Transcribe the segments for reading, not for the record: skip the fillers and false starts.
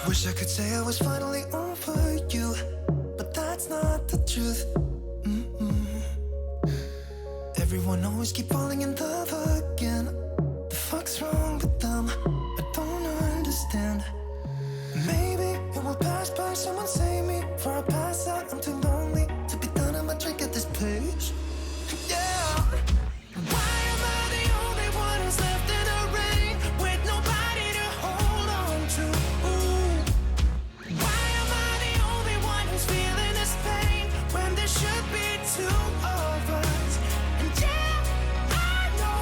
Wish I could say I was finally over you, but that's not the truth. Everyone always keep falling in love again. The fuck's wrong with them? I don't understand. Maybe it will pass by, someone save me. Before I pass out, I'm too lonely to be done. I'ma drink at this place. Yeah. Why am I the only one who's left in the rain with nobody to hold on to? Ooh. Why am I the only one who's feeling this pain when there should be two of us? And yeah, I know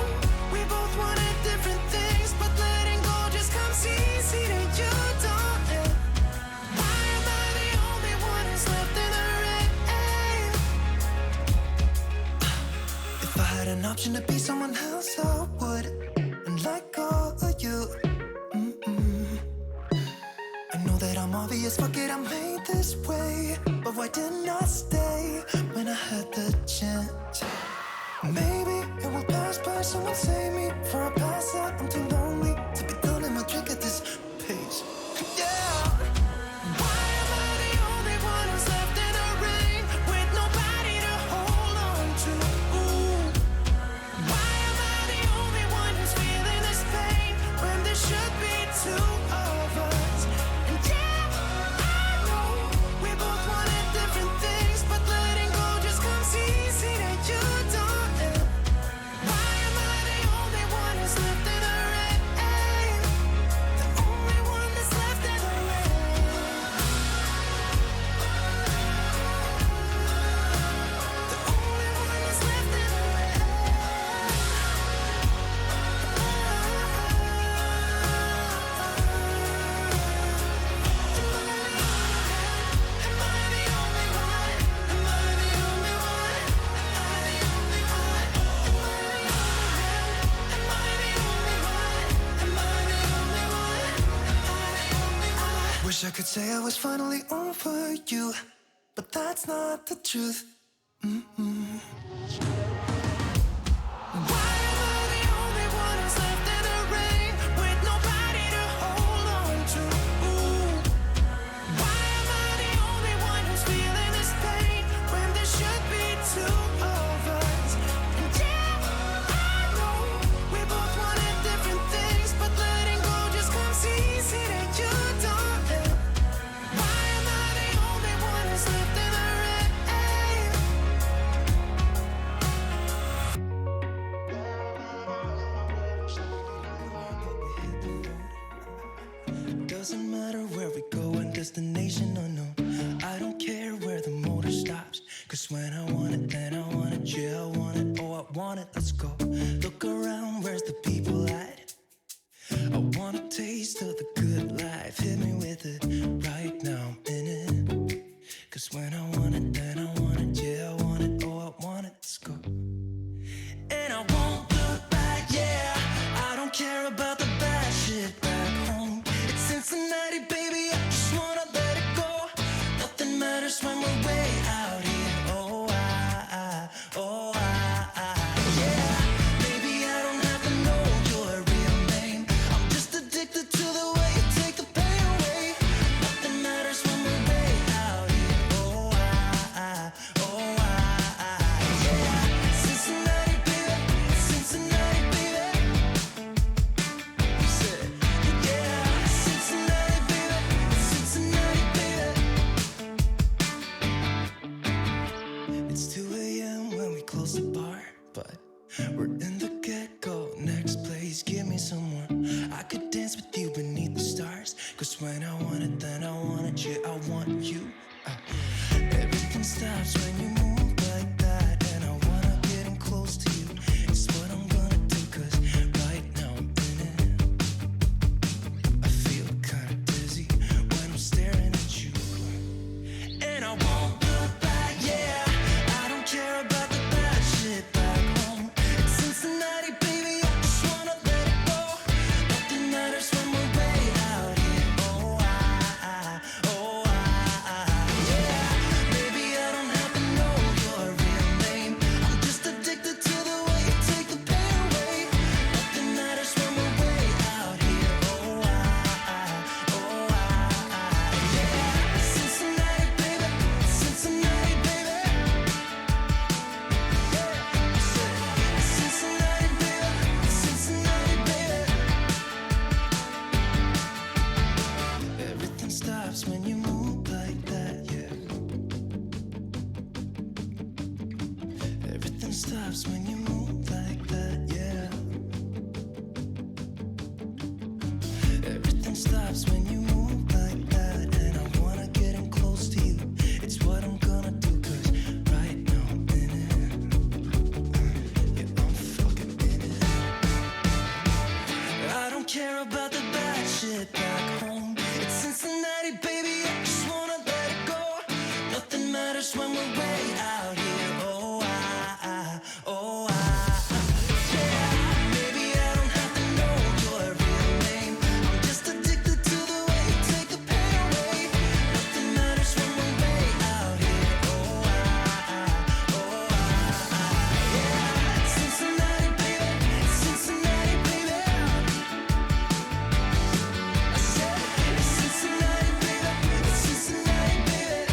we both wanted different things, but letting go just comes easy to you, don't it? Why am I the only one who's left in the rain? If I had an option to be someone else, I would, and let go of you. I know that I'm obvious, fuck it, I'm made this way. But why didn't I stay when I had the chance? Maybe it will pass by, someone save me. Before I pass out, I'm too lonely to be done in my drink at this pace. Yeah. Why am I the only one who's left in the rain with nobody to hold on to? Ooh. Why am I the only one who's feeling this pain when there should be two of us? And yeah, I know we both wanted different things, but letting go just comes easy to you, don't it? Why am I the only one who's left in the rain? The only one that's left in the rain. The only one that's left in the rain. Am I the only one? Am I the only one? Am I the only one? Am I the only one? Am I the only one? Am I the only one? Am I the only one? Wish I could say I was finally over you, but that's not the truth. Why am I the only one who's left in the rain with nobody to hold on to? Ooh. Why am I the only one who's feeling this pain when there should be two of us? And yeah, I know we both wanted different things, but letting go just comes easy to you, don't it? Why am I the only one who's left in the rain? Doesn't matter where we go and destination unknown. I don't care where the motor stops, cause when I want it, then I want it. Yeah, I want it, oh I want it, let's go. Look around, where's the people at? I want a taste of the good life. Hit me with it right now, I'm in it. Cause when I want it, then I want it. Yeah, I want it, oh I want it, let's go. And I won't look back, yeah. I don't care about the bad shit back home. It's Cincinnati, baby, I just wanna let it go. Nothing matters when we're way out here. Oh, yeah. Maybe I don't have to know your real name. I'm just addicted to the way you take the pain away. Nothing matters when we're way out here. Oh, yeah. Cincinnati, baby, Cincinnati, baby. You said, yeah, Cincinnati, baby, Cincinnati, baby. It's 2 a.m. when we close the bar, but we're in the get-go. Next place, give me some more. I could dance with you beneath the stars, cause when I want it, then I want it. Yeah, I want you. Everything stops when you move like that, and I wanna get in close to you. It's what I'm gonna do, cause right now I'm in it. I feel kinda dizzy when I'm staring at you. And I won't look back, yeah. I don't care about the bad shit back home. It's Cincinnati, baby, I just wanna let it go. Nothing matters when we're way out here. Oh, yeah. Maybe I don't have to know stops when you move like that, yeah. Everything stops when you move like that, and I wanna get in close to you. It's what I'm gonna do, 'cause right now I'm in it. Yeah, I'm fucking in it. I don't care about the bad shit back home. It's Cincinnati, baby, I just wanna let it go. Nothing matters when we're way out here. Oh, yeah. Maybe I don't have to know your real name. I'm just addicted to the way you take the pain away. Nothing matters when we're way out here. Yeah. Cincinnati, baby, Cincinnati, baby. I said Cincinnati, baby, Cincinnati, baby.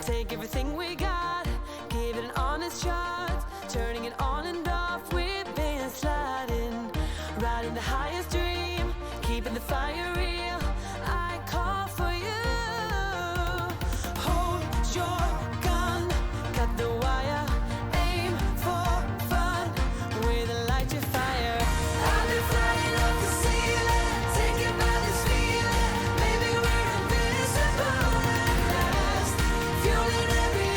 Take everything we got, give it an honest shot. Turning it on and off, we've been sliding. Riding the highest dream, keeping the fire real. I call for you. Hold your gun, cut the wire. Aim for fun, with a light to fire. I've been flying up the ceiling, taken by this feeling. Maybe we're invincible at last. Fueling every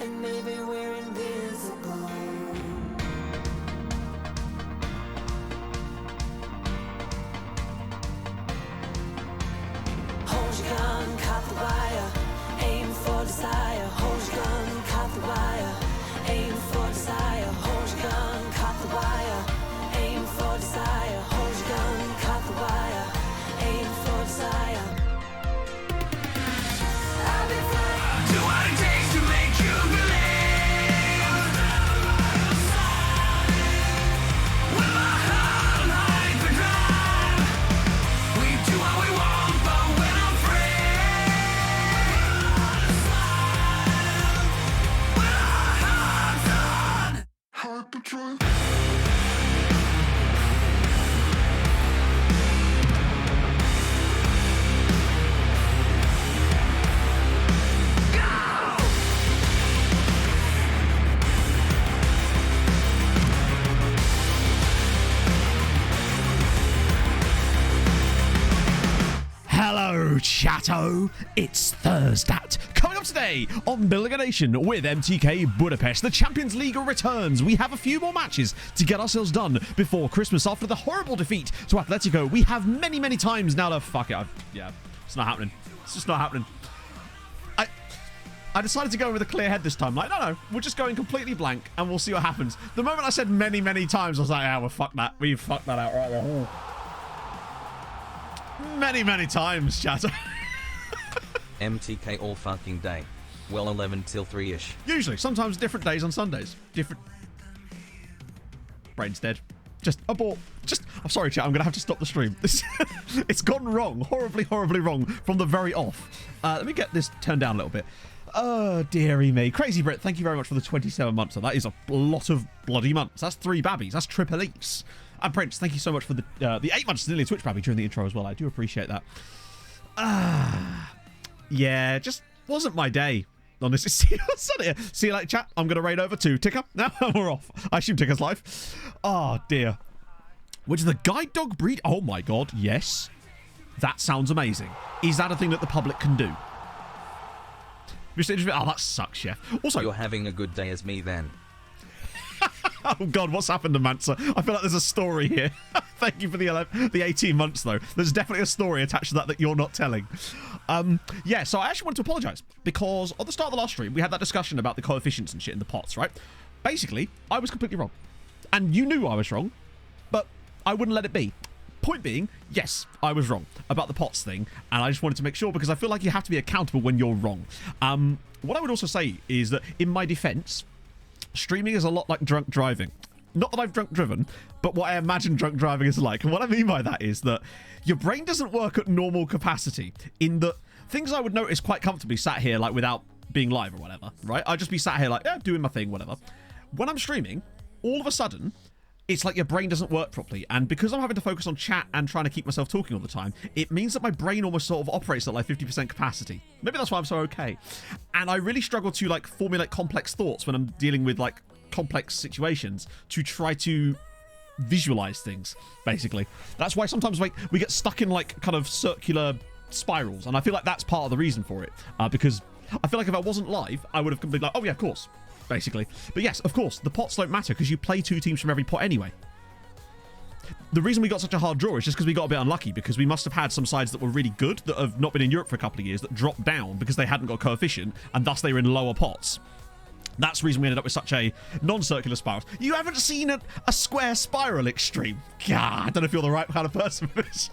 and maybe we're invincible. Hold your gun, caught the wire, aim for desire. Hold your gun, caught the wire, aim for desire. Hold your gun, caught the wire, aim for desire. Hold your gun, caught the wire, aim for desire. I'll be flying. Do what it takes to make you believe. With my heart like the drive, we do what we want, but when I'm free, with our hearts on hyperdrive. Hello, chatto. It's Thursday. Coming up today on Building a Nation with MTK Budapest, the Champions League returns. We have a few more matches to get ourselves done before Christmas. After the horrible defeat to Atletico, we have many, many times now to fuck it. Yeah, it's not happening. It's just not happening. I decided to go with a clear head this time. Like, no, we're just going completely blank and we'll see what happens. The moment I said many, many times, I was like, yeah, well, fuck that. We've fucked that out right there. Many, many times, chatter. MTK all fucking day. Well, 11 till 3-ish. Usually. Sometimes different days on Sundays. Different. Brain's dead. Just abort. I'm sorry, chat. I'm going to have to stop the stream. It's gone wrong. Horribly, horribly wrong from the very off. Let me get this turned down a little bit. Oh, dearie me. Crazy Brit, thank you very much for the 27 months. So that is a lot of bloody months. That's 3 babbies. That's triple E's. And Prince, thank you so much for the 8 months, nearly a Twitch babby during the intro as well. I do appreciate that. Yeah, just wasn't my day. Honestly, see you later, chat. I'm going to raid over to Ticker. Now we're off. I assume Ticker's live. Oh, dear. Which is the guide dog breed? Oh, my God. Yes. That sounds amazing. Is that a thing that the public can do? Oh, that sucks, chef. Also, you're having a good day as me then. Oh, God, what's happened to Mansa? I feel like there's a story here. Thank you for the 18 months, though. There's definitely a story attached to that you're not telling. Yeah, so I actually want to apologise because at the start of the last stream, we had that discussion about the coefficients and shit in the pots, right? Basically, I was completely wrong. And you knew I was wrong, but I wouldn't let it be. Point being, yes, I was wrong about the pots thing, and I just wanted to make sure because I feel like you have to be accountable when you're wrong. What I would also say is that in my defence, streaming is a lot like drunk driving. Not that I've drunk driven, but what I imagine drunk driving is like. And what I mean by that is that your brain doesn't work at normal capacity in that things I would notice quite comfortably sat here like without being live or whatever, right? I'd just be sat here like, yeah, doing my thing, whatever. When I'm streaming, all of a sudden, it's like your brain doesn't work properly. And because I'm having to focus on chat and trying to keep myself talking all the time, it means that my brain almost sort of operates at like 50% capacity. Maybe that's why I'm so okay. And I really struggle to like formulate complex thoughts when I'm dealing with like complex situations to try to visualize things, basically. That's why sometimes like we get stuck in like kind of circular spirals. And I feel like that's part of the reason for it. Because I feel like if I wasn't live, I would have been like, oh yeah, of course. Basically. But yes, of course, the pots don't matter because you play 2 teams from every pot anyway. The reason we got such a hard draw is just because we got a bit unlucky because we must have had some sides that were really good that have not been in Europe for a couple of years that dropped down because they hadn't got a coefficient and thus they were in lower pots. That's the reason we ended up with such a non-circular spiral. You haven't seen a square spiral extreme? God, I don't know if you're the right kind of person for this.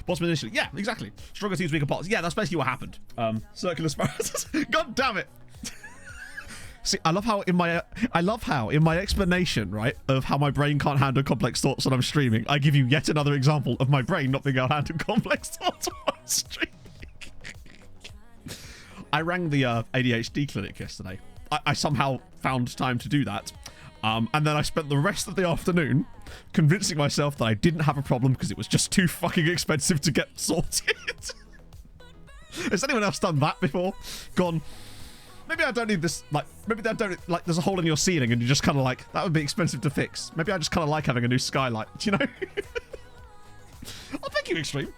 Possible initially. Yeah, exactly. Stronger teams, weaker pots. Yeah, that's basically what happened. Circular spirals. God damn it. See, I love how in my explanation, right, of how my brain can't handle complex thoughts when I'm streaming, I give you yet another example of my brain not being able to handle complex thoughts when I'm streaming. I rang the ADHD clinic yesterday. I somehow found time to do that. And then I spent the rest of the afternoon convincing myself that I didn't have a problem because it was just too fucking expensive to get sorted. Has anyone else done that before? Gone, maybe I don't need this, like, maybe I don't, like, there's a hole in your ceiling and you're just kind of like, that would be expensive to fix. Maybe I just kind of like having a new skylight, do you know? Oh, thank you, Extreme.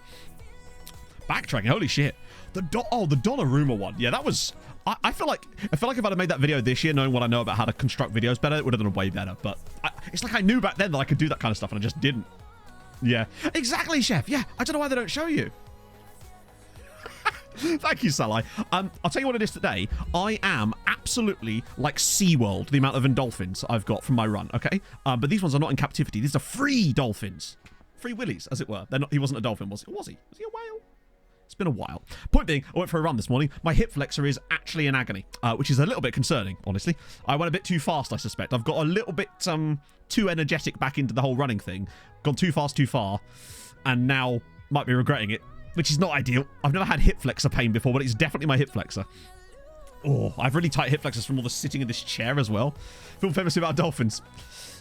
Backtracking, holy shit. The Donnarumma one. Yeah, that was... I feel like if I'd have made that video this year, knowing what I know about how to construct videos better, it would have been way better. But it's like I knew back then that I could do that kind of stuff, and I just didn't. Yeah. Exactly, Chef. Yeah. I don't know why they don't show you. Thank you, Salai. I'll tell you what it is today. I am absolutely like SeaWorld, the amount of dolphins I've got from my run, okay? But these ones are not in captivity. These are free dolphins. Free willies, as it were. They're not, he wasn't a dolphin, was he? Or was he? Was he a whale? It's been a while. Point being, I went for a run this morning. My hip flexor is actually in agony, which is a little bit concerning, honestly. I went a bit too fast, I suspect. I've got a little bit too energetic back into the whole running thing. Gone too fast, too far, and now might be regretting it, which is not ideal. I've never had hip flexor pain before, but it's definitely my hip flexor. Oh, I have really tight hip flexors from all the sitting in this chair as well. Feel famous about dolphins.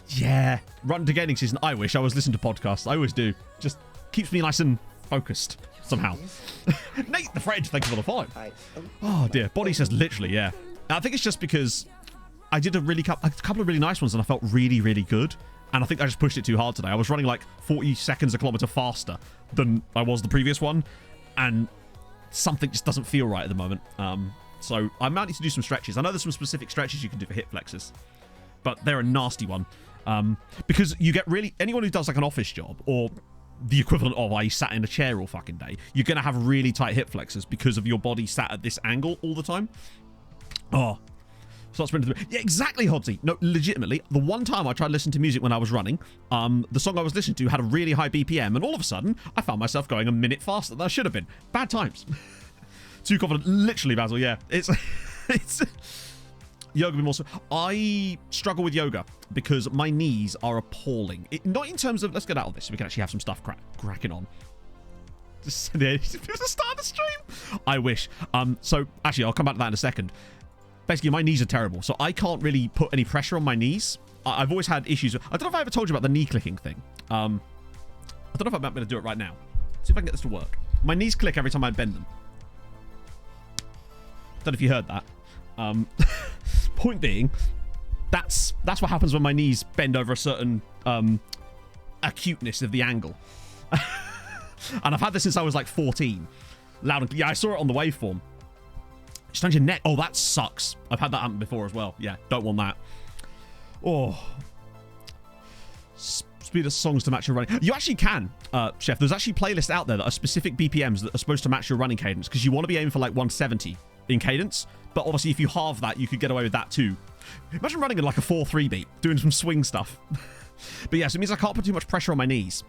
Yeah. Run to gaining season. I wish I was listening to podcasts. I always do. Just keeps me nice and focused somehow. Nate the Fred, thank you for the follow. Oh dear. Body says literally, yeah. I think it's just because I did a couple of really nice ones and I felt really, really good. And I think I just pushed it too hard today. I was running like 40 seconds a kilometer faster than I was the previous one. And something just doesn't feel right at the moment. So I might need to do some stretches. I know there's some specific stretches you can do for hip flexors, but they're a nasty one. Because you get anyone who does like an office job or the equivalent of I sat in a chair all fucking day, you're going to have really tight hip flexors because of your body sat at this angle all the time. Oh, start sprinting through. Yeah, exactly, Hodsy. No, legitimately, the one time I tried listening to music when I was running, the song I was listening to had a really high BPM, and all of a sudden, I found myself going a minute faster than I should have been. Bad times. Too confident. Literally, Basil, yeah. It's yoga be more so. I struggle with yoga because my knees are appalling. Not in terms of, let's get out of this so we can actually have some stuff cracking on. Just to start the stream. I wish. So actually, I'll come back to that in a second. Basically, my knees are terrible, so I can't really put any pressure on my knees. I've always had issues. I don't know if I ever told you about the knee clicking thing. I don't know if I'm going to do it right now. See if I can get this to work. My knees click every time I bend them. Don't know if you heard that. Point being, that's what happens when my knees bend over a certain acuteness of the angle. And I've had this since I was like 14. Loud and yeah, I saw it on the waveform. Just on your neck. Oh, that sucks. I've had that happen before as well. Yeah, don't want that. Oh. Speed of songs to match your running. You actually can, Chef. There's actually playlists out there that are specific BPMs that are supposed to match your running cadence because you want to be aiming for like 170 in cadence. But obviously, if you halve that, you could get away with that too. Imagine running in like a 4-3 beat, doing some swing stuff. But yeah, so it means I can't put too much pressure on my knees.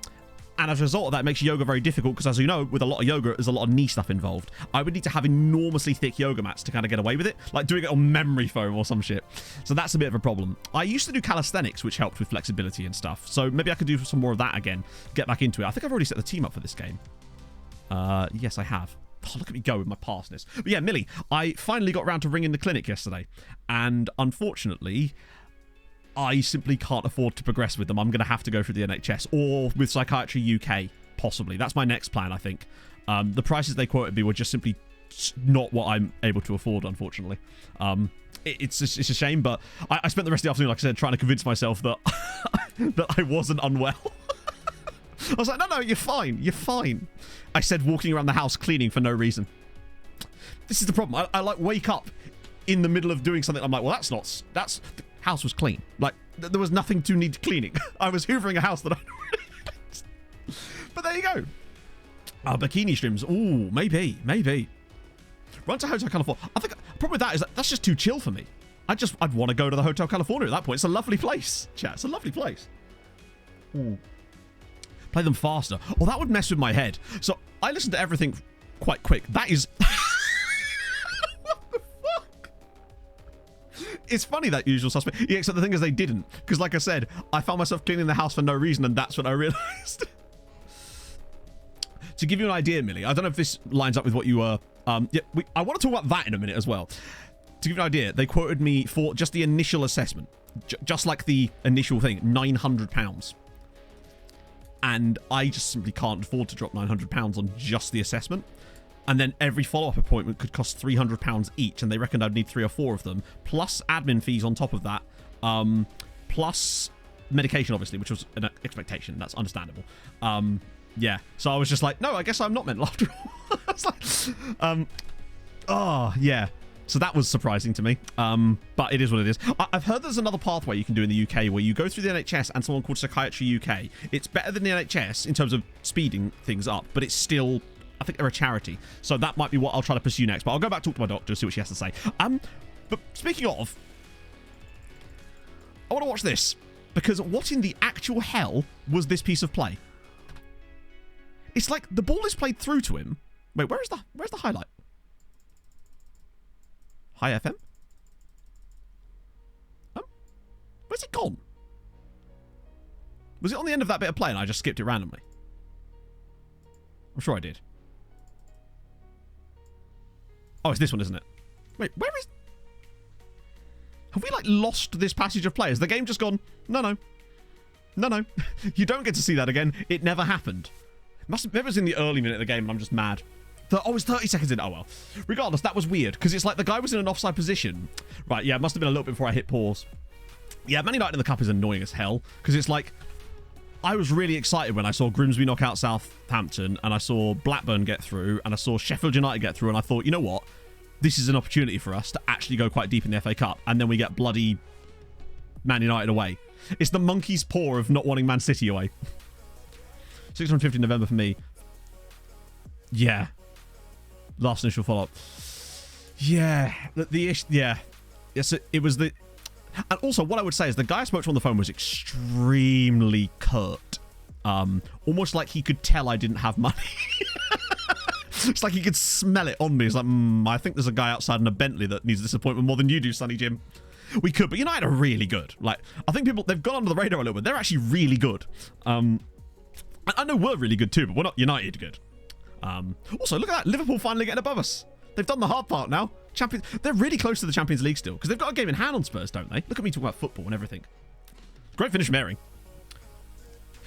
And as a result of that, it makes yoga very difficult because, as you know, with a lot of yoga, there's a lot of knee stuff involved. I would need to have enormously thick yoga mats to kind of get away with it, like doing it on memory foam or some shit. So that's a bit of a problem. I used to do calisthenics, which helped with flexibility and stuff. So maybe I could do some more of that again, get back into it. I think I've already set the team up for this game. Yes, I have. Oh, look at me go with my pastness. But yeah, Millie, I finally got around to ringing the clinic yesterday. And unfortunately, I simply can't afford to progress with them. I'm going to have to go through the NHS or with Psychiatry UK, possibly. That's my next plan, I think. The prices they quoted me were just simply not what I'm able to afford, unfortunately. It's a shame, but I spent the rest of the afternoon, like I said, trying to convince myself that, that I wasn't unwell. I was like, no, you're fine. You're fine. I said walking around the house cleaning for no reason. This is the problem. I like wake up in the middle of doing something. I'm like, well, that's the house was clean. Like there was nothing to need cleaning. I was hoovering a house that I but there you go. Bikini streams. Ooh, maybe. Run to Hotel California. I think the problem with that is that's just too chill for me. I'd want to go to the Hotel California at that point. It's a lovely place, chat. It's a lovely place. Ooh. Play them faster. Well, that would mess with my head. So I listen to everything quite quick. That is... What the fuck? It's funny, that usual suspect. Yeah, except the thing is they didn't. Because like I said, I found myself cleaning the house for no reason, and that's when I realised. To give you an idea, Millie, I don't know if this lines up with what you were... I want to talk about that in a minute as well. To give you an idea, they quoted me for just the initial assessment. Just like the initial thing, £900. And I just simply can't afford to drop £900 on just the assessment. And then every follow-up appointment could cost £300 each, and they reckoned I'd need 3 or 4 of them, plus admin fees on top of that, plus medication, obviously, which was an expectation. That's understandable. Yeah. So I was just like, no, I guess I'm not mental after all. I was like, oh, yeah. So that was surprising to me. But it is what it is. I've heard there's another pathway you can do in the UK where you go through the NHS and someone called Psychiatry UK. It's better than the NHS in terms of speeding things up, but it's still, I think they're a charity. So that might be what I'll try to pursue next. But I'll go back, talk to my doctor, see what she has to say. But speaking of, I want to watch this. Because what in the actual hell was this piece of play? It's like the ball is played through to him. Wait, where's the highlight? Hi FM? Where's it gone? Was it on the end of that bit of play and I just skipped it randomly? I'm sure I did. Oh, it's this one, isn't it? Wait, where is... Have we, like, lost this passage of play? Has the game just gone, no. You don't get to see that again. It never happened. Maybe it was in the early minute of the game and I'm just mad. Oh, it's 30 seconds in. Oh, well. Regardless, that was weird because it's like the guy was in an offside position. Right, yeah, it must have been a little bit before I hit pause. Yeah, Man United in the Cup is annoying as hell because it's like... I was really excited when I saw Grimsby knock out Southampton and I saw Blackburn get through and I saw Sheffield United get through and I thought, you know what? This is an opportunity for us to actually go quite deep in the FA Cup. And then we get bloody Man United away. It's the monkey's paw of not wanting Man City away. 650 November for me. Yeah. Last initial follow-up. Yeah. Yeah. Yes, it was the... And also, what I would say is the guy I spoke to on the phone was extremely curt. Almost like he could tell I didn't have money. It's like he could smell it on me. It's like, I think there's a guy outside in a Bentley that needs this appointment more than you do, Sonny Jim. We could, but United are really good. Like, I think they've gone under the radar a little bit. They're actually really good. I know we're really good too, but we're not United good. Also, look at that. Liverpool finally getting above us. They've done the hard part now. They're really close to the Champions League still, because they've got a game in hand on Spurs, don't they? Look at me talking about football and everything. Great finish from Airing.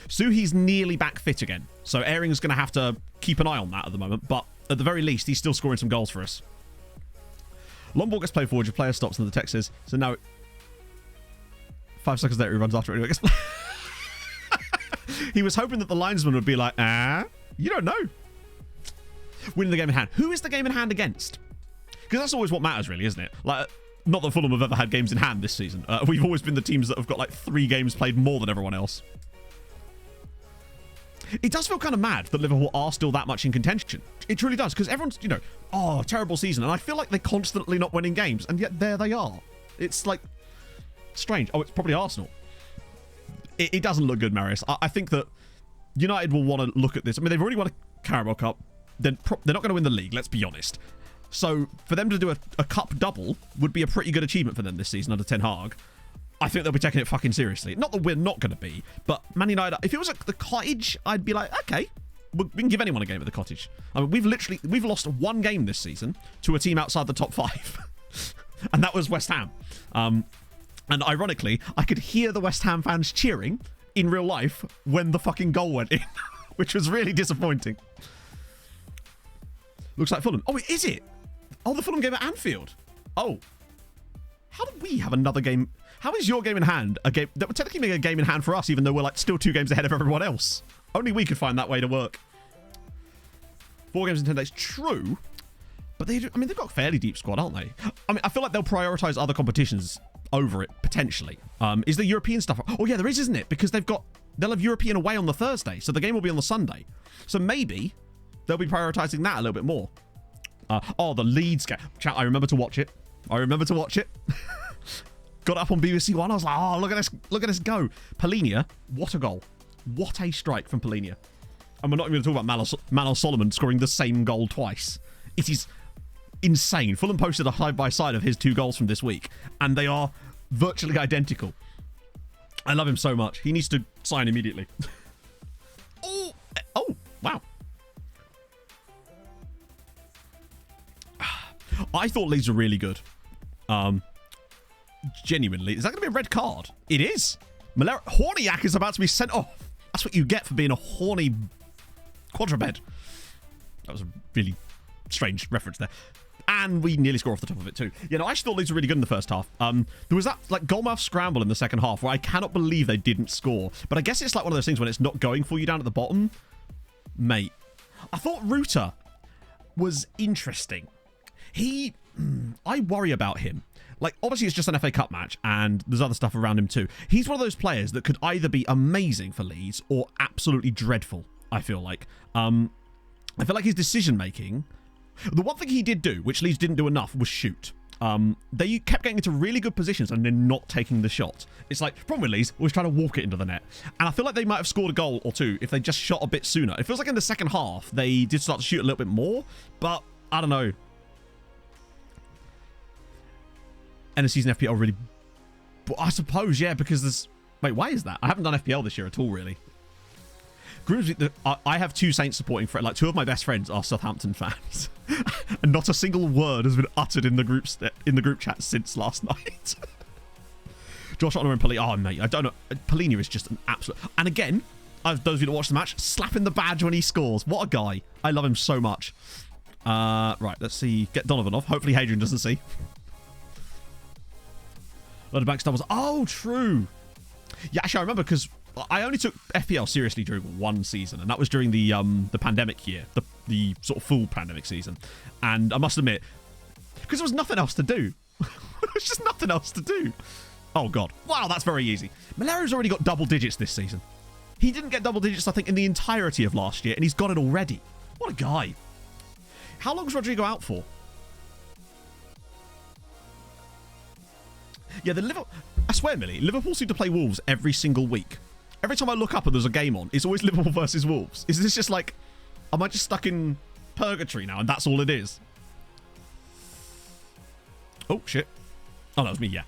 Suhi's nearly back fit again, so Airing's going to have to keep an eye on that at the moment, but at the very least, he's still scoring some goals for us. Long ball gets played forward, your player stops, and the text says, so now 5 seconds later, he runs after it. He was hoping that the linesman would be like, you don't know. Winning the game in hand. Who is the game in hand against? Because that's always what matters, really, isn't it? Like, not that Fulham have ever had games in hand this season. We've always been the teams that have got like 3 games played more than everyone else. It does feel kind of mad that Liverpool are still that much in contention. It truly does, because everyone's, you know, oh, terrible season. And I feel like they're constantly not winning games, and yet there they are. It's like, strange. Oh, it's probably Arsenal. It doesn't look good, Marius. I think that United will want to look at this. I mean, they've already won a Carabao Cup. They're not going to win the league, let's be honest. So for them to do a cup double would be a pretty good achievement for them this season under Ten Hag. I think they'll be taking it fucking seriously. Not that we're not going to be, but Man United, if it was at the Cottage, I'd be like, okay, we can give anyone a game at the Cottage. I mean, we've lost 1 game this season to a team outside the top 5. And that was West Ham. And ironically, I could hear the West Ham fans cheering in real life when the fucking goal went in, which was really disappointing. Looks like Fulham. Oh, is it? Oh, the Fulham game at Anfield. Oh. How did we have another game? How is your game in hand a game that would technically make a game in hand for us, even though we're like still 2 games ahead of everyone else? Only we could find that way to work. 4 games in 10 days. True. But they've got a fairly deep squad, aren't they? I mean, I feel like they'll prioritise other competitions over it, potentially. Is the European stuff... Oh, yeah, there is, isn't it? Because they'll have European away on the Thursday, so the game will be on the Sunday. So maybe they'll be prioritising that a little bit more. The Leeds game. Chat, I remember to watch it. Got up on BBC One. I was like, oh, look at this go. Polinia, what a goal. What a strike from Polinia. And we're not even going to talk about Manor Solomon scoring the same goal twice. It is insane. Fulham posted a side-by-side of his 2 goals from this week, and they are virtually identical. I love him so much. He needs to sign immediately. Oh, wow. I thought Leeds were really good. Genuinely. Is that going to be a red card? It is. Horniak is about to be sent off. That's what you get for being a horny quadruped. That was a really strange reference there. And we nearly score off the top of it too. You know, I actually thought Leeds were really good in the first half. There was that like goalmouth scramble in the second half where I cannot believe they didn't score. But I guess it's like one of those things when it's not going for you down at the bottom. Mate, I thought Ruta was interesting. I worry about him. Like, obviously, it's just an FA Cup match, and there's other stuff around him too. He's one of those players that could either be amazing for Leeds or absolutely dreadful, I feel like. I feel like his decision-making... The one thing he did do, which Leeds didn't do enough, was shoot. They kept getting into really good positions and then not taking the shot. It's like, problem with Leeds was trying to walk it into the net. And I feel like they might have scored a goal or two if they just shot a bit sooner. It feels like in the second half, they did start to shoot a little bit more, but I don't know. End of season FPL really... But I suppose, yeah, because there's... Wait, why is that? I haven't done FPL this year at all, really. Grimsby, I have two Saints supporting friends. Like, two of my best friends are Southampton fans. And not a single word has been uttered in the group chat since last night. Josh Otner and Polini. Oh, mate, I don't know. Polini is just an absolute... And again, those of you that watch the match, slapping the badge when he scores. What a guy. I love him so much. Right, let's see. Get Donovan off. Hopefully Hadrian doesn't see. Load of bank doubles. Oh, true. Yeah, actually, I remember because I only took FPL seriously during one season, and that was during the pandemic year, the sort of full pandemic season. And I must admit, because there was nothing else to do. There was just nothing else to do. Oh, God. Wow, that's very easy. Malario's already got double digits this season. He didn't get double digits, I think, in the entirety of last year, and he's got it already. What a guy. How long is Rodrigo out for? Yeah, I swear, Millie, Liverpool seem to play Wolves every single week. Every time I look up and there's a game on, it's always Liverpool versus Wolves. Is this just like, am I just stuck in purgatory now and that's all it is? Oh, shit. Oh, that was me, yeah.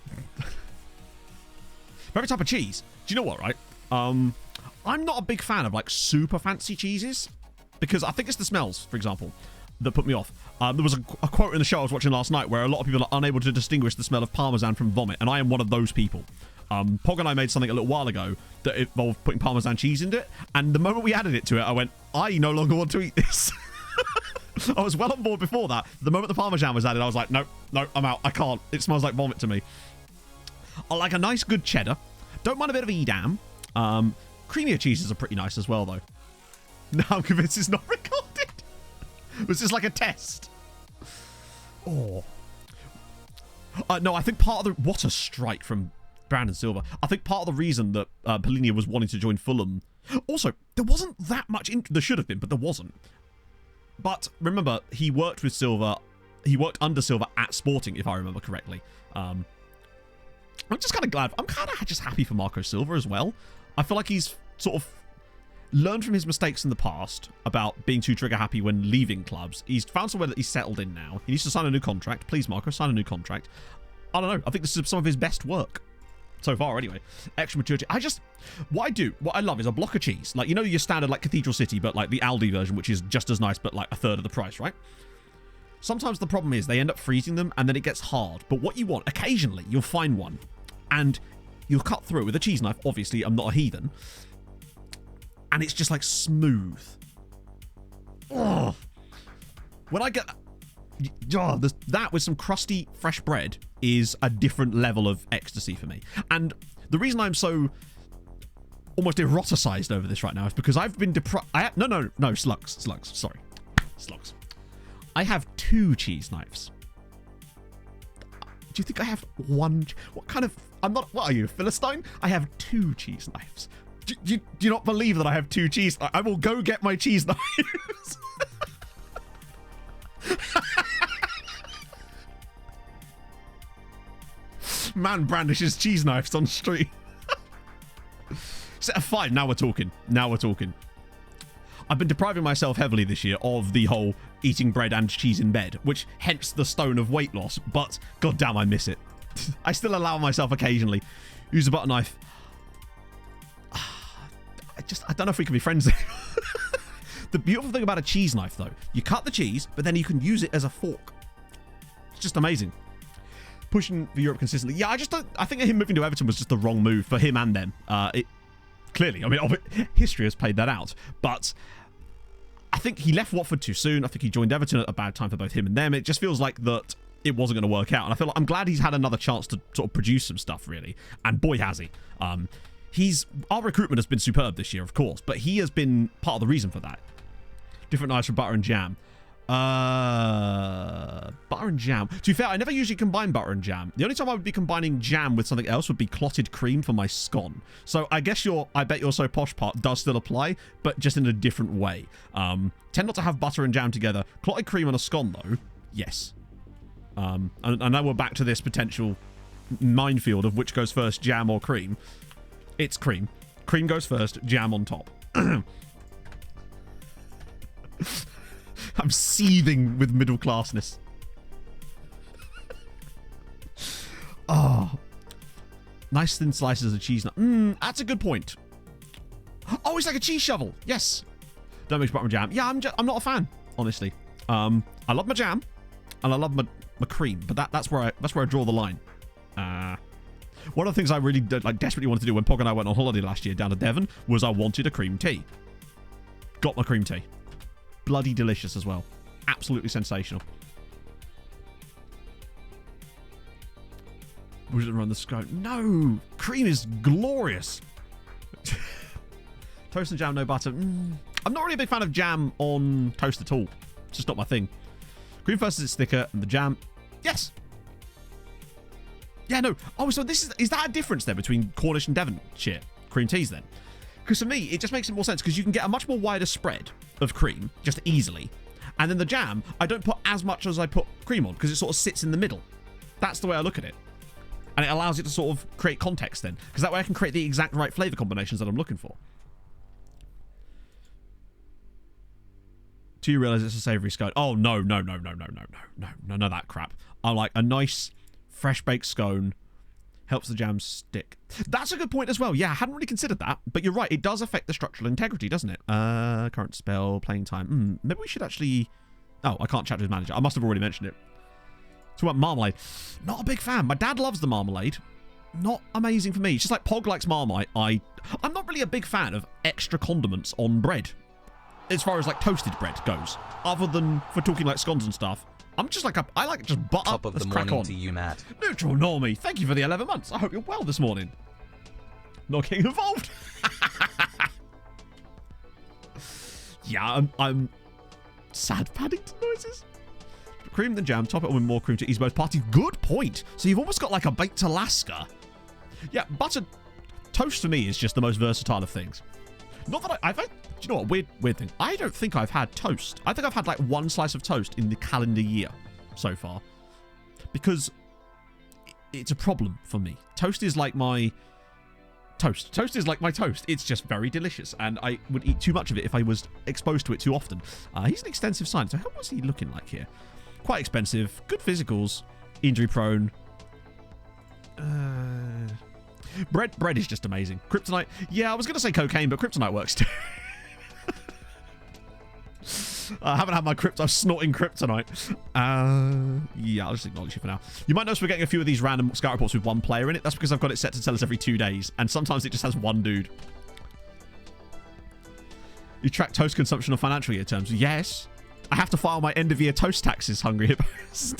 Every type of cheese. Do you know what, right? I'm not a big fan of, like, super fancy cheeses. Because I think it's the smells, for example, that put me off. There was a quote in the show I was watching last night where a lot of people are unable to distinguish the smell of Parmesan from vomit, and I am one of those people. Pog and I made something a little while ago that involved putting Parmesan cheese into it, and the moment we added it to it, I went, I no longer want to eat this. I was well on board before that. The moment the Parmesan was added, I was like, no, I'm out. I can't. It smells like vomit to me. I like a nice good cheddar. Don't mind a bit of Edam. Creamier cheeses are pretty nice as well, though. Now I'm convinced it's not recorded. Was this like a test? Oh. No, I think part of the... What a strike from Brandon Silva. I think part of the reason that Polini was wanting to join Fulham... Also, there wasn't that much... There should have been, but there wasn't. But remember, he worked with Silva... He worked under Silva at Sporting, if I remember correctly. I'm just kind of glad... I'm kind of just happy for Marco Silva as well. I feel like he's sort of learned from his mistakes in the past about being too trigger happy when leaving clubs. He's found somewhere that he's settled in now. He needs to sign a new contract. Please, Marco, sign a new contract. I don't know. I think this is some of his best work so far, anyway. Extra maturity. What I love is a block of cheese. Like, you know, your standard, like, Cathedral City, but, like, the Aldi version, which is just as nice, but, like, a third of the price, right? Sometimes the problem is they end up freezing them, and then it gets hard. But what you want, occasionally, you'll find one, and you'll cut through it with a cheese knife. Obviously, I'm not a heathen. And it's just, like, smooth. Oh. When I get... that with some crusty, fresh bread is a different level of ecstasy for me. And the reason I'm so almost eroticized over this right now is because I've been deprived... No, slugs. Sorry. Slugs. I have 2 cheese knives. Do you think I have one? What kind of... What are you, a Philistine? I have 2 cheese knives. Do you not believe that I have 2 cheese knives? I will go get my cheese knives. Man brandishes cheese knives on street. Set of 5. Now we're talking. I've been depriving myself heavily this year of the whole eating bread and cheese in bed, which hence the stone of weight loss, but goddamn, I miss it. I still allow myself occasionally use a butter knife. I don't know if we can be friends anymore. The beautiful thing about a cheese knife, though, you cut the cheese, but then you can use it as a fork. It's just amazing. Pushing for Europe consistently. Yeah, I think him moving to Everton was just the wrong move for him and them. Clearly, I mean, history has played that out. But I think he left Watford too soon. I think he joined Everton at a bad time for both him and them. It just feels like that it wasn't going to work out. And I feel like I'm glad he's had another chance to sort of produce some stuff, really. And boy, has he. Our recruitment has been superb this year, of course, but he has been part of the reason for that. Different knives for butter and jam. Butter and jam. To be fair, I never usually combine butter and jam. The only time I would be combining jam with something else would be clotted cream for my scone. So I guess I bet your so posh part does still apply, but just in a different way. Tend not to have butter and jam together. Clotted cream on a scone, though, yes. And now we're back to this potential minefield of which goes first, jam or cream. It's cream. Cream goes first, jam on top. I'm seething with middle classness. Oh. Nice thin slices of cheese. That's a good point. Oh, it's like a cheese shovel. Yes. Don't mix butter and jam. Yeah, I'm not a fan, honestly. I love my jam and I love my cream, but that's where I draw the line. One of the things I really desperately wanted to do when Pog and I went on holiday last year down to Devon was I wanted a cream tea. Got my cream tea. Bloody delicious as well. Absolutely sensational. We didn't run the scope. No! Cream is glorious. Toast and jam, no butter. I'm not really a big fan of jam on toast at all. It's just not my thing. Cream first is it's thicker, and the jam... Yes! Yeah, no. Oh, so is that a difference there between Cornish and Devonshire cream teas then? Because for me, it just makes it more sense because you can get a much more wider spread of cream just easily. And then the jam, I don't put as much as I put cream on because it sort of sits in the middle. That's the way I look at it. And it allows it to sort of create context then. Because that way I can create the exact right flavour combinations that I'm looking for. Do you realise it's a savoury scone? Oh, no, that crap. I like a nice, fresh-baked scone. Helps the jam stick. That's a good point as well. Yeah, I hadn't really considered that. But you're right. It does affect the structural integrity, doesn't it? Current spell, playing time. Maybe we should actually... Oh, I can't chat to his manager. I must have already mentioned it. Talk about marmalade. Not a big fan. My dad loves the marmalade. Not amazing for me. It's just like Pog likes Marmite. I'm not really a big fan of extra condiments on bread. As far as like toasted bread goes. Other than for talking like scones and stuff. I'm just like, I like just butter. Top of the morning to you, Matt. Neutral Normie, thank you for the 11 months. I hope you're well this morning. Not getting involved. Yeah, I'm sad Paddington noises. Cream the jam, top it with more cream to ease both parties. Good point. So you've almost got like a baked Alaska. Yeah, buttered toast for me is just the most versatile of things. Not that I've had, do you know what, weird thing. I don't think I've had toast. I think I've had like one slice of toast in the calendar year so far. Because it's a problem for me. Toast is like my toast. Toast is like my toast. It's just very delicious. And I would eat too much of it if I was exposed to it too often. He's an extensive sign. So how was he looking like here? Quite expensive. Good physicals. Injury prone. Bread is just amazing. Kryptonite. Yeah, I was going to say cocaine, but kryptonite works too. I haven't had my I'm snorting kryptonite. Yeah, I'll just acknowledge you for now. You might notice we're getting a few of these random scout reports with one player in it. That's because I've got it set to tell us every 2 days. And sometimes it just has one dude. You track toast consumption on financial year terms? Yes. I have to file my end of year toast taxes, Hungry Hippos.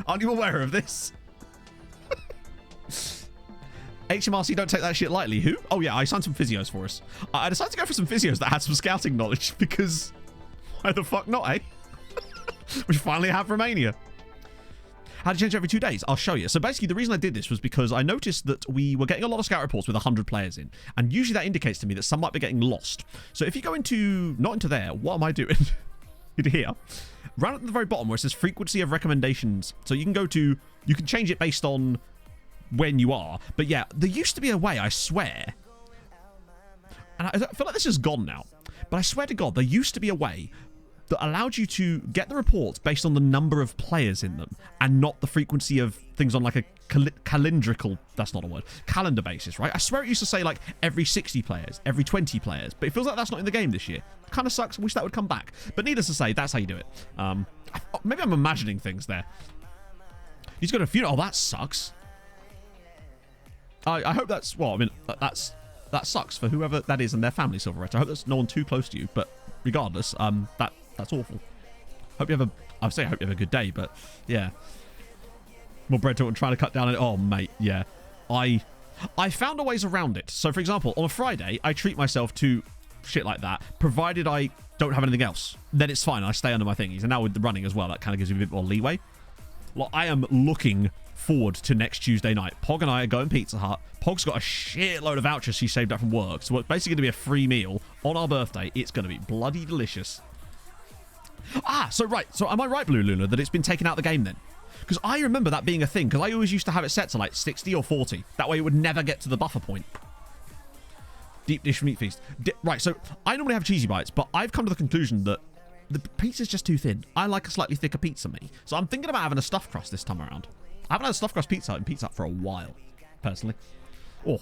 Aren't you aware of this? HMRC don't take that shit lightly. Who? Oh yeah, I signed some physios for us. I decided to go for some physios that had some scouting knowledge because why the fuck not, eh? We finally have Romania. How to change every 2 days? I'll show you. So basically the reason I did this was because I noticed that we were getting a lot of scout reports with 100 players in. And usually that indicates to me that some might be getting lost. So if you go into, not into there, what am I doing? Into here. Right at the very bottom where it says frequency of recommendations. So you can go to, you can change it based on when you are. But yeah, there used to be a way, I swear, and I feel like this is gone now, but I swear to God, there used to be a way that allowed you to get the reports based on the number of players in them and not the frequency of things on like a calendrical, that's not a word, calendar basis, right? I swear it used to say like every 60 players, every 20 players, but it feels like that's not in the game this year. Kind of sucks. I wish that would come back. But needless to say, that's how you do it. Maybe I'm imagining things there. He's got a funeral. Oh, that sucks. I hope that's, well, I mean, that sucks for whoever that is and their family, Silverette. I hope there's no one too close to you, but regardless, that's awful. Hope you have I would say I hope you have a good day, but yeah. More bread talk and trying to cut down on it. Oh, mate, yeah. I found a ways around it. So, for example, on a Friday, I treat myself to shit like that, provided I don't have anything else, then it's fine. I stay under my thingies. And now with the running as well, that kind of gives me a bit more leeway. Well, I am looking forward to next Tuesday night. Pog and I are going Pizza Hut. Pog's got a shitload of vouchers she saved up from work. So it's basically going to be a free meal on our birthday. It's going to be bloody delicious. So am I right, Blue Luna, that it's been taken out of the game then? Because I remember that being a thing, because I always used to have it set to like 60 or 40. That way it would never get to the buffer point. Deep dish meat feast. Right, so I normally have cheesy bites, but I've come to the conclusion that the pizza's just too thin. I like a slightly thicker pizza, me. So I'm thinking about having a stuffed crust this time around. I haven't had a stuffed crust pizza in Pizza Hut for a while, personally. Oh,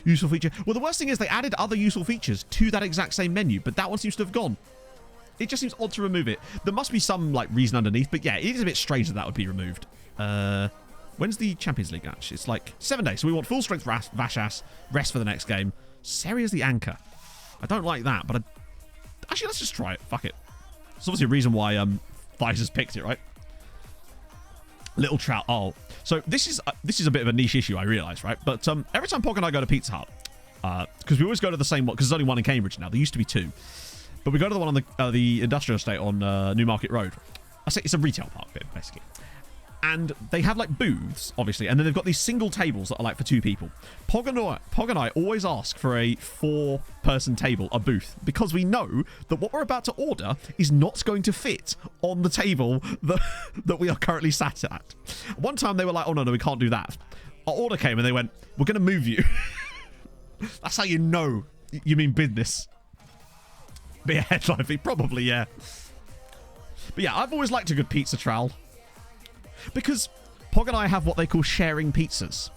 useful feature. Well, the worst thing is they added other useful features to that exact same menu, but that one seems to have gone. It just seems odd to remove it. There must be some like reason underneath, but yeah, it is a bit strange that that would be removed. When's the Champions League match? It's like 7 days, so we want full strength Vashas, rest for the next game. Seri as the anchor. I don't like that, but actually, let's just try it. Fuck it. It's obviously a reason why Pfizer's picked it, right? Little Trout. Oh, so this is a bit of a niche issue, I realise, right? But every time Pog and I go to Pizza Hut, because we always go to the same one, because there's only one in Cambridge now. There used to be 2. But we go to the one on the industrial estate on Newmarket Road. I say it's a retail park bit, basically. And they have like booths, obviously, and then they've got these single tables that are like for 2 people. Pog and I always ask for a 4-person table, a booth, because we know that what we're about to order is not going to fit on the table that we are currently sat at. One time they were like, oh no, we can't do that. Our order came and they went, we're going to move you. That's how you know you mean business. Be a headline fee, probably, yeah. But yeah, I've always liked a good pizza trowel. Because Pog and I have what they call sharing pizzas.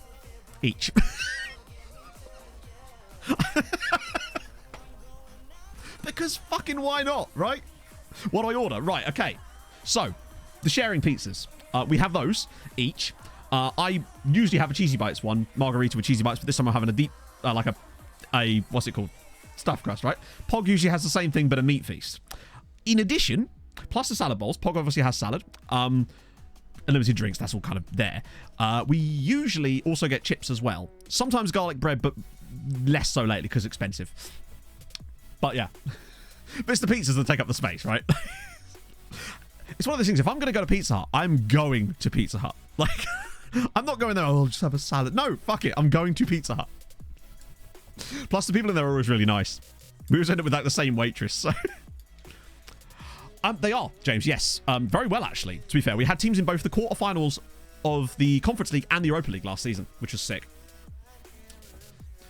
Each. Because fucking why not, right? What do I order? Right, okay. So, the sharing pizzas. We have those, each. I usually have a cheesy bites one, margarita with cheesy bites, but this time I'm having a deep, like a what's it called? Stuffed crust, right? Pog usually has the same thing, but a meat feast. In addition, plus the salad bowls, Pog obviously has salad. Unlimited drinks, that's all kind of there. We usually also get chips as well. Sometimes garlic bread, but less so lately because it's expensive. But yeah. But it's the pizzas that take up the space, right? It's one of those things, if I'm going to go to Pizza Hut, I'm going to Pizza Hut. Like, I'm not going there, oh, I'll just have a salad. No, fuck it, I'm going to Pizza Hut. Plus, the people in there are always really nice. We always end up with like the same waitress, so... They are, James, yes. Very well, actually, to be fair. We had teams in both the quarterfinals of the Conference League and the Europa League last season, which was sick.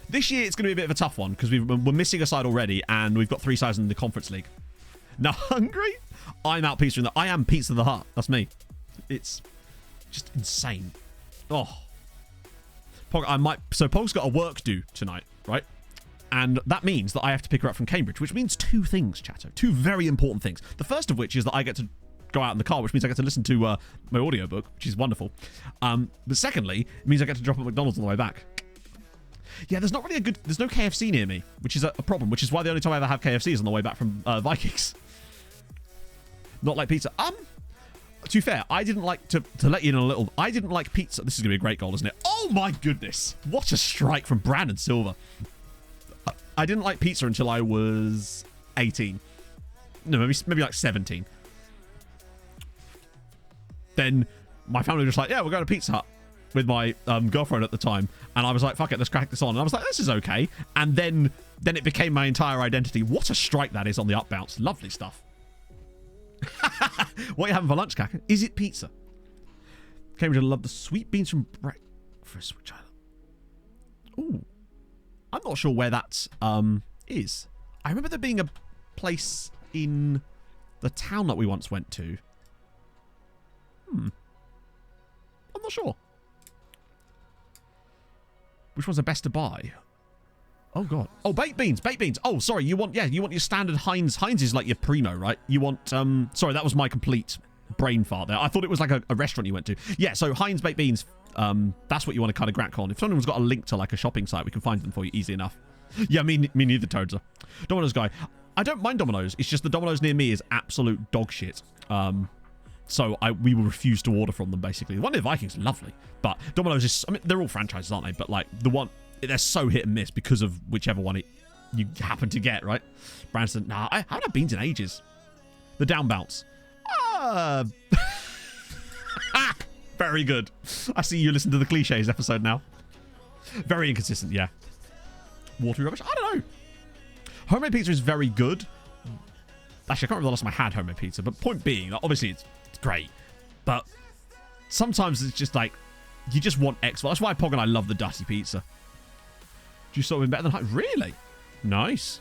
This year, it's going to be a bit of a tough one, because we're missing a side already, and we've got 3 sides in the Conference League. Now, Hungary? I'm out Pizza in the... I am Pizza the Hut. That's me. It's just insane. Oh. Pog, so Pog's got a work due tonight, right? And that means that I have to pick her up from Cambridge, which means 2 things, Chatto. 2 very important things. The first of which is that I get to go out in the car, which means I get to listen to my audiobook, which is wonderful. But secondly, it means I get to drop at McDonald's on the way back. Yeah, there's not really there's no KFC near me, which is a problem, which is why the only time I ever have KFC is on the way back from Vikings. Not like pizza. To be fair, I didn't like, to let you know a little, I didn't like pizza. This is going to be a great goal, isn't it? Oh my goodness. What a strike from Brandon Silva. I didn't like pizza until I was 18. No, maybe like 17. Then my family was just like, yeah, we're going to Pizza Hut with my girlfriend at the time. And I was like, fuck it, let's crack this on. And I was like, this is okay. And then it became my entire identity. What a strike that is on the up bounce. Lovely stuff. What are you having for lunch, Kaka? Is it pizza? Cambridge, I love the sweet beans from breakfast, which I love. Ooh. I'm not sure where that is. I remember there being a place in the town that we once went to. I'm not sure. Which one's the best to buy? Oh, God. Oh, baked beans. Baked beans. Oh, sorry. You want your standard Heinz. Heinz is like your primo, right? You want... Sorry, that was my complete brain fart there. I thought it was like a restaurant you went to. Yeah, so Heinz baked beans... that's what you want to kind of crack on. If someone's got a link to like a shopping site, we can find them for you easy enough. Yeah, me neither, Toadser. Domino's guy. I don't mind Domino's. It's just the Domino's near me is absolute dog shit. So we will refuse to order from them, basically. The one near Vikings is lovely. But Domino's is... I mean, they're all franchises, aren't they? But like, the one... They're so hit and miss because of whichever one you happen to get, right? Branson, nah, I haven't had beans in ages. The down bounce. Very good. I see you listen to the cliches episode now. Very inconsistent, yeah. Watery rubbish? I don't know. Homemade pizza is very good. Actually, I can't remember the last time I had homemade pizza, but point being, that obviously it's great. But sometimes it's just like, you just want X. That's why Pog and I love the Dutty pizza. Do you sort of better than really? Nice.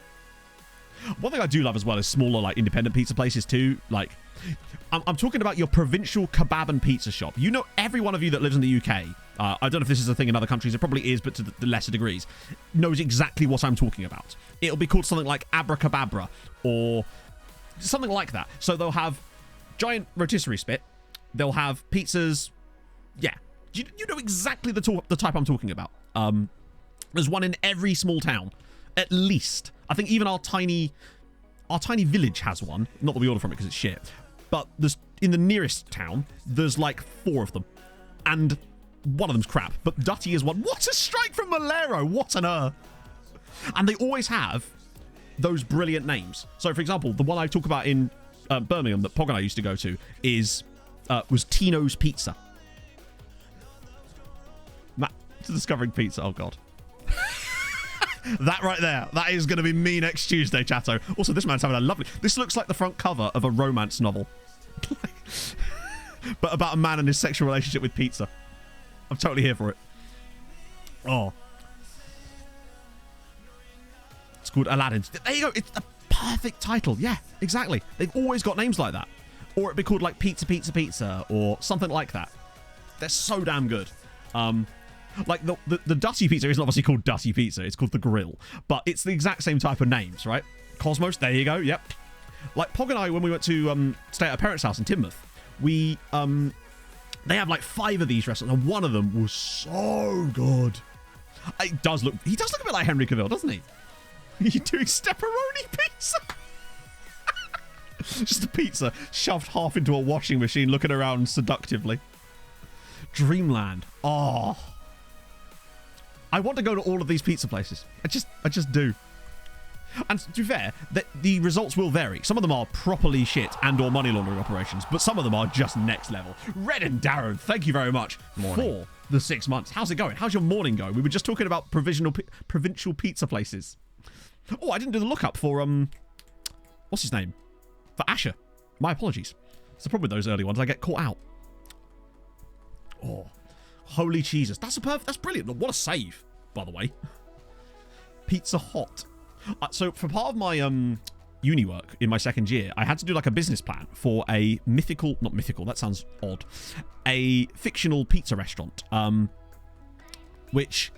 One thing I do love as well is smaller, like, independent pizza places too. Like, I'm talking about your provincial kebab and pizza shop. You know, every one of you that lives in the UK, I don't know if this is a thing in other countries, it probably is, but to the lesser degrees, knows exactly what I'm talking about. It'll be called something like Abracababra or something like that. So they'll have giant rotisserie spit. They'll have pizzas. Yeah. You know exactly the type I'm talking about. There's one in every small town, at least. I think even our tiny village has one. Not that we order from it because it's shit. But there's in the nearest town, there's like 4 of them. And one of them's crap. But Dutty is one. What a strike from Malero! What on earth? And they always have those brilliant names. So, for example, the one I talk about in Birmingham that Pog and I used to go to was Tino's Pizza. Matt, discovering pizza. Oh, God. That right there, that is going to be me next Tuesday, chatto. Also, this man's having a lovely... This looks like the front cover of a romance novel. But about a man and his sexual relationship with pizza. I'm totally here for it. Oh. It's called Aladdin. There you go. It's a perfect title. Yeah, exactly. They've always got names like that. Or it'd be called, like, Pizza, Pizza, Pizza, or something like that. They're so damn good. Like, the Dutty pizza isn't obviously called Dutty pizza. It's called The Grill. But it's the exact same type of names, right? Cosmos, there you go. Yep. Like, Pog and I, when we went to stay at our parents' house in Teignmouth, we, they have, like, 5 of these restaurants, and one of them was so good. He does look a bit like Henry Cavill, doesn't he? You're doing pepperoni pizza? Just a pizza shoved half into a washing machine, looking around seductively. Dreamland. Oh. I want to go to all of these pizza places. I just do. And to be fair, the results will vary. Some of them are properly shit and or money laundering operations, but some of them are just next level. Red and Darren, thank you very much for the 6 months. How's it going? How's your morning going? We were just talking about provincial pizza places. Oh, I didn't do the lookup for, what's his name? For Asher. My apologies. It's the problem with those early ones. I get caught out. Oh. Holy Jesus. That's brilliant. What a save, by the way. Pizza Hot. So for part of my uni work in my second year, I had to do like a business plan for a not mythical, that sounds odd, a fictional pizza restaurant, which,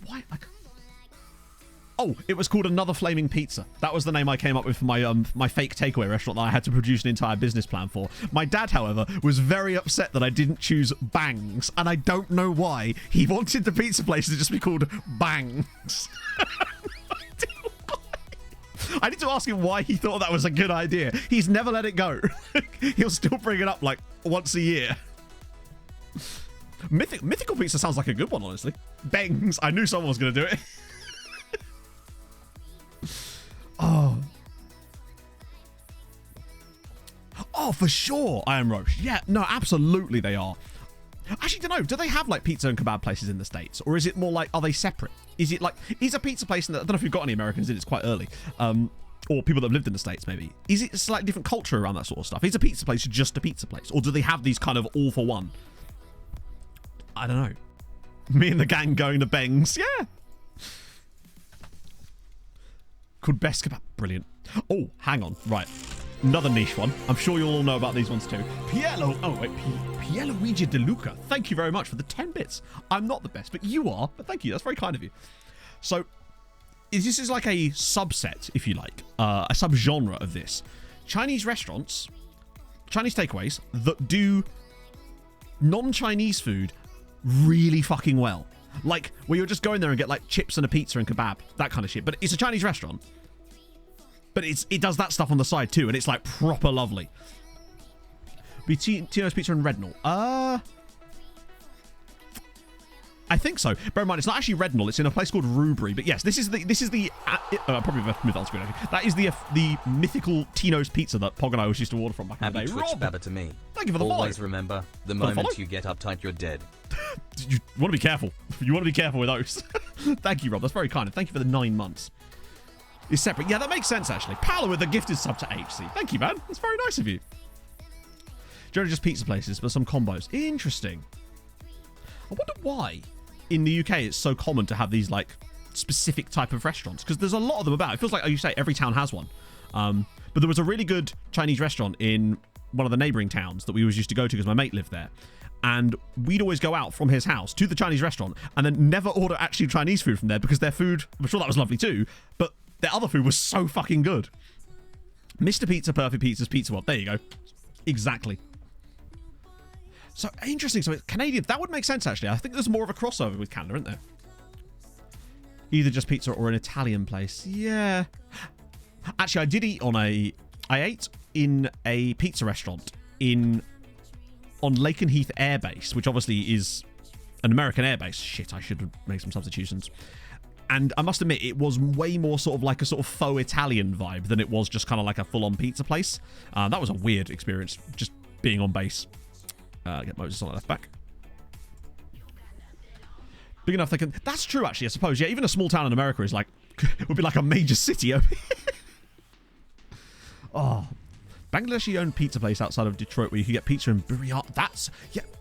why? Oh, it was called Another Flaming Pizza. That was the name I came up with for my fake takeaway restaurant that I had to produce an entire business plan for. My dad, however, was very upset that I didn't choose Bangs, and I don't know why. He wanted the pizza place to just be called Bangs. I need to ask him why he thought that was a good idea. He's never let it go. He'll still bring it up like once a year. Mythical Pizza sounds like a good one, honestly. Bangs. I knew someone was going to do it. Oh, for sure, I am Roche. Yeah, no, absolutely they are. Actually, don't know. Do they have like pizza and kebab places in the States, or is it more like, are they separate? Is it like, is a pizza place in the, I don't know if you've got any Americans in, it's quite early, or people that have lived in the States maybe. Is it a slightly different culture around that sort of stuff? Is a pizza place just a pizza place, or do they have these kind of all for one? I don't know. Me and the gang going to Bangs, yeah. Called Best Kebab. Brilliant. Oh, hang on. Right. Another niche one. I'm sure you'll all know about these ones too. Pierluigi De Luca. Thank you very much for the 10 bits. I'm not the best, but you are. But thank you. That's very kind of you. So, this is like a subset, if you like. A subgenre of this. Chinese restaurants, Chinese takeaways that do non-Chinese food really fucking well. Like, where you're just going there and get like chips and a pizza and kebab. That kind of shit. But it's a Chinese restaurant. But it does that stuff on the side too, and it's like proper lovely. Be Tino's Pizza and Rednall. I I think so. Bear in mind, it's not actually Rednall. It's in a place called Rubery. But yes, this is the probably myth on screen. That is the mythical Tino's pizza that Pog and I always used to order from back in the day. Happy Twitch Babba to me. Thank you for the follow. Always remember, the moment you get uptight, you're dead. You want to be careful. You want to be careful with those. Thank you, Rob. That's very kind. And thank you for the 9 months. It's separate. Yeah, that makes sense, actually. Paolo with the gifted sub to HC. Thank you, man. That's very nice of you. Generally just pizza places, but some combos. Interesting. I wonder why in the UK it's so common to have these, like, specific type of restaurants. Because there's a lot of them about. It feels like, you say, every town has one. But there was a really good Chinese restaurant in one of the neighbouring towns that we always used to go to because my mate lived there. And we'd always go out from his house to the Chinese restaurant and then never order actually Chinese food from there because their food, I'm sure that was lovely too, but their other food was so fucking good. Mr. Pizza, Perfect Pizzas, Pizza World. There you go. Exactly. So, interesting. So, it's Canadian. That would make sense, actually. I think there's more of a crossover with Canada, isn't there? Either just pizza or an Italian place. Yeah. Actually, I ate in a pizza restaurant on Lakenheath Air Base, which obviously is an American air base. Shit, I should have made some substitutions. And I must admit, it was way more sort of like a sort of faux Italian vibe than it was just kind of like a full-on pizza place. That was a weird experience, just being on base. Get Moses on the left back. Big enough they can... That's true, actually, I suppose. Yeah, even a small town in America is like... would be like a major city. Oh... Bangladeshi-owned pizza place outside of Detroit where you can get pizza and biryani.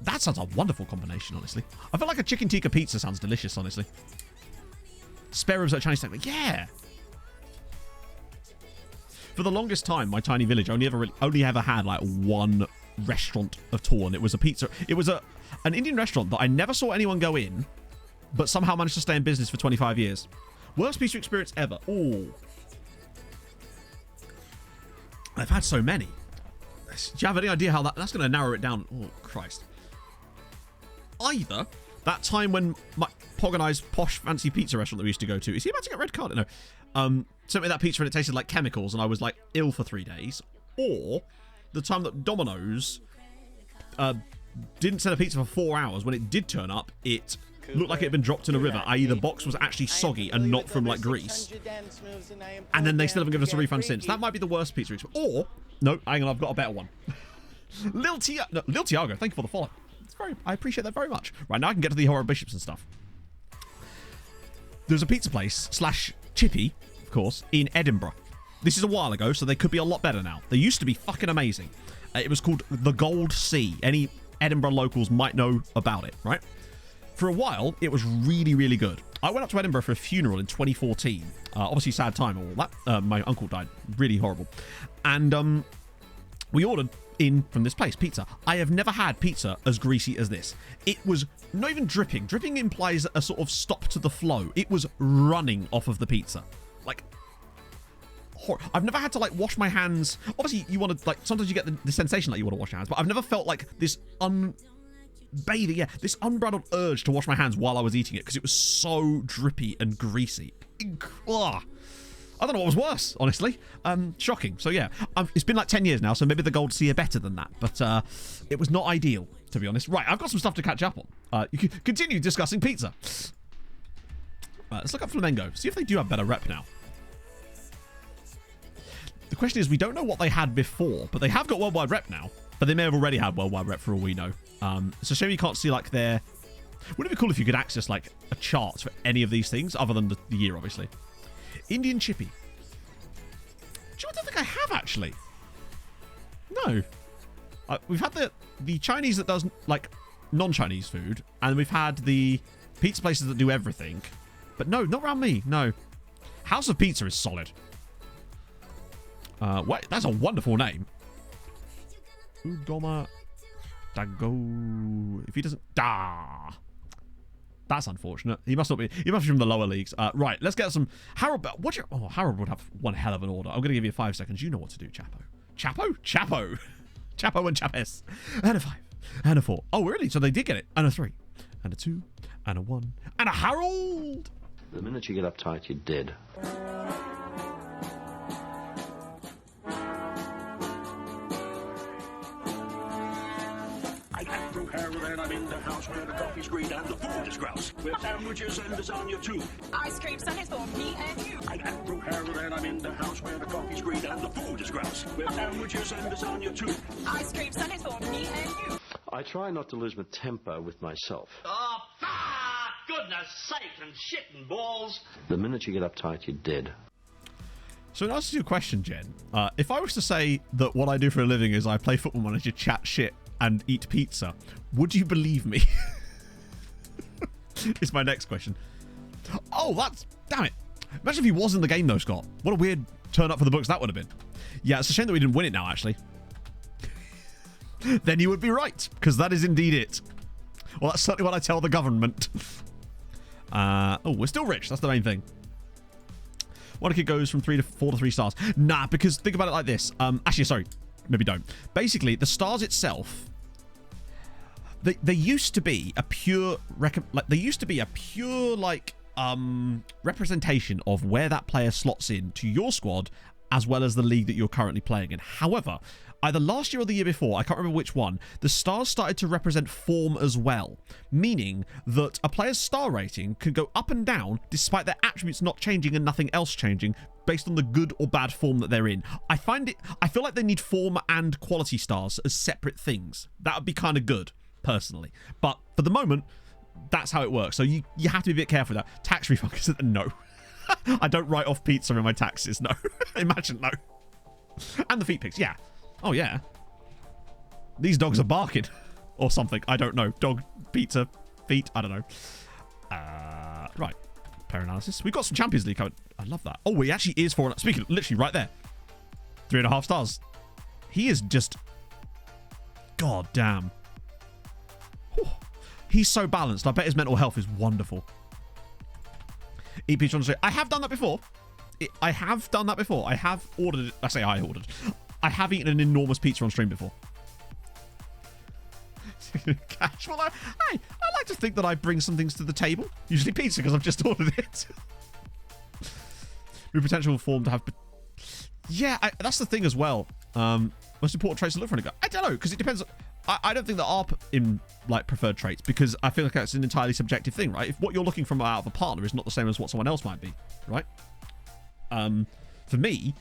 That sounds a wonderful combination, honestly. I feel like a chicken tikka pizza sounds delicious, honestly. Spare ribs at Chinese steak. Yeah. For the longest time, my tiny village only ever had like one restaurant at all, and it was a pizza. It was an Indian restaurant that I never saw anyone go in, but somehow managed to stay in business for 25 years. Worst pizza experience ever. Oh. I've had so many. Do you have any idea how that's going to narrow it down? Oh, Christ. Either that time when my Pog and I's posh fancy pizza restaurant that we used to go to, is he about to get red carded? No. Sent me that pizza and it tasted like chemicals and I was like ill for 3 days. Or the time that Domino's didn't send a pizza for 4 hours. When it did turn up, it looked like it had been dropped in a river, i.e. the box was actually soggy and not from like Greece. And then they still haven't given us a refund since. That might be the worst pizza experience. Or, no, hang on, I've got a better one. Lil Tiago, thank you for the follow. I appreciate that very much. Right, now I can get to the horror bishops and stuff. There's a pizza place / chippy, of course, in Edinburgh. This is a while ago, so they could be a lot better now. They used to be fucking amazing. It was called the Gold Sea. Any Edinburgh locals might know about it, right? For a while, it was really, really good. I went up to Edinburgh for a funeral in 2014. Obviously, sad time and all that. My uncle died. Really horrible. And we ordered in from this place, pizza. I have never had pizza as greasy as this. It was not even dripping. Dripping implies a sort of stop to the flow. It was running off of the pizza. Like, I've never had to, like, wash my hands. Obviously, you want to, like, sometimes you get the sensation that you want to wash your hands, but I've never felt like this this unbridled urge to wash my hands while I was eating it because it was so drippy and greasy. Ugh. I don't know what was worse, honestly. Shocking. So yeah, it's been like 10 years now, so maybe the Gold Sea are better than that, but it was not ideal, to be honest. Right, I've got some stuff to catch up on. You can continue discussing pizza. Let's look up Flamengo, see if they do have better rep now. The question is, we don't know what they had before, but they have got worldwide rep now. But they may have already had worldwide rep for all we know. It's a shame you can't see, like, their... Wouldn't it be cool if you could access, like, a chart for any of these things, other than the year, obviously. Indian chippy. Do you know what I think I have, actually? No. We've had the Chinese that does, like, non-Chinese food, and we've had the pizza places that do everything. But no, not around me, no. House of Pizza is solid. Wait, that's a wonderful name. Udoma Dago. If he doesn't... That's unfortunate. He must not be... He must be from the lower leagues. Right, let's get some... Harold... Harold would have one hell of an order. I'm going to give you 5 seconds. You know what to do, Chapo. Chapo? Chapo. Chapo and Chapes. And a 5. And a 4. Oh, really? So they did get it. And a 3. And a 2. And a 1. And a Harold! The minute you get uptight, you're dead. Harold, I'm in the house where the coffee's green and the food is grouse. With sandwiches and lasagna too. Ice cream sundaes for me and you. I'm Andrew Harold, and I'm in the house where the coffee's green and the food is grouse. With sandwiches and lasagna too. Ice cream sundaes for me and you. I try not to lose my temper with myself. Oh, goodness sake and shit and balls. The minute you get uptight, you're dead. So in answer to your question, Jen, if I was to say that what I do for a living is I play Football Manager, chat shit, and eat pizza, would you believe me? Is my next question. Oh, that's... Damn it. Imagine if he was in the game, though, Scott. What a weird turn up for the books that would have been. Yeah, it's a shame that we didn't win it now, actually. Then you would be right, because that is indeed it. Well, that's certainly what I tell the government. Oh, we're still rich. That's the main thing. One kid goes from 4 to 3 stars. Nah, because think about it like this. Actually, sorry. Maybe don't. Basically, the stars itself... They used to be a pure... representation of where that player slots in to your squad, as well as the league that you're currently playing in. However, either last year or the year before, I can't remember which one, the stars started to represent form as well, meaning that a player's star rating can go up and down despite their attributes not changing and nothing else changing based on the good or bad form that they're in. I feel like they need form and quality stars as separate things. That would be kind of good, personally. But for the moment, that's how it works. So you have to be a bit careful with that. Tax refund, no. I don't write off pizza in my taxes, no. Imagine, no. And the feet pics, yeah. Oh, yeah. These dogs are barking. Or something. I don't know. Dog, pizza, feet. I don't know. Right. Player analysis. We've got some Champions League coming. I love that. Oh, he actually is 4. Speaking of, literally right there. 3.5 stars. He is just... God damn. Whew. He's so balanced. I bet his mental health is wonderful. Eat pizza on the street. I have done that before. I have done that before. I have ordered it. I say I ordered. I have eaten an enormous pizza on stream before. Cash. Well, I like to think that I bring some things to the table. Usually pizza, because I've just ordered it. With potential form to have... Yeah, that's the thing as well. Most important traits to look for in a guy. I don't know, because it depends... I don't think there are in like preferred traits, because I feel like that's an entirely subjective thing, right? If what you're looking from out of a partner is not the same as what someone else might be, right? For me,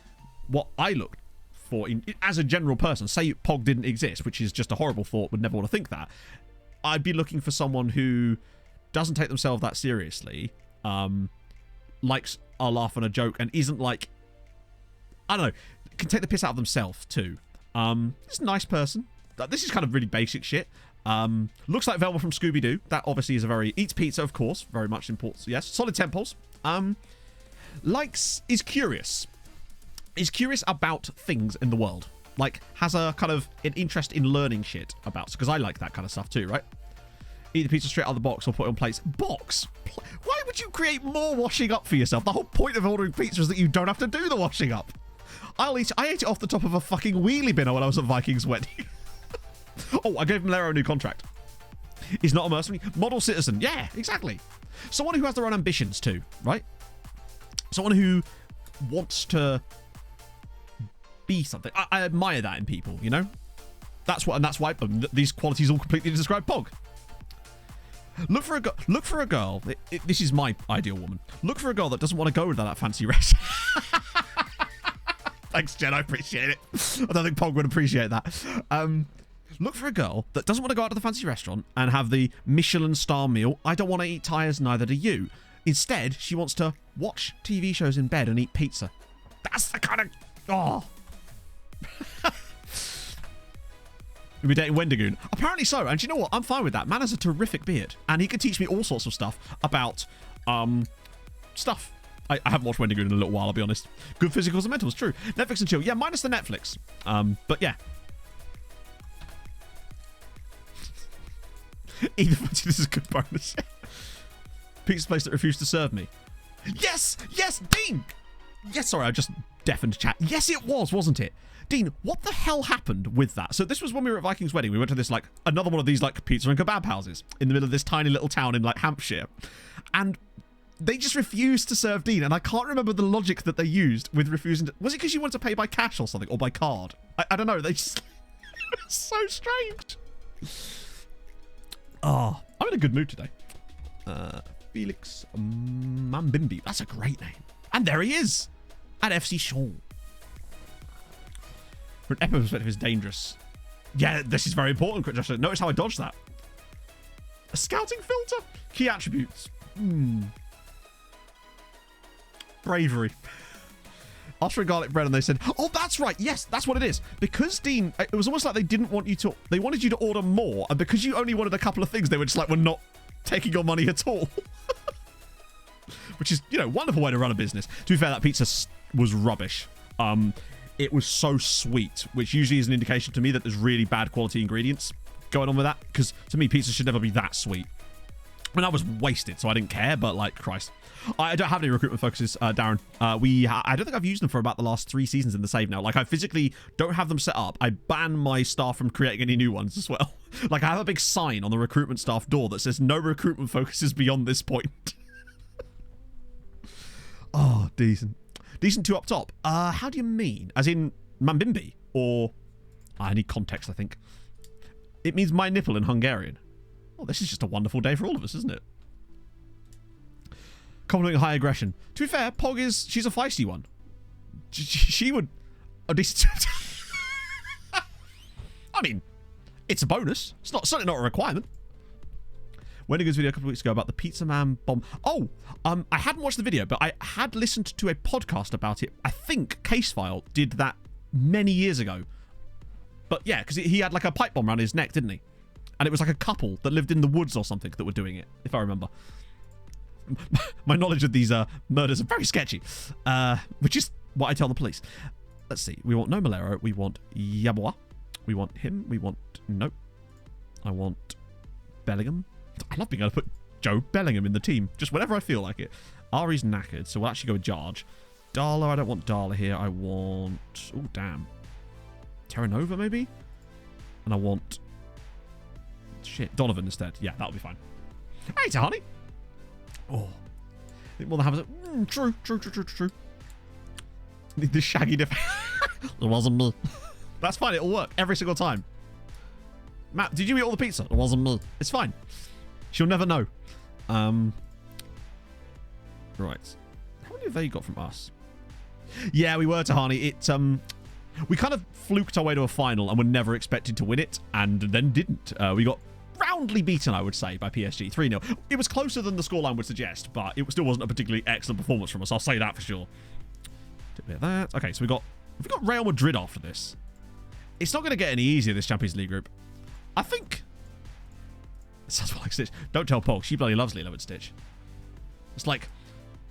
what I look for as a general person, say Pog didn't exist, which is just a horrible thought, would never want to think that, I'd be looking for someone who doesn't take themselves that seriously, likes a laugh and a joke, and isn't like, I don't know, can take the piss out of themselves too. Just a nice person. This is kind of really basic shit. Looks like Velma from Scooby-Doo. That obviously is a very... Eats pizza, of course. Very much important. Yes. Solid temples. Is curious. Is curious about things in the world. Like, has a kind of an interest in learning shit about... Because I like that kind of stuff too, right? Eat the pizza straight out of the box or put it on plates. Box? Why would you create more washing up for yourself? The whole point of ordering pizza is that you don't have to do the washing up. I ate it off the top of a fucking wheelie binner when I was at Vikings wedding. Oh, I gave Malero a new contract. He's not a mercenary. Model citizen. Yeah, exactly. Someone who has their own ambitions too, right? Someone who wants to be something. I admire that in people, you know? That's why these qualities all completely describe Pog. Look for a girl. This is my ideal woman. Look for a girl that doesn't want to go to that fancy restaurant. Thanks, Jen. I appreciate it. I don't think Pog would appreciate that. Look for a girl that doesn't want to go out to the fancy restaurant and have the Michelin star meal. I don't want to eat tyres, neither do you. Instead, she wants to watch TV shows in bed and eat pizza. That's the kind of... Oh. You'll be dating Wendigoon. Apparently so. And you know what? I'm fine with that. Man has a terrific beard. And he can teach me all sorts of stuff about... stuff. I haven't watched Wendigoon in a little while, I'll be honest. Good physicals and mentals, true. Netflix and chill. Yeah, minus the Netflix. But yeah. Either this is a good bonus. Pizza place that refused to serve me. Yes! Yes, Dean! Yes, sorry, I just deafened chat. Yes, it was, wasn't it? Dean, what the hell happened with that? So this was when we were at Viking's wedding. We went to this, like, another one of these, like, pizza and kebab houses in the middle of this tiny little town in, like, Hampshire. And they just refused to serve Dean. And I can't remember the logic that they used with refusing to... Was it because you wanted to pay by cash or something? Or by card? I don't know. They just... It's so strange. Oh, I'm in a good mood today. Felix Mambimbi. That's a great name. And there he is at FC Shaw. From an Epic perspective, is dangerous. Yeah, this is very important. Josh, notice how I dodged that. A scouting filter? Key attributes. Bravery. Asked for a garlic bread and they said, oh, that's right. Yes, that's what it is. Because Dean, it was almost like they didn't want you to, they wanted you to order more. And because you only wanted a couple of things, they were just like, we're not taking your money at all. Which is, you know, wonderful way to run a business. To be fair, that pizza was rubbish. It was so sweet, which usually is an indication to me that there's really bad quality ingredients going on with that. Because to me, pizza should never be that sweet. I mean, I was wasted, so I didn't care, but like, Christ. I don't have any recruitment focuses, Darren. I don't think I've used them for about the last 3 seasons in the save now. Like, I physically don't have them set up. I ban my staff from creating any new ones as well. Like, I have a big sign on the recruitment staff door that says no recruitment focuses beyond this point. Oh, decent. Decent 2 up top. How do you mean? As in Mambimbi? Or... I need context, I think. It means my nipple in Hungarian. Oh, this is just a wonderful day for all of us, isn't it? Complimenting high aggression. To be fair, Pog is... She's a feisty one. She would... A decent... I mean, it's a bonus. It's not certainly not a requirement. Wendigo's video a couple of weeks ago about the Pizza Man bomb. Oh, I hadn't watched the video, but I had listened to a podcast about it. I think Casefile did that many years ago. But yeah, because he had like a pipe bomb around his neck, didn't he? And it was like a couple that lived in the woods or something that were doing it, if I remember. My knowledge of these murders are very sketchy, which is what I tell the police. Let's see. We want No Malero. We want Yaboa. We want him. We want... Nope. I want Bellingham. I love being able to put Joe Bellingham in the team, just whenever I feel like it. Ari's knackered, so we'll actually go with Jarge. Darla, I don't want Darla here. I want... Oh, damn. Terra Nova, maybe? And I want... Shit, Donovan instead. Yeah, that'll be fine. Hey, Tahani. Oh. I think more than happens. True. The shaggy dip. It wasn't me. That's fine, it'll work every single time. Matt, did you eat all the pizza? It wasn't me. It's fine. She'll never know. Right. How many have they got from us? Yeah, we were, Tahani. We kind of fluked our way to a final and were never expected to win it, and then didn't. We got roundly beaten, I would say, by PSG 3-0. It was closer than the scoreline would suggest, but it still wasn't a particularly excellent performance from us. I'll say that for sure. Did a bit of that. Okay, so we've got Real Madrid after this. It's not going to get any easier, this Champions League group. I think... It sounds like Stitch. Don't tell Pog. She bloody loves Lilo and Stitch. It's like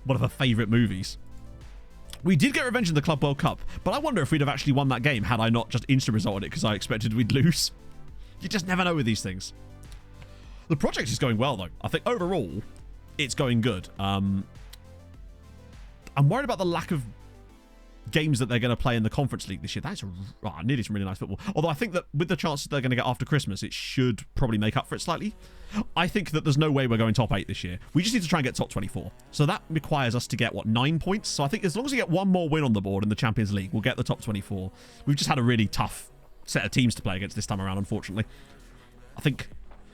one of her favourite movies. We did get revenge in the Club World Cup, but I wonder if we'd have actually won that game had I not just insta-resulted it because I expected we'd lose. You just never know with these things. The project is going well, though. I think overall, it's going good. I'm worried about the lack of games that they're going to play in the Conference League this year. That's nearly some really nice football. Although I think that with the chances they're going to get after Christmas, it should probably make up for it slightly. I think that there's no way we're going top 8 this year. We just need to try and get top 24. So that requires us to get, 9 points? So I think as long as we get one more win on the board in the Champions League, we'll get the top 24. We've just had a really tough set of teams to play against this time around, unfortunately. I think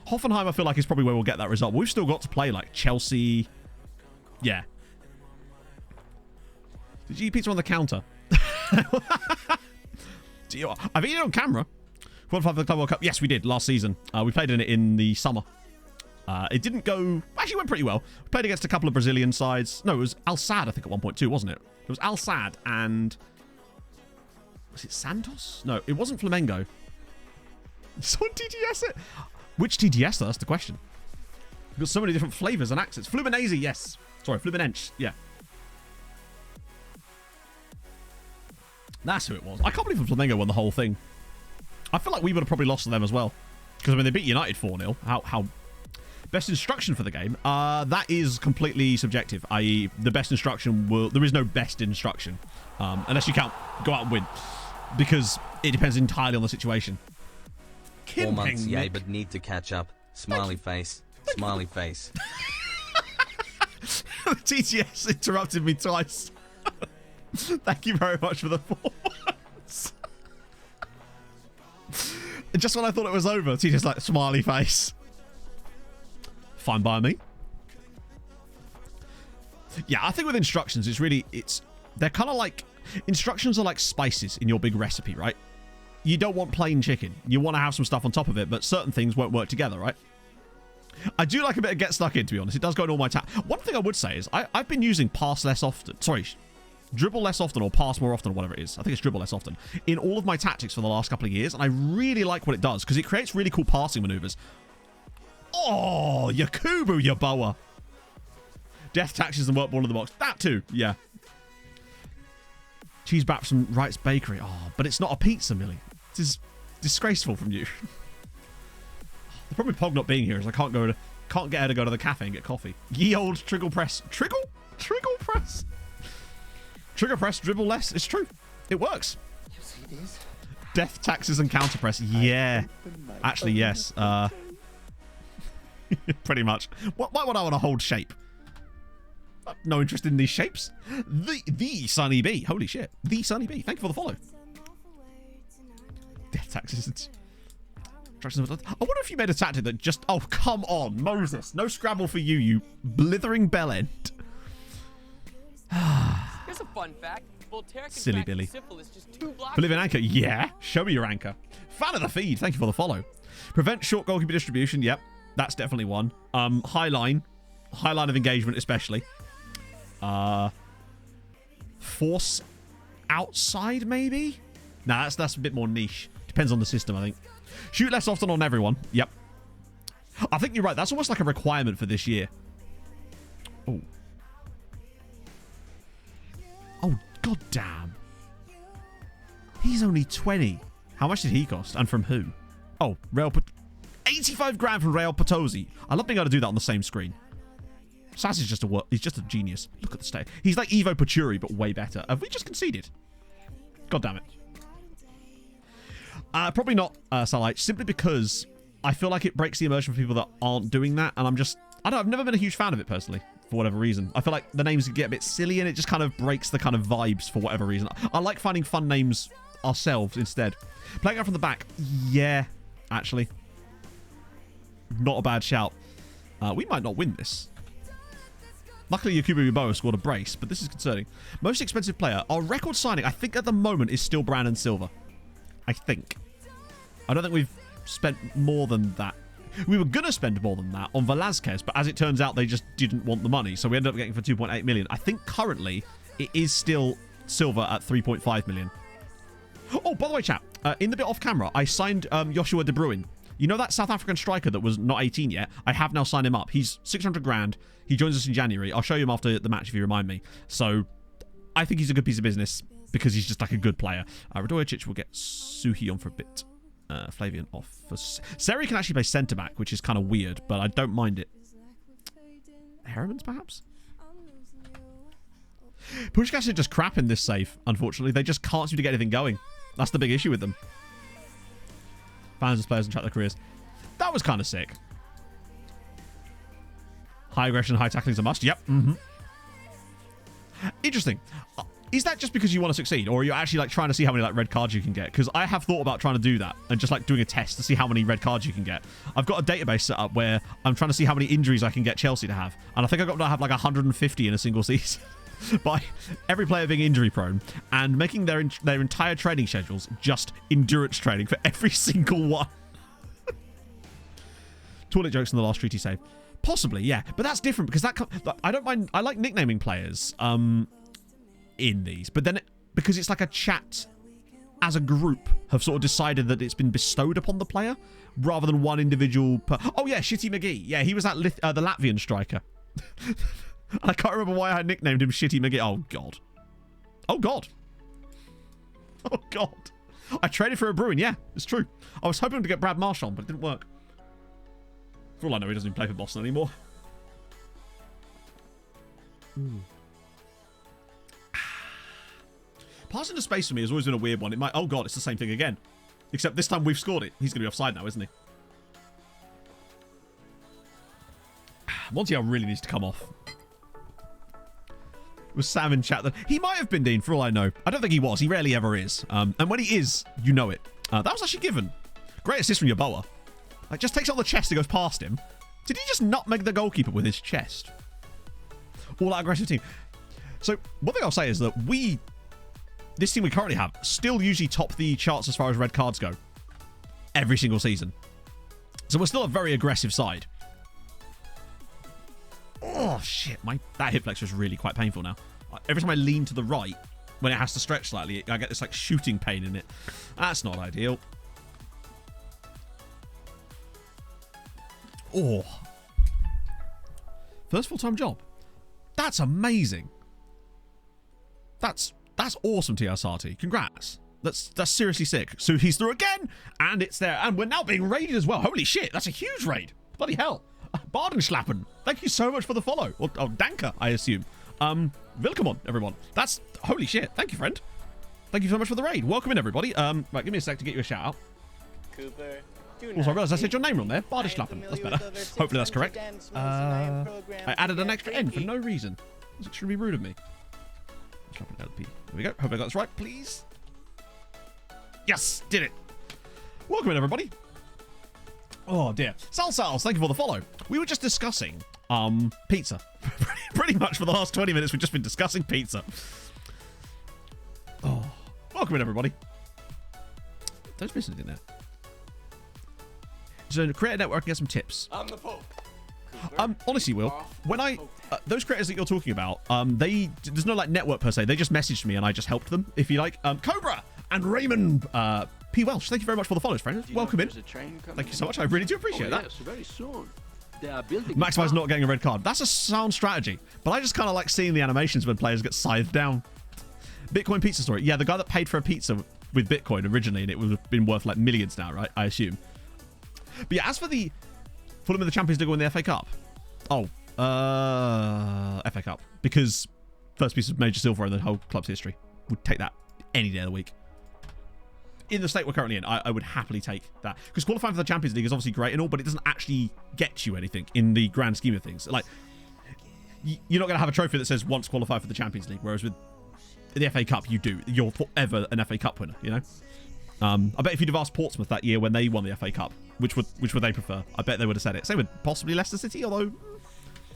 Hoffenheim, I feel like, is probably where we'll get that result. We've still got to play, like, Chelsea. Yeah. Did you eat pizza on the counter? I've eaten it on camera. Qualified for the Club World Cup. Yes, we did last season. We played in it in the summer. It didn't go... Actually, went pretty well. We played against a couple of Brazilian sides. No, it was Al Sadd, I think, at 1.2, wasn't it? It was Al Sadd and... Was it Santos? No, it wasn't Flamengo. Someone TTS it? Which TTS, though? That's the question. We've got so many different flavours and accents. Fluminense, yes. Sorry, Fluminense, yeah. That's who it was. I can't believe Flamengo won the whole thing. I feel like we would have probably lost to them as well. Because, I mean, they beat United 4-0. How... Best instruction for the game? That is completely subjective. I.e., the best instruction will... There is no best instruction. Unless you can't go out and win. Because it depends entirely on the situation. 4 months, yay, but need to catch up. Smiley face. Smiley face. TTS interrupted me twice. Thank you very much for the 4 months. Just when I thought it was over, TTS like, smiley face. Fine by me. Yeah, I think with instructions, they're kind of like, instructions are like spices in your big recipe, right? You don't want plain chicken. You want to have some stuff on top of it, but certain things won't work together, right? I do like a bit of get stuck in, to be honest. It does go in all my One thing I would say is I've been using pass less often. Sorry, dribble less often or pass more often or whatever it is. I think it's dribble less often in all of my tactics for the last couple of years, and I really like what it does because it creates really cool passing maneuvers. Oh, Yakubu, you boa. Death taxes and work ball in the box. That too, yeah. Cheese baps from Wright's Bakery. Oh, but it's not a pizza, Millie. This is disgraceful from you. The problem with Pog not being here is I can't get her to go to the cafe and get coffee. Ye old Triggle Press. Triggle Press. Trigger press, dribble less. It's true. It works. You see these? Death taxes and counter press. Yeah. Actually, yes. Pretty much. Why would I want to hold shape? No interest in these shapes. The Sunny B. Holy shit. The Sunny B. Thank you for the follow. Death taxes. I wonder if you made a tactic that just... Oh, come on, Moses. No Scrabble for you, you blithering bellend. Here's a fun fact. Voltaire Silly Billy. syphilis just 2 blocks. Believe in anchor. Yeah. Show me your anchor. Fan of the feed. Thank you for the follow. Prevent short goalkeeper distribution. Yep. That's definitely one. High line. High line of engagement especially. Force outside maybe? Nah, that's a bit more niche. Depends on the system, I think. Shoot less often on everyone. Yep. I think you're right. That's almost like a requirement for this year. Oh. Oh, goddamn. He's only 20. How much did he cost? And from who? Oh, 85 grand from Real Potosí. I love being able to do that on the same screen. Sass is he's just a genius. Look at the state. He's like Evo Pachuri, but way better. Have we just conceded? God damn it. Probably not, Salite, simply because I feel like it breaks the immersion for people that aren't doing that, and I don't know, I've never been a huge fan of it personally, for whatever reason. I feel like the names get a bit silly, and it just kind of breaks the kind of vibes for whatever reason. I like finding fun names ourselves instead. Playing out from the back, yeah, actually. Not a bad shout. We might not win this. Luckily, Yakubu Uboa scored a brace, but this is concerning. Most expensive player. Our record signing, I think at the moment, is still Brandon Silva. I think. I don't think we've spent more than that. We were going to spend more than that on Velázquez, but as it turns out, they just didn't want the money, so we ended up getting for 2.8 million. I think currently, it is still Silva at 3.5 million. Oh, by the way, chat, in the bit off camera, I signed Joshua De Bruyne. You know that South African striker that was not 18 yet? I have now signed him up. He's 600 grand. He joins us in January. I'll show you him after the match if you remind me. So I think he's a good piece of business because he's just like a good player. Radojic will get Suhi on for a bit. Flavian off. Seri can actually play centre-back, which is kind of weird, but I don't mind it. Heremans, perhaps? Pushkas are just crap in this save, unfortunately. They just can't seem to get anything going. That's the big issue with them. Fans as players and track their careers. That was kind of sick. High aggression, high tackling is a must. Yep. Interesting. Is that just because you want to succeed, or are you actually like trying to see how many like red cards you can get? Because I have thought about trying to do that and just like doing a test to see how many red cards you can get. I've got a database set up where I'm trying to see how many injuries I can get Chelsea to have, and I think I've got to have like 150 in a single season by every player being injury prone and making their entire training schedules just endurance training for every single one. Toilet jokes in the last treaty save. Possibly, yeah, but that's different because I don't mind. I like nicknaming players in these, but then because it's like a chat as a group have sort of decided that it's been bestowed upon the player rather than one individual. Oh yeah, Shitty McGee. Yeah, he was that the Latvian striker. I can't remember why I nicknamed him Shitty McGee. Oh god. Oh god. Oh god. I traded for a Bruin. Yeah, it's true. I was hoping to get Brad Marsh on, but it didn't work. For all I know, he doesn't even play for Boston anymore. Passing to space for me has always been a weird one. It might... Oh, God, it's the same thing again. Except this time we've scored it. He's going to be offside now, isn't he? Montiel really needs to come off. Was Sam in chat then? He might have been, Dean, for all I know. I don't think he was. He rarely ever is. And when he is, you know it. That was actually given. Great assist from Yeboah. Like, just takes out the chest and goes past him. Did he just nutmeg the goalkeeper with his chest? All that aggressive team. So, one thing I'll say is that this team we currently have, still usually top the charts as far as red cards go. Every single season. So we're still a very aggressive side. Oh, shit. That hip flexor is really quite painful now. Every time I lean to the right, when it has to stretch slightly, I get this like shooting pain in it. That's not ideal. Oh. First full-time job. That's amazing. That's awesome, TSRT. Congrats. That's seriously sick. So he's through again, and it's there. And we're now being raided as well. Holy shit, that's a huge raid. Bloody hell. Bardenschlappen, thank you so much for the follow. Or Danker, I assume. Welcome, everyone. That's, holy shit. Thank you, friend. Thank you so much for the raid. Welcome in, everybody. Right, give me a sec to get you a shout out. Cooper. Also, I realised I said your name wrong there. Bardenschlappen. That's better. Hopefully that's correct. I added an extra N for no reason. That's extremely rude of me. LP. There we go. Hope I got this right, please. Yes, did it. Welcome in, everybody. Oh, dear. Sals, thank you for the follow. We were just discussing pizza. Pretty much for the last 20 minutes, we've just been discussing pizza. Oh, welcome in, everybody. Don't miss anything there. So, create a network and get some tips. I'm the Pope. Honestly, Will, when those creators that you're talking about, there's no like network per se. They just messaged me and I just helped them, if you like. Cobra and Raymond P. Welsh, thank you very much for the follows, friends. Welcome in. Thank you so much. I really do appreciate that. Yes, very soon. They are building. Maximize not getting a red card. That's a sound strategy. But I just kind of like seeing the animations when players get scythed down. Bitcoin pizza story. Yeah, the guy that paid for a pizza with Bitcoin originally, and it would have been worth like millions now, right? I assume. But yeah, as for the Fulham in the Champions League or in the FA Cup. Oh, FA Cup. Because first piece of major silver in the whole club's history. Would take that any day of the week. In the state we're currently in, I would happily take that. Because qualifying for the Champions League is obviously great and all, but it doesn't actually get you anything in the grand scheme of things. Like, you're not going to have a trophy that says once qualified for the Champions League, whereas with the FA Cup, you do. You're forever an FA Cup winner, you know? I bet if you'd have asked Portsmouth that year when they won the FA Cup, which would they prefer? I bet they would have said it. Same with possibly Leicester City, although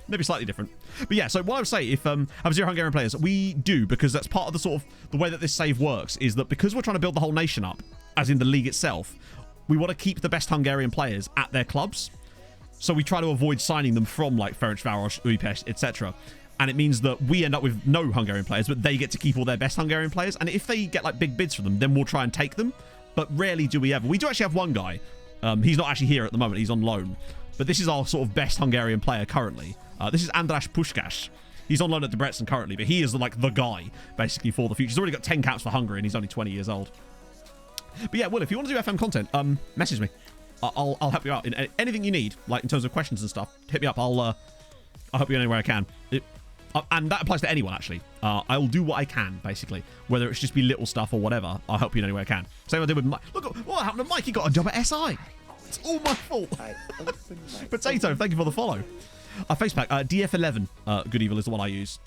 maybe slightly different. But yeah, so what I would say, if have 0 Hungarian players, we do, because that's part of the sort of the way that this save works, is that because we're trying to build the whole nation up, as in the league itself, we want to keep the best Hungarian players at their clubs. So we try to avoid signing them from like Ferencváros, Újpest, etc. And it means that we end up with no Hungarian players, but they get to keep all their best Hungarian players. And if they get like big bids for them, then we'll try and take them. But rarely do we ever. We do actually have one guy. He's not actually here at the moment. He's on loan. But this is our sort of best Hungarian player currently. This is András Puskás. He's on loan at Debrecen currently, but he is like the guy, basically, for the future. He's already got 10 caps for Hungary, and he's only 20 years old. But yeah, Will, if you want to do FM content, message me. I'll help you out in anything you need, like in terms of questions and stuff. Hit me up. I'll help you anywhere I can. And that applies to anyone, actually. I will do what I can, basically. Whether it's just be little stuff or whatever, I'll help you in any way I can. Same I did with Mike. Look what happened to Mike. He got a job at SI. It's all my fault. Potato, thank you for the follow. Facepack, DF11, Good Evil is the one I use.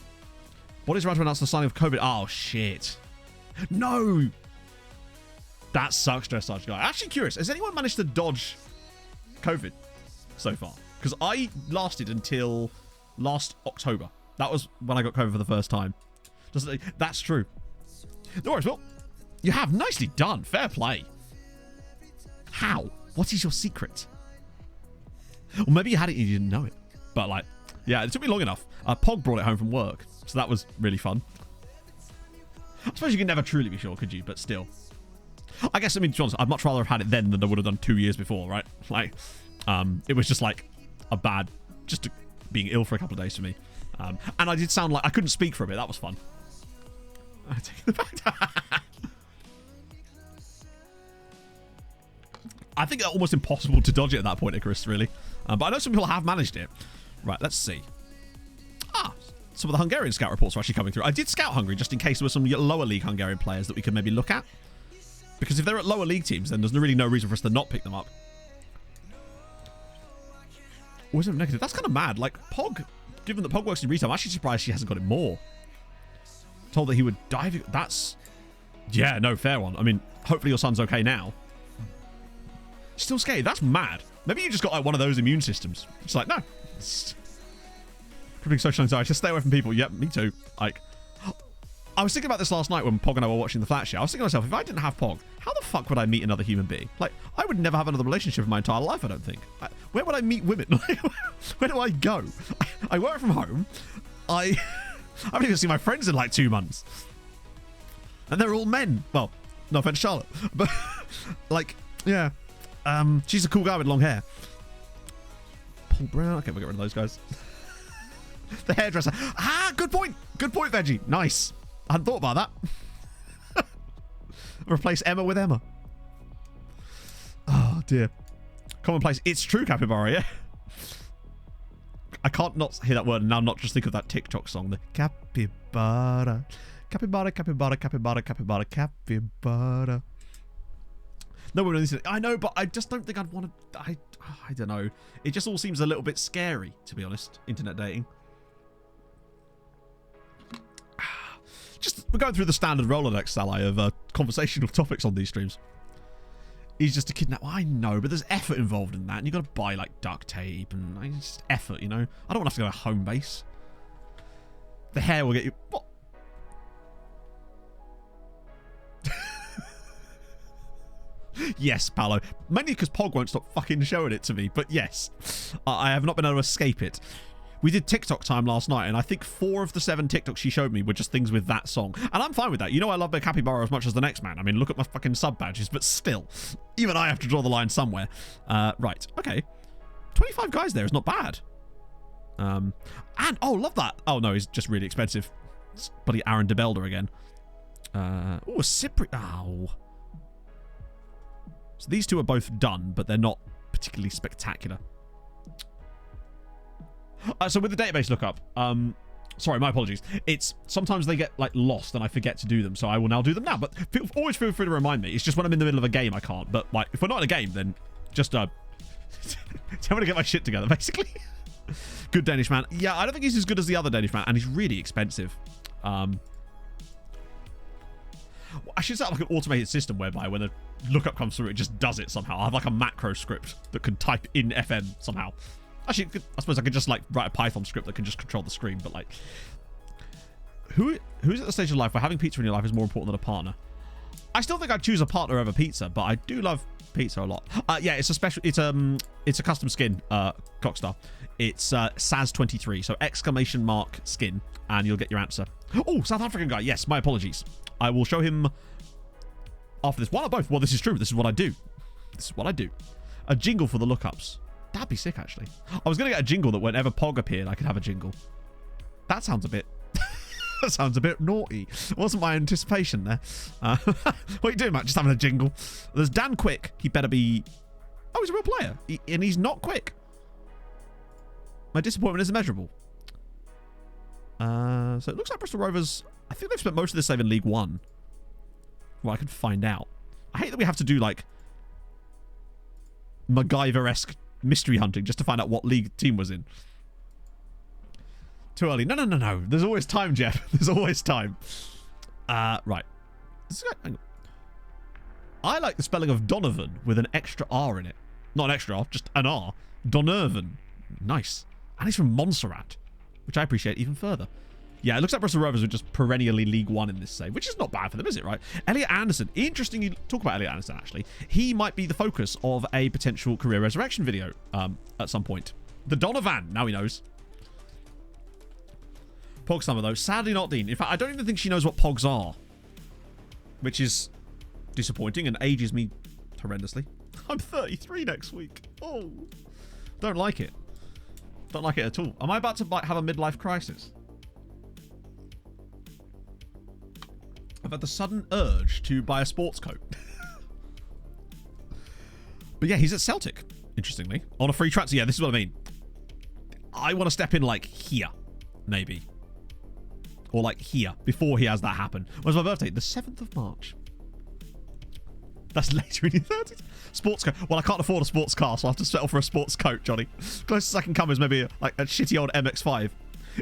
What is around to announce the signing of COVID? Oh, shit. No. That sucks, Dress Sarge guy. Actually curious, has anyone managed to dodge COVID so far? Because I lasted until last October. That was when I got COVID for the first time. That's true. No worries, Will. You have. Nicely done. Fair play. How? What is your secret? Or maybe you had it and you didn't know it. But, like, yeah, it took me long enough. Pog brought it home from work, so that was really fun. I suppose you can never truly be sure, could you? But still. I guess, I mean, to be honest, I'd much rather have had it then than I would have done 2 years before, right? Like, it was just, like, a bad... Just being ill for a couple of days for me. And I did sound like I couldn't speak for a bit. That was fun. I take it back. I think it's almost impossible to dodge it at that point, Icarus, really. But I know some people have managed it. Right, let's see. Some of the Hungarian scout reports are actually coming through. I did scout Hungary just in case there were some lower league Hungarian players that we could maybe look at. Because if they're at lower league teams, then there's really no reason for us to not pick them up. Or is it negative? That's kind of mad. Like, Pog... Given that Pog works in retail, I'm actually surprised she hasn't got it more. Told that he would dive... That's... Yeah, no, fair one. I mean, hopefully your son's okay now. Still skated. That's mad. Maybe you just got like one of those immune systems. It's like, no. Crippling social anxiety. Just stay away from people. Yep, me too. Like, I was thinking about this last night when Pog and I were watching The Flat Share. I was thinking to myself, if I didn't have Pog, how the fuck would I meet another human being? Like, I would never have another relationship in my entire life, I don't think. Where would I meet women? Where do I go? I work from home. I haven't even seen my friends in like 2 months. And they're all men. Well, no offense, Charlotte. But, like, yeah. She's a cool guy with long hair. Paul Brown. Okay, we'll get rid of those guys. The hairdresser. Ah, good point. Good point, Veggie. Nice. I hadn't thought about that. Replace Emma with Emma. Oh, dear. Commonplace. It's true, Capybara, yeah? I can't not hear that word and now not just think of that TikTok song. The Capybara. Capybara, capybara, capybara, capybara, capybara. No one really said, I know, but I just don't think I'd want to. I don't know. It just all seems a little bit scary, to be honest. Internet dating. Just we're going through the standard Rolodex, Sally, of conversational topics on these streams. He's just a kidnap. Well, I know, but there's effort involved in that, and you've got to buy like duct tape and like, just effort, you know. I don't want to have to go to home base. The hair will get you. What? Yes, Paolo. Mainly because Pog won't stop fucking showing it to me. But yes, I have not been able to escape it. We did TikTok time last night, and I think 4 of the 7 TikToks she showed me were just things with that song. And I'm fine with that. You know I love the Capybara as much as the next man. I mean, look at my fucking sub badges, but still. Even I have to draw the line somewhere. Right, okay. 25 guys there is not bad. And, oh, love that. Oh, no, he's just really expensive. It's bloody Aaron DeBelder again. Oh, a Cypriot. Oh. So these two are both done, but they're not particularly spectacular. So with the database lookup, sorry, my apologies. It's sometimes they get like lost and I forget to do them, so I will now do them now. But always feel free to remind me. It's just when I'm in the middle of a game I can't. But like if we're not in a game, then just tell me to get my shit together, basically. Good Danish man. Yeah, I don't think he's as good as the other Danish man, and he's really expensive. I should set up like an automated system whereby when a lookup comes through, it just does it somehow. I have like a macro script that can type in FM somehow. Actually, I suppose I could just like write a Python script that can just control the screen. But like, who's at the stage of life where having pizza in your life is more important than a partner? I still think I'd choose a partner over pizza, but I do love pizza a lot. Yeah, it's a special. It's a custom skin, Cockstar. It's Saz23, so exclamation mark skin, and you'll get your answer. Oh, South African guy. Yes, my apologies. I will show him after this. One or both. Well, this is true. This is what I do. This is what I do. A jingle for the lookups. That'd be sick, actually. I was going to get a jingle that whenever Pog appeared, I could have a jingle. That sounds a bit... that sounds a bit naughty. It wasn't my anticipation there. What are you doing, Matt? Just having a jingle. There's Dan Quick. He better be... Oh, he's a real player. And he's not quick. My disappointment is immeasurable. So it looks like Bristol Rovers... I think they've spent most of this save in League One. Well, I can find out. I hate that we have to do, like, MacGyver-esque mystery hunting just to find out what league team was in. Too early. No. There's always time, Jeff. There's always time. Right. Hang on. I like the spelling of Donovan with an extra R in it. Not an extra R, just an R. Donovan. Nice. And he's from Montserrat, which I appreciate even further. Yeah, it looks like Bristol Rovers are just perennially League One in this save, which is not bad for them, is it, right? Elliot Anderson. Interesting you talk about Elliot Anderson, actually. He might be the focus of a potential career resurrection video at some point. The Donovan. Now he knows. Pog Summer, though. Sadly not Dean. In fact, I don't even think she knows what Pogs are, which is disappointing and ages me horrendously. I'm 33 next week. Oh, don't like it. Don't like it at all. Am I about to have a midlife crisis? I've had the sudden urge to buy a sports coat. But yeah, he's at Celtic, interestingly, on a free transfer. Yeah, this is what I mean. I want to step in like here, maybe. Or like here, before he has that happen. When's my birthday? The 7th of March. That's later in your 30s. Sports coat. Well, I can't afford a sports car, so I'll have to settle for a sports coat, Johnny. Closest I can come is maybe like a shitty old MX-5.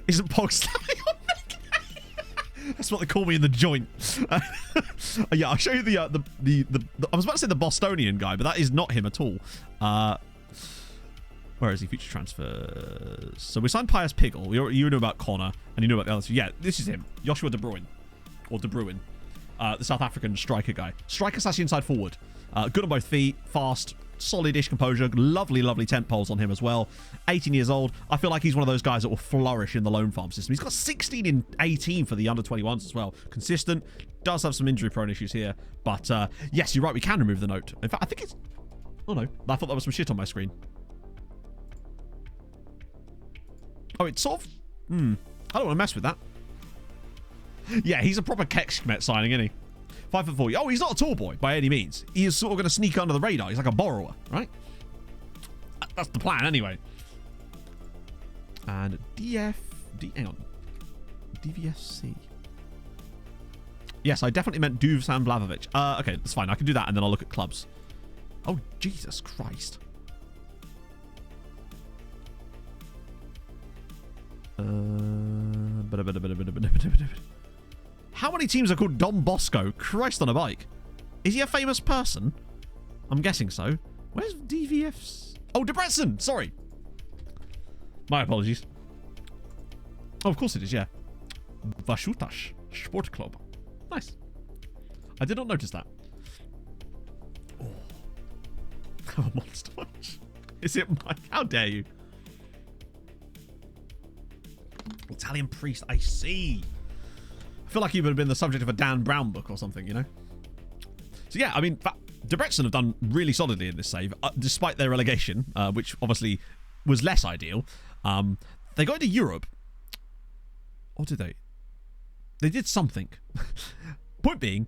Isn't Pog slamming on me? That's what they call me in the joint. Yeah, I'll show you the I was about to say the Bostonian guy, but that is not him at all. Where is he? Future transfers. So we signed Pius Piggle. You knew about Connor, and you knew about the others. Yeah, this is him. Joshua De Bruyne. Or De Bruyne. The South African striker guy. Striker / inside forward. Good on both feet. Fast. Solid-ish composure. Lovely tent poles on him as well. 18 years old. I feel like he's one of those guys that will flourish in the loan farm system. He's got 16 in 18 for the under-21s as well. Consistent. Does have some injury-prone issues here. But, yes, you're right. We can remove the note. In fact, I think it's... Oh, no. I thought that was some shit on my screen. Oh, it's sort of... I don't want to mess with that. Yeah, he's a proper Kekshmet signing, isn't he? 5'4". Oh, he's not a tall boy by any means. He is sort of going to sneak under the radar. He's like a borrower, right? That's the plan, anyway. And hang on. DVFC. Yes, I definitely meant Dusan Vlahovic. Okay, that's fine. I can do that, and then I'll look at clubs. Oh, Jesus Christ. How many teams are called Don Bosco? Christ on a bike. Is he a famous person? I'm guessing so. Where's DVFs? Oh, Debrecen! Sorry. My apologies. Oh, of course it is, yeah. Vashutas Sport Club. Nice. I did not notice that. Oh. Oh, monster much. Is it Mike? How dare you? Italian priest, I see. I feel like he would have been the subject of a Dan Brown book or something, you know? So yeah, I mean, Debrecen have done really solidly in this save, despite their relegation, which obviously was less ideal. They got into Europe. Or did they? They did something. Point being,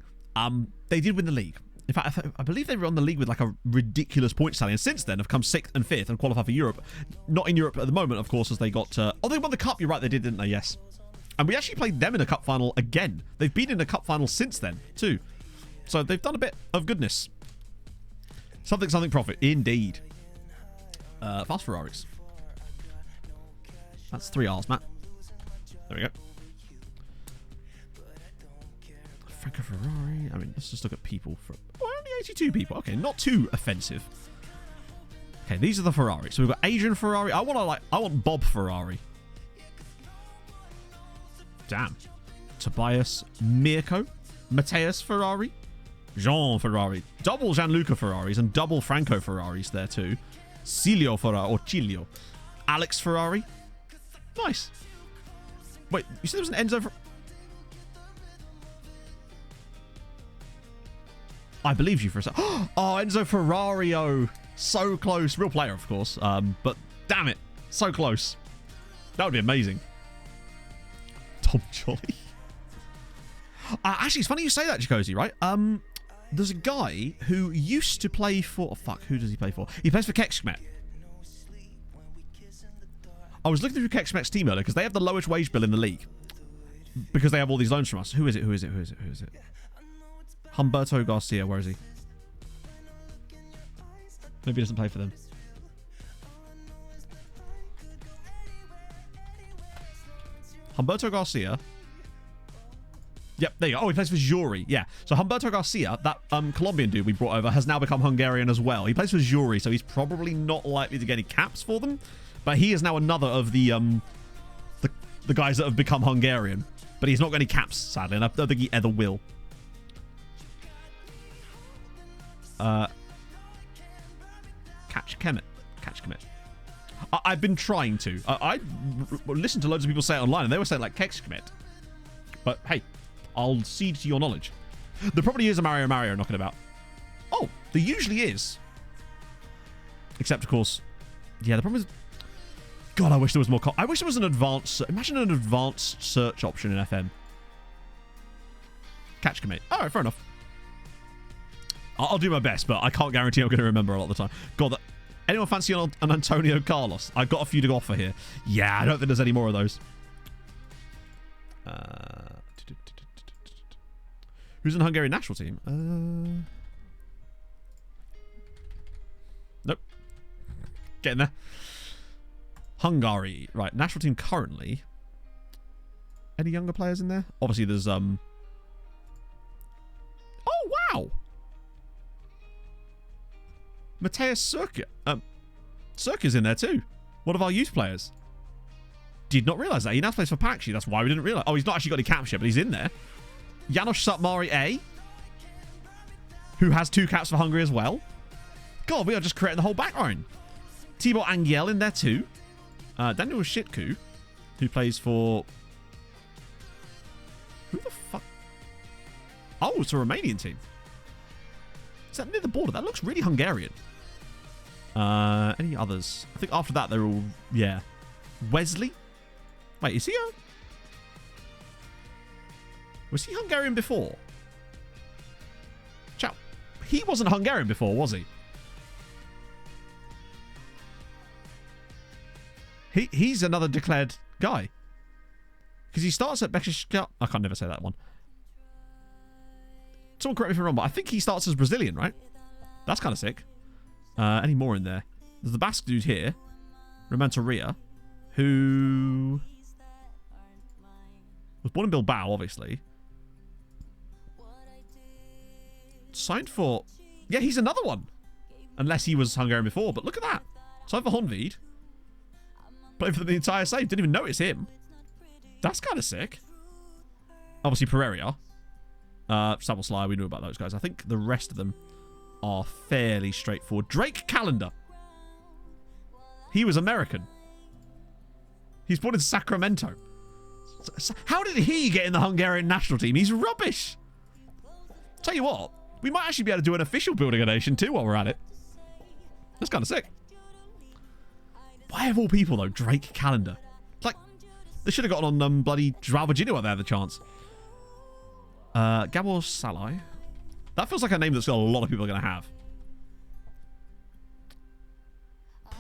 they did win the league. In fact, I believe they were on the league with like a ridiculous point tally, and since then have come 6th and 5th and qualified for Europe. Not in Europe at the moment, of course, as they got... oh, they won the cup. You're right, they did, didn't they? Yes. And we actually played them in a cup final again. They've been in a cup final since then, too. So they've done a bit of goodness. Something profit, indeed. Fast Ferraris. That's 3 R's, Matt. There we go. Franco Ferrari. I mean, let's just look at people. Only 82 people. Okay, not too offensive. Okay, these are the Ferraris. So we've got Adrian Ferrari. I want Bob Ferrari. Damn. Tobias Mirko. Matthias Ferrari. Jean Ferrari. Double Gianluca Ferraris and double Franco Ferraris there too. Cilio Ferrari or Cilio. Alex Ferrari. Nice. Wait, you said there was an Enzo I believed you for a second. Oh, Enzo Ferrario. So close. Real player, of course. But damn it. So close. That would be amazing. Tom Jolly. Actually, it's funny you say that, Jacozy, right? There's a guy who used to play for... Oh, fuck. Who does he play for? He plays for Kekshmet. I was looking through Kekshmet's team earlier because they have the lowest wage bill in the league. Because they have all these loans from us. Who is it? Humberto Garcia. Where is he? Maybe he doesn't play for them. Humberto Garcia. Yep, there you go. Oh, he plays for Jury. Yeah. So Humberto Garcia, that Colombian dude we brought over, has now become Hungarian as well. He plays for Jury, so he's probably not likely to get any caps for them. But he is now another of the guys that have become Hungarian. But he's not got any caps, sadly, and I don't think he ever will. Catch Kemet. I've been trying to. I listened to loads of people say it online, and they were saying like Kekshmet. But hey, I'll cede to your knowledge. There probably is a Mario knocking about. Oh, there usually is. Except, of course, yeah, the problem is... God, I wish there was more... I wish there was an advanced... Imagine an advanced search option in FM. Catch Kemet. All right, fair enough. I'll do my best, but I can't guarantee I'm going to remember a lot of the time. God, anyone fancy an Antonio Carlos? I've got a few to go offer here. Yeah, I don't think there's any more of those. Who's in the Hungarian national team? Nope. Getting there. Hungary. Right, national team currently. Any younger players in there? Obviously, there's... Oh, wow! Matthias Circuit. Circa's in there too. One of our youth players. Did not realise that. He now plays for Pakshi. That's why we didn't realise. Oh, he's not actually got any caps yet, but he's in there. Janos Satmari A, who has 2 caps for Hungary as well. God, we are just creating the whole back line. Tibor Angiel in there too. Daniel Shitku, who plays for... Who the fuck? Oh, it's a Romanian team. Is that near the border? That looks really Hungarian. Any others? I think after that they're all... Yeah. Wesley? Wait, is he a... Was he Hungarian before? Chap, he wasn't Hungarian before, was he? He's another declared guy. Because he starts at Beşiktaş. I can't never say that one. Someone correct me if I'm wrong, but I think he starts as Brazilian, right? That's kind of sick. Any more in there? There's the Basque dude here. Romantoria. Who... was born in Bilbao, obviously. Signed for... Yeah, he's another one. Unless he was Hungarian before, but look at that. Signed for Honvéd. Played for the entire save. Didn't even notice him. That's kind of sick. Obviously, Pereira. Samuel we knew about those guys. I think the rest of them are fairly straightforward. Drake Callender. He was American. He's born in Sacramento. How did he get in the Hungarian national team? He's rubbish. Tell you what, we might actually be able to do an official building a nation too while we're at it. That's kind of sick. Why of all people though, Drake Callender? Like, they should have gotten on bloody Joao Virginio while they had the chance. Gabor Salai. That feels like a name that's got a lot of people are going to have.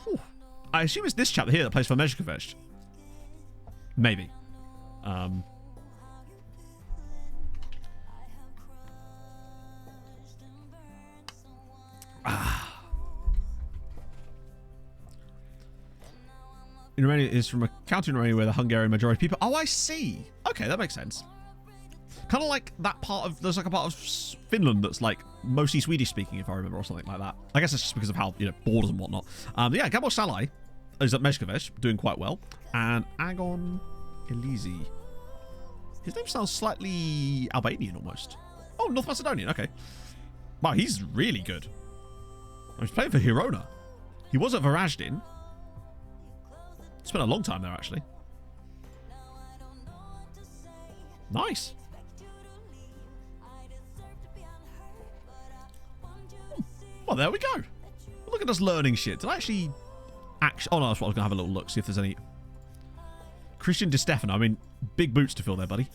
Whew. I assume it's this chap here that plays for Mezhkovec. Maybe. In Romania is from a county in Romania where the Hungarian majority of people... Oh, I see. Okay, that makes sense. Kind of like that part of... There's like a part of Finland that's like mostly Swedish speaking, if I remember, or something like that. I guess it's just because of how, you know, borders and whatnot. Yeah, Gabor Salai is at Mezhkovec, doing quite well. And Agon Elisi. His name sounds slightly Albanian almost. Oh, North Macedonian. Okay. Wow, he's really good. He's playing for Girona. He was at Varaždin. Spent a long time there, actually. Nice. Well, there we go. Look at us learning shit. Did I actually... Oh, no, that's what I was going to have a little look, see if there's any... Christian Di Stefano. I mean, big boots to fill there, buddy.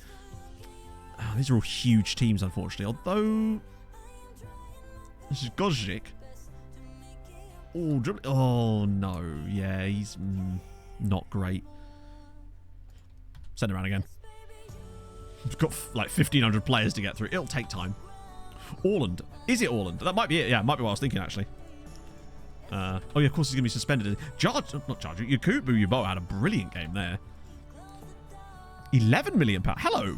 Oh, these are all huge teams, unfortunately. Although... This is Gozdzic. Oh, no. Yeah, he's... not great. Send him around again. We've got like 1,500 players to get through. It'll take time. Orland. Is it Orland? That might be it. Yeah, it might be what I was thinking, actually. Oh, yeah, of course he's going to be suspended. Not Charge. Yakubu Yubo had a brilliant game there. £11 million. Hello.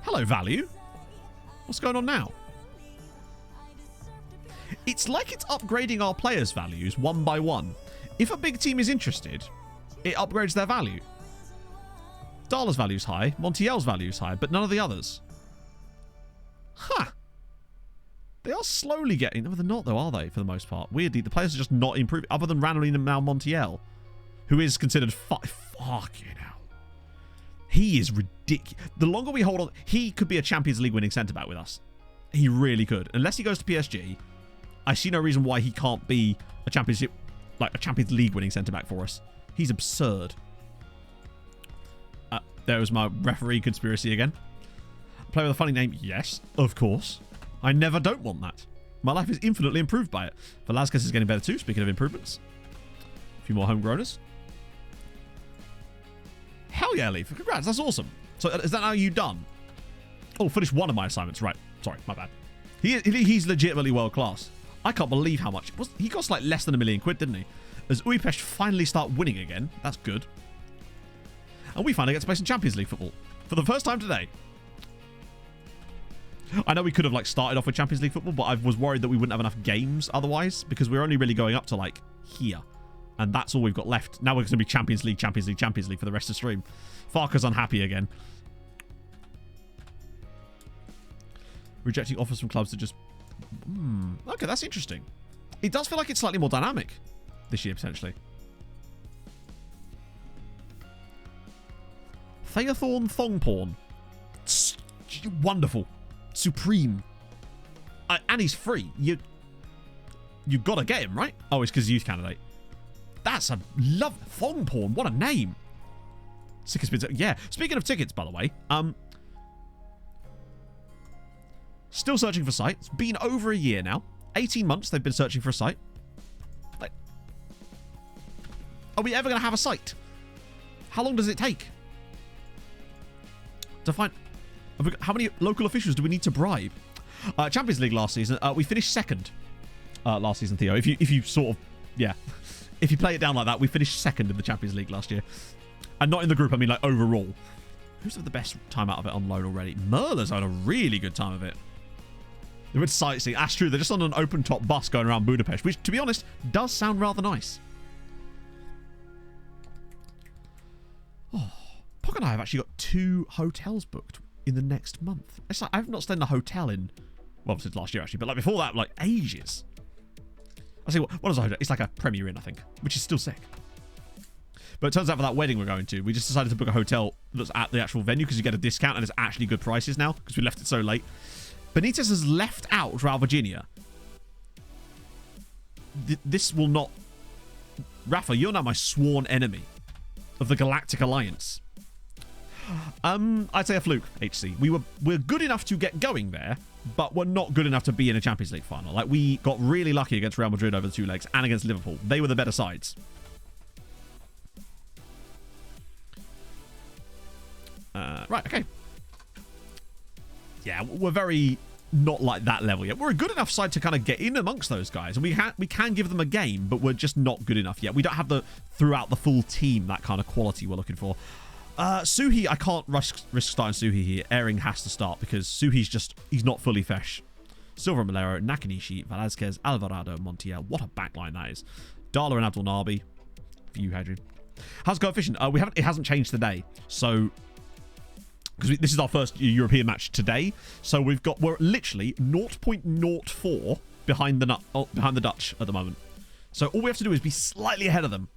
Hello, value. What's going on now? It's like it's upgrading our players' values one by one. If a big team is interested, it upgrades their value. Dala's value's high, Montiel's value's high, but none of the others. Huh. They are slowly getting... No, they're not, though, are they, for the most part? Weirdly, the players are just not improving, other than randomly now Montiel, who is considered... Fucking hell. He is ridiculous. The longer we hold on... He could be a Champions League winning centre-back with us. He really could. Unless he goes to PSG, I see no reason why he can't be a Champions League winning centre-back for us. He's absurd. There was my referee conspiracy again. Play with a funny name? Yes, of course. I never don't want that. My life is infinitely improved by it. Velasquez is getting better too, speaking of improvements. A few more homegrowners. Hell yeah, Leaf. Congrats, that's awesome. So is that now you done? Oh, finished one of my assignments. Right. Sorry, my bad. He's legitimately world class. I can't believe how much. He cost like less than £1 million, didn't he? As Újpest finally start winning again. That's good. And we finally get to play some Champions League football. For the first time today. I know we could have like started off with Champions League football, but I was worried that we wouldn't have enough games otherwise, because we're only really going up to like here. And that's all we've got left. Now we're going to be Champions League, Champions League, Champions League for the rest of the stream. Farker's unhappy again. Rejecting offers from clubs that just... Okay, that's interesting. It does feel like it's slightly more dynamic this year, potentially. Theathorn Thongporn. Wonderful. Supreme. And he's free. You've got to get him, right? Oh, it's because youth candidate. That's a love... Thongporn, what a name. Sickest bits. Yeah. Speaking of tickets, by the way, still searching for sites. It's been over a year now. 18 months they've been searching for a site. Like, are we ever going to have a site? How long does it take to find... How many local officials do we need to bribe? Champions League last season, we finished second last season, Theo. If you sort of... Yeah. If you play it down like that, we finished second in the Champions League last year. And not in the group, I mean like overall. Who's had the best time out of it on loan already? Merla's had a really good time of it. They went sightseeing. That's true. They're just on an open-top bus going around Budapest, which, to be honest, does sound rather nice. Oh, Puck and I have actually got 2 hotels booked in the next month. It's like I've not stayed in a hotel in, well, since last year actually, but like before that, like ages. I see what is a hotel? It's like a Premier Inn, I think, which is still sick. But it turns out for that wedding we're going to, we just decided to book a hotel that's at the actual venue because you get a discount and it's actually good prices now because we left it so late. Benitez has left out Real Virginia. This will not... Rafa, you're now my sworn enemy of the Galactic Alliance. I'd say a fluke, HC. We're good enough to get going there, but we're not good enough to be in a Champions League final. Like, we got really lucky against Real Madrid over the 2 legs and against Liverpool. They were the better sides. Right, okay. Yeah, we're very not like that level yet. We're a good enough side to kind of get in amongst those guys. And we can give them a game, but we're just not good enough yet. We don't have throughout the full team, that kind of quality we're looking for. Suhi, I can't risk starting Suhi here. Airing has to start because Suhi's he's not fully fresh. Silva Malero, Nakanishi, Velasquez, Alvarado, Montiel. What a backline that is. Darla and Abdul Nabi. For you, Hadrian. How's coefficient? It hasn't changed today. So... because this is our first European match today, so we're literally 0.04 behind the Dutch at the moment. So all we have to do is be slightly ahead of them.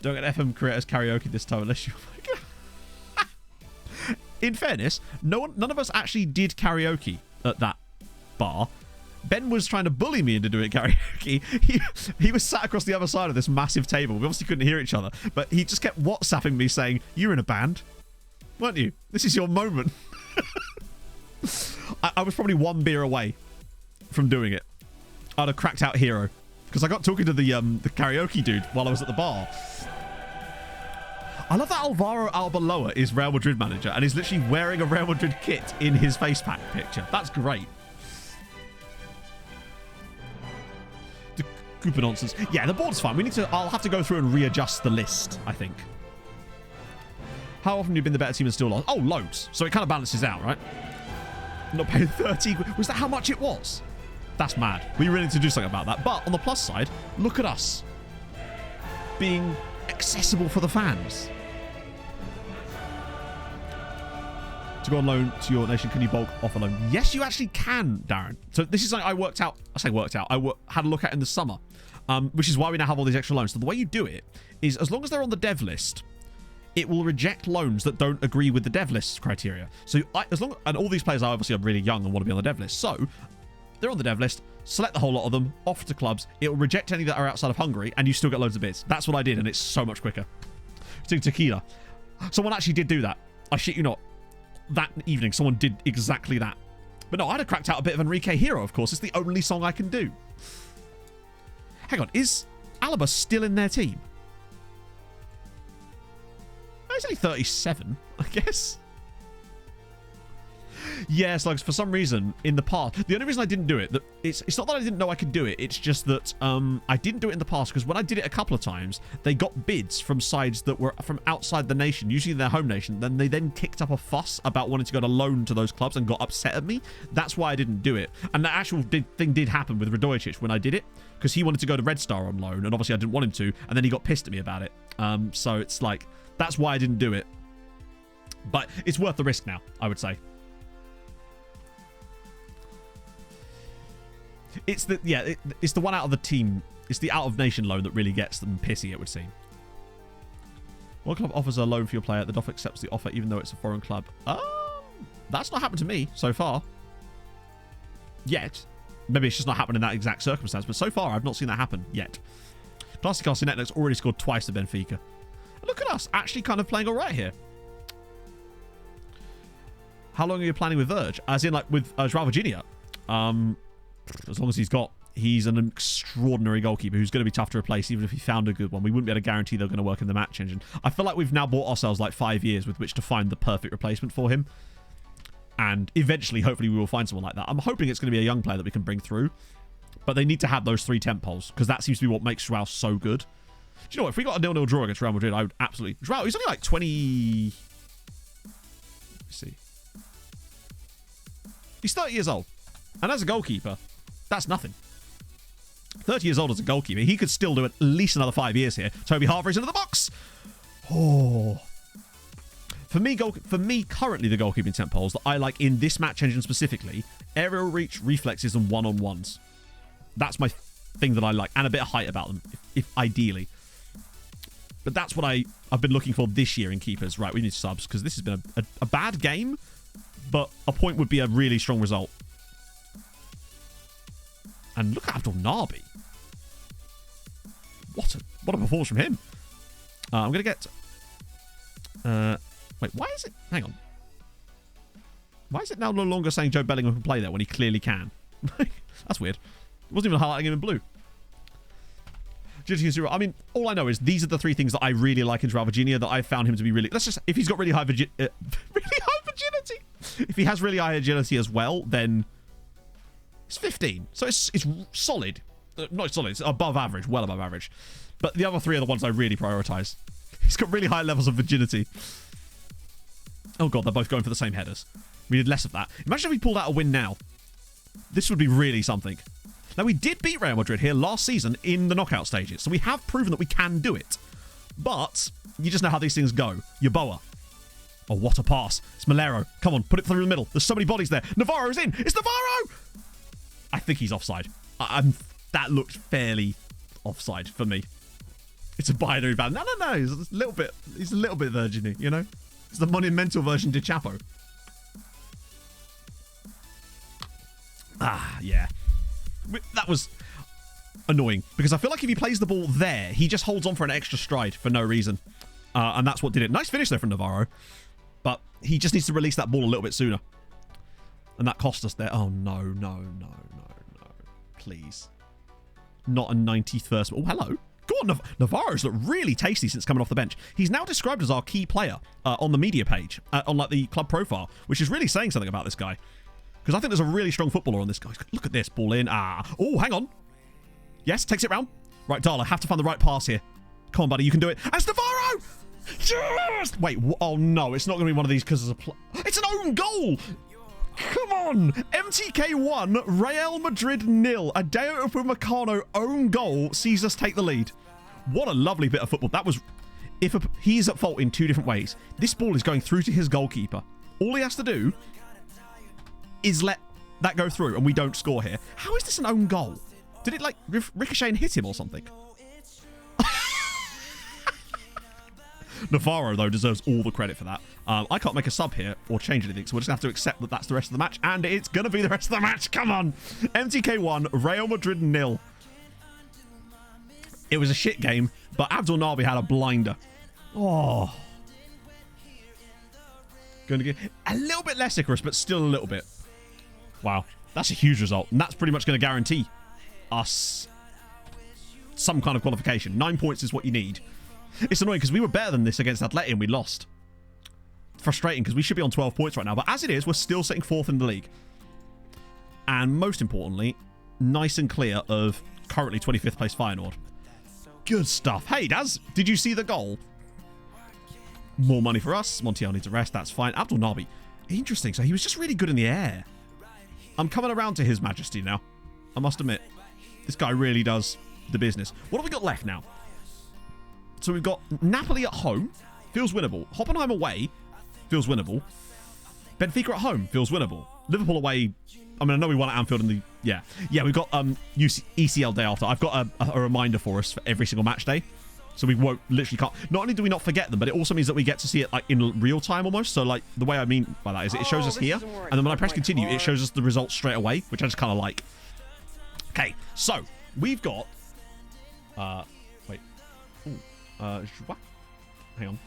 Don't get FM creators karaoke this time unless you... Oh my God. In fairness, none of us actually did karaoke at that bar. Ben was trying to bully me into doing karaoke. He was sat across the other side of this massive table. We obviously couldn't hear each other, but he just kept WhatsApping me saying, "You're in a band, weren't you? This is your moment." I was probably 1 beer away from doing it. I'd have cracked out Hero because I got talking to the karaoke dude while I was at the bar. I love that Alvaro Arbeloa is Real Madrid manager and he's literally wearing a Real Madrid kit in his face pack picture. That's great. The Cooper nonsense. Yeah, the board's fine. I'll have to go through and readjust the list, I think. How often have you been the better team and still lost? Oh, loads. So it kind of balances out, right? Not paying 30. Was that how much it was? That's mad. We really need to do something about that. But on the plus side, look at us being accessible for the fans. To go on loan to your nation, can you bulk off a loan? Yes, you actually can, Darren. So this is something I worked out. I say worked out. I had a look at in the summer, which is why we now have all these extra loans. So the way you do it is as long as they're on the dev list, it will reject loans that don't agree with the dev list criteria. So and all these players are obviously really young and want to be on the dev list. So they're on the dev list, select the whole lot of them, offer to clubs. It will reject any that are outside of Hungary and you still get loads of bids. That's what I did and it's so much quicker. To tequila. Someone actually did do that. I shit you not. That evening, someone did exactly that. But no, I'd have cracked out a bit of Enrique Hero, of course. It's the only song I can do. Hang on, is Alaba still in their team? He's only 37, I guess. Yes, like for some reason in the past, the only reason I didn't do it, it's not that I didn't know I could do it. It's just that I didn't do it in the past because when I did it a couple of times, they got bids from sides that were from outside the nation, usually their home nation. Then they kicked up a fuss about wanting to go to loan to those clubs and got upset at me. That's why I didn't do it. And the actual thing did happen with Radojicic when I did it because he wanted to go to Red Star on loan, and obviously I didn't want him to, and then he got pissed at me about it. So it's like that's why I didn't do it. But it's worth the risk now, I would say. It's the one out of the team. It's the out of nation loan that really gets them pissy, it would seem. What club offers a loan for your player? The DOF accepts the offer even though it's a foreign club. That's not happened to me so far. Yet. Maybe it's just not happened in that exact circumstance, but so far I've not seen that happen yet. Classic Netflix already scored twice to Benfica. Look at us, actually kind of playing all right here. How long are you planning with Verge? As in, like, with Joao Virginia. As long as he's an extraordinary goalkeeper who's going to be tough to replace, even if he found a good one. We wouldn't be able to guarantee they're going to work in the match engine. I feel like we've now bought ourselves like 5 years with which to find the perfect replacement for him. And eventually, hopefully, we will find someone like that. I'm hoping it's going to be a young player that we can bring through. But they need to have those 3 temp poles, because that seems to be what makes Joao so good. Do you know what? If we got a 0-0 draw against Real Madrid, I would absolutely... Joao, he's only like 20... Let's see. He's 30 years old. And as a goalkeeper, that's nothing. 30 years old as a goalkeeper. He could still do at least another 5 years here. Toby Harvey's into the box. Oh... For me, currently the goalkeeping temp poles that I like in this match engine specifically, aerial reach, reflexes, and one-on-ones. That's my thing that I like, and a bit of height about them, if ideally. But that's what I've been looking for this year in keepers. Right, we need subs, because this has been a bad game, but a point would be a really strong result. And look at Abdul Nabi. What a performance from him. I'm going to get... Wait, why is it... Hang on. Why is it now no longer saying Joe Bellingham can play there when he clearly can? That's weird. It wasn't even highlighting him in blue. I mean, all I know is these are the 3 things that I really like in Joao Virginia that I found him to be really... Let's just... If he's got really high virginity... If he has really high agility as well, then... It's 15. So it's solid. Not solid. It's above average. Well above average. But the other 3 are the ones I really prioritise. He's got really high levels of virginity. Oh god, they're both going for the same headers. We did less of that. Imagine if we pulled out a win now. This would be really something. Now, we did beat Real Madrid here last season in the knockout stages, so we have proven that we can do it. But you just know how these things go. Yeboah. Oh, what a pass. It's Malero. Come on, put it through the middle. There's so many bodies there. Navarro's in. It's Navarro! I think he's offside. That looked fairly offside for me. It's a binary band. No. He's a little bit virgin-y, you know? It's the monumental version de Chapo. Yeah. That was annoying. Because I feel like if he plays the ball there, he just holds on for an extra stride for no reason. And that's what did it. Nice finish there from Navarro. But he just needs to release that ball a little bit sooner. And that cost us there. Oh, no. Please. Not a 91st. Oh, hello. Go on, Navarro's looked really tasty since coming off the bench. He's now described as our key player on the media page, on like the club profile, which is really saying something about this guy. Because I think there's a really strong footballer on this guy. Look at this, ball in. Oh, hang on. Yes, takes it round. Right, Darla, have to find the right pass here. Come on, buddy, you can do it. And it's Navarro! Yes! Wait, oh no, it's not going to be one of these because it's an own goal! Come on! MTK 1, Real Madrid 0. Adeo Upamecano own goal sees us take the lead. What a lovely bit of football. That was... He's at fault in 2 different ways. This ball is going through to his goalkeeper. All he has to do is let that go through and we don't score here. How is this an own goal? Did it like ricochet and hit him or something? Navarro, though, deserves all the credit for that. I can't make a sub here or change anything, so we're just going to have to accept that that's the rest of the match, and it's going to be the rest of the match. Come on. MTK 1, Real Madrid 0. It was a shit game, but Abdul Nabi had a blinder. Oh. Going to get a little bit less Icarus, but still a little bit. Wow. That's a huge result, and that's pretty much going to guarantee us some kind of qualification. 9 points is what you need. It's annoying because we were better than this against Atleti and we lost. frustrating because we should be on 12 points right now. But as it is, we're still sitting 4th in the league. And most importantly, nice and clear of currently 25th place Feyenoord. Good stuff. Hey, Daz, did you see the goal? More money for us. Montiel needs a rest. That's fine. Abdul Nabi. Interesting. So he was just really good in the air. I'm coming around to His Majesty now. I must admit. This guy really does the business. What have we got left now? So we've got Napoli at home. Feels winnable. Hoffenheim away. Feels winnable. Benfica at home. Feels winnable. Liverpool away. I mean, I know we won at Anfield in the... Yeah, we've got ECL day after. I've got a reminder for us for every single match day. So we won't... Literally can't... Not only do we not forget them, but it also means that we get to see it like in real time almost. So like the way I mean by that is it shows us here. And then when I press continue, it shows us the results straight away, which I just kind of like. Okay, so we've got... Wait. Ooh. Hang on.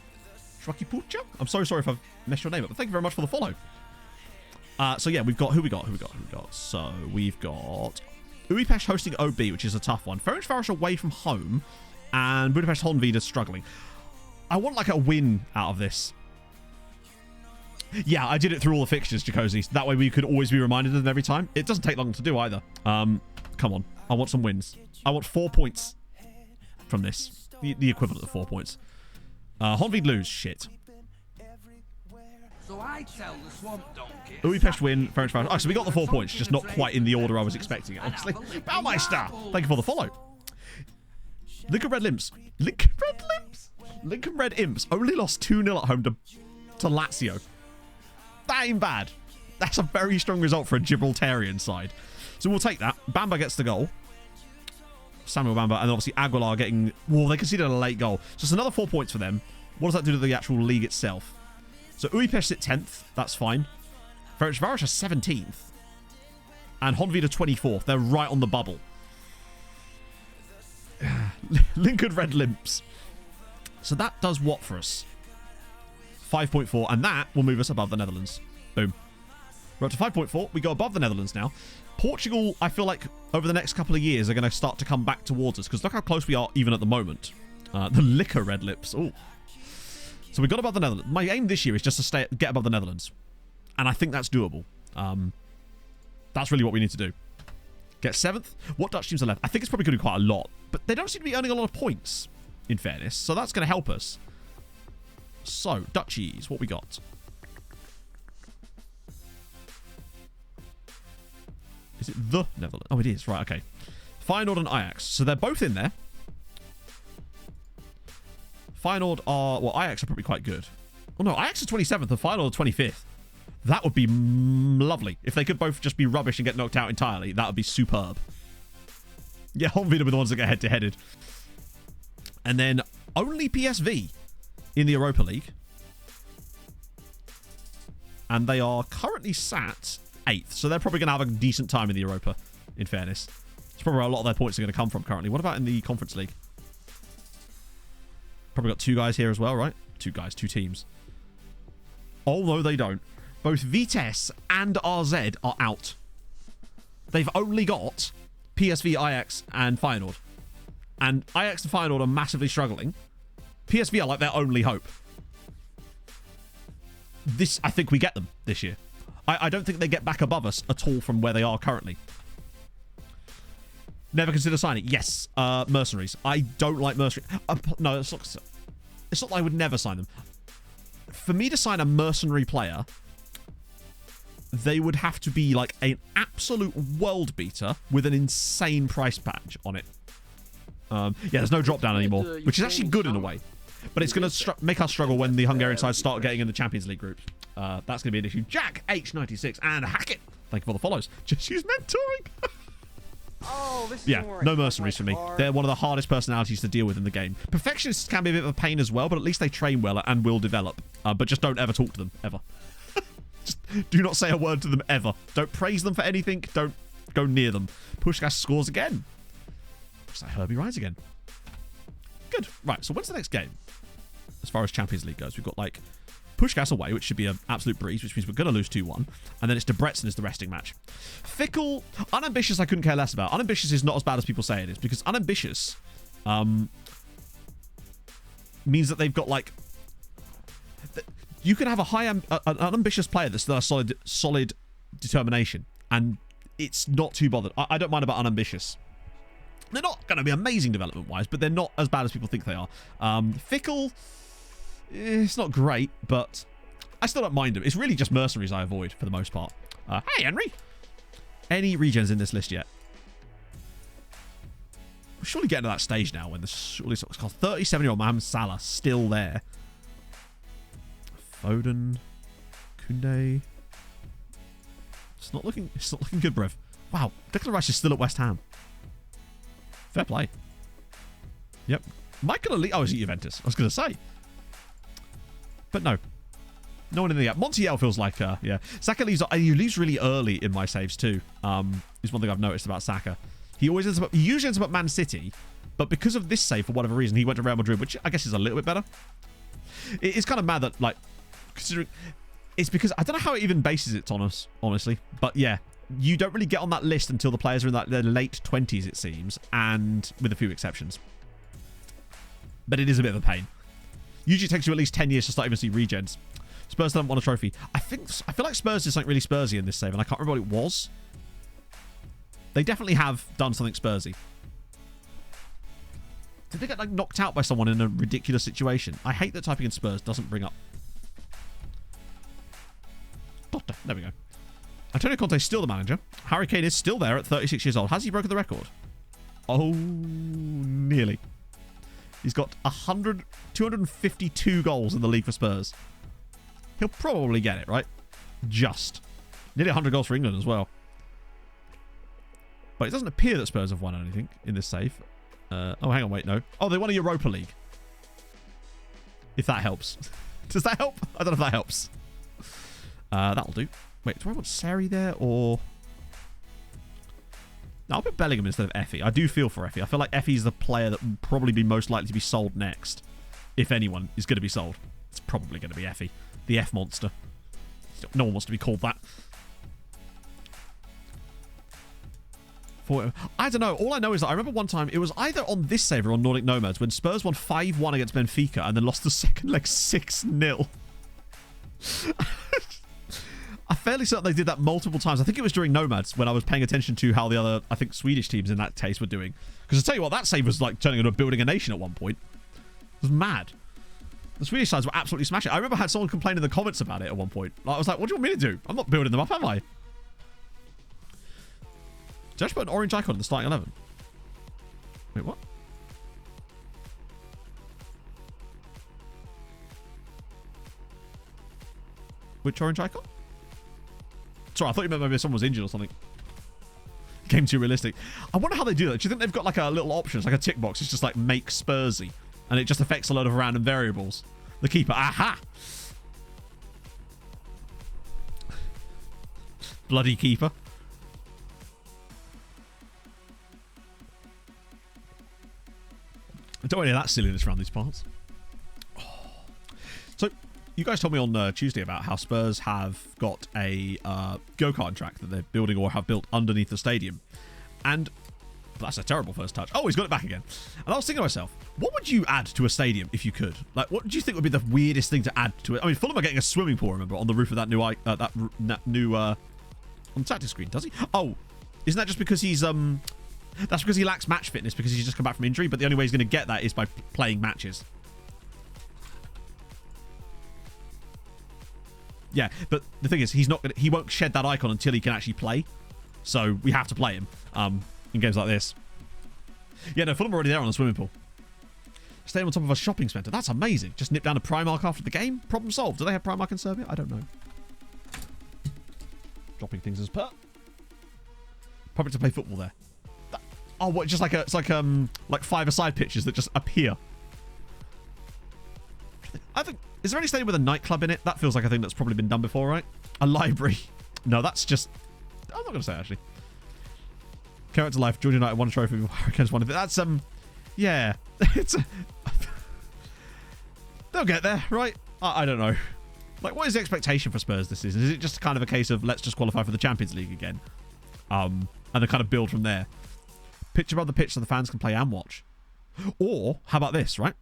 Shwakipucha? I'm so sorry if I've messed your name up, but thank you very much for the follow. So yeah, we've got... Who we got? So we've got... Budapest hosting OB, which is a tough one. Ferencváros away from home. And Budapest Honvéd struggling. I want like a win out of this. Yeah, I did it through all the fixtures, Jacozy. That way we could always be reminded of them every time. It doesn't take long to do either. Come on. I want some wins. I want 4 points from this. The equivalent of 4 points. Honvéd lose. Shit. So I tell the swamp donkey. Budapest win. Ferencváros. Oh, so we got the 4 points. Just not quite in the order I was expecting it, honestly. Baumeister. Thank you for the follow. Lincoln Red Imps. Lincoln Red Imps only lost 2-0 at home to Lazio. That ain't bad. That's a very strong result for a Gibraltarian side. So we'll take that. Bamba gets the goal. Samuel Bamba. And obviously Aguilar getting... Whoa, they conceded a late goal. So it's another 4 points for them. What does that do to the actual league itself? So Budapest at 10th. That's fine. Ferencváros are 17th. And Honvéd are 24th. They're right on the bubble. Lincoln Red Limps. So that does what for us? 5.4, and that will move us above the Netherlands. Boom. We're up to 5.4. We go above the Netherlands now. Portugal, I feel like over the next couple of years are going to start to come back towards us because look how close we are even at the moment. The Liquor Red Lips. Ooh. So we got above the Netherlands. My aim this year is just to get above the Netherlands, and I think that's doable. That's really what we need to do. Get 7th. What Dutch teams are left? I think it's probably going to be quite a lot. But they don't seem to be earning a lot of points, in fairness. So that's going to help us. So, Dutchies. What we got? Is it the Netherlands? Oh, it is. Right, okay. Feyenoord and Ajax. So they're both in there. Feyenoord are... Well, Ajax are probably quite good. Oh, no. Ajax are 27th and Feyenoord are 25th. That would be lovely. If they could both just be rubbish and get knocked out entirely, that would be superb. Yeah, Honvéd will be the ones that get head-to-headed. And then only PSV in the Europa League. And they are currently sat 8th. So they're probably going to have a decent time in the Europa, in fairness. It's probably where a lot of their points are going to come from currently. What about in the Conference League? Probably got 2 guys here as well, right? 2 guys, 2 teams. Oh, no, they don't. Both Vitesse and RZ are out. They've only got PSV, Ajax, and Feyenoord. And Ajax and Feyenoord are massively struggling. PSV are like their only hope. I think we get them this year. I don't think they get back above us at all from where they are currently. Never consider signing. Yes, mercenaries. I don't like mercenaries. No, it's not that I would never sign them. For me to sign a mercenary player, they would have to be like an absolute world beater with an insane price patch on it. Yeah, there's no drop down anymore, which is actually good in a way. But it's going to make us struggle when the Hungarian side start getting in the Champions League groups. That's going to be an issue. Jack H96 and Hackett. Thank you for the follows. Just use mentoring. Oh, this yeah, no mercenaries for me. They're one of the hardest personalities to deal with in the game. Perfectionists can be a bit of a pain as well, but at least they train well and will develop. But just don't ever talk to them, ever. Just do not say a word to them, ever. Don't praise them for anything. Don't go near them. Pushkas scores again. Looks like Herbie Rise again. Good. Right, so when's the next game? As far as Champions League goes, we've got like Pushkas away, which should be an absolute breeze, which means we're going to lose 2-1. And then it's Debrecen is the resting match. Fickle, Unambitious I couldn't care less about. Unambitious is not as bad as people say it is, because Unambitious means that they've got like... You can have a an ambitious player that's still a solid determination, and it's not too bothered. I don't mind about unambitious. They're not going to be amazing development-wise, but they're not as bad as people think they are. Fickle, it's not great, but I still don't mind them. It's really just mercenaries I avoid for the most part. Hey, Henry. Any regens in this list yet? We're surely getting to that stage now when the 37-year-old Mohamed Salah still there. Foden, Koundé. It's not looking good, bruv. Wow, Declan Rice is still at West Ham. Fair play. Yep. Michael Elite. Oh, is it Juventus? I was going to say. But no. No one in the gap. Montiel feels like, yeah. Saka leaves. He leaves really early in my saves too. Is one thing I've noticed about Saka. He usually ends up at Man City, but because of this save, for whatever reason, he went to Real Madrid, which I guess is a little bit better. It's kind of mad that, like, considering it's because I don't know how it even bases it on us, honestly. But yeah, you don't really get on that list until the players are in their late 20s, it seems, and with a few exceptions. But it is a bit of a pain. Usually it takes you at least 10 years to start even see regens. Spurs haven't won a trophy. I feel like Spurs did something really Spursy in this save, and I can't remember what it was. They definitely have done something Spursy. Did they get like knocked out by someone in a ridiculous situation? I hate that typing in Spurs doesn't bring up. There we go. Antonio Conte is still the manager. Harry Kane is still there at 36 years old. Has he broken the record? Oh, nearly. He's got 252 goals in the league for Spurs. He'll probably get it, right? Just. Nearly 100 goals for England as well. But it doesn't appear that Spurs have won anything in this save. Oh, hang on, wait, no. Oh, they won a Europa League. If that helps. Does that help? I don't know if that helps. That'll do. Wait, do I want Sari there or... No, I'll put Bellingham instead of Effie. I do feel for Effie. I feel like Effie's the player that would probably be most likely to be sold next. If anyone is going to be sold. It's probably going to be Effie. The F monster. No one wants to be called that. I don't know. All I know is that I remember one time, it was either on this save or on Nordic Nomads, when Spurs won 5-1 against Benfica and then lost the second leg 6-0. I'm fairly certain they did that multiple times. I think it was during Nomads when I was paying attention to how the other, I think, Swedish teams in that case were doing. Because I tell you what, that save was like turning into building a nation at one point. It was mad. The Swedish sides were absolutely smashing. I remember I had someone complain in the comments about it at one point. I was like, what do you want me to do? I'm not building them up, am I? Did I just put an orange icon in the starting 11? Wait, what? Which orange icon? Sorry, I thought you meant maybe someone was injured or something. Game too realistic. I wonder how they do that. Do you think they've got like a little option? It's like a tick box. It's just like make Spursy. And it just affects a load of random variables. The keeper. Aha! Bloody keeper. I don't want any of that silliness around these parts. Oh. So, you guys told me on Tuesday about how Spurs have got a go-kart track that they're building or have built underneath the stadium. And that's a terrible first touch. Oh, he's got it back again. And I was thinking to myself, what would you add to a stadium if you could? Like, what do you think would be the weirdest thing to add to it? I mean, Fulham are getting a swimming pool, remember, on the roof of that new on the tactic screen, does he? Oh, isn't that just because he's that's because he lacks match fitness because he's just come back from injury, but the only way he's going to get that is by playing matches. Yeah, but the thing is, he won't shed that icon until he can actually play. So we have to play him in games like this. Yeah, no, Fulham are already there on the swimming pool. Staying on top of a shopping centre. That's amazing. Just nip down to Primark after the game. Problem solved. Do they have Primark in Serbia? I don't know. Dropping things as per. Probably to play football there. Oh, what? Just like it's like 5-a-side pitches that just appear. I think. Is there any stadium with a nightclub in it? That feels like a thing that's probably been done before, right? A library. No, that's just. I'm not going to say actually. Character life. Georgia United won a trophy. Hurricanes won it. That's yeah. It's. They'll get there, right? I don't know. Like, what is the expectation for Spurs this season? Is it just kind of a case of let's just qualify for the Champions League again, and then kind of build from there? Pitch above the pitch so the fans can play and watch. Or, how about this, right?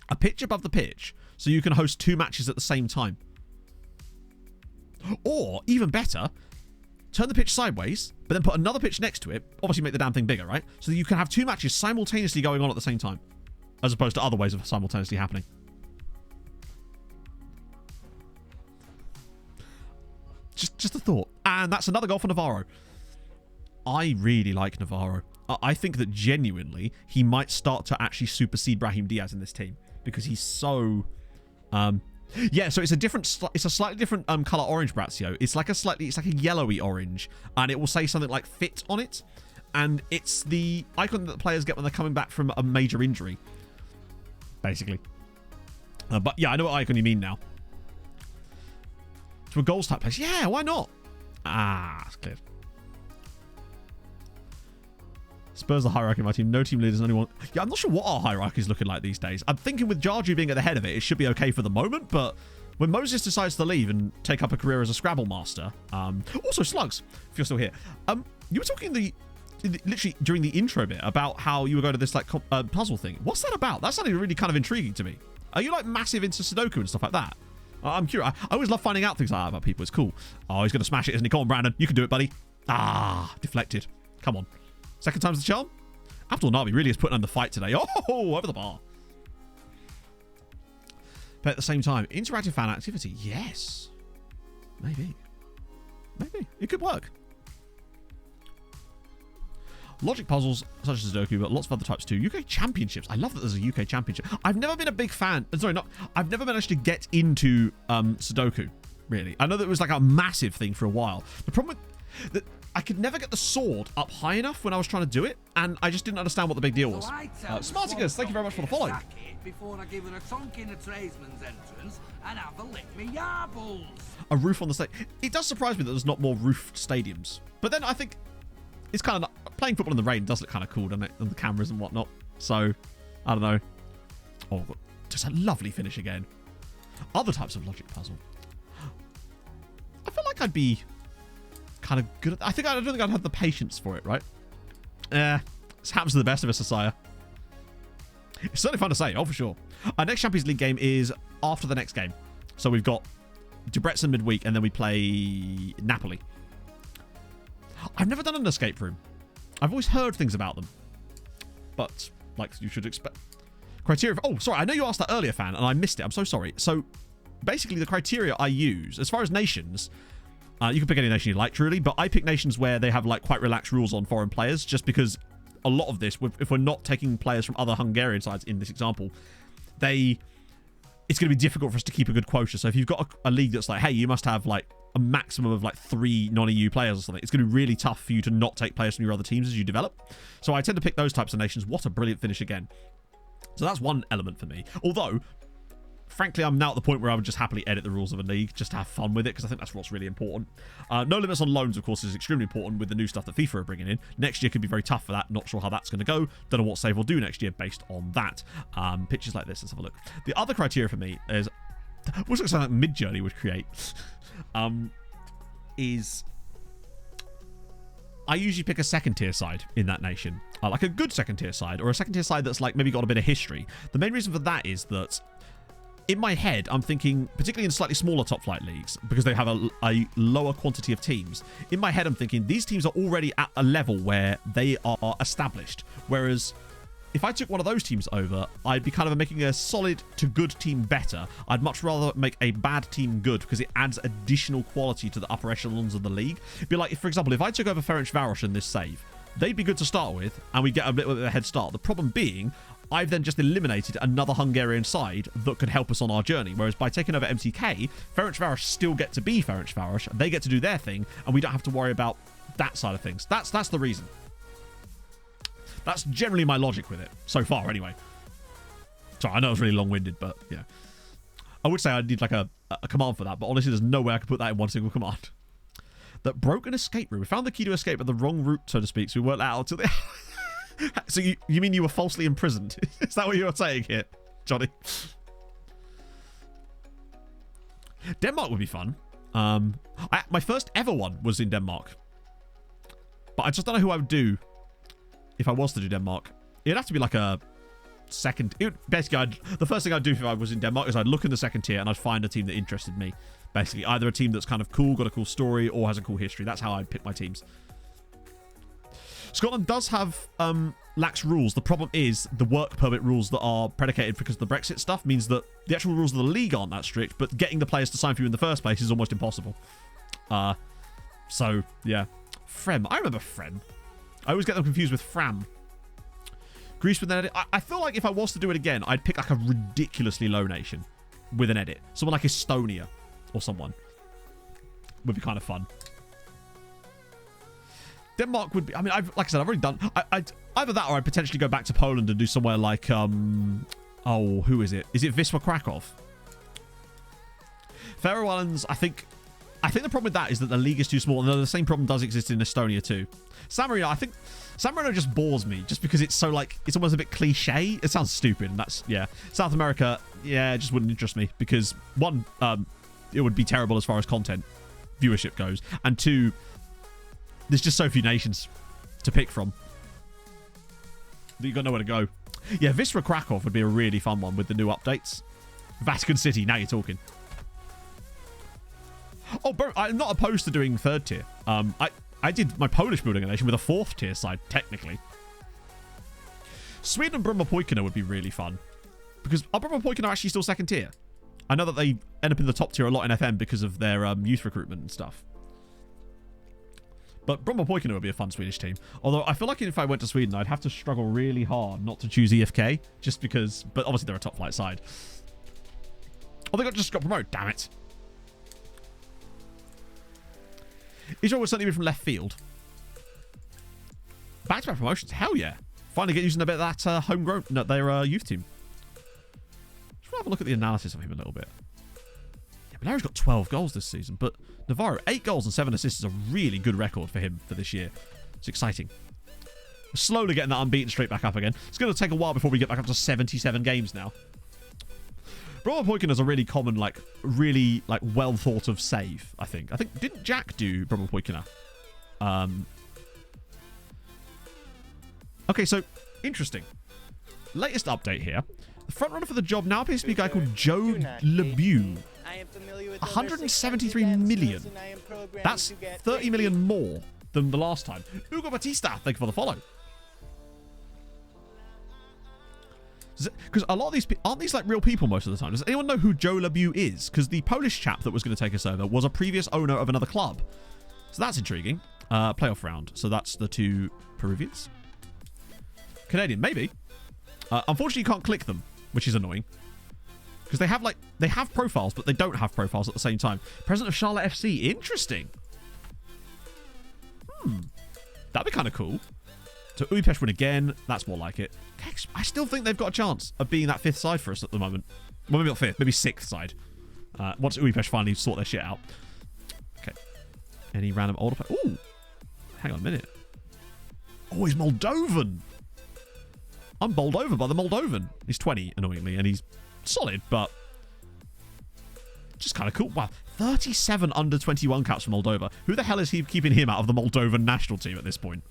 a pitch above the pitch so you can host 2 matches at the same time. Or, even better, turn the pitch sideways, but then put another pitch next to it. Obviously make the damn thing bigger, right? So that you can have 2 matches simultaneously going on at the same time, as opposed to other ways of simultaneously happening. Just a thought. And that's another goal for Navarro. I really like Navarro. I think that genuinely he might start to actually supersede Brahim Diaz in this team because he's so yeah, so it's a slightly different color orange, Brazio. It's like a yellowy orange, and it will say something like fit on it, and it's the icon that the players get when they're coming back from a major injury, basically. But yeah, I know what icon you mean now. To a goals type place. Yeah, why not? Ah, it's clear. Spurs the hierarchy of my team. No team leaders, only one. Yeah, I'm not sure what our hierarchy is looking like these days. I'm thinking with Jarju being at the head of it, it should be okay for the moment, but when Moses decides to leave and take up a career as a Scrabble master, also Slugs, if you're still here, you were talking literally during the intro bit about how you were going to this like puzzle thing. What's that about? That sounded really kind of intriguing to me. Are you like massive into Sudoku and stuff like that? I'm curious. I always love finding out things like that about people. It's cool. Oh, he's going to smash it, isn't he? Come on, Brandon. You can do it, buddy. Ah, deflected. Come on. Second time's the charm. Abdul Nabi really is putting on the fight today. Oh, over the bar. But at the same time, interactive fan activity. Yes. Maybe. It could work. Logic puzzles, such as Sudoku, but lots of other types too. UK championships. I love that there's a UK championship. I've never been a big fan. I've never managed to get into Sudoku, really. I know that it was like a massive thing for a while. The problem with that, I could never get the sword up high enough when I was trying to do it, and I just didn't understand what the big deal was. Smarticus, thank you very much for the follow. Before I give her a tonk in a tradesman's entrance and have a lick me yarbles. A roof on the stage. It does surprise me that there's not more roofed stadiums. But then I think it's kind of playing football in the rain does look kind of cool, doesn't it? And the cameras and whatnot. So, I don't know. Oh, just a lovely finish again. Other types of logic puzzle. I feel like I'd be kind of good at... I don't think I'd have the patience for it, right? This happens to the best of us, Asaya. It's certainly fun to say, oh, for sure. Our next Champions League game is after the next game. So we've got Debrecen midweek, and then we play Napoli. I've never done an escape room. I've always heard things about them. But, like you should expect. Criteria for... Oh, sorry, I know you asked that earlier, fan, and I missed it. I'm so sorry. So, basically, the criteria I use, as far as nations... you can pick any nation you like, truly, but I pick nations where they have like quite relaxed rules on foreign players, just because a lot of this, if we're not taking players from other Hungarian sides in this example, it's going to be difficult for us to keep a good quota. So if you've got a league that's like, hey, you must have like a maximum of like 3 non-EU players or something, it's going to be really tough for you to not take players from your other teams as you develop. So I tend to pick those types of nations. What a brilliant finish again. So that's one element for me. Although, frankly, I'm now at the point where I would just happily edit the rules of a league just to have fun with it, because I think that's what's really important. No limits on loans, of course, is extremely important with the new stuff that FIFA are bringing in. Next year could be very tough for that. Not sure how that's going to go. Don't know what Save will do next year based on that. Pictures like this, let's have a look. The other criteria for me is, what looks like Mid-Journey would create, is I usually pick a second tier side in that nation. Like a good second tier side, or a second tier side that's like maybe got a bit of history. The main reason for that is that in my head, I'm thinking, particularly in slightly smaller top flight leagues, because they have a lower quantity of teams. In my head, I'm thinking these teams are already at a level where they are established. Whereas if I took one of those teams over, I'd be kind of making a solid to good team better. I'd much rather make a bad team good, because it adds additional quality to the upper echelons of the league. It'd be like, for example, if I took over Ferencváros in this save, they'd be good to start with, and we get a bit of a head start. The problem being, I've then just eliminated another Hungarian side that could help us on our journey. Whereas by taking over MTK, Ferencváros still get to be Ferencváros. They get to do their thing, and we don't have to worry about that side of things. That's the reason. That's generally my logic with it, so far anyway. Sorry, I know it was really long-winded, but yeah. I would say I'd need like a command for that, but honestly, there's no way I could put that in one single command. That broke an escape room. We found the key to escape at the wrong route, so to speak, so we weren't out until the... So you mean you were falsely imprisoned? Is that what you were saying here, Johnny? Denmark would be fun. My first ever one was in Denmark. But I just don't know who I would do if I was to do Denmark. It'd have to be like a basically, the first thing I'd do if I was in Denmark is I'd look in the second tier and I'd find a team that interested me. Basically, either a team that's kind of cool, got a cool story, or has a cool history. That's how I'd pick my teams. Scotland does have lax rules. The problem is the work permit rules that are predicated because of the Brexit stuff means that the actual rules of the league aren't that strict, but getting the players to sign for you in the first place is almost impossible. So, yeah. Frem. I remember Frem. I always get them confused with Fram. Greece with an edit. I feel like if I was to do it again, I'd pick like a ridiculously low nation with an edit. Someone like Estonia or someone. Would be kind of fun. Denmark would be... I mean, like I said, I've already done... I'd either that or I'd potentially go back to Poland and do somewhere like... oh, who is it? Is it Wisła Krakow? Faroe Islands, I think the problem with that is that the league is too small, and the same problem does exist in Estonia too. San Marino, I think San Marino just bores me, just because it's so like it's almost a bit cliche. It sounds stupid, and that's South America, it just wouldn't interest me because one, it would be terrible as far as content viewership goes, and two, there's just so few nations to pick from that you got nowhere to go. Yeah, Wisła Krakow would be a really fun one with the new updates. Vatican City, now you're talking. Oh, bro, I'm not opposed to doing third tier. I did my Polish building a nation with a fourth tier side, technically. Sweden and Brummapoikina would be really fun. Because are Brummapoikina actually still second tier? I know that they end up in the top tier a lot in FM because of their youth recruitment and stuff. But Brummapoikina would be a fun Swedish team. Although I feel like if I went to Sweden, I'd have to struggle really hard not to choose EFK. Just because... But obviously they're a top flight side. Oh, they just got promoted. Damn it. Israel was certainly from left field. Back-to-back promotions. Hell yeah. Finally get using a bit of that homegrown... No, their youth team. Just have a look at the analysis of him a little bit. Yeah, Malari's got 12 goals this season, but Navarro, 8 goals and 7 assists is a really good record for him for this year. It's exciting. We're slowly getting that unbeaten straight back up again. It's going to take a while before we get back up to 77 games now. Brummapoikina is a really common, really well thought of save, I think. Didn't Jack do Brummapoikina? Okay, so, interesting. Latest update here. The front runner for the job now appears to be a guy called Joe Lebeau. 173 million. That's 30 million more than the last time. Hugo Batista, thank you for the follow. Because a lot of these aren't these like real people most of the time. Does anyone know who Joe Lebeau is? Because the Polish chap that was going to take us over was a previous owner of another club. So that's intriguing. Playoff round. So that's the two Peruvians. Canadian, maybe. Unfortunately, you can't click them, which is annoying. Because they have profiles, but they don't have profiles at the same time. President of Charlotte FC. Interesting. That'd be kind of cool. So Budapest win again. That's more like it. I still think they've got a chance of being that 5th side for us at the moment. Well, maybe not 5th, maybe 6th side. Once Budapest finally sort their shit out. Okay. Any random older player? Ooh. Hang on a minute. Oh, he's Moldovan. I'm bowled over by the Moldovan. He's 20, annoyingly, and he's solid, but just kind of cool. Wow. 37 under 21 caps for Moldova. Who the hell is he keeping him out of the Moldovan national team at this point?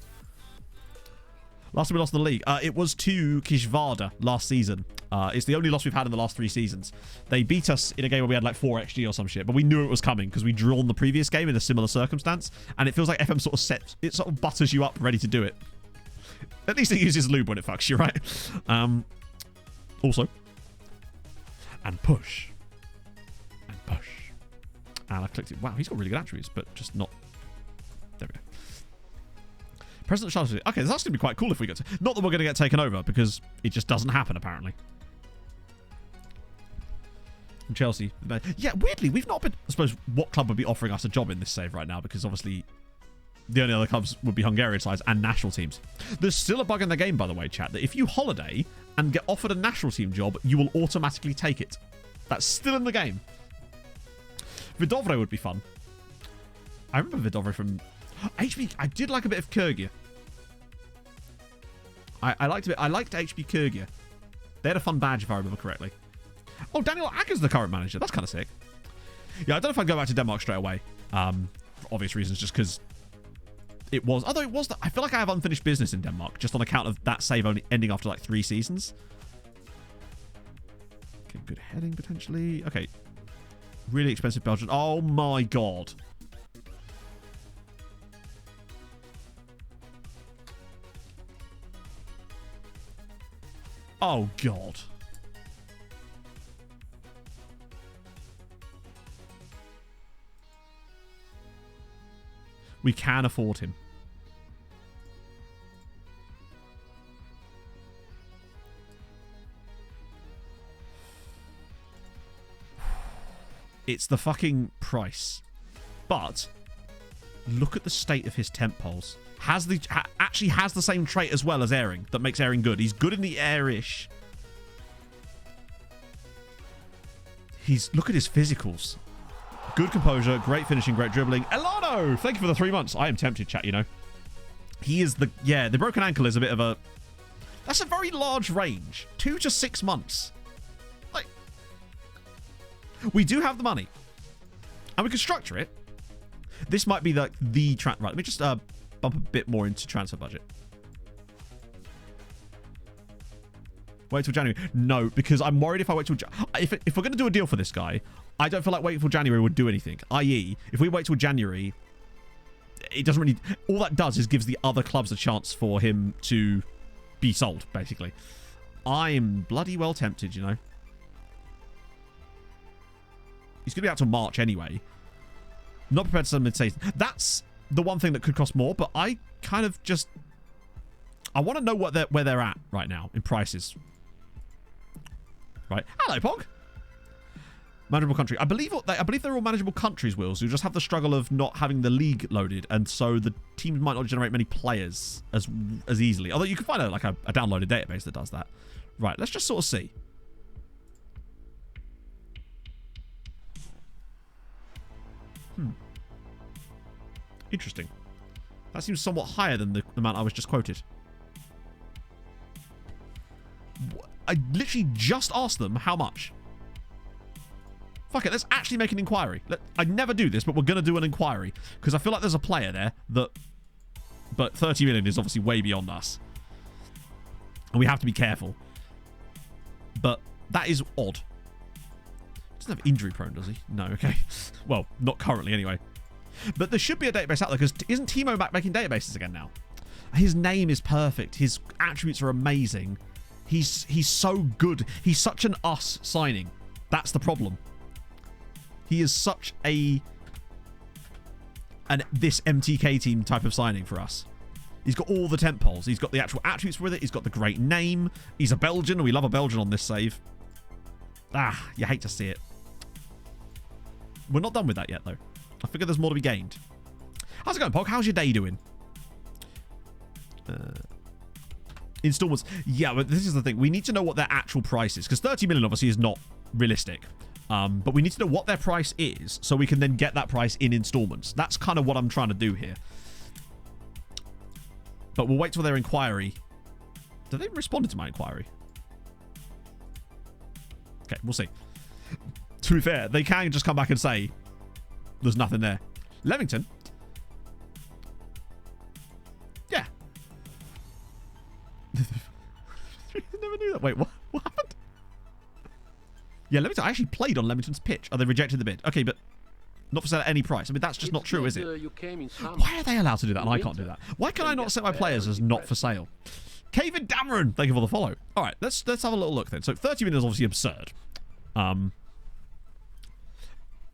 Last time we lost in the league, it was to Kishvarda last season. It's the only loss we've had in the last 3 seasons. They beat us in a game where we had like 4 XG or some shit, but we knew it was coming because we drawn the previous game in a similar circumstance, and it feels like FM sort of butters you up ready to do it. At least it uses lube when it fucks you, right? Also. And push. And push. And I clicked it. Wow, he's got really good attributes, but just not... There we go. President Charles. Okay, that's going to be quite cool if we get to... Not that we're going to get taken over, because it just doesn't happen, apparently. From Chelsea. Yeah, weirdly, we've not been... I suppose what club would be offering us a job in this save right now, because obviously the only other clubs would be Hungarian sides and national teams. There's still a bug in the game, by the way, chat, that if you holiday and get offered a national team job, you will automatically take it. That's still in the game. Vidovre would be fun. I remember Vidovre from... HB, I did like a bit of Kyrgyz. I liked HB Kyrgyz. They had a fun badge, if I remember correctly. Oh, Daniel Agger's the current manager. That's kind of sick. Yeah, I don't know if I'd go back to Denmark straight away. For obvious reasons, just because it was... Although it was... I feel like I have unfinished business in Denmark, just on account of that save only ending after like 3 seasons. good heading, potentially. Okay. Really expensive Belgian. Oh, my God. Oh, God. We can afford him. It's the fucking price. But look at the state of his temp poles. Actually has the same trait as well as airing that makes airing good. He's good in the airish. Look at his physicals. Good composure, great finishing, great dribbling. Elano, thank you for the 3 months. I am tempted, chat, you know. He is the broken ankle is a bit of a... That's a very large range. 2 to 6 months. Like, we do have the money. And we can structure it. This might be right, let me just bump a bit more into transfer budget. Wait till January. No, because I'm worried if I wait till... If we're going to do a deal for this guy, I don't feel like waiting till January would do anything. I.e., if we wait till January, it doesn't really... All that does is gives the other clubs a chance for him to be sold, basically. I'm bloody well tempted, you know. He's going to be out till March anyway. Not prepared to sell mid-season. That's the one thing that could cost more, but I kind of just... I want to know where they're at right now in prices. Right. Hello, Pog. Manageable country. I believe they're all manageable countries, Wills. You just have the struggle of not having the league loaded, and so the teams might not generate many players as easily. Although you can find a downloaded database that does that. Right. Let's just sort of see. Interesting. That seems somewhat higher than the amount I was just quoted. I literally just asked them how much. Fuck it, let's actually make an inquiry. I never do this, but we're going to do an inquiry. Because I feel like there's a player there that... But 30 million is obviously way beyond us. And we have to be careful. But that is odd. Doesn't have injury prone, does he? No, okay. Well, not currently anyway. But there should be a database out there, because isn't Timo back making databases again now? His name is perfect. His attributes are amazing. He's so good. He's such an us signing. That's the problem. He is such this MTK team type of signing for us. He's got all the temp poles. He's got the actual attributes with it. He's got the great name. He's a Belgian. We love a Belgian on this save. Ah, you hate to see it. We're not done with that yet, though. I figure there's more to be gained. How's it going, Pog? How's your day doing? Installments. Yeah, but this is the thing. We need to know what their actual price is, because 30 million obviously is not realistic. But we need to know what their price is, so we can then get that price in installments. That's kind of what I'm trying to do here. But we'll wait till their inquiry. Did they respond to my inquiry? Okay, we'll see. To be fair, they can just come back and say there's nothing there. Leamington. Yeah. Never knew that. Wait, what happened? Yeah, Leamington. I actually played on Leamington's pitch. Oh, they rejected the bid. Okay, but not for sale at any price. I mean, that's just not true, is it? Why are they allowed to do that and I can't do that? Why can I not set my players as not for sale? Kevin Dameron, thank you for the follow. All right, let's have a little look then. So 30 million is obviously absurd.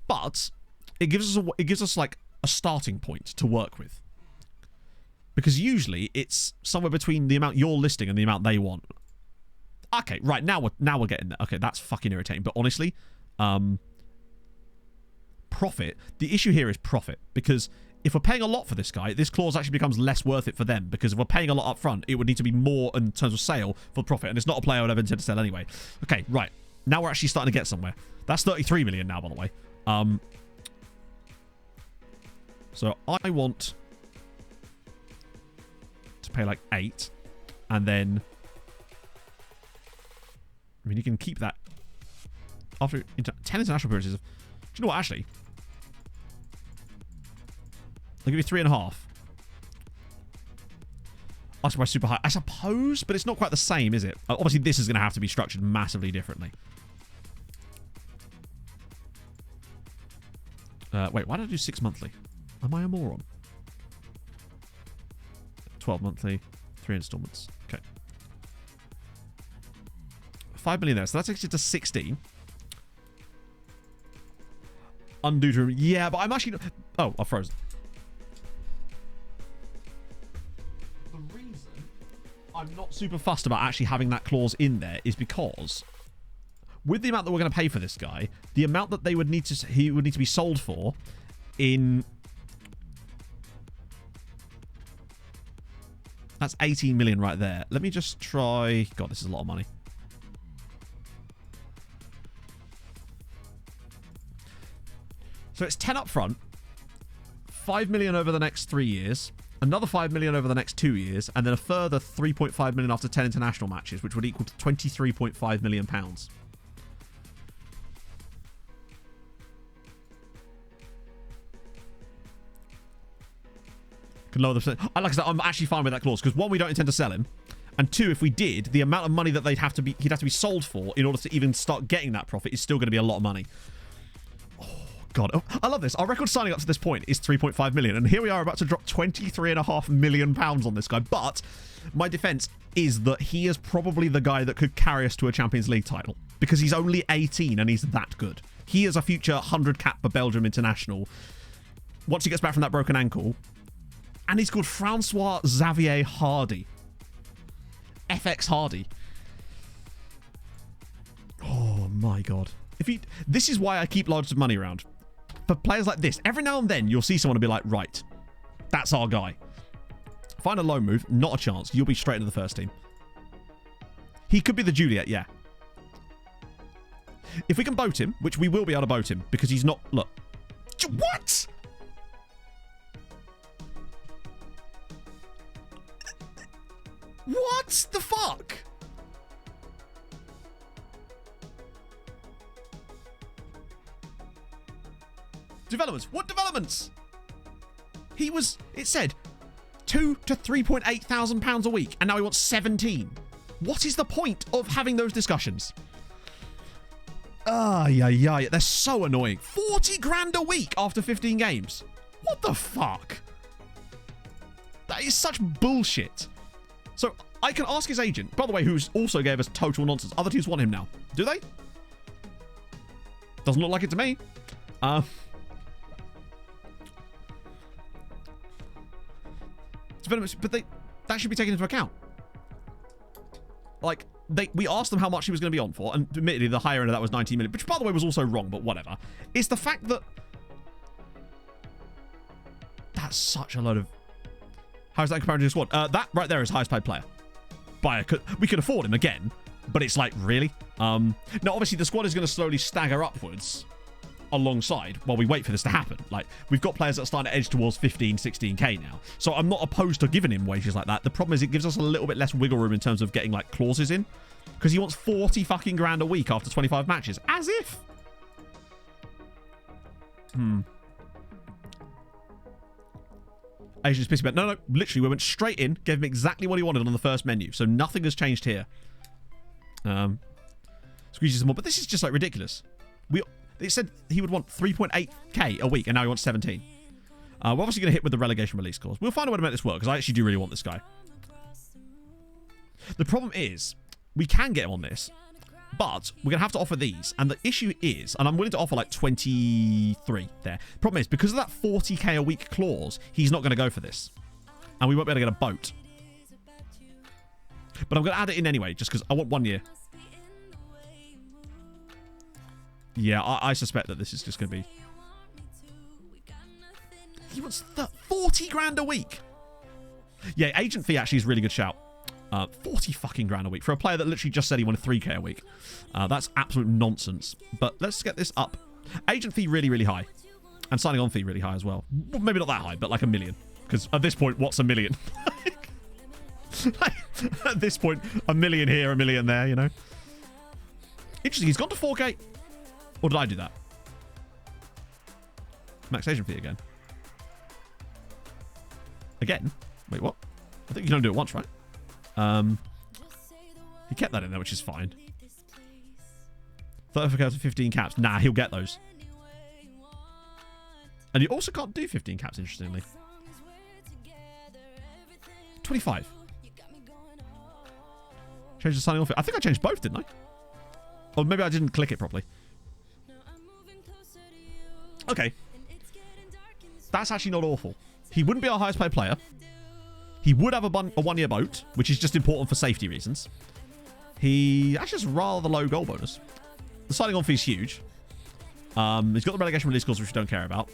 But it gives us like a starting point to work with. Because usually it's somewhere between the amount you're listing and the amount they want. Okay, right, now we're getting there. Okay, that's fucking irritating. But honestly, profit. The issue here is profit. Because if we're paying a lot for this guy, this clause actually becomes less worth it for them. Because if we're paying a lot up front, it would need to be more in terms of sale for profit. And it's not a player I would ever intend to sell anyway. Okay, right. Now we're actually starting to get somewhere. That's 33 million now, by the way. So I want to pay like 8. And then... I mean, you can keep that after 10 international appearances. Do you know what, actually? I'll give you 3.5. Ask why super high. I suppose, but it's not quite the same, is it? Obviously, this is going to have to be structured massively differently. Wait, why did I do 6 monthly? Am I a moron? 12 monthly, 3 installments. Okay. 5 million there. So that takes it to 16. Undo to... Yeah, but I'm actually... Oh, I froze. The reason I'm not super fussed about actually having that clause in there is because with the amount that we're going to pay for this guy, the amount that he would need to be sold for in... That's 18 million right there. Let me just try... God, this is a lot of money. So it's 10 up front, 5 million over the next 3 years, another 5 million over the next 2 years, and then a further 3.5 million after 10 international matches, which would equal to 23.5 million pounds. Could lower the percent. Like I said, I'm actually fine with that clause because 1, we don't intend to sell him, and 2, if we did, the amount of money that he'd have to be sold for in order to even start getting that profit is still going to be a lot of money. God, oh, I love this. Our record signing up to this point is 3.5 million, and here we are about to drop 23.5 million pounds on this guy. But my defense is that he is probably the guy that could carry us to a Champions League title because he's only 18 and he's that good. He is a future 100 cap for Belgium international once he gets back from that broken ankle. And he's called Francois Xavier Hardy. FX Hardy. Oh my God. This is why I keep loads of money around. For players like this, every now and then you'll see someone and be like, right, that's our guy. Find a loan move, not a chance. You'll be straight into the first team. He could be the Juliet, yeah. If we can boat him, which we will be able to boat him, because he's not... Look. What? What the fuck? Developments. What developments? It said 2 to 3.8 thousand pounds a week, and now he wants 17. What is the point of having those discussions? Yeah. They're so annoying. 40 grand a week after 15 games. What the fuck? That is such bullshit. So I can ask his agent, by the way, who's also gave us total nonsense. Other teams want him now. Do they? Doesn't look like it to me. But that should be taken into account. Like, we asked them how much he was going to be on for, and admittedly the higher end of that was 19 million, which by the way was also wrong, but whatever. It's the fact that that's such a load of... How is that compared to the squad? That right there is highest paid player. We could afford him again, but it's like, really? Now, obviously, the squad is going to slowly stagger upwards alongside while we wait for this to happen. Like, we've got players that are starting to edge towards 15, 16k now. So I'm not opposed to giving him wages like that. The problem is it gives us a little bit less wiggle room in terms of getting, like, clauses in. Because he wants 40 fucking grand a week after 25 matches. As if! Asian's pissing about. No, literally, we went straight in, gave him exactly what he wanted on the first menu. So nothing has changed here. Squeeze some more. But this is just, like, ridiculous. It said he would want 3.8k a week, and now he wants 17. We're obviously going to hit with the relegation release clause. We'll find a way to make this work, because I actually do really want this guy. The problem is, we can get him on this, but we're going to have to offer these. And the issue is, and I'm willing to offer like 23 there. Problem is, because of that 40k a week clause, he's not going to go for this. And we won't be able to get a boat. But I'm going to add it in anyway, just because I want 1 year. Yeah, I suspect that this is just going to be... He wants 40 grand a week. Yeah, agent fee actually is a really good shout. 40 fucking grand a week for a player that literally just said he wanted 3k a week. That's absolute nonsense. But let's get this up. Agent fee really, really high. And signing on fee really high as well. Maybe not that high, but like $1 million. Because at this point, what's $1 million? At this point, $1 million here, $1 million there, you know. Interesting, he's gone to 4k. Or did I do that? Max agent fee again. Again? Wait, what? I think you can only do it once, right? He kept that in there, which is fine. 35k to 15 caps. Nah, he'll get those. And you also can't do 15 caps, interestingly. 25. Change the signing off. I think I changed both, didn't I? Or maybe I didn't click it properly. Okay. That's actually not awful. He wouldn't be our highest paid player. He would have a one-year boat, which is just important for safety reasons. He actually has rather low goal bonus. The signing on fee is huge. He's got the relegation release clause, which we don't care about.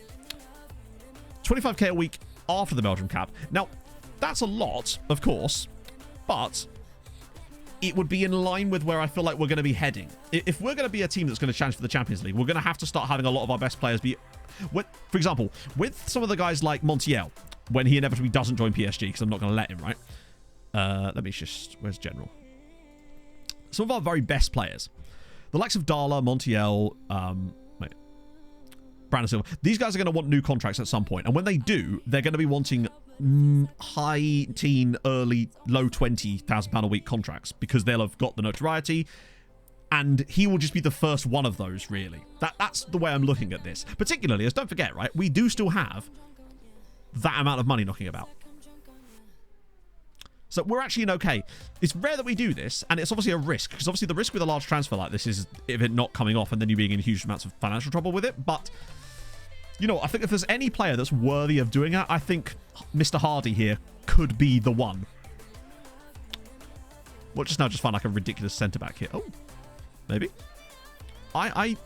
25k a week after the Belgium cap. Now, that's a lot, of course, but it would be in line with where I feel like we're going to be heading. If we're going to be a team that's going to challenge for the Champions League, we're going to have to start having a lot of our best players be... For example, with some of the guys like Montiel, when he inevitably doesn't join PSG, because I'm not going to let him, right? Let me just... Where's General? Some of our very best players. The likes of Dala, Montiel, Brandon Silva. These guys are going to want new contracts at some point. And when they do, they're going to be wanting high teen, early, low £20,000 a week contracts because they'll have got the notoriety. And he will just be the first one of those, really. That's the way I'm looking at this. Particularly, as don't forget, right, we do still have that amount of money knocking about. So we're actually in okay. It's rare that we do this, and it's obviously a risk, because obviously the risk with a large transfer like this is if it not coming off and then you being in huge amounts of financial trouble with it. But, you know, I think if there's any player that's worthy of doing it, I think Mr. Hardy here could be the one. We'll just find like a ridiculous centre-back here. Oh, maybe. I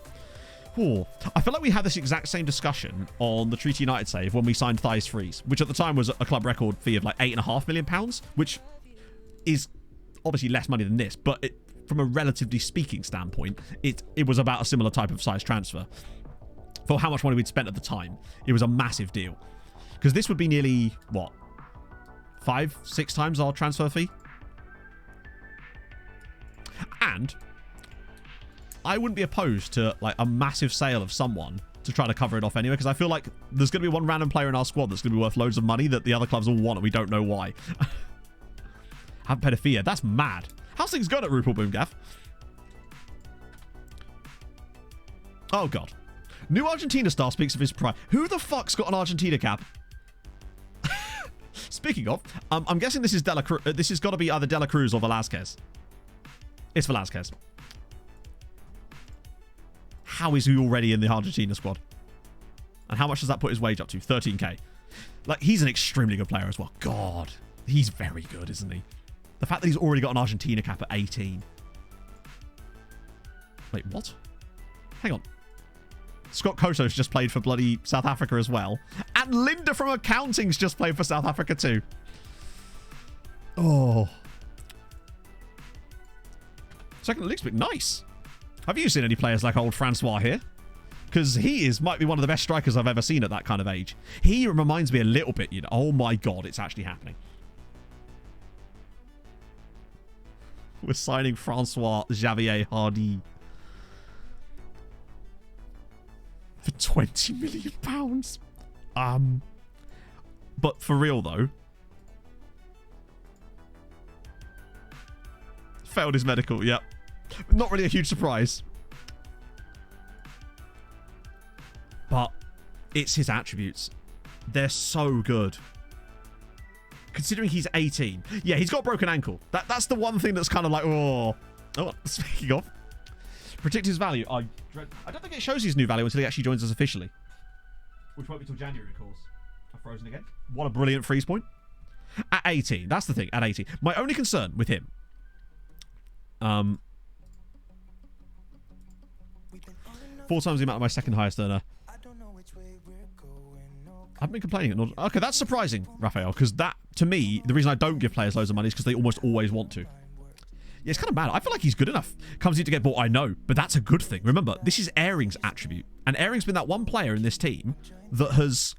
feel like we had this exact same discussion on the Treaty United save when we signed Thijs Fries, which at the time was a club record fee of like £8.5 million, which is obviously less money than this, but from a relatively speaking standpoint, it was about a similar type of size transfer. For how much money we'd spent at the time, it was a massive deal. Because this would be nearly, what, 5-6 times our transfer fee? And I wouldn't be opposed to like a massive sale of someone to try to cover it off anyway, because I feel like there's going to be one random player in our squad that's going to be worth loads of money that the other clubs all want and we don't know why. Haven't paid a fee yet. That's mad. How's things going at Rupert Boomgaff? Oh, God. New Argentina star speaks of his pride. Who the fuck's got an Argentina cap? Speaking of, I'm guessing this is this has got to be either Dela Cruz or Velasquez. It's Velasquez. How is he already in the Argentina squad? And how much does that put his wage up to? 13k. Like, he's an extremely good player as well. God, he's very good, isn't he? The fact that he's already got an Argentina cap at 18. Wait, what? Hang on. Scott Koso's just played for bloody South Africa as well. And Linda from Accounting's just played for South Africa too. Oh. Second league's been nice. Have you seen any players like old Francois here? Because he might be one of the best strikers I've ever seen at that kind of age. He reminds me a little bit, you know. Oh my God, it's actually happening. We're signing Francois Xavier Hardy for £20 million. But for real though, failed his medical. Yep. Not really a huge surprise. But it's his attributes. They're so good. Considering he's 18. Yeah, he's got a broken ankle. That's the one thing that's kind of like, oh. Oh, speaking of. Predict his value. I don't think it shows his new value until he actually joins us officially. Which won't be till January, of course. I've frozen again. What a brilliant freeze point. At 18. That's the thing. At 18. My only concern with him. 4 times the amount of my second highest earner. I've been complaining. Okay, that's surprising, Raphael, because that, to me, the reason I don't give players loads of money is because they almost always want to. Yeah, it's kind of bad. I feel like he's good enough. Comes in to get bought, I know, but that's a good thing. Remember, this is Airing's attribute, and Airing's been that one player in this team that has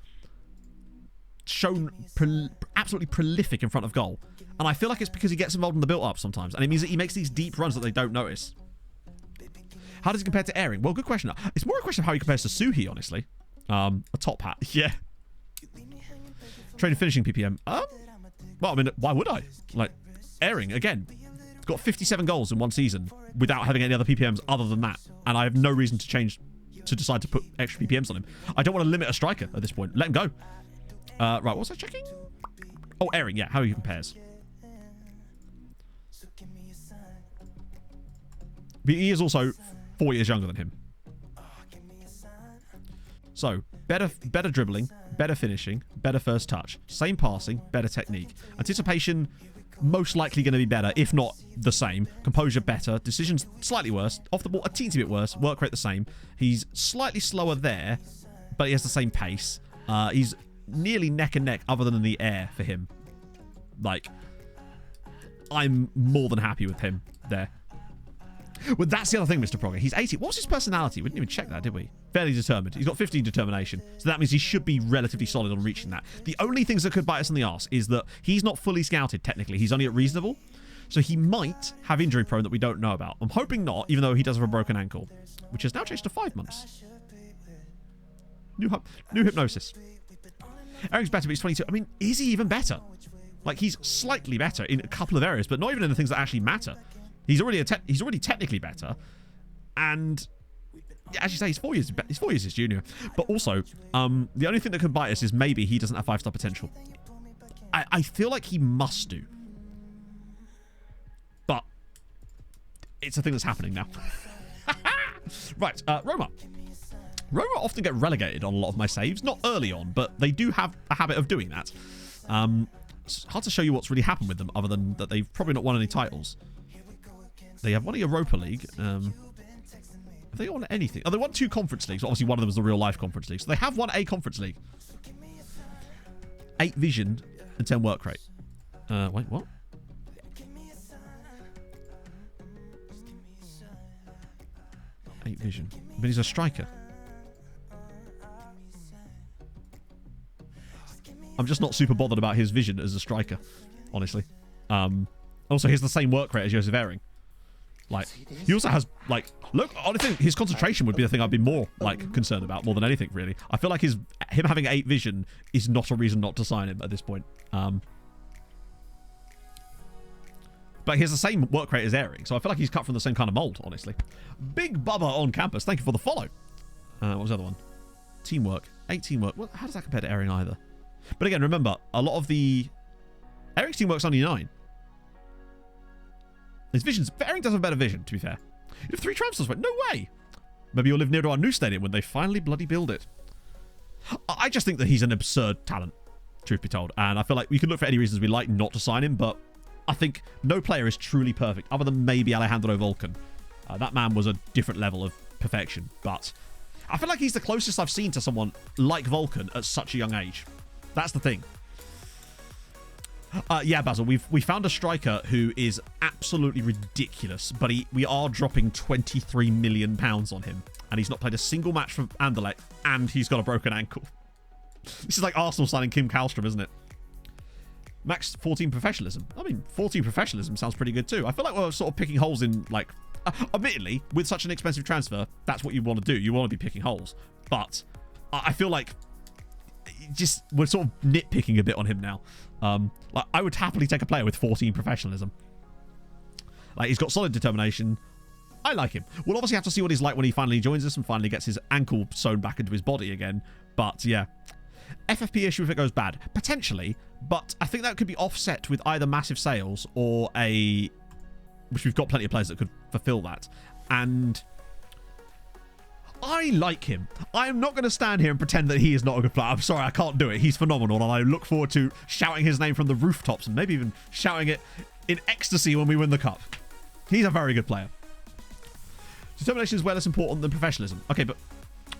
shown absolutely prolific in front of goal. And I feel like it's because he gets involved in the build-up sometimes, and it means that he makes these deep runs that they don't notice. How does he compare to Airing? Well, good question. It's more a question of how he compares to Suhi, honestly. A top hat. Yeah. Trade finishing PPM. Well, I mean, why would I? Like, Airing, again, got 57 goals in one season without having any other PPMs other than that. And I have no reason to change to decide to put extra PPMs on him. I don't want to limit a striker at this point. Let him go. Right, what was I checking? Oh, airing, yeah, how he compares. But he is also 4 years younger than him. So, better dribbling, better finishing, better first touch, same passing, better technique. Anticipation, most likely going to be better, if not the same. Composure better, decisions slightly worse, off the ball a teensy bit worse, work rate the same. He's slightly slower there, but he has the same pace. He's nearly neck and neck other than in the air for him. Like, I'm more than happy with him there. Well, that's the other thing, Mr. Progger. He's 80. What's his personality? We didn't even check that, did we? Fairly determined. He's got 15 determination. So that means he should be relatively solid on reaching that. The only things that could bite us in the arse is that he's not fully scouted, technically. He's only at reasonable. So he might have injury prone that we don't know about. I'm hoping not, even though he does have a broken ankle, which has now changed to 5 months. New hypnosis. Eric's better, but he's 22. I mean, is he even better? Like, he's slightly better in a couple of areas, but not even in the things that actually matter. He's already technically better, and as you say, he's 4 years his junior. But also, the only thing that could bite us is maybe he doesn't have 5-star potential. I feel like he must do, but it's a thing that's happening now. Right, Roma. Roma often get relegated on a lot of my saves, not early on, but they do have a habit of doing that. It's hard to show you what's really happened with them, other than that they've probably not won any titles. They have won a Europa League. Have they won anything? Oh, they won 2 conference leagues. Obviously, one of them was the real life conference league. So they have won a conference league. 8 vision and 10 work rate. Wait, what? Eight vision. But he's a striker. I'm just not super bothered about his vision as a striker, honestly. Also, he has the same work rate as Joseph Ehring. Like, he also has, like, look, honestly, his concentration would be the thing I'd be more, like, concerned about, more than anything, really. I feel like him having 8 vision is not a reason not to sign him at this point. But he has the same work rate as Ehring, so I feel like he's cut from the same kind of mold, honestly. Big Bubba on campus, thank you for the follow. What was the other one? Teamwork. 8 teamwork. Well, how does that compare to Ehring either? But again, remember, a lot of the... Ehring's teamwork's only 9. His vision's... Ehring does have a better vision, to be fair. You have 3 transfers, no way! Maybe you'll live near to our new stadium when they finally bloody build it. I just think that he's an absurd talent, truth be told. And I feel like we can look for any reasons we like not to sign him, but I think no player is truly perfect, other than maybe Alejandro Vulcan. That man was a different level of perfection, but I feel like he's the closest I've seen to someone like Vulcan at such a young age. That's the thing. Yeah, Basil, we found a striker who is absolutely ridiculous, but we are dropping £23 million on him, and he's not played a single match for Anderlecht, and he's got a broken ankle. This is like Arsenal signing Kim Kallstrom, isn't it? Max 14 professionalism. I mean, 14 professionalism sounds pretty good too. I feel like we're sort of picking holes in, like... admittedly, with such an expensive transfer, that's what you want to do. You want to be picking holes. But I feel like we're sort of nitpicking a bit on him now. Like, I would happily take a player with 14 professionalism. Like, he's got solid determination. I like him. We'll obviously have to see what he's like when he finally joins us and finally gets his ankle sewn back into his body again. But, yeah. FFP issue if it goes bad? Potentially. But I think that could be offset with either massive sales or a... which we've got plenty of players that could fulfill that. And I like him. I'm not going to stand here and pretend that he is not a good player. I'm sorry, I can't do it. He's phenomenal, and I look forward to shouting his name from the rooftops and maybe even shouting it in ecstasy when we win the cup. He's a very good player. Determination is way less important than professionalism. Okay, but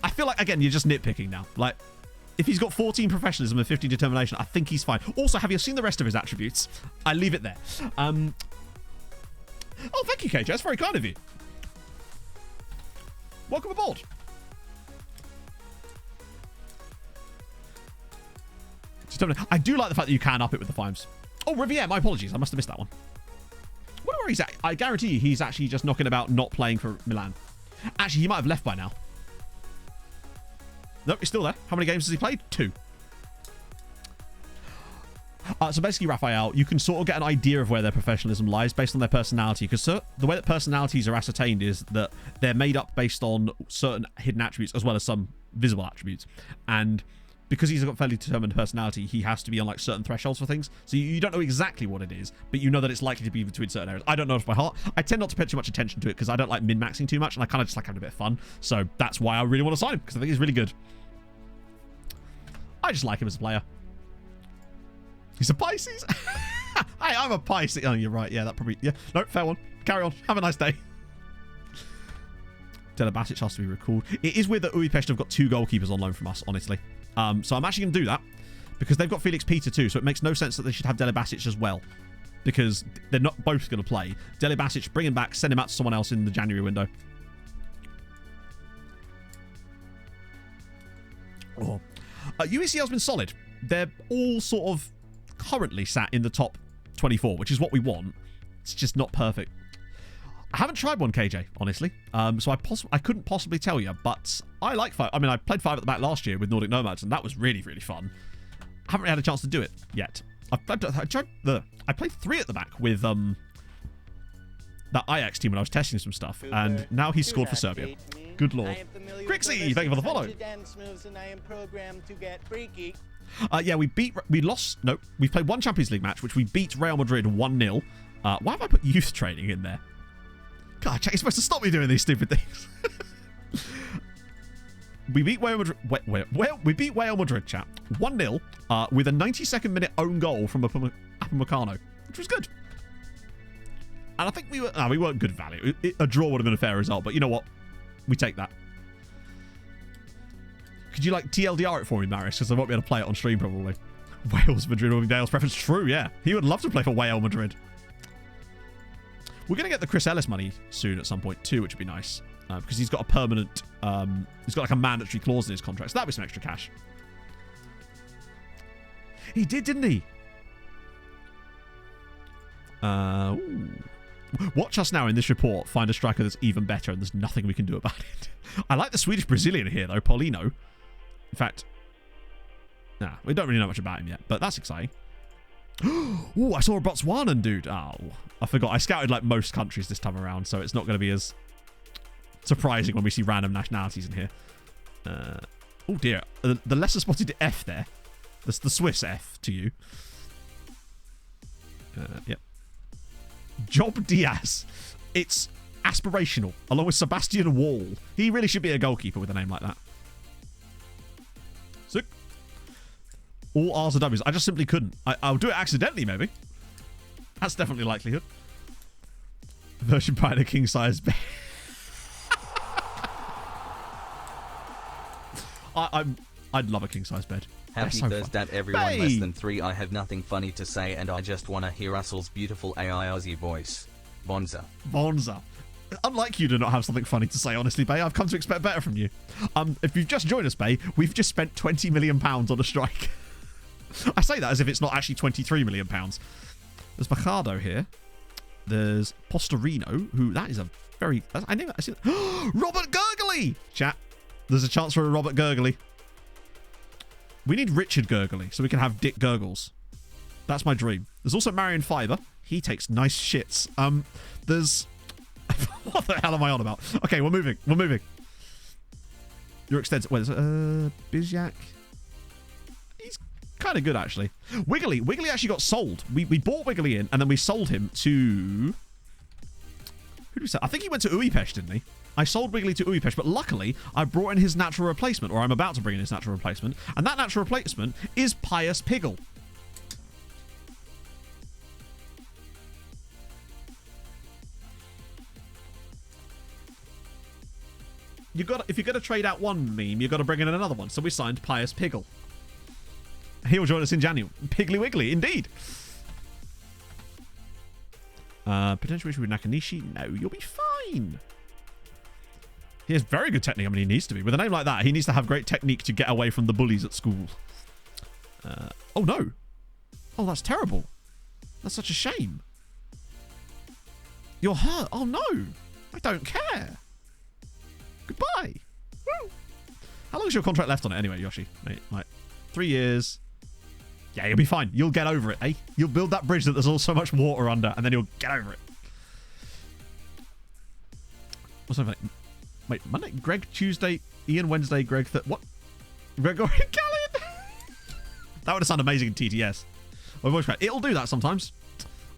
I feel like, again, you're just nitpicking now. Like, if he's got 14 professionalism and 15 determination, I think he's fine. Also, have you seen the rest of his attributes? I leave it there. Oh, thank you, KJ. That's very kind of you. Welcome aboard. I do like the fact that you can up it with the 5s. Oh, Riviere, my apologies. I must have missed that one. I wonder where he's at. I guarantee you he's actually just knocking about not playing for Milan. Actually, he might have left by now. Nope, he's still there. How many games has he played? 2. So basically, Raphael, you can sort of get an idea of where their professionalism lies based on their personality. Because the way that personalities are ascertained is that they're made up based on certain hidden attributes as well as some visible attributes. And because he's got a fairly determined personality, he has to be on like certain thresholds for things. So you don't know exactly what it is, but you know that it's likely to be between certain areas. I don't know it by heart. I tend not to pay too much attention to it because I don't like min-maxing too much, and I kind of just like having a bit of fun. So that's why I really want to sign him, because I think he's really good. I just like him as a player. He's a Pisces. Hey, I'm a Pisces. Oh, you're right. Yeah, that probably... Yeah, no, fair one. Carry on. Have a nice day. Dele Basic has to be recalled. It is weird that Budapest have got 2 goalkeepers on loan from us, honestly. So I'm actually going to do that because they've got Felix Peter too, so it makes no sense that they should have Dele Basic as well because they're not both going to play. Dele Basic, bring him back, send him out to someone else in the January window. Oh. UECL's been solid. They're all sort of currently sat in the top 24, which is what we want. It's just not perfect. I haven't tried one, KJ, honestly. So I couldn't possibly tell you, but I like 5. I mean, I played 5 at the back last year with Nordic Nomads, and that was really, really fun. I haven't really had a chance to do it yet. I played 3 at the back with that Ajax team when I was testing some stuff, and now he's scored for Serbia. Good lord. Grixie, thank you for the follow. Yeah, we played 1 Champions League match, which we beat Real Madrid 1-0. Why have I put youth training in there? God, Jack, you're supposed to stop me doing these stupid things. We beat Real Madrid. We beat Real Madrid, chat, 1-0 with a 92nd minute own goal from Upamecano, which was good. And I think we weren't good value. A draw would have been a fair result, but you know what? We take that. Could you like TLDR it for me, Marius? Because I won't be able to play it on stream probably. Wales, Madrid, or Dale's preference. True, yeah. He would love to play for Real Madrid. We're going to get the Chris Ellis money soon at some point too, which would be nice. Because he's got a permanent... he's got like a mandatory clause in his contract. So that'd be some extra cash. He did, didn't he? Ooh. Watch us now in this report find a striker that's even better, and there's nothing we can do about it. I like the Swedish Brazilian here, though, Paulino. In fact... Nah, we don't really know much about him yet, but that's exciting. Oh, I saw a Botswanan dude. Oh, I forgot. I scouted like most countries this time around, so it's not going to be as surprising when we see random nationalities in here. Oh dear, the lesser spotted F there. That's the Swiss F to you. Yep. Job Diaz. It's aspirational, along with Sebastian Wall. He really should be a goalkeeper with a name like that. Sick. All R's are W's. I just simply couldn't. I'll do it accidentally, maybe. That's definitely likelihood. Version by the king size bed. I'd love a king size bed. Happy so Thursday, everyone. Less than 3. I have nothing funny to say, and I just want to hear Russell's beautiful AI Aussie voice. Bonza. Bonza. Unlike you to not have something funny to say, honestly, Bay, I've come to expect better from you. If you've just joined us, Bay, we've just spent £20 million on a strike. I say that as if it's not actually £23 million. There's Baccardo here. There's Postorino, who that is a very... I know. Robert Gurgley! Chat. There's a chance for a Robert Gurgley. We need Richard Gurgley so we can have Dick Gurgles. That's my dream. There's also Marion Fiber. He takes nice shits. There's... What the hell am I on about? Okay, we're moving. We're moving. You're extensive. Wait, Bizyak. He's kind of good, actually. Wiggly actually got sold. We bought Wiggly in, and then we sold him to... Who did we sell? I think he went to Budapest, didn't he? I sold Wiggly to Budapest, but luckily I brought in his natural replacement, or I'm about to bring in his natural replacement, and that natural replacement is Pius Piggle. If you're going to trade out one meme, you've got to bring in another one. So we signed Pius Piggle. He'll join us in January. Piggly Wiggly, indeed. Potential issue with Nakanishi? No, you'll be fine. He has very good technique. I mean, he needs to be. With a name like that, he needs to have great technique to get away from the bullies at school. Oh, no. Oh, that's terrible. That's such a shame. You're hurt. Oh, no. I don't care. Goodbye. Woo. How long is your contract left on it anyway, Yoshi? Mate, like 3 years. Yeah, you'll be fine. You'll get over it, eh? You'll build that bridge that there's all so much water under, and then you'll get over it. What's that? Wait, Monday, Greg, Tuesday, Ian, Wednesday, Greg, what? Gregor Gallion? That would have sounded amazing in TTS. My voice crack. It'll do that sometimes.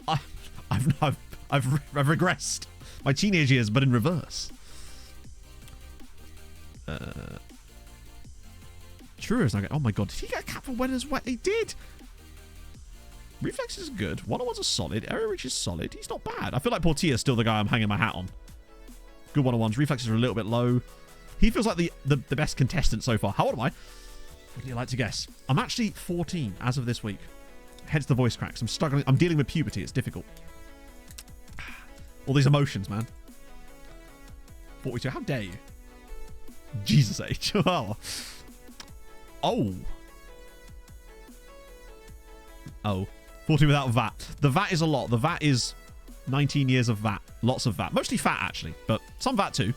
I've regressed. My teenage years, but in reverse. True is not. Oh my god, did he get a cap for when as wet? He did. Reflex is good. One-on-ones are solid. Area reach is solid. He's not bad. I feel like Portia's still the guy I'm hanging my hat on. Good one-on-ones. Reflexes are a little bit low. He feels like the best contestant so far. How old am I? Would you like to guess? I'm actually 14 as of this week. Hence the voice cracks. I'm struggling. I'm dealing with puberty. It's difficult. All these emotions, man. 42. How dare you? Jesus age. Oh. Oh. 14 without VAT. The VAT is a lot. The VAT is 19 years of VAT. Lots of VAT. Mostly fat, actually. But some VAT, too.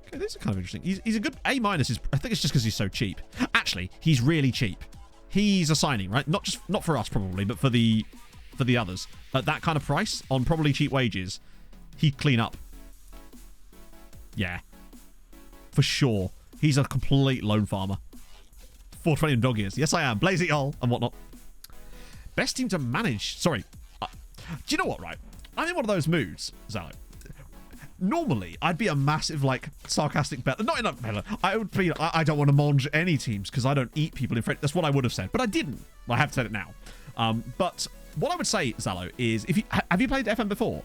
Okay, this is kind of interesting. He's a good A-. I think it's just because he's so cheap. Actually, he's really cheap. He's a signing, right? Not for us, probably, but for the others. At that kind of price, on probably cheap wages, he'd clean up. Yeah. For sure. He's a complete lone farmer. 420 in dog years. Yes, I am. Blaze it all and whatnot. Best team to manage. Sorry. Do you know what, right? I'm in one of those moods, Zalo. Normally, I'd be a massive, like, sarcastic bet. Not in a... I would be... I don't want to mange any teams because I don't eat people in French. That's what I would have said. But I didn't. Well, I have said it now. But what I would say, Zalo, is... Have you played FM before?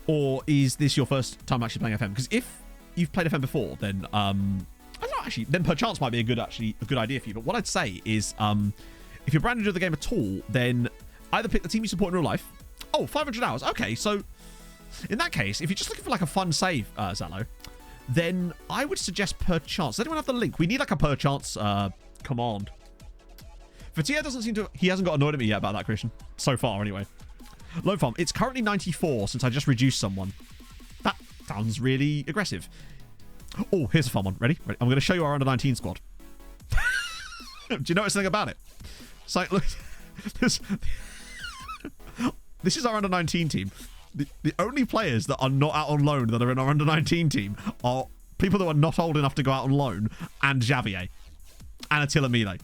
Or is this your first time actually playing FM? Because if you've played FM before, then... I don't know, actually. Then perchance might be a good idea for you. But what I'd say is... if you're brand new to the game at all, then either pick the team you support in real life. Oh, 500 hours. Okay, so... In that case, if you're just looking for like a fun save, Zalo, then I would suggest perchance. Does anyone have the link? We need like a perchance command. Fatia doesn't seem to... He hasn't got annoyed at me yet about that, Christian. So far, anyway. Low farm. It's currently 94 since I just reduced someone. That sounds really aggressive. Oh, here's a fun one. Ready? I'm going to show you our under-19 squad. Do you notice anything about it? So, look. This is our under-19 team. The only players that are not out on loan that are in our under-19 team are people that are not old enough to go out on loan and Javier and Attila Mile.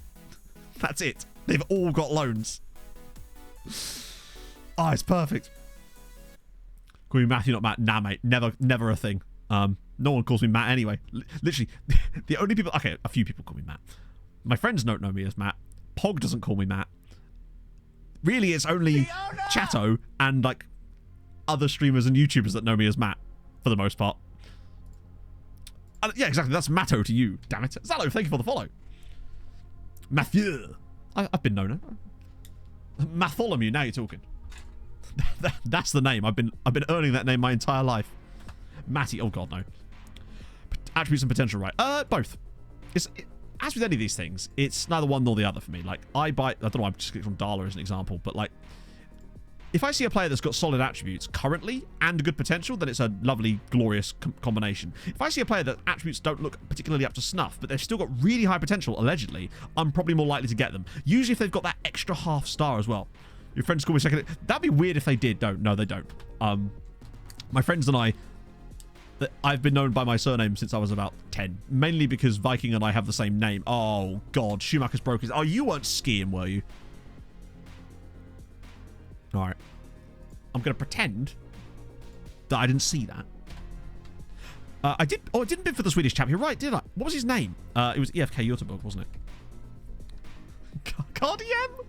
That's it. They've all got loans. Oh, it's perfect. Call me Matthew, not Matt. Nah, mate. Never a thing. No one calls me Matt anyway. Literally, the only people... Okay, a few people call me Matt. My friends don't know me as Matt. Pog doesn't call me Matt. Really, it's only Chatto and, like, other streamers and YouTubers that know me as Matt, for the most part. Yeah, exactly. That's Matto to you. Damn it. Zalo, thank you for the follow. Matthew. I've been known. Matholomew, now you're talking. That's the name. I've been earning that name my entire life. Matty. Oh, God, no. Attributes and potential, right? Both. As with any of these things, it's neither one nor the other for me. Like, I don't know, I'm just clicking on Dala as an example, but, like, if I see a player that's got solid attributes currently and good potential, then it's a lovely, glorious combination. If I see a player that attributes don't look particularly up to snuff, but they've still got really high potential, allegedly, I'm probably more likely to get them. Usually if they've got that extra half star as well. Your friends call me second. That'd be weird if they did. No, they don't. My friends and I've been known by my surname since I was about 10. Mainly because Viking and I have the same name. Oh, God. Schumacher's broke his... Oh, you weren't skiing, were you? Alright. I'm going to pretend that I didn't see that. I did... Oh, I didn't bid for the Swedish chap. You're right, did I? What was his name? It was EFK Göteborg, wasn't it? Cardiem?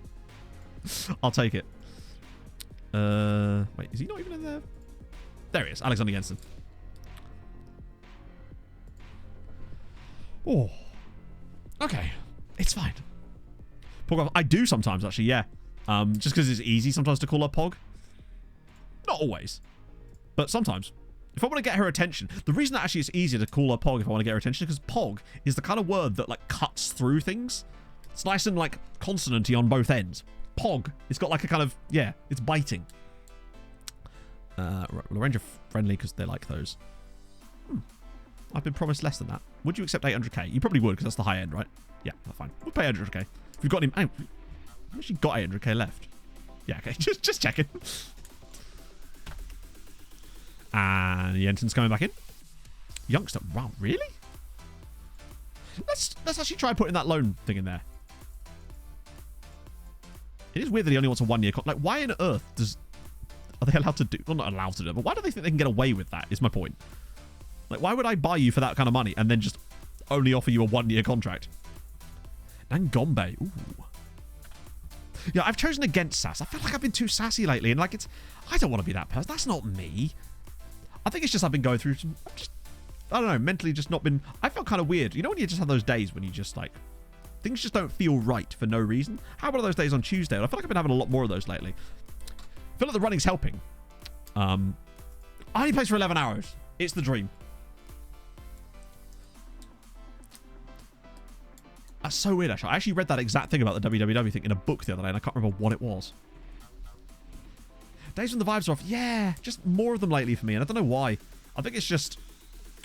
I'll take it. Wait, is he not even in there? There he is. Alexander Jensen. Oh. Okay. It's fine. Pog, I do sometimes, actually, yeah. Just because it's easy sometimes to call her Pog. Not always. But sometimes. If I want to get her attention, the reason that actually it's easier to call her Pog if I want to get her attention is because Pog is the kind of word that, like, cuts through things. It's nice and, like, consonanty on both ends. Pog. It's got, like, a kind of... Yeah, it's biting. Right, Lorenzo friendly because they like those. I've been promised less than that. Would you accept 800k? You probably would, because that's the high end, right? Yeah, that's fine. We'll pay 800k. If you've got him... I've actually got 800k left. Yeah, okay. Just checking. And Jensen's coming back in. Youngster. Wow, really? Let's actually try putting that loan thing in there. It is weird that he only wants a 1 year contract. Like, why on earth are they allowed to do... Well, not allowed to do it, but why do they think they can get away with that, is my point. Like, why would I buy you for that kind of money and then just only offer you a 1 year contract? Ngombe. Ooh. Yeah, I've chosen against sass. I feel like I've been too sassy lately, and like I don't want to be that person. That's not me. I think it's just I've been going through some... I don't know, mentally just not been... I felt kind of weird. You know when you just have those days when you just like... Things just don't feel right for no reason? How about those days on Tuesday? I feel like I've been having a lot more of those lately. I feel like the running's helping. I only plays for 11 hours. It's the dream. That's so weird, actually. I actually read that exact thing about the WWW thing in a book the other day, and I can't remember what it was. Days when the vibes are off. Yeah, just more of them lately for me, and I don't know why. I think it's just...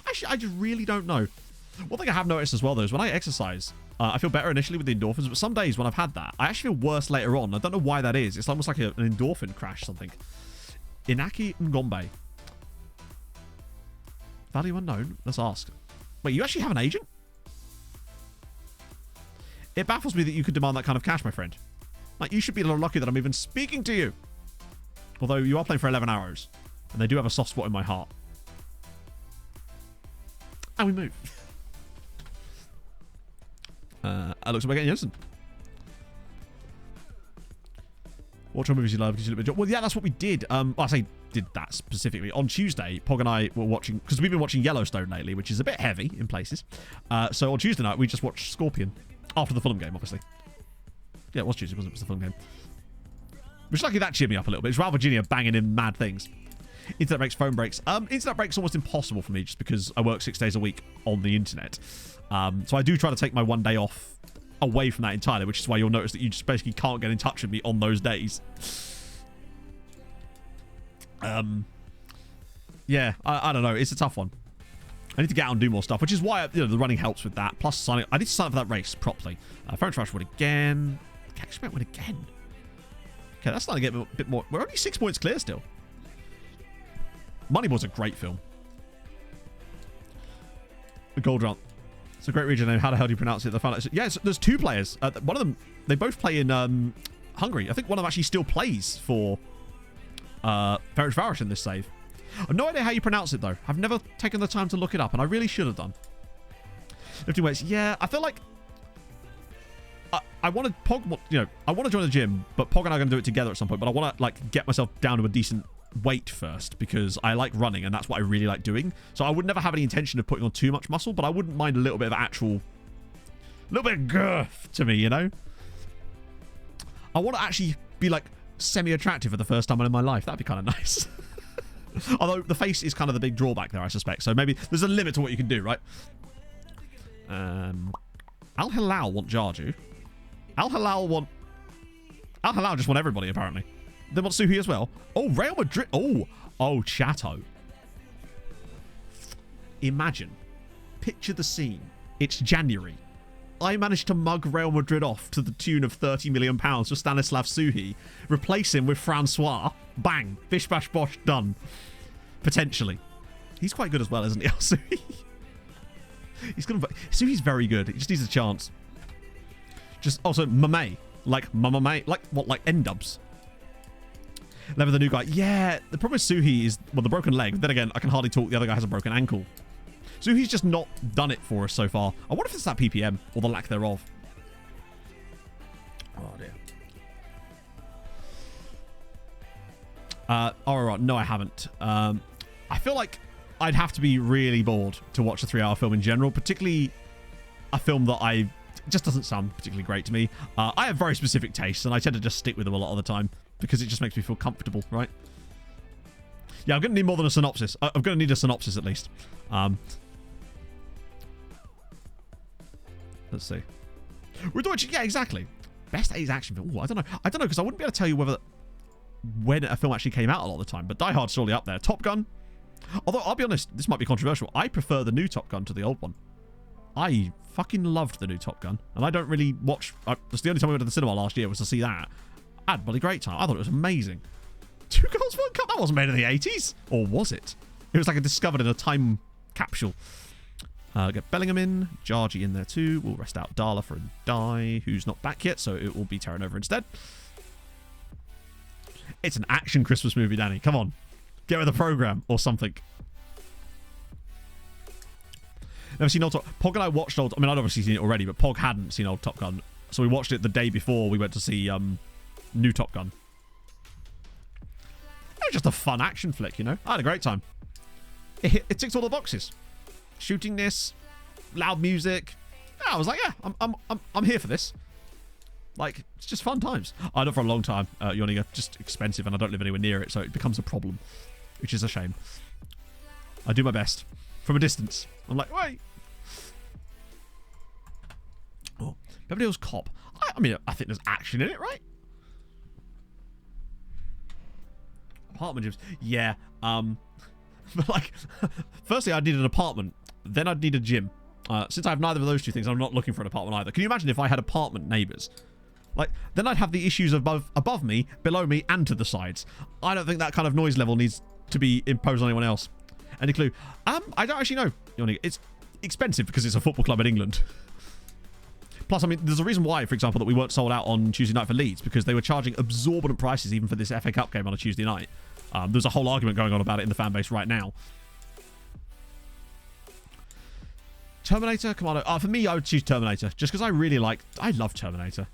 Actually, I just really don't know. One thing I have noticed as well, though, is when I exercise, I feel better initially with the endorphins, but some days when I've had that, I actually feel worse later on. I don't know why that is. It's almost like an endorphin crash or something. Inaki Ngombe. Value unknown? Let's ask. Wait, you actually have an agent? It baffles me that you could demand that kind of cash, my friend. Like, you should be a little lucky that I'm even speaking to you. Although you are playing for 11 hours, and they do have a soft spot in my heart. And we move. It looks like we're getting Jensen. Watch what movies you love because you look at your job. Well, yeah, that's what we did. Well, I say did that specifically. On Tuesday, Pog and I were watching, because we've been watching Yellowstone lately, which is a bit heavy in places. So on Tuesday night, we just watched Scorpion. After the Fulham game, obviously. Yeah, it was Tuesday, wasn't it? It was the Fulham game. Which lucky that cheered me up a little bit. It's Real Virginia banging in mad things. Internet breaks, phone breaks. Internet breaks almost impossible for me just because I work 6 days a week on the internet. So I do try to take my 1 day off away from that entirely, which is why you'll notice that you just basically can't get in touch with me on those days. Yeah, I don't know. It's a tough one. I need to get out and do more stuff, which is why the running helps with that. Plus, signing, I need to sign up for that race properly. French Rush win again. Cashback win again. Okay, that's starting to get a bit more. We're only 6 points clear still. Moneyball's a great film. The Gold Round. It's a great region name. How the hell do you pronounce it? Yeah, there's 2 players. One of them, they both play in Hungary. I think one of them actually still plays for Ferencváros in this save. I have no idea how you pronounce it, though. I've never taken the time to look it up, and I really should have done. Lifting weights. Yeah, I feel like I want to Pog. I want to join the gym, but Pog and I are going to do it together at some point. But I want to get myself down to a decent weight first because I like running, and that's what I really like doing. So I would never have any intention of putting on too much muscle, but I wouldn't mind a little bit of a little bit of girth to me. I want to actually be semi-attractive for the first time in my life. That'd be kind of nice. Although the face is kind of the big drawback there, I suspect. So maybe there's a limit to what you can do, right? Al Hilal want Jarju. Al Hilal just want everybody, apparently. They want Suhi as well. Oh, Real Madrid. Oh, Chateau. Imagine. Picture the scene. It's January. I managed to mug Real Madrid off to the tune of £30 million for Stanislav Suhi. Replace him with Francois. Bang. Bish bash bosh. Done. Potentially. He's quite good as well, isn't he, Suhi? Suhi's very good. He just needs a chance. Just also Mame. Like Mame. Like what? Like N-dubs. Lever the new guy. Yeah. The problem with Suhi is the broken leg. Then again, I can hardly talk. The other guy has a broken ankle. Suhi's just not done it for us so far. I wonder if it's that PPM or the lack thereof. Oh dear. Alright, no, I haven't. I feel like I'd have to be really bored to watch a 3-hour film in general, particularly a film that just doesn't sound particularly great to me. I have very specific tastes, and I tend to just stick with them a lot of the time because it just makes me feel comfortable, right? Yeah, I'm going to need more than a synopsis. I'm going to need a synopsis at least. Let's see. We're doing, yeah, exactly. Best 80s action film. Ooh, I don't know because I wouldn't be able to tell you when a film actually came out a lot of the time. But Die Hard's surely up there. Top Gun, Although, I'll be honest, this might be controversial. I prefer the new Top Gun to the old one. I fucking loved the new Top Gun. And I don't really watch... that's the only time I went to the cinema last year was to see that. I had a bloody great time. I thought it was amazing. Two Girls, One Cup? That wasn't made in the 80s. Or was it? It was like a discovered in a time capsule. Get Bellingham in. Jargy in there too. We'll rest out Darla for a die, who's not back yet, so it will be Terran over instead. It's an action Christmas movie, Danny. Come on. Get with the program or something. Never seen old Top Gun. Pog and I watched old... I mean, I'd obviously seen it already, but Pog hadn't seen old Top Gun. So we watched it the day before we went to see new Top Gun. It was just a fun action flick, you know? I had a great time. It ticked all the boxes. Shootingness, loud music. Yeah, I was like, yeah, I'm here for this. Like, it's just fun times. I know for a long time, Yoniga, just expensive, and I don't live anywhere near it, so it becomes a problem, which is a shame. I do my best from a distance. I'm like, wait. Oh, Beverly Hills Cop. I mean, I think there's action in it, right? Apartment gyms. Yeah. But like, firstly, I'd need an apartment. Then I'd need a gym. Since I have neither of those two things, I'm not looking for an apartment either. Can you imagine if I had apartment neighbours? Like, then I'd have the issues above me, below me, and to the sides. I don't think that kind of noise level needs to be imposed on anyone else. Any clue? I don't actually know. It's expensive because it's a football club in England. Plus, I mean, there's a reason why, for example, that we weren't sold out on Tuesday night for Leeds, because they were charging exorbitant prices even for this FA Cup game on a Tuesday night. There's a whole argument going on about it in the fan base right now. Terminator, Commando. For me, I would choose Terminator, just because I love Terminator.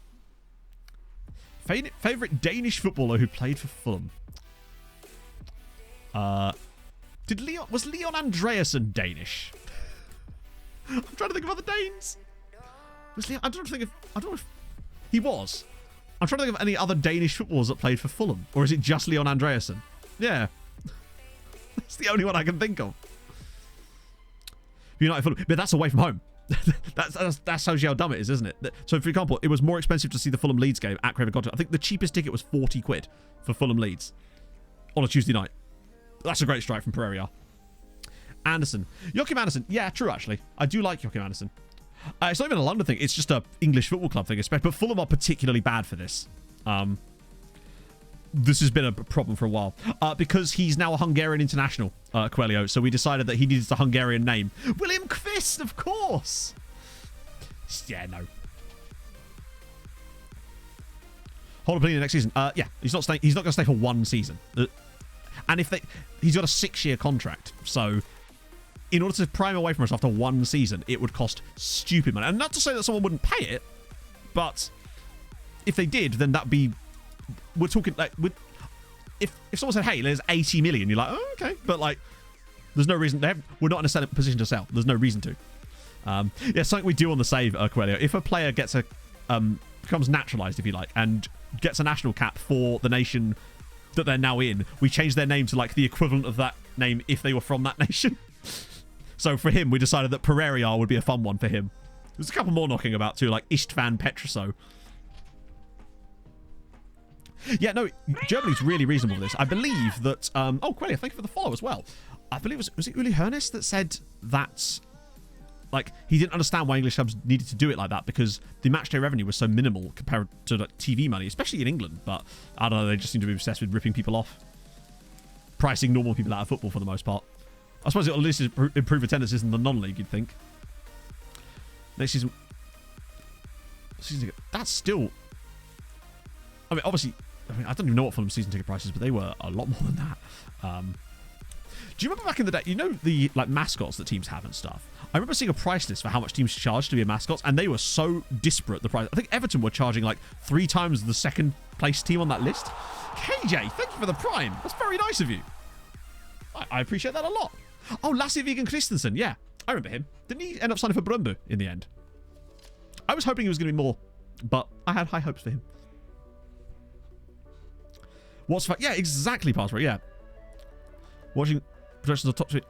Favorite Danish footballer who played for Fulham? Was Leon Andreasen Danish? I'm trying to think of other Danes. I don't know if he was. I'm trying to think of any other Danish footballers that played for Fulham, or is it just Leon Andreasen? Yeah, that's the only one I can think of. United Fulham, but that's away from home. That's how dumb it is, isn't it? So, for example, it was more expensive to see the Fulham Leeds game at Craven Cottage. I think the cheapest ticket was 40 quid for Fulham Leeds on a Tuesday night. That's a great strike from Pereira. Anderson. Joachim Anderson. Yeah, true, actually. I do like Joachim Anderson. It's not even a London thing. It's just a English football club thing. But Fulham are particularly bad for this. This has been a problem for a while. Because he's now a Hungarian international, Coelho. So we decided that he needed a Hungarian name. William Kvist, of course. Yeah, no. Hold opinion next season. Yeah, he's not staying. He's not going to stay for one season. And he's got a 6-year contract. So in order to pry him away from us after one season, it would cost stupid money. And not to say that someone wouldn't pay it, but if they did, then that'd be... We're talking like... If someone said, hey, there's 80 million, you're like, oh, okay. But like, there's no reason... We're not in a position to sell. There's no reason to. Yeah, something we do on the save, Coelho. If a player gets a... becomes naturalised, if you like, and gets a national cap for the nation that they're now in, we change their name to like the equivalent of that name if they were from that nation. So for him, we decided that Pereira would be a fun one for him. There's a couple more knocking about too, like Istvan Petroso. Yeah, no, Germany's really reasonable for this. I believe that... oh, Quelia, thank you for the follow as well. I believe was it Uli Hoeneß that said that... Like, he didn't understand why English clubs needed to do it like that because the matchday revenue was so minimal compared to like, TV money, especially in England. But, I don't know, they just seem to be obsessed with ripping people off. Pricing normal people out of football for the most part. I suppose it'll at least improve attendances in the non-league, you'd think. Next season... That's still... I mean, obviously... I don't even know what Fulham season ticket prices, but they were a lot more than that. Do you remember back in the day, you know the like mascots that teams have and stuff? I remember seeing a price list for how much teams charge to be a mascot, and they were so disparate, the price. I think Everton were charging like 3 times the second place team on that list. KJ, thank you for the prime. That's very nice of you. I appreciate that a lot. Oh, Lasse Vigen Christensen. Yeah, I remember him. Didn't he end up signing for Brøndby in the end? I was hoping he was going to be more, but I had high hopes for him. What's fact? Yeah, exactly, Password. Yeah. Watching productions of Top Street.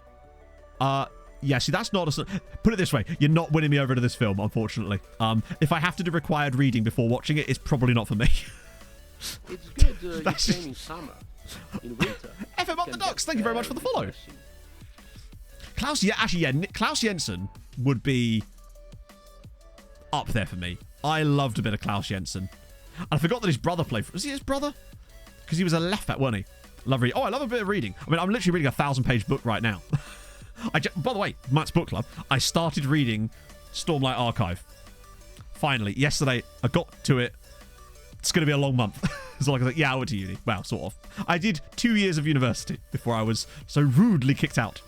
Yeah, see, that's not a... Put it this way. You're not winning me over to this film, unfortunately. If I have to do required reading before watching it, it's probably not for me. It's good you came in summer. In winter. FM Up the Ducks, thank you very much for the follow. Klaus, yeah, actually, yeah, Klaus Jensen would be up there for me. I loved a bit of Klaus Jensen. And I forgot that his brother played for... Was he his brother? Because he was a left back, wasn't he? Love reading. Oh, I love a bit of reading. I mean, I'm literally reading a 1,000-page book right now. By the way, Matt's Book Club, I started reading Stormlight Archive. Finally. Yesterday, I got to it. It's going to be a long month. So like I was like, yeah, I went to uni. Well, sort of. I did 2 years of university before I was so rudely kicked out.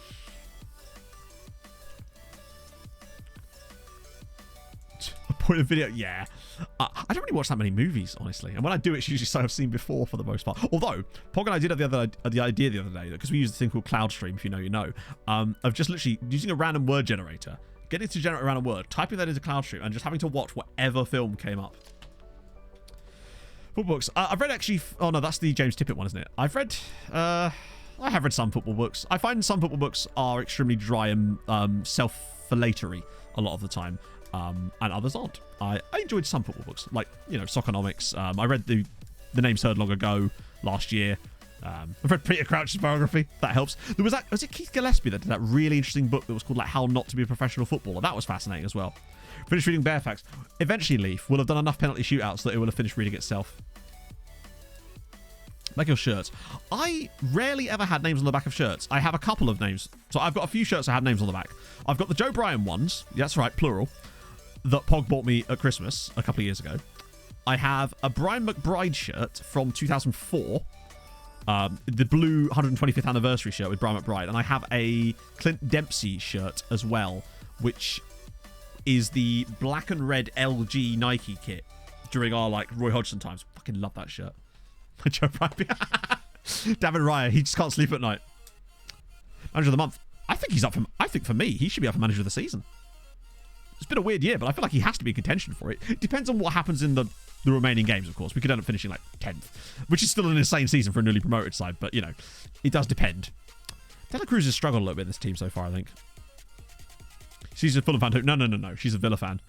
A point of video, yeah. I don't really watch that many movies, honestly. And when I do, it's usually something I've seen before for the most part. Although, Pog and I did have the idea the other day, because we use a thing called CloudStream, if you know, you know, of just literally using a random word generator, getting it to generate a random word, typing that into CloudStream, and just having to watch whatever film came up. Football books. I've read actually... Oh, no, that's the James Tippett one, isn't it? I've read... I have read some football books. I find some football books are extremely dry and self-fillatory a lot of the time. And others aren't. I enjoyed some football books, like, you know, Soccernomics. I read the Names Heard Long Ago last year. I've read Peter Crouch's biography. That helps. There was that... Was it Keith Gillespie that did that really interesting book that was called, like, How Not to Be a Professional Footballer? That was fascinating as well. Finished reading Bear Facts. Eventually, Leaf will have done enough penalty shootouts that it will have finished reading itself. Like your shirts. I rarely ever had names on the back of shirts. I have a couple of names. So I've got a few shirts that have names on the back. I've got the Joe Bryan ones. Yeah, that's right, plural. That Pog bought me at Christmas a couple of years ago. I have a Brian McBride shirt from 2004. The blue 125th anniversary shirt with Brian McBride. And I have a Clint Dempsey shirt as well, which is the black and red LG Nike kit during our, like, Roy Hodgson times. Fucking love that shirt. Joe Bryan. David Raya, he just can't sleep at night. Manager of the month. I think he's up for... I think for me, he should be up for manager of the season. It's been a weird year, but I feel like he has to be in contention for it. It depends on what happens in the remaining games, of course. We could end up finishing like 10th, which is still an insane season for a newly promoted side, but, you know, it does depend. Dela Cruz has struggled a little bit in this team so far, I think. She's a Fulham fan too. No. She's a Villa fan.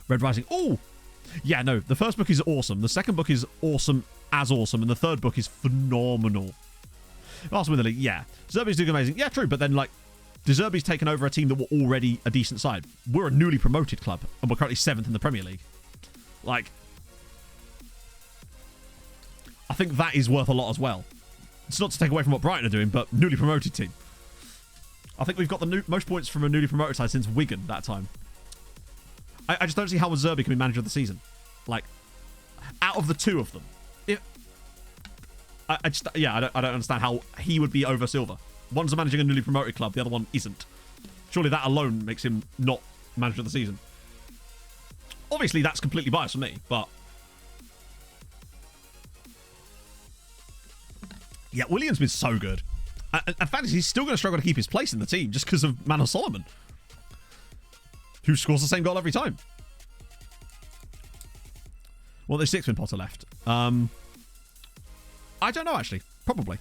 Red Rising. Oh! Yeah, no. The first book is awesome. The second book is awesome as awesome. And the third book is phenomenal. Last win the league. Yeah. Zerbi's doing amazing. Yeah, true. But then, like, De Zerbi's taken over a team that were already a decent side. We're a newly promoted club. And we're currently 7th in the Premier League. Like, I think that is worth a lot as well. It's not to take away from what Brighton are doing, but newly promoted team. I think we've got the most points from a newly promoted side since Wigan that time. I just don't see how Zerbi can be manager of the season. Like, out of the two of them, I don't understand how he would be over Silva. One's managing a newly promoted club, the other one isn't. Surely that alone makes him not manager of the season. Obviously, that's completely biased for me, but yeah, William's been so good. In fact, he's still going to struggle to keep his place in the team just because of Manor Solomon, who scores the same goal every time. Well, there's 6 when Potter left. I don't know, actually. Probably.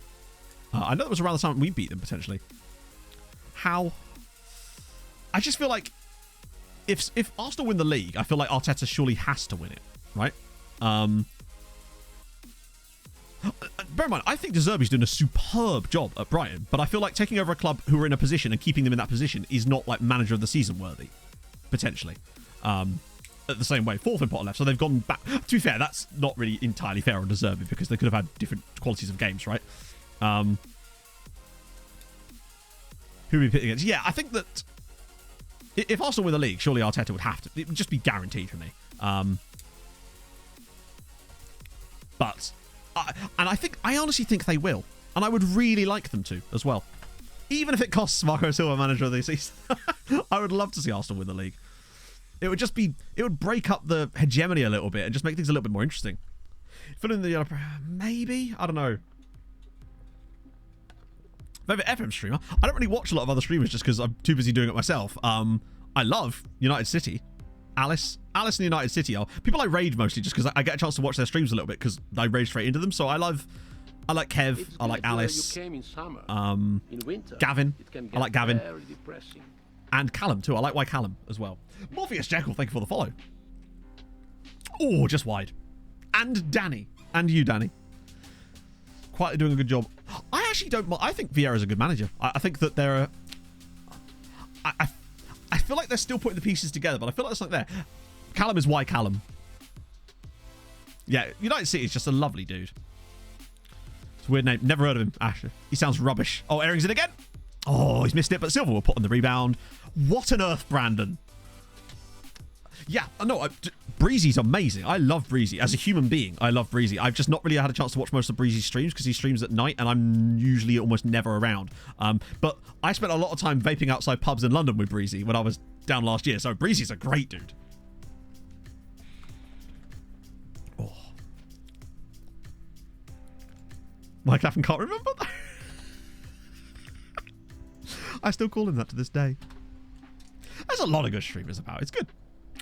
I know it was around the time we beat them, potentially. How? I just feel like if Arsenal win the league, I feel like Arteta surely has to win it, right? Bear in mind, I think De Zerbi's doing a superb job at Brighton, but I feel like taking over a club who are in a position and keeping them in that position is not, like, manager of the season worthy, potentially. At the same way, 4th in Potter left, so they've gone back. To be fair, that's not really entirely fair on De Zerbi because they could have had different qualities of games, right? Who are we pitting against? Yeah, I think that if Arsenal win the league, surely Arteta would have to. It would just be guaranteed for me. But I honestly think they will, and I would really like them to as well, even if it costs Marco Silva manager of the season. I would love to see Arsenal win the league. It would break up the hegemony a little bit and just make things a little bit more interesting. Fill in the yellow, maybe, I don't know. Favorite FM streamer? I don't really watch a lot of other streamers just because I'm too busy doing it myself. I love United City. Alice and United City are people I raid mostly just because I get a chance to watch their streams a little bit because I raid straight into them. So I like Kev. I like Alice. In summer. In winter, Gavin. I like Gavin. Very depressing. And Callum too. I like Callum as well. Morpheus Jekyll, thank you for the follow. Oh, just wide. And Danny. And you, Danny. quietly doing a good job. I actually don't. I think Vieira's a good manager. I think that they're. I feel like they're still putting the pieces together, but I feel like it's like there. Callum is why Callum. Yeah, United City is just a lovely dude. It's a weird name. Never heard of him. Asher. He sounds rubbish. Oh, Erring's in again. Oh, he's missed it, but Silva will put on the rebound. What on earth, Brandon? Yeah, no, Breezy's amazing. I love Breezy. As a human being, I love Breezy. I've just not really had a chance to watch most of Breezy's streams because he streams at night and I'm usually almost never around. But I spent a lot of time vaping outside pubs in London with Breezy when I was down last year. So Breezy's a great dude. Oh. Mike Laffin can't remember that. I still call him that to this day. There's a lot of good streamers about. It's good.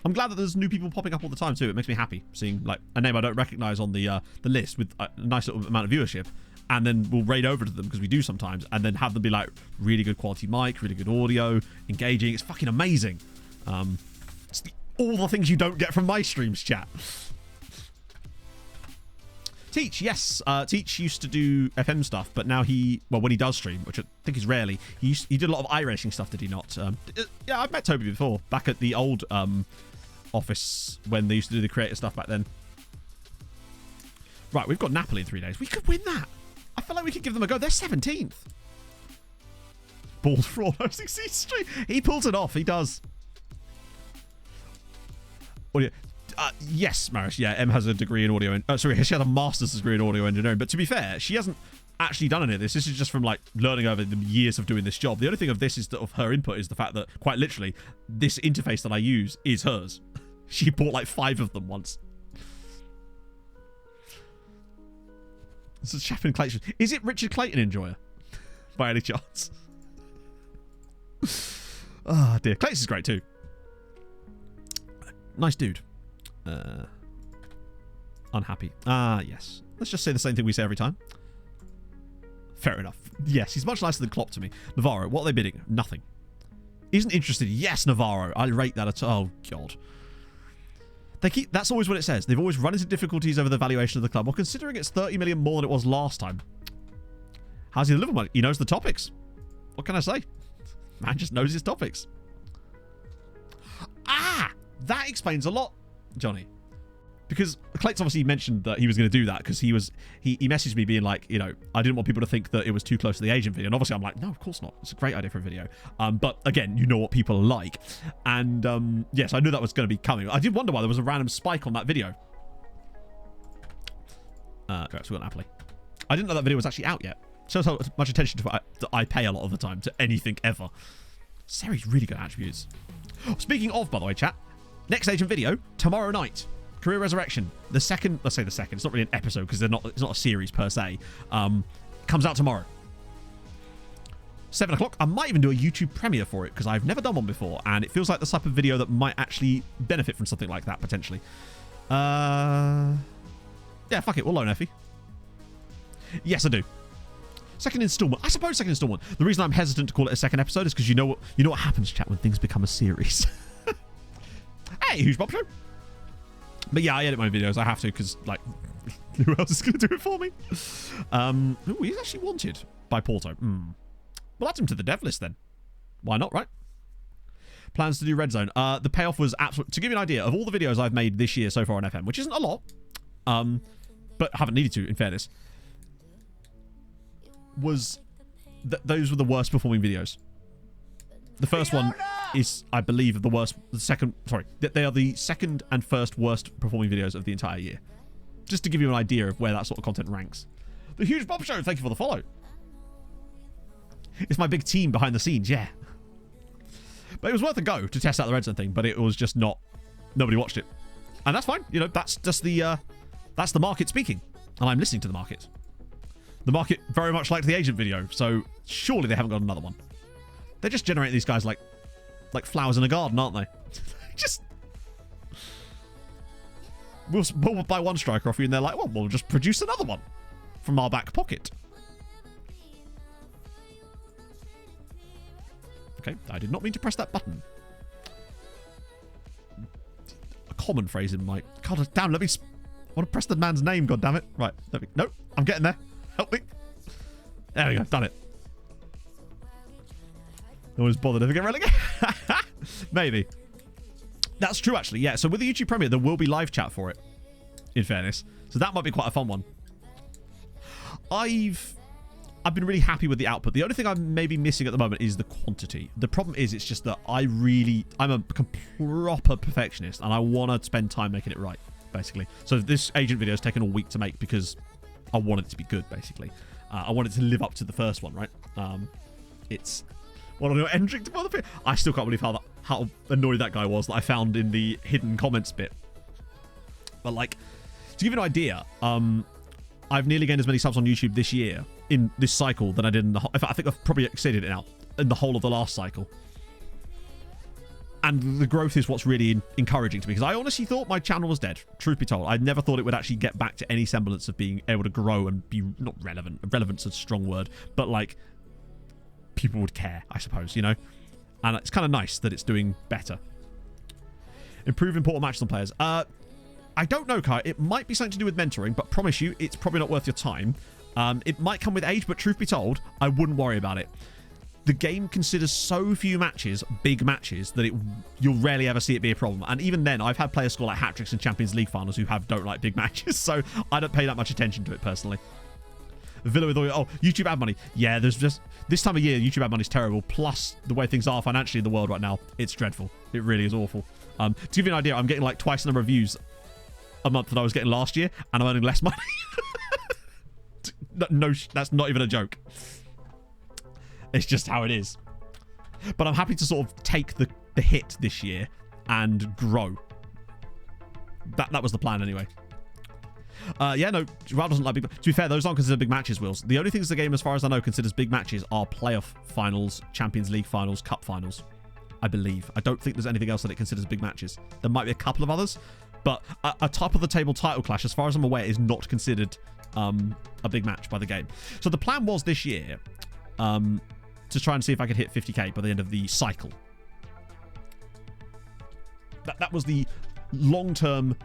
I'm glad that there's new people popping up all the time too. It makes me happy seeing like a name I don't recognize on the list with a nice little amount of viewership, and then we'll raid over to them because we do sometimes, and then have them be like really good quality mic, really good audio, engaging. It's fucking amazing. It's all the things you don't get from my streams, chat. Teach, yes. Teach used to do FM stuff, but now when he does stream, which I think is rarely, he did a lot of iRacing stuff, did he not? Yeah, I've met Toby before, back at the old office when they used to do the creative stuff back then. Right, we've got Napoli in 3 days. We could win that. I feel like we could give them a go. They're 17th. Balls for all hosting stream. He pulls it off. He does. Audio. Yes, Marish. Yeah, Em has a degree in audio. Sorry, she had a master's degree in audio engineering. But to be fair, she hasn't actually done any of this. This is just from like learning over the years of doing this job. The only thing of this is that of her input is the fact that quite literally this interface that I use is hers. She bought like 5 of them once. This is Chappin Clayton. Is it Richard Clayton Enjoyer? By any chance? Oh dear. Clayton's great too. Nice dude. Unhappy. Yes. Let's just say the same thing we say every time. Fair enough. Yes, he's much nicer than Klopp to me. Navarro, what are they bidding? Nothing. Isn't interested. Yes, Navarro. I rate that at all. Oh, God. That's always what it says. They've always run into difficulties over the valuation of the club. Well, considering it's 30 million more than it was last time. How's he deliver money? He knows the topics. What can I say? Man just knows his topics. That explains a lot, Johnny. Because Clayton obviously mentioned that he was going to do that because he messaged me being like, you know, I didn't want people to think that it was too close to the agent video. And obviously I'm like, no, of course not. It's a great idea for a video. But again, you know what people are like. And yes, I knew that was going to be coming. I did wonder why there was a random spike on that video. Okay, so we got Napoli. I didn't know that video was actually out yet. Shows how much attention to that I pay a lot of the time to anything ever. Seri's really good attributes. Speaking of, by the way, chat, next agent video tomorrow night. Career Resurrection, the second, let's say the second, it's not really an episode because it's not a series per se, comes out tomorrow. 7 o'clock. I might even do a YouTube premiere for it because I've never done one before and it feels like the type of video that might actually benefit from something like that potentially. Yeah, fuck it, we'll loan Effie. Yes, I do. Second installment. I suppose second installment. The reason I'm hesitant to call it a second episode is because you know what happens, chat, when things become a series. Hey, Who's Bob Show? But yeah, I edit my videos. I have to because, like, who else is going to do it for me? Ooh, he's actually wanted by Porto. We'll add him to the dev list then. Why not, right? Plans to do Red Zone. The payoff was absolute. To give you an idea of all the videos I've made this year so far on FM, which isn't a lot, but haven't needed to, in fairness, those were the worst performing videos. The first one is, I believe, the worst. The second, sorry, they are the second and first worst performing videos of the entire year. Just to give you an idea of where that sort of content ranks. The Huge Bob Show, thank you for the follow. It's my big team behind the scenes, yeah. But it was worth a go to test out the Red Zone thing, but it was just not. Nobody watched it, and that's fine. You know, that's just that's the market speaking, and I'm listening to the market. The market very much liked the agent video, so surely they haven't got another one. They're just generating these guys like flowers in a garden, aren't they? Just we'll buy one striker off you, and they're like, well, we'll just produce another one from our back pocket. Okay, I did not mean to press that button. A common phrase in my... God damn, I want to press the man's name, goddammit. Right, nope, I'm getting there. Help me. There we go. Done it. No one's bothered if I get relegated. Maybe. That's true, actually. Yeah, so with the YouTube Premiere, there will be live chat for it, in fairness. So that might be quite a fun one. I've been really happy with the output. The only thing I'm maybe missing at the moment is the quantity. The problem is it's just that I'm a proper perfectionist, and I want to spend time making it right, basically. So this agent video has taken a week to make because I want it to be good, basically. I want it to live up to the first one, right? It's... What am I entering to other people? I still can't believe how annoyed that guy was that I found in the hidden comments bit. But like, to give you an idea, I've nearly gained as many subs on YouTube this year in this cycle than I did in the whole... I think I've probably exceeded it now in the whole of the last cycle. And the growth is what's really encouraging to me, because I honestly thought my channel was dead, truth be told. I never thought it would actually get back to any semblance of being able to grow and be not relevant. Relevant's a strong word, but like people would care, I suppose, you know? And it's kind of nice that it's doing better. Improve important matches on players. I don't know, Kai. It might be something to do with mentoring, but promise you, it's probably not worth your time. It might come with age, but truth be told, I wouldn't worry about it. The game considers so few matches, big matches, that you'll rarely ever see it be a problem. And even then, I've had players score like hat-tricks in Champions League finals who don't like big matches, so I don't pay that much attention to it personally. Villa with all your... Oh, YouTube ad money. Yeah, there's just... This time of year, YouTube ad money is terrible. Plus, the way things are financially in the world right now, it's dreadful. It really is awful. To give you an idea, I'm getting like twice the number of views a month that I was getting last year, and I'm earning less money. No, that's not even a joke. It's just how it is. But I'm happy to sort of take the hit this year and grow. That was the plan anyway. Yeah, no, Joel doesn't like big... To be fair, those aren't considered big matches, Wills. The only things the game, as far as I know, considers big matches are playoff finals, Champions League finals, Cup finals, I believe. I don't think there's anything else that it considers big matches. There might be a couple of others, but a top-of-the-table title clash, as far as I'm aware, is not considered a big match by the game. So the plan was this year to try and see if I could hit 50k by the end of the cycle. That was the long-term...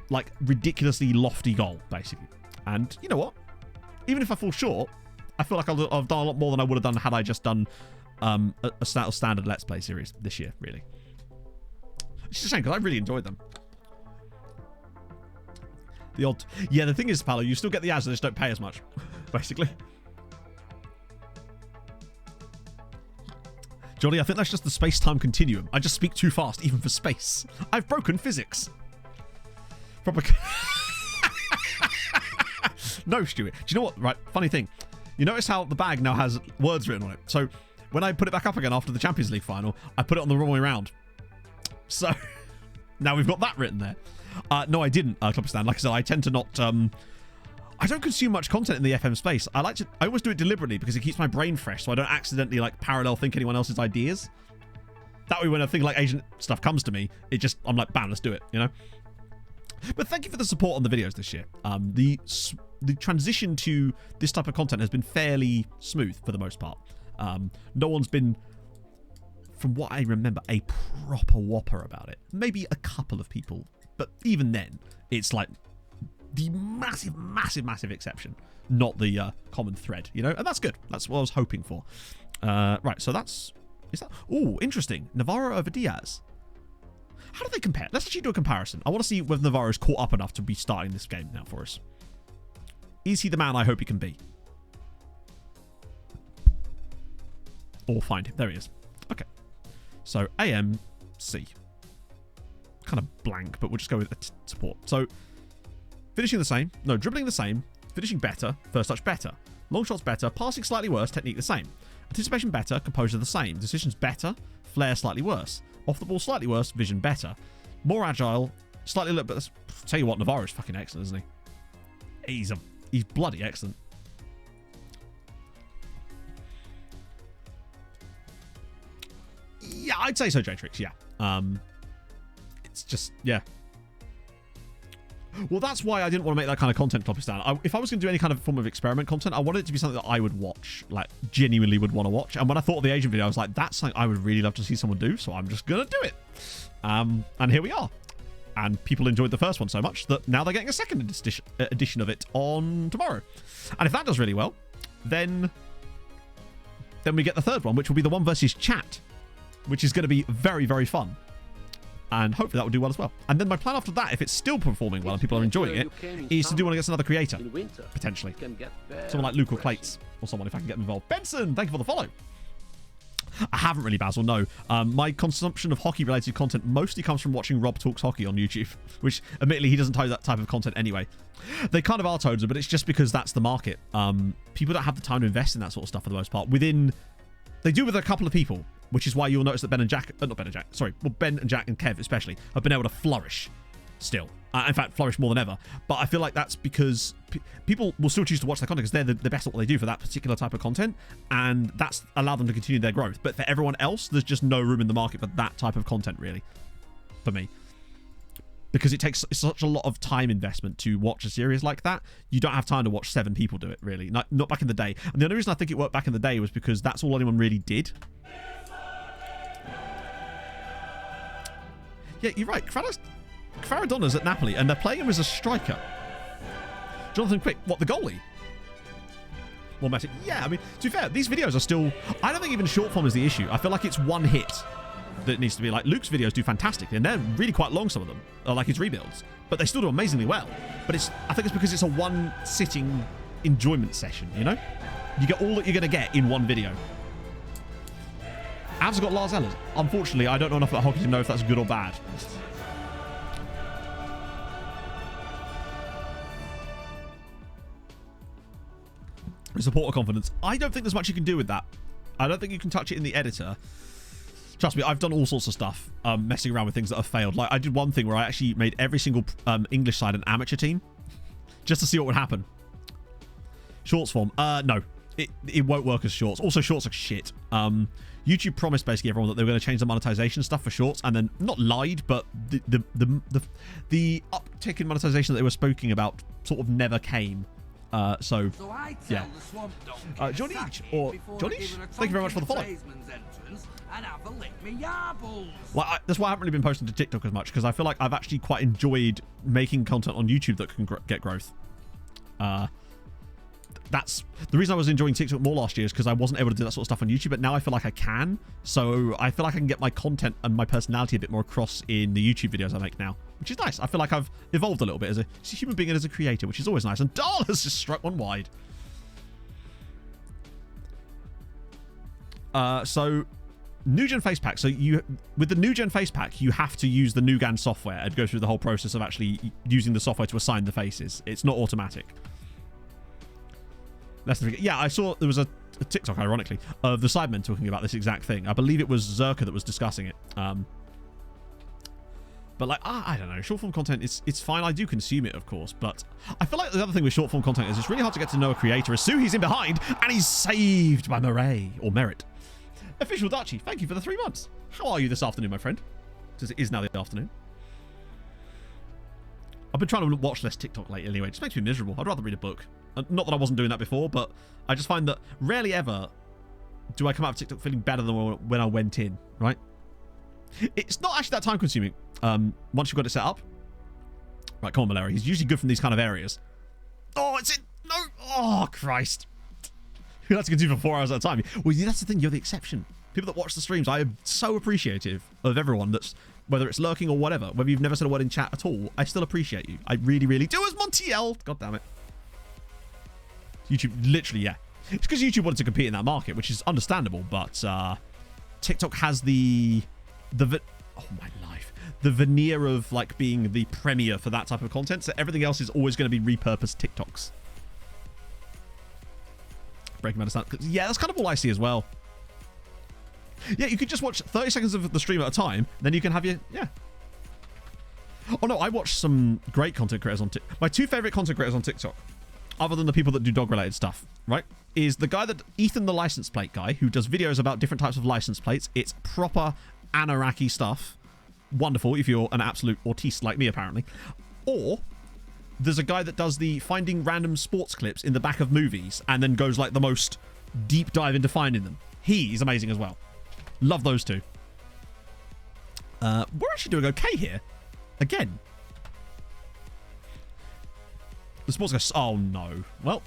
like ridiculously lofty goal, basically. And you know what? Even if I fall short, I feel like I've done a lot more than I would have done had I just done a standard Let's Play series this year, really. It's just a shame because I really enjoyed them. The odd... Yeah, the thing is, Paolo, you still get the ads, they just don't pay as much, basically. Johnny, I think that's just the space-time continuum. I just speak too fast, even for space. I've broken physics. Proper... No, Stuart. Do you know what? Right, funny thing. You notice how the bag now has words written on it. So when I put it back up again after the Champions League final, I put it on the wrong way around. So now we've got that written there. No, I didn't, Club Stand. Like I said, I tend to not... I don't consume much content in the FM space. I always do it deliberately because it keeps my brain fresh, so I don't accidentally like parallel think anyone else's ideas. That way, when a thing like Asian stuff comes to me, I'm like, bam, let's do it, you know? But thank you for the support on the videos this year. The transition to this type of content has been fairly smooth for the most part. No one's been, from what I remember, a proper whopper about it. Maybe a couple of people, but even then, it's like the massive, massive, massive exception, not the common thread, you know? And that's good. That's what I was hoping for. Right, so that's... Is that... Oh, interesting. Navarro over Diaz. How do they compare? Let's actually do a comparison. I want to see whether Navarro's caught up enough to be starting this game now for us. Is he the man I hope he can be? Or find him. There he is. Okay. So, AMC. Kind of blank, but we'll just go with support. So, finishing the same. No, dribbling the same. Finishing better. First touch better. Long shots better. Passing slightly worse. Technique the same. Anticipation better. Composure the same. Decisions better. Flair slightly worse. Off the ball slightly worse. Vision better. More agile. Slightly a little bit... Tell you what, Navarro's fucking excellent, isn't he? He's bloody excellent. Yeah, I'd say so, J-Trix, yeah. It's just, yeah. Well, that's why I didn't want to make that kind of content topic stand. If I was going to do any kind of form of experiment content, I wanted it to be something that I would watch, like genuinely would want to watch. And when I thought of the Asian video, I was like, that's something I would really love to see someone do, so I'm just going to do it. And here we are. And people enjoyed the first one so much that now they're getting a second edition of it on tomorrow. And if that does really well, then we get the third one, which will be the one versus chat, which is going to be very, very fun. And hopefully that will do well as well. And then my plan after that, if it's still performing well and people are enjoying it, is to do one against another creator, potentially. Someone like Luke or Clates, or someone if I can get them involved. Benson, thank you for the follow. I haven't really, Basil, no. My consumption of hockey-related content mostly comes from watching Rob Talks Hockey on YouTube, which, admittedly, he doesn't toad that type of content anyway. They kind of are toads, but it's just because that's the market. People don't have the time to invest in that sort of stuff for the most part. They do with a couple of people, which is why you'll notice that Ben and Jack and Kev especially have been able to flourish still. In fact, flourish more than ever. But I feel like that's because people will still choose to watch their content because they're the best at what they do for that particular type of content, and that's allowed them to continue their growth. But for everyone else, there's just no room in the market for that type of content, really, for me. Because it takes such a lot of time investment to watch a series like that. You don't have time to watch 7 people do it, really. Not back in the day. And the only reason I think it worked back in the day was because that's all anyone really did. Yeah, you're right. Kvaradona's at Napoli, and they're playing him as a striker. Jonathan Quick, what, the goalie? Well, Matic, yeah, I mean, to be fair, these videos are still... I don't think even short form is the issue. I feel like it's one hit that needs to be like... Luke's videos do fantastically, and they're really quite long, some of them, like his rebuilds. But they still do amazingly well. But I think it's because it's a one-sitting enjoyment session, you know? You get all that you're going to get in one video. Avs have got Lars Ellers. Unfortunately, I don't know enough about hockey to know if that's good or bad. Supporter confidence. I don't think there's much you can do with that. I don't think you can touch it in the editor. Trust me, I've done all sorts of stuff messing around with things that have failed. Like, I did one thing where I actually made every single English side an amateur team just to see what would happen. Shorts form. No. It won't work as shorts. Also, shorts are shit. YouTube promised basically everyone that they were going to change the monetization stuff for shorts, and then not lied, but the uptick in monetization that they were speaking about sort of never came. So yeah. Johnny Johnny, thank you very much for the follow. Well, that's why I haven't really been posting to TikTok as much, because I feel like I've actually quite enjoyed making content on YouTube that can get growth. That's the reason I was enjoying TikTok more last year, is because I wasn't able to do that sort of stuff on YouTube, but now I feel like I can. So I feel like I can get my content and my personality a bit more across in the YouTube videos I make now, which is nice. I feel like I've evolved a little bit as a human being and as a creator, which is always nice. And Dahl has just struck one wide. So new gen face pack. So with the new gen face pack, you have to use the Nugan software and go through the whole process of actually using the software to assign the faces. It's not automatic. Yeah, I saw there was a TikTok, ironically, of the Sidemen talking about this exact thing. I believe it was Zerka that was discussing it. But like, I don't know. Short form content, it's fine. I do consume it, of course. But I feel like the other thing with short form content is it's really hard to get to know a creator. As Suhi's in behind, and he's saved by Murray, or Merit. Official Darchie, thank you for the 3 months. How are you this afternoon, my friend? Because it is now the afternoon. I've been trying to watch less TikTok lately anyway. It just makes me miserable. I'd rather read a book. Not that I wasn't doing that before, but I just find that rarely ever do I come out of TikTok feeling better than when I went in, right? It's not actually that time consuming once you've got it set up. Right, come on, Malaria. He's usually good from these kind of areas. Oh, it's in. No. Oh, Christ. You have to continue for 4 hours at a time. Well, that's the thing. You're the exception. People that watch the streams, I am so appreciative of everyone that's, whether it's lurking or whatever, whether you've never said a word in chat at all, I still appreciate you. I really, really do. As Montiel. God damn it. YouTube, literally, yeah. It's because YouTube wanted to compete in that market, which is understandable, but TikTok has oh my life, the veneer of like being the premier for that type of content, so everything else is always going to be repurposed TikToks. Breaking my understand. Yeah, that's kind of all I see as well. Yeah, you could just watch 30 seconds of the stream at a time, then you can have your, yeah. Oh no, I watched some great content creators on TikTok. My 2 favorite content creators on TikTok, other than the people that do dog-related stuff, right, is the guy that Ethan the license plate guy, who does videos about different types of license plates. It's proper Anaraki stuff. Wonderful if you're an absolute autiste like me, apparently. Or there's a guy that does the finding random sports clips in the back of movies and then goes like the most deep dive into finding them. He's amazing as well. Love those two. We're actually doing okay here. Again. The sports goes, oh no. Well,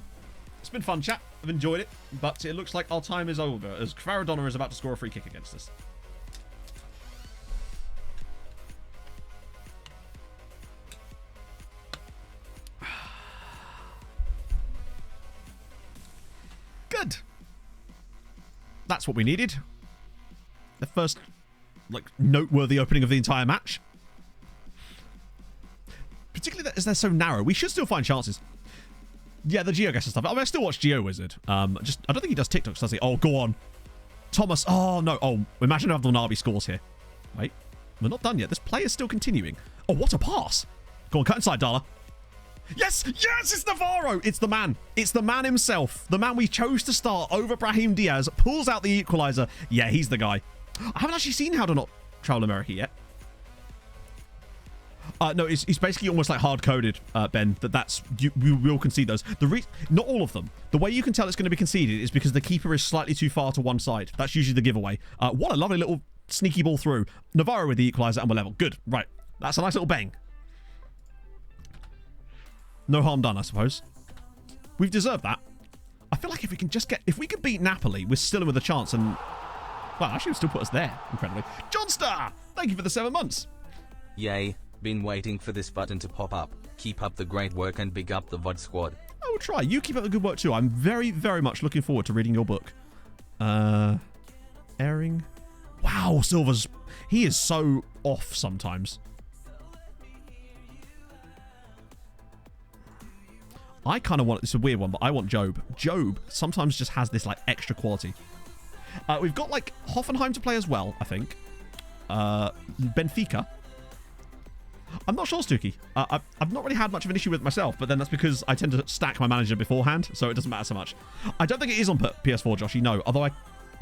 it's been fun, chat. I've enjoyed it, but it looks like our time is over as Kvaradonna is about to score a free kick against us. Good. That's what we needed. The first, like, noteworthy opening of the entire match. Particularly as they're so narrow. We should still find chances. Yeah, the GeoGuessr stuff. I mean, I still watch GeoWizard. I don't think he does TikToks, does he? Oh, go on. Thomas. Oh, no. Oh, imagine if Abdelnabi scores here. Wait. We're not done yet. This play is still continuing. Oh, what a pass. Go on, cut inside, Dala. Yes! Yes! It's Navarro! It's the man. It's the man himself. The man we chose to start over Brahim Diaz. Pulls out the equaliser. Yeah, he's the guy. I haven't actually seen How to Not Travel America yet. No, it's basically almost like hard-coded, Ben, we will concede those. Not all of them. The way you can tell it's going to be conceded is because the keeper is slightly too far to one side. That's usually the giveaway. What a lovely little sneaky ball through. Navarro with the equaliser and we're level. Good. Right. That's a nice little bang. No harm done, I suppose. We've deserved that. I feel like if we could beat Napoli, we're still with a chance and... Well, actually, we'll still put us there, incredibly. John Star! Thank you for the 7 months. Yay. Been waiting for this button to pop up. Keep up the great work and big up the VOD squad. I will try. You keep up the good work too. I'm very, very much looking forward to reading your book. Airing. Wow, Silver's... He is so off sometimes. I kind of want... It's a weird one, but I want Job. Job sometimes just has this, like, extra quality. We've got, like, Hoffenheim to play as well, I think. Benfica. I'm not sure, Stuki. I've not really had much of an issue with it myself, but then that's because I tend to stack my manager beforehand, so it doesn't matter so much. I don't think it is on PS4, Joshy, no. Although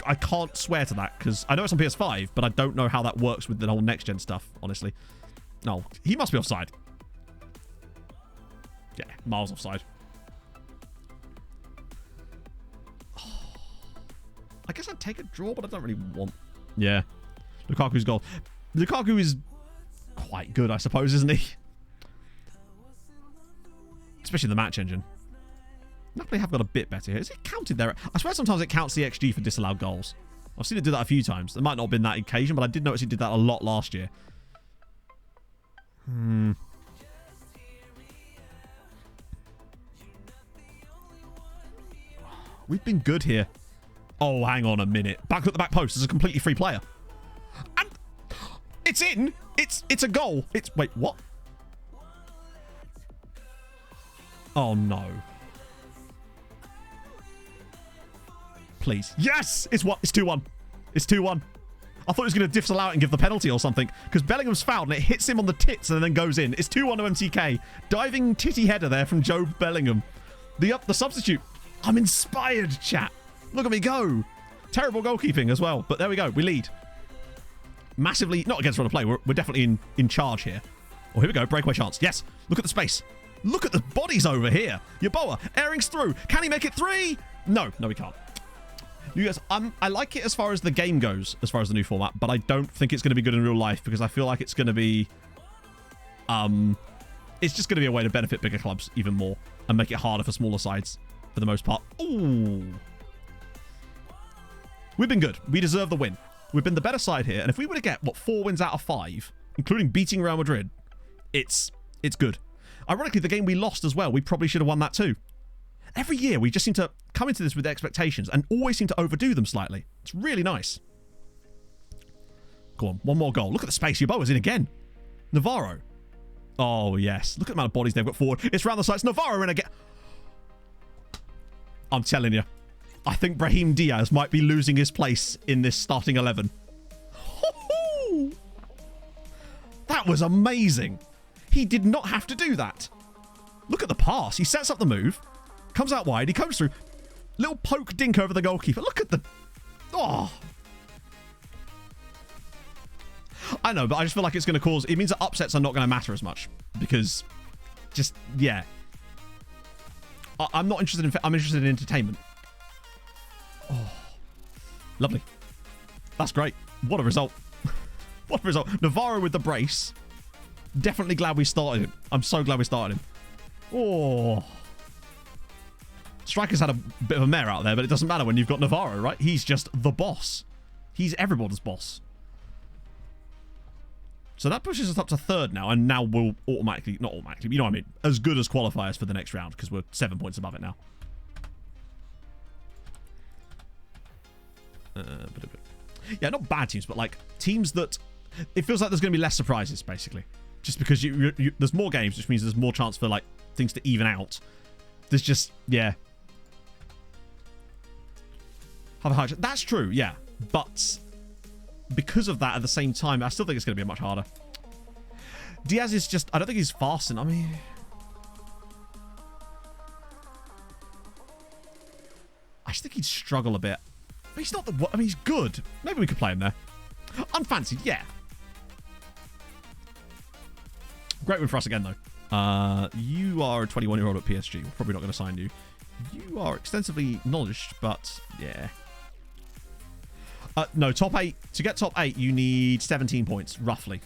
I can't swear to that, because I know it's on PS5, but I don't know how that works with the whole next-gen stuff, honestly. No, he must be offside. Yeah, miles offside. I guess I'd take a draw, but I don't really want... Yeah. Lukaku's goal. Lukaku is quite good, I suppose, isn't he? Especially the match engine. Napoli have got a bit better here. Is it counted there? I swear sometimes it counts the XG for disallowed goals. I've seen it do that a few times. It might not have been that occasion, but I did notice it did that a lot last year. We've been good here. Oh, hang on a minute. Back at the back post is a completely free player. And it's in. It's a goal. Wait, what? Oh, no. Please. Yes! It's what? It's 2-1. It's 2-1. I thought he was going to disallow it and give the penalty or something. Because Bellingham's fouled and it hits him on the tits and then goes in. It's 2-1 to MTK. Diving titty header there from Joe Bellingham. The substitute. I'm inspired, chat. Look at me go. Terrible goalkeeping as well. But there we go. We lead. Massively. Not against run of play. We're definitely in charge here. Oh, here we go. Breakaway chance. Yes. Look at the space. Look at the bodies over here. Yeboah. Airings through. Can he make it 3? No. No, he can't. You guys, I like it as far as the game goes, as far as the new format, but I don't think it's going to be good in real life because I feel like it's going to be... it's just going to be a way to benefit bigger clubs even more and make it harder for smaller sides for the most part. Ooh. We've been good. We deserve the win. We've been the better side here, and if we were to get, 4 wins out of 5, including beating Real Madrid, it's good. Ironically, the game we lost as well, we probably should have won that too. Every year, we just seem to come into this with expectations and always seem to overdo them slightly. It's really nice. Go on, one more goal. Look at the space. Yeboah's in again. Navarro. Oh, yes. Look at the amount of bodies they've got forward. It's round the sides. Navarro in again. I'm telling you. I think Brahim Diaz might be losing his place in this starting 11. That was amazing. He did not have to do that. Look at the pass. He sets up the move. Comes out wide. He comes through. Little poke dink over the goalkeeper. Look at the... Oh. I know, but I just feel like it's going to cause... It means that upsets are not going to matter as much. Because... Just... Yeah. I'm not interested in... I'm interested in entertainment. Oh. Lovely. That's great. What a result. What a result. Navarro with the brace. Definitely glad we started him. I'm so glad we started him. Oh. Striker's had a bit of a mare out there, but it doesn't matter when you've got Navarro, right? He's just the boss. He's everybody's boss. So that pushes us up to third now, and now we'll automatically, not automatically, but you know what I mean, as good as qualifiers for the next round, because we're 7 points above it now. Yeah, not bad teams, but like teams that it feels like there's going to be less surprises, basically. Just because there's more games, which means there's more chance for like things to even out. There's just, yeah. Have a high chance. That's true, yeah. But because of that, at the same time, I still think it's going to be much harder. Diaz is just, I don't think he's fast enough. I mean, I just think he'd struggle a bit. But he's not the, I mean, he's good. Maybe we could play him there. Unfancied, yeah. Great win for us again, though. You are a 21-year-old at PSG. We're probably not going to sign you. You are extensively knowledged, but yeah. No, top 8. To get top 8, you need 17 points, roughly.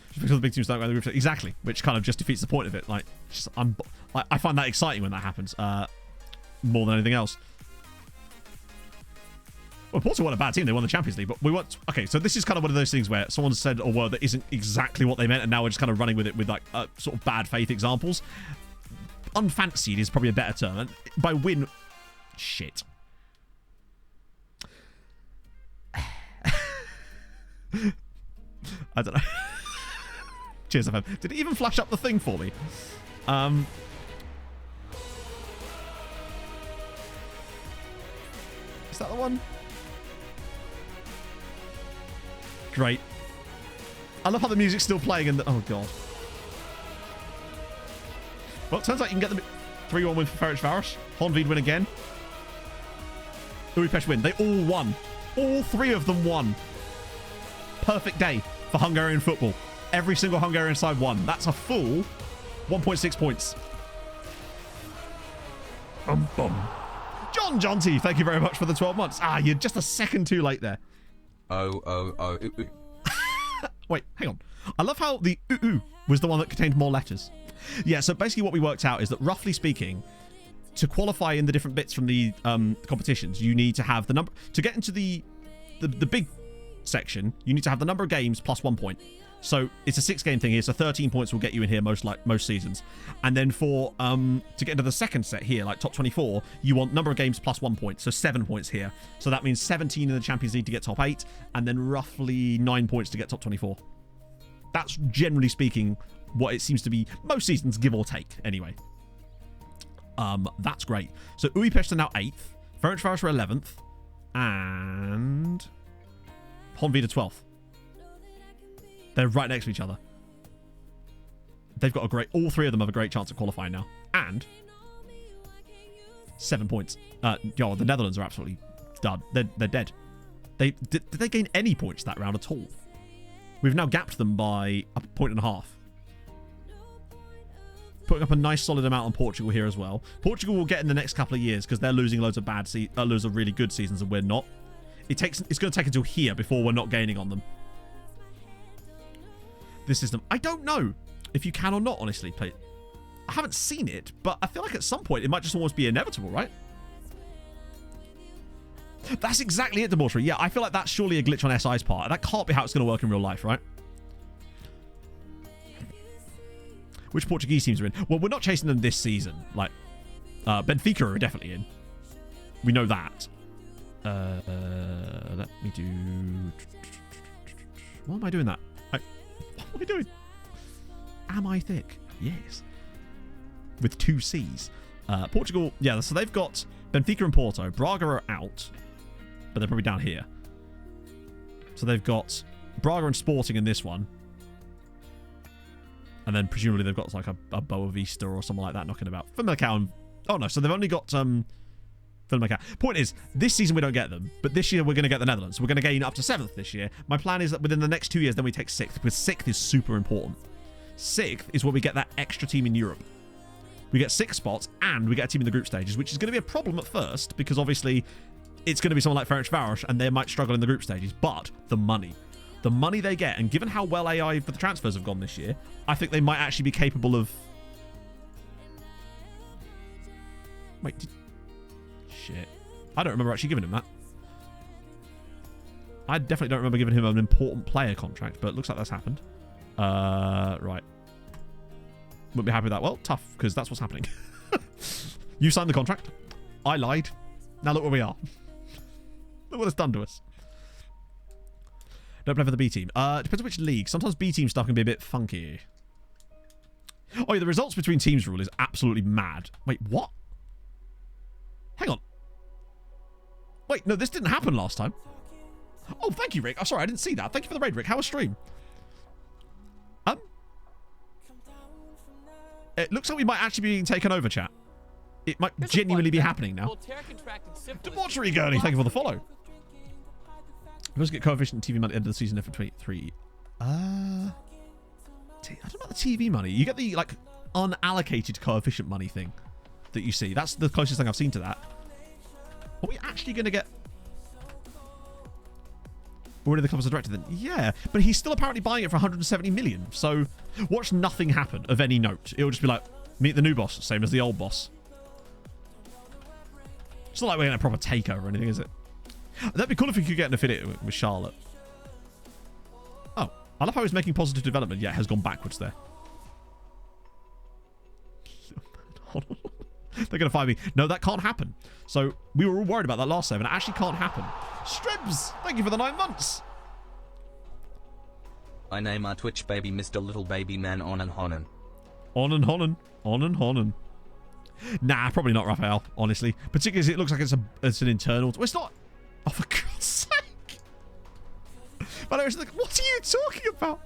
Just because the big teams don't go to the group. Exactly, which kind of just defeats the point of it. Like, just, I find that exciting when that happens, more than anything else. Well, Porto weren't a bad team. They won the Champions League, but we weren't. Okay, so this is kind of one of those things where someone said a word that isn't exactly what they meant, and now we're just kind of running with it with like sort of bad faith examples. Unfancied is probably a better term. And by win, shit. I don't know. Cheers, FM. Did it even flash up the thing for me? Is that the one? Great. I love how the music's still playing and oh god. Well, it turns out you can get the 3-1 win for Ferencváros. Honvéd win again. Budapest win. They all won. All 3 of them won. Perfect day for Hungarian football. Every single Hungarian side won. That's a full 1.6 points. John Jonty, thank you very much for the 12 months. Ah, you're just a second too late there. Wait, hang on. I love how the was the one that contained more letters. Yeah, so basically what we worked out is that roughly speaking, to qualify in the different bits from the competitions, you need to have the number to get into the big section. You need to have the number of games plus 1 point. So it's a 6-game thing here. So 13 points will get you in here most seasons. And then for to get into the second set here, like top 24, you want number of games plus 1 point. So 7 points here. So that means 17 in the Champions League to get top 8, and then roughly 9 points to get top 24. That's generally speaking what it seems to be most seasons, give or take. Anyway, that's great. So Budapest are now 8th, Ferencváros are 11th, and Honvéd are 12th. They're right next to each other. They've got a great... All 3 of them have a great chance of qualifying now. And 7 points. The Netherlands are absolutely done. They're dead. Did they gain any points that round at all? We've now gapped them by 1.5 points. Putting up a nice solid amount on Portugal here as well. Portugal will get in the next couple of years because they're losing loads of loads of really good seasons and we're not. It's going to take until here before we're not gaining on them. This system, I don't know if you can or not, honestly. I haven't seen it, but I feel like at some point it might just almost be inevitable, right? That's exactly it, Demorsary. Yeah, I feel like that's surely a glitch on SI's part. That can't be how it's going to work in real life, right? Which Portuguese teams are in? Well, we're not chasing them this season. Like, Benfica are definitely in. We know that. Let me do... Why am I doing that? What am I doing? Am I thick? Yes. With 2 C's. Portugal, yeah, so they've got Benfica and Porto. Braga are out, but they're probably down here. So they've got Braga and Sporting in this one. And then presumably they've got like a Boa Vista or something like that knocking about. Famalicão and... Oh no, so they've only got... Point is, this season we don't get them, but this year we're going to get the Netherlands. We're going to gain up to 7th this year. My plan is that within the next 2 years, then we take 6th, because 6th is super important. 6th is where we get that extra team in Europe. We get 6 spots, and we get a team in the group stages, which is going to be a problem at first, because obviously it's going to be someone like Ferencváros, and they might struggle in the group stages, but the money the money they get, and given how well AI for the transfers have gone this year, I think they might actually be capable of... Wait, shit. I don't remember actually giving him that. I definitely don't remember giving him an important player contract, but it looks like that's happened. Right. Wouldn't be happy with that. Well, tough, because that's what's happening. You signed the contract. I lied. Now look where we are. Look what it's done to us. Don't play for the B team. Depends on which league. Sometimes B team stuff can be a bit funky. Oh yeah, the results between teams rule is absolutely mad. Wait, what? Hang on. Wait, no, this didn't happen last time. Oh, thank you, Rick. Oh, sorry, I didn't see that. Thank you for the raid, Rick. How was stream? It looks like we might actually be being taken over, chat. It might genuinely be happening now. Debauchery Gurney, thank you for the follow. We must get coefficient TV money at the end of the season for 23. I don't know about the TV money. You get the, like, unallocated coefficient money thing that you see. That's the closest thing I've seen to that. Are we actually going to get... We're in the club as a director then? Yeah, but he's still apparently buying it for 170 million. So watch nothing happen of any note. It'll just be like, meet the new boss, same as the old boss. It's not like we're in a proper takeover or anything, is it? That'd be cool if we could get an affiliate with Charlotte. Oh, I love how he's making positive development. Yeah, it has gone backwards there. They're going to fire me. No, that can't happen. So we were all worried about that last save, and it actually can't happen. Stribs, thank you for the 9 months. I name my Twitch baby Mr. Little Baby Man On and Honnen. On and Honnen. On and Honnen. Nah, probably not Raphael, honestly. Particularly as it looks like it's an internal... Well, it's not... Oh, for God's sake. But I was like, what are you talking about?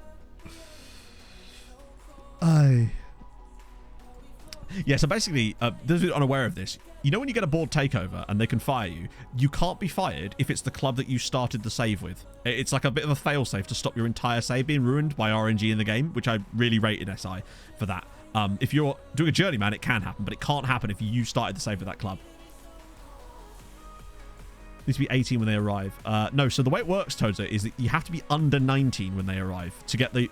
Yeah, so basically, those who are unaware of this, you know when you get a board takeover and they can fire you, you can't be fired if it's the club that you started the save with. It's like a bit of a fail-safe to stop your entire save being ruined by RNG in the game, which I really rated SI for that. If you're doing a journeyman, it can happen, but it can't happen if you started the save with that club. Needs to be 18 when they arrive. No, so the way it works, Toadza, is that you have to be under 19 when they arrive to get the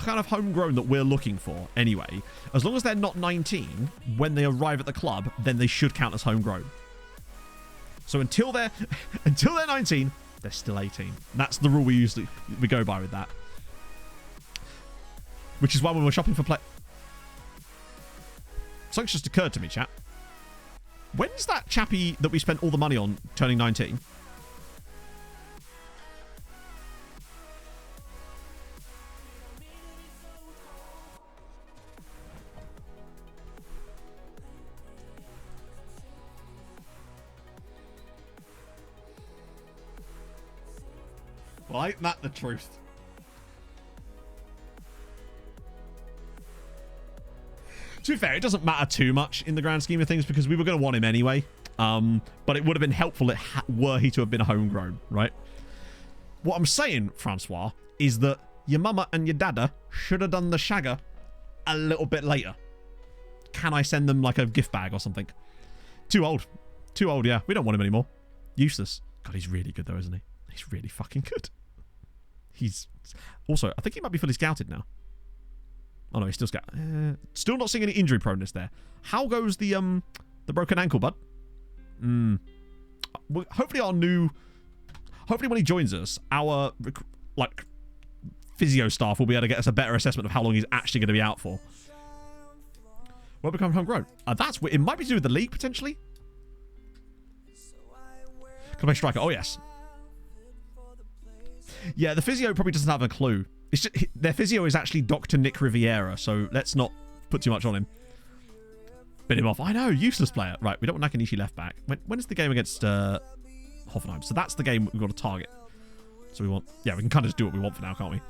kind of homegrown that we're looking for. Anyway, as long as they're not 19 when they arrive at the club, then they should count as homegrown. So until they're 19, they're still 18. That's the rule we go by with that. Which is why when we're shopping for something's just occurred to me, chat. When's that chappie that we spent all the money on turning 19? Well, ain't that the truth? To be fair, it doesn't matter too much in the grand scheme of things because we were going to want him anyway. But it would have been helpful were he to have been homegrown, right? What I'm saying, Francois, is that your mama and your dada should have done the shagger a little bit later. Can I send them like a gift bag or something? Too old. Too old, yeah. We don't want him anymore. Useless. God, he's really good though, isn't he? He's really fucking good. He's... Also, I think he might be fully scouted now. Oh no, he's still still not seeing any injury proneness there. How goes the broken ankle, bud? Hopefully when he joins us, our like physio staff will be able to get us a better assessment of how long he's actually going to be out for. Will become homegrown. It might be to do with the league potentially. Can I play striker? Oh yes. Yeah, the physio probably doesn't have a clue. It's just, their physio is actually Dr. Nick Riviera, so let's not put too much on him. Bit him off. I know, useless player. Right, we don't want Nakanishi left back. When is the game against Hoffenheim? So that's the game we've got to target. So we want... Yeah, we can kind of just do what we want for now, can't we?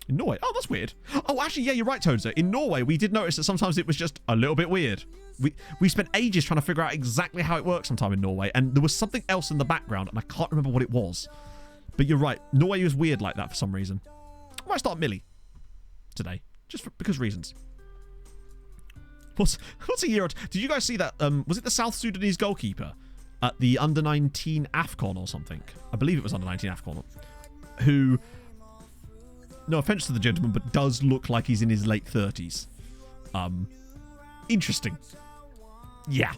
In Norway? Oh, that's weird. Oh, actually, yeah, you're right, Toadza. In Norway, we did notice that sometimes it was just a little bit weird. We spent ages trying to figure out exactly how it works sometime in Norway, and there was something else in the background, and I can't remember what it was. But you're right. Norway was weird like that for some reason. I might start Millie today, just because reasons. What's a year old? Did you guys see that? Was it the South Sudanese goalkeeper at the under-19 AFCON or something? I believe it was under-19 AFCON. Who no offense to the gentleman, but does look like he's in his late 30s. Interesting. Yeah.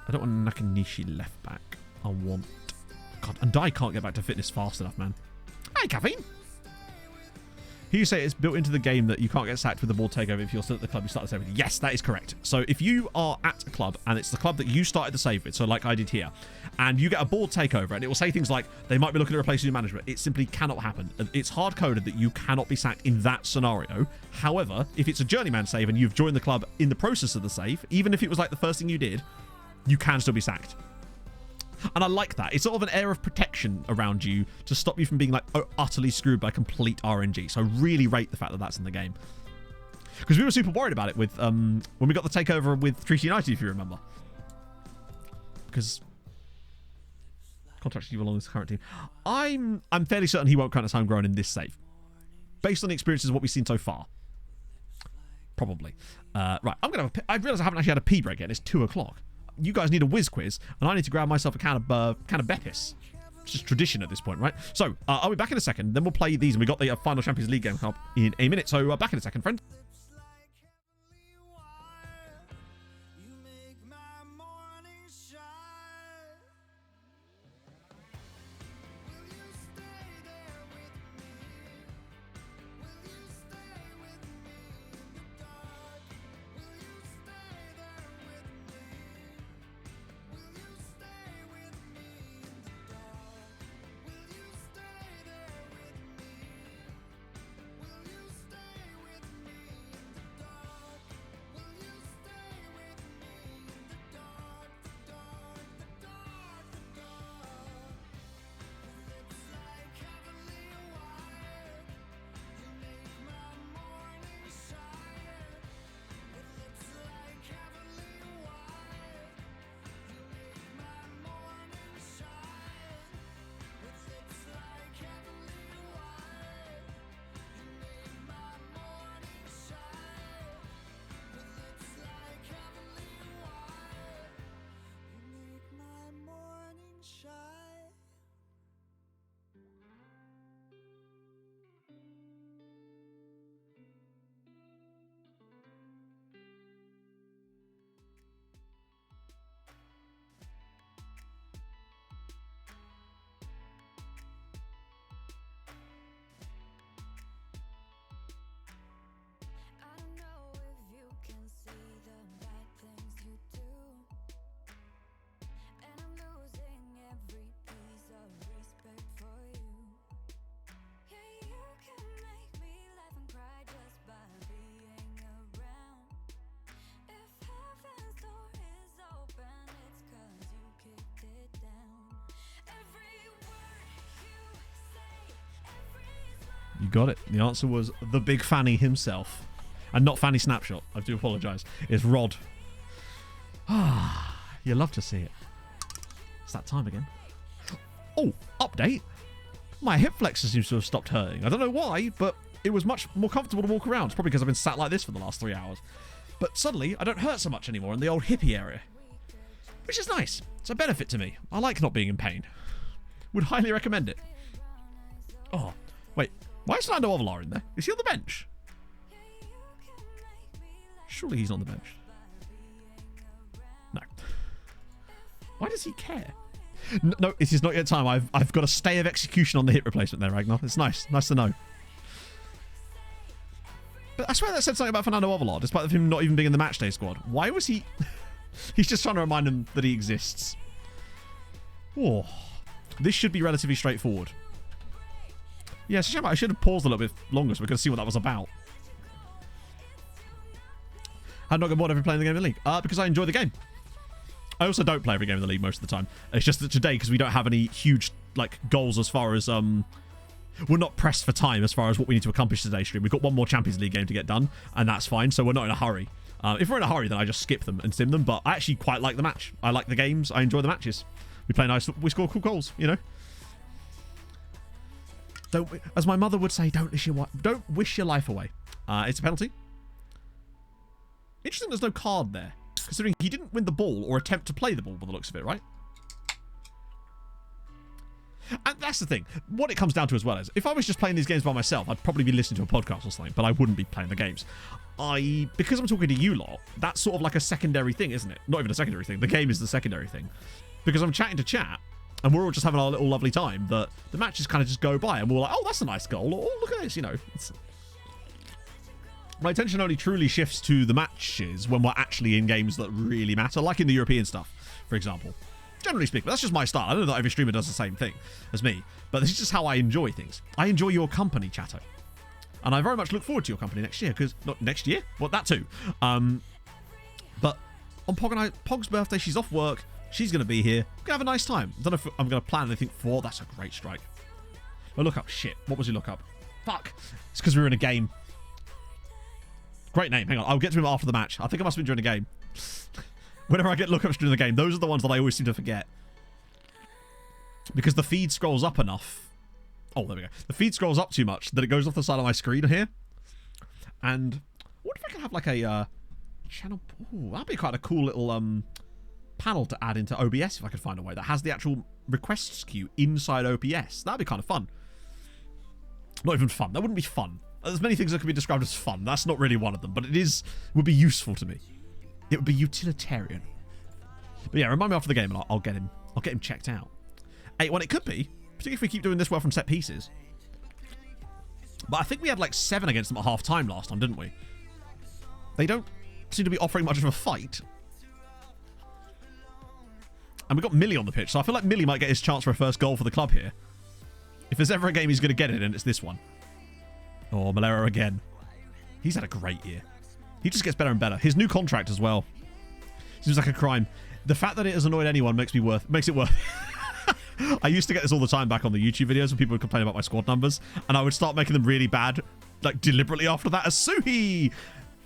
I don't want Nakanishi left back. I want... God, and I can't get back to fitness fast enough, man. Hey, Caffeine. Here you say it's built into the game that you can't get sacked with the ball takeover if you're still at the club you started the save with. Yes, that is correct. So if you are at a club and it's the club that you started the save with, so like I did here, and you get a board takeover and it will say things like they might be looking to replace your management, it simply cannot happen. It's hard coded that you cannot be sacked in that scenario. However, if it's a journeyman save and you've joined the club in the process of the save, even if it was like the first thing you did, you can still be sacked. And I like that. It's sort of an air of protection around you to stop you from being like utterly screwed by complete RNG. So I really rate the fact that that's in the game. Because we were super worried about it with when we got the takeover with Treaty United, if you remember. Because contracts you belong to the current team. I'm fairly certain he won't count as homegrown in this save. Based on the experiences of what we've seen so far. Probably. Right, I'm gonna I realise I haven't actually had a pee break yet. It's 2 o'clock. You guys need a whiz quiz, and I need to grab myself a can of Beppis. It's just tradition at this point, right? So, I'll be back in a second. Then we'll play these, and we got the final Champions League game up in a minute. So, back in a second, friend. You got it. The answer was the big Fanny himself. And not Fanny Snapshot. I do apologise. It's Rod. Ah, you love to see it. It's that time again. Oh, update. My hip flexor seems to have stopped hurting. I don't know why, but it was much more comfortable to walk around. It's probably because I've been sat like this for the last 3 hours. But suddenly, I don't hurt so much anymore in the old hippie area. Which is nice. It's a benefit to me. I like not being in pain. Would highly recommend it. Oh, wait. Why is Fernando Ovalar in there? Is he on the bench? Surely he's on the bench. No. Why does he care? No, it is not yet time. I've got a stay of execution on the hip replacement there, Ragnar. It's nice. Nice to know. But I swear that said something about Fernando Ovalar, despite him not even being in the matchday squad. Why was he... He's just trying to remind him that he exists. Oh. This should be relatively straightforward. Yeah, it's a shame. I should have paused a little bit longer so we could see what that was about. I'm not getting bored every playing the game in the league. Because I enjoy the game. I also don't play every game in the league most of the time. It's just that today, because we don't have any huge goals as far as we're not pressed for time as far as what we need to accomplish today. Stream. We've got one more Champions League game to get done, and that's fine. So we're not in a hurry. If we're in a hurry, then I just skip them and sim them. But I actually quite like the match. I like the games. I enjoy the matches. We play nice. We score cool goals. You know. Don't, as my mother would say, don't wish your life away. It's a penalty. Interesting there's no card there. Considering he didn't win the ball or attempt to play the ball by the looks of it, right? And that's the thing. What it comes down to as well is, if I was just playing these games by myself, I'd probably be listening to a podcast or something, but I wouldn't be playing the games. Because I'm talking to you lot, that's sort of like a secondary thing, isn't it? Not even a secondary thing. The game is the secondary thing. Because I'm chatting to chat, and we're all just having our little lovely time, that the matches kind of just go by, and we're like, oh, that's a nice goal, or oh, look at this, you know. My attention only truly shifts to the matches when we're actually in games that really matter, like in the European stuff, for example. Generally speaking, but that's just my style. I don't know that every streamer does the same thing as me, but this is just how I enjoy things. I enjoy your company, Chatto. And I very much look forward to your company next year, because, not next year? Well, that too. But on Pog's birthday, she's off work. She's going to be here. We're going to have a nice time. I don't know if I'm going to plan anything for. That's a great strike. Oh, look up. Shit. What was your look up? Fuck. It's because we were in a game. Great name. Hang on. I'll get to him after the match. I think I must have been during a game. Whenever I get lookups during the game, those are the ones that I always seem to forget. Because the feed scrolls up enough. Oh, there we go. The feed scrolls up too much that it goes off the side of my screen here. And what if I could have like a channel? Ooh, that'd be quite a cool little panel to add into OBS if I could find a way that has the actual requests queue inside OBS. That'd be kind of fun. Not even fun. That wouldn't be fun. There's many things that could be described as fun. That's not really one of them, but it would be useful to me. It would be utilitarian. But yeah, remind me after the game and I'll get him checked out. 8-1 it could be, particularly if we keep doing this well from set pieces. But I think we had like 7 against them at half time last time, didn't we? They don't seem to be offering much of a fight. And we got Millie on the pitch, so I feel like Millie might get his chance for a first goal for the club here. If there's ever a game he's going to get it in, it's this one. Oh, Malera again. He's had a great year. He just gets better and better. His new contract as well. Seems like a crime. The fact that it has annoyed anyone makes it worth. I used to get this all the time back on the YouTube videos when people would complain about my squad numbers, and I would start making them really bad, like deliberately after that. Asuhi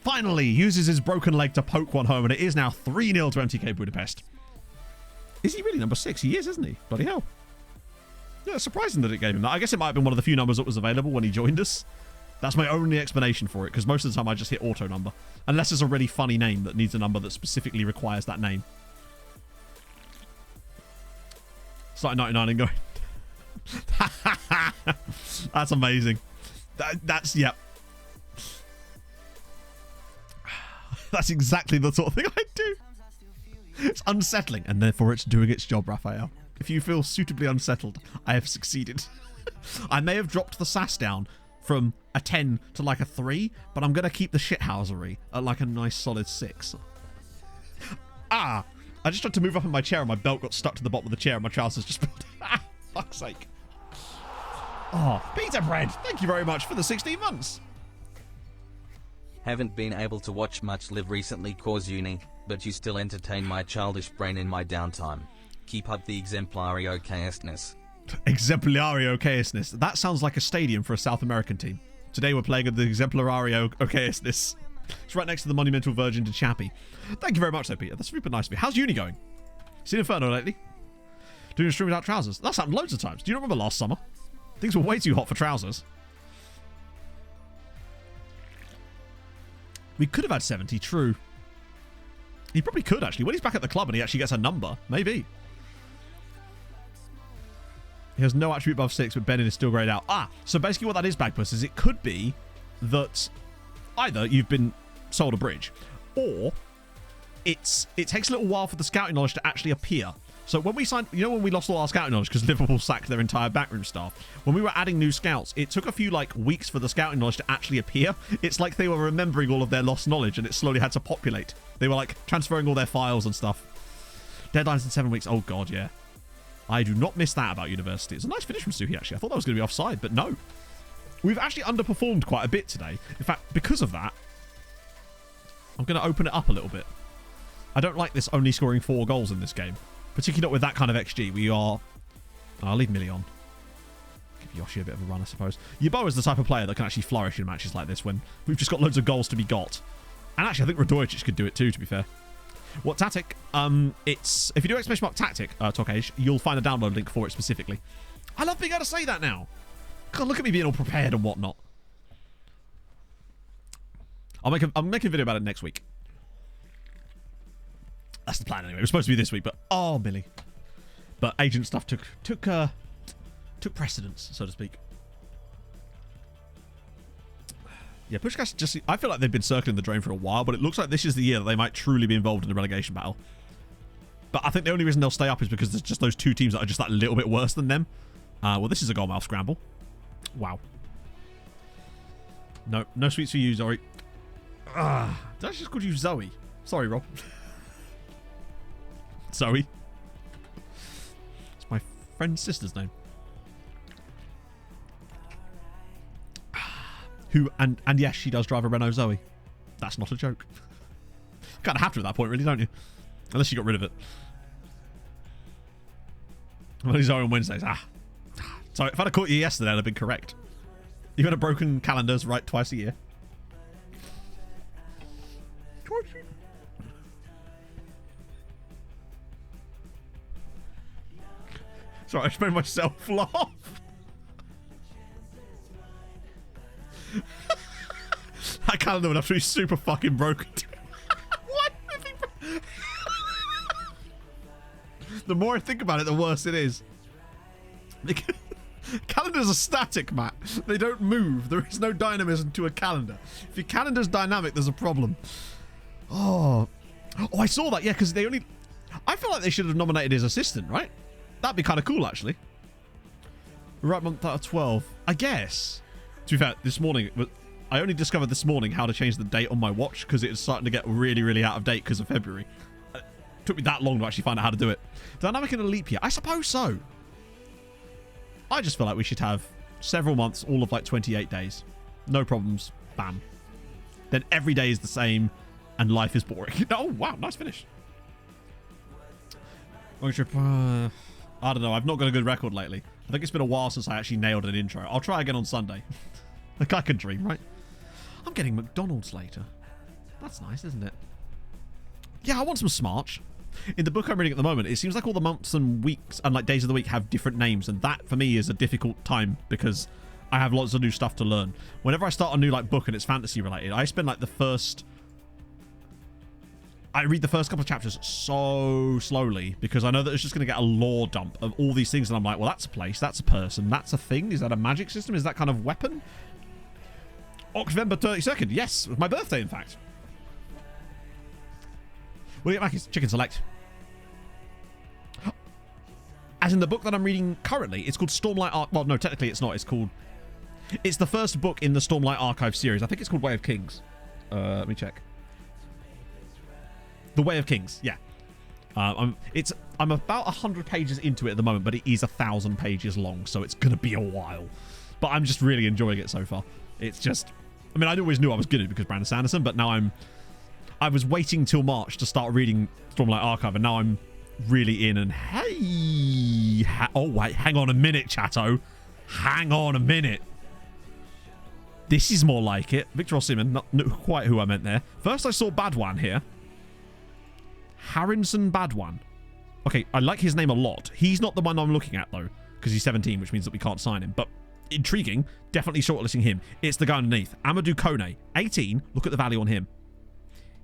finally uses his broken leg to poke one home, and it is now 3-0 to MTK Budapest. Is he really number 6? He is, isn't he? Bloody hell. Yeah, it's surprising that it gave him that. I guess it might have been one of the few numbers that was available when he joined us. That's my only explanation for it, because most of the time I just hit auto number. Unless it's a really funny name that needs a number that specifically requires that name. Starting 99 and going. That's amazing. Yep. That's exactly the sort of thing I do. It's unsettling, and therefore it's doing its job, Raphael. If you feel suitably unsettled, I have succeeded. I may have dropped the sass down from a 10 to like a 3, but I'm going to keep the shithousery at like a nice solid 6. Ah! I just tried to move up in my chair and my belt got stuck to the bottom of the chair and my trousers just... Fuck's sake. Oh, Peter Bread, thank you very much for the 16 months. Haven't been able to watch much live recently cause uni, but you still entertain my childish brain in my downtime. Keep up the exemplary okayestness. Exemplary okayestness. That sounds like a stadium for a South American team. Today we're playing at the exemplary okayestness. It's right next to the monumental Virgin de Chappie. Thank you very much though, Peter. That's super nice of you. How's uni going? Seen Inferno lately? Doing a stream without trousers? That's happened loads of times. Do you remember last summer? Things were way too hot for trousers. We could have had 70, true. He probably could actually. When he's back at the club and he actually gets a number, maybe. He has no attribute above 6, but Benin is still grayed out. Ah, so basically what that is, Bagpuss, is it could be that either you've been sold a bridge, or it takes a little while for the scouting knowledge to actually appear. So when we signed, you know when we lost all our scouting knowledge because Liverpool sacked their entire backroom staff, when we were adding new scouts, it took a few weeks for the scouting knowledge to actually appear. It's like they were remembering all of their lost knowledge and it slowly had to populate. They were like transferring all their files and stuff. Deadlines in 7 weeks. Oh god, yeah. I do not miss that about university. It's a nice finish from Suhi, actually. I thought that was going to be offside, but no. We've actually underperformed quite a bit today. In fact, because of that, I'm going to open it up a little bit. I don't like this only scoring 4 goals in this game. Particularly not with that kind of XG. We are... I'll leave Millie on. Give Yoshi a bit of a run, I suppose. Yeboah is the type of player that can actually flourish in matches like this when we've just got loads of goals to be got. And actually, I think Radojic could do it too, to be fair. What tactic? It's... If you do exclamation mark tactic, Tokage, you'll find a download link for it specifically. I love being able to say that now. God, look at me being all prepared and whatnot. I'm making a video about it next week. That's the plan anyway. It was supposed to be this week, but... Oh, Millie. But agent stuff took Took precedence, so to speak. Yeah, Pushkash just... I feel like they've been circling the drain for a while, but it looks like this is the year that they might truly be involved in the relegation battle. But I think the only reason they'll stay up is because there's just those two teams that are just that little bit worse than them. Well, this is a goalmouth scramble. Wow. No sweets for you, Zoe. Did I just call you Zoe? Sorry, Rob. Zoe. It's my friend's sister's name. Who, and yes, she does drive a Renault Zoe. That's not a joke. Kind of have to at that point, really, don't you? Unless you got rid of it. Well, he's on Wednesdays. So if I'd have caught you yesterday, I'd have been correct. You've had a broken calendars right twice a year. Sorry, I just made myself laugh. That calendar would have to be super fucking broken. What? The more I think about it, the worse it is. Calendars are static, Matt. They don't move. There is no dynamism to a calendar. If your calendar's dynamic, there's a problem. Oh, I saw that. Yeah, because they only... I feel like they should have nominated his assistant, right? That'd be kind of cool, actually. Right month out of 12. I guess. To be fair, this morning... I only discovered this morning how to change the date on my watch because it was starting to get really, really out of date because of February. It took me that long to actually find out how to do it. Dynamic in a leap year? I suppose so. I just feel like we should have several months, all of like 28 days. No problems. Bam. Then every day is the same and life is boring. Oh, wow. Nice finish. I don't know. I've not got a good record lately. I think it's been a while since I actually nailed an intro. I'll try again on Sunday. Like I can dream, right? I'm getting McDonald's later. That's nice, isn't it? Yeah, I want some Smarch. In the book I'm reading at the moment, it seems like all the months and weeks and like days of the week have different names, and that for me is a difficult time because I have lots of new stuff to learn. Whenever I start a new like book and it's fantasy related, I spend like I read the first couple of chapters so slowly because I know that it's just going to get a lore dump of all these things, and I'm like, well, that's a place, that's a person, that's a thing. Is that a magic system? Is that kind of weapon? October 32nd. Yes, it was my birthday, in fact. William Mackey's Chicken Select. As in the book that I'm reading currently, it's called Stormlight well, no, technically it's not. It's the first book in the Stormlight Archive series. I think it's called Way of Kings. Let me check. The Way of Kings, yeah. I'm about 100 pages into it at the moment, but it is 1,000 pages long, so it's gonna be a while. But I'm just really enjoying it so far. It's just, I mean, I always knew I was good because Brandon Sanderson, but now I was waiting till March to start reading Stormlight Archive, and now I'm really in. And hey, oh wait, hang on a minute, chatto. Hang on a minute. This is more like it. Victor Osimhen, not quite who I meant there. First I saw Badwan here. Harrison Badwan. Okay, I like his name a lot. He's not the one I'm looking at, though, because he's 17, which means that we can't sign him. But intriguing. Definitely shortlisting him. It's the guy underneath. Amadou Kone, 18. Look at the value on him.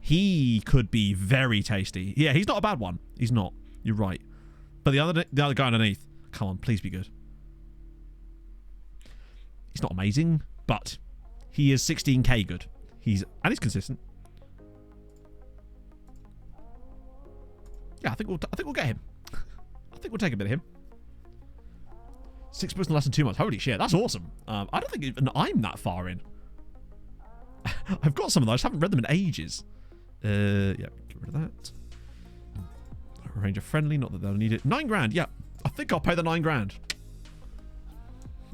He could be very tasty. Yeah, he's not a bad one. He's not. You're right. But the other guy underneath, come on, please be good. He's not amazing, but he is 16k good. He's consistent. Yeah, I think we'll get him. I think we'll take a bit of him. 6 books in less than 2 months. Holy shit, that's awesome. I don't think even I'm that far in. I've got some of those. I just haven't read them in ages. Yeah, get rid of that. Ranger friendly, not that they'll need it. 9 grand, yeah. I think I'll pay the 9 grand.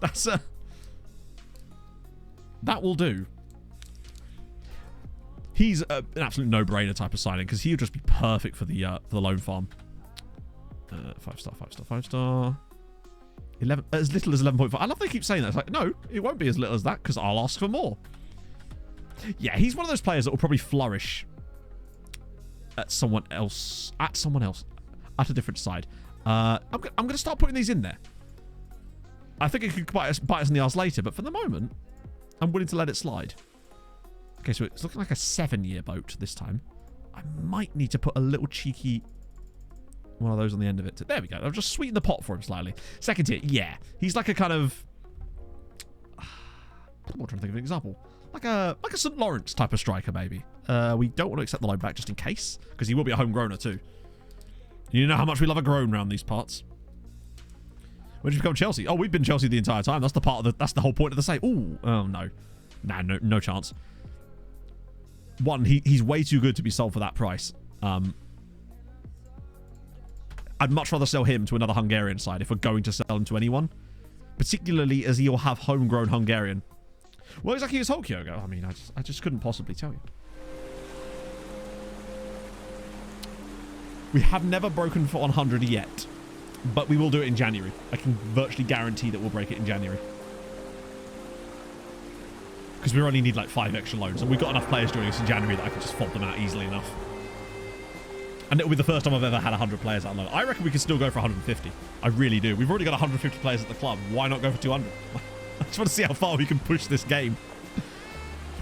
That's that will do. He's an absolute no-brainer type of signing because he'll just be perfect for the loan farm. 5 star, 5 star, 5 star. 11, as little as 11.5. I love they keep saying that. It's like, no, it won't be as little as that because I'll ask for more. Yeah, he's one of those players that will probably flourish at someone else. At a different side. I'm going to start putting these in there. I think it could bite us in the arse later, but for the moment, I'm willing to let it slide. Okay, so it's looking like a 7-year boat this time. I might need to put a little cheeky one of those on the end of it. There we go. I've just sweetened the pot for him slightly. Second tier, yeah. He's like a kind of... I'm trying to think of an example. Like a St. Lawrence type of striker, maybe. We don't want to accept the loan back just in case, because he will be a homegrowner too. You know how much we love a grown round these parts. When did you become Chelsea? Oh, we've been Chelsea the entire time. That's the part of the. That's the whole point of the save. Ooh, oh no, nah, no chance. One, he's way too good to be sold for that price. I'd much rather sell him to another Hungarian side if we're going to sell him to anyone, particularly as he'll have homegrown Hungarian. Well, exactly is Holkyogo? I mean, I just couldn't possibly tell you. We have never broken for 100 yet, but we will do it in January. I can virtually guarantee that we'll break it in January. Because we only need like 5 extra loans, and we've got enough players joining us in January that I can just fold them out easily enough. And it'll be the first time I've ever had 100 players out on loan. I reckon we can still go for 150. I really do. We've already got 150 players at the club. Why not go for 200? I just want to see how far we can push this game.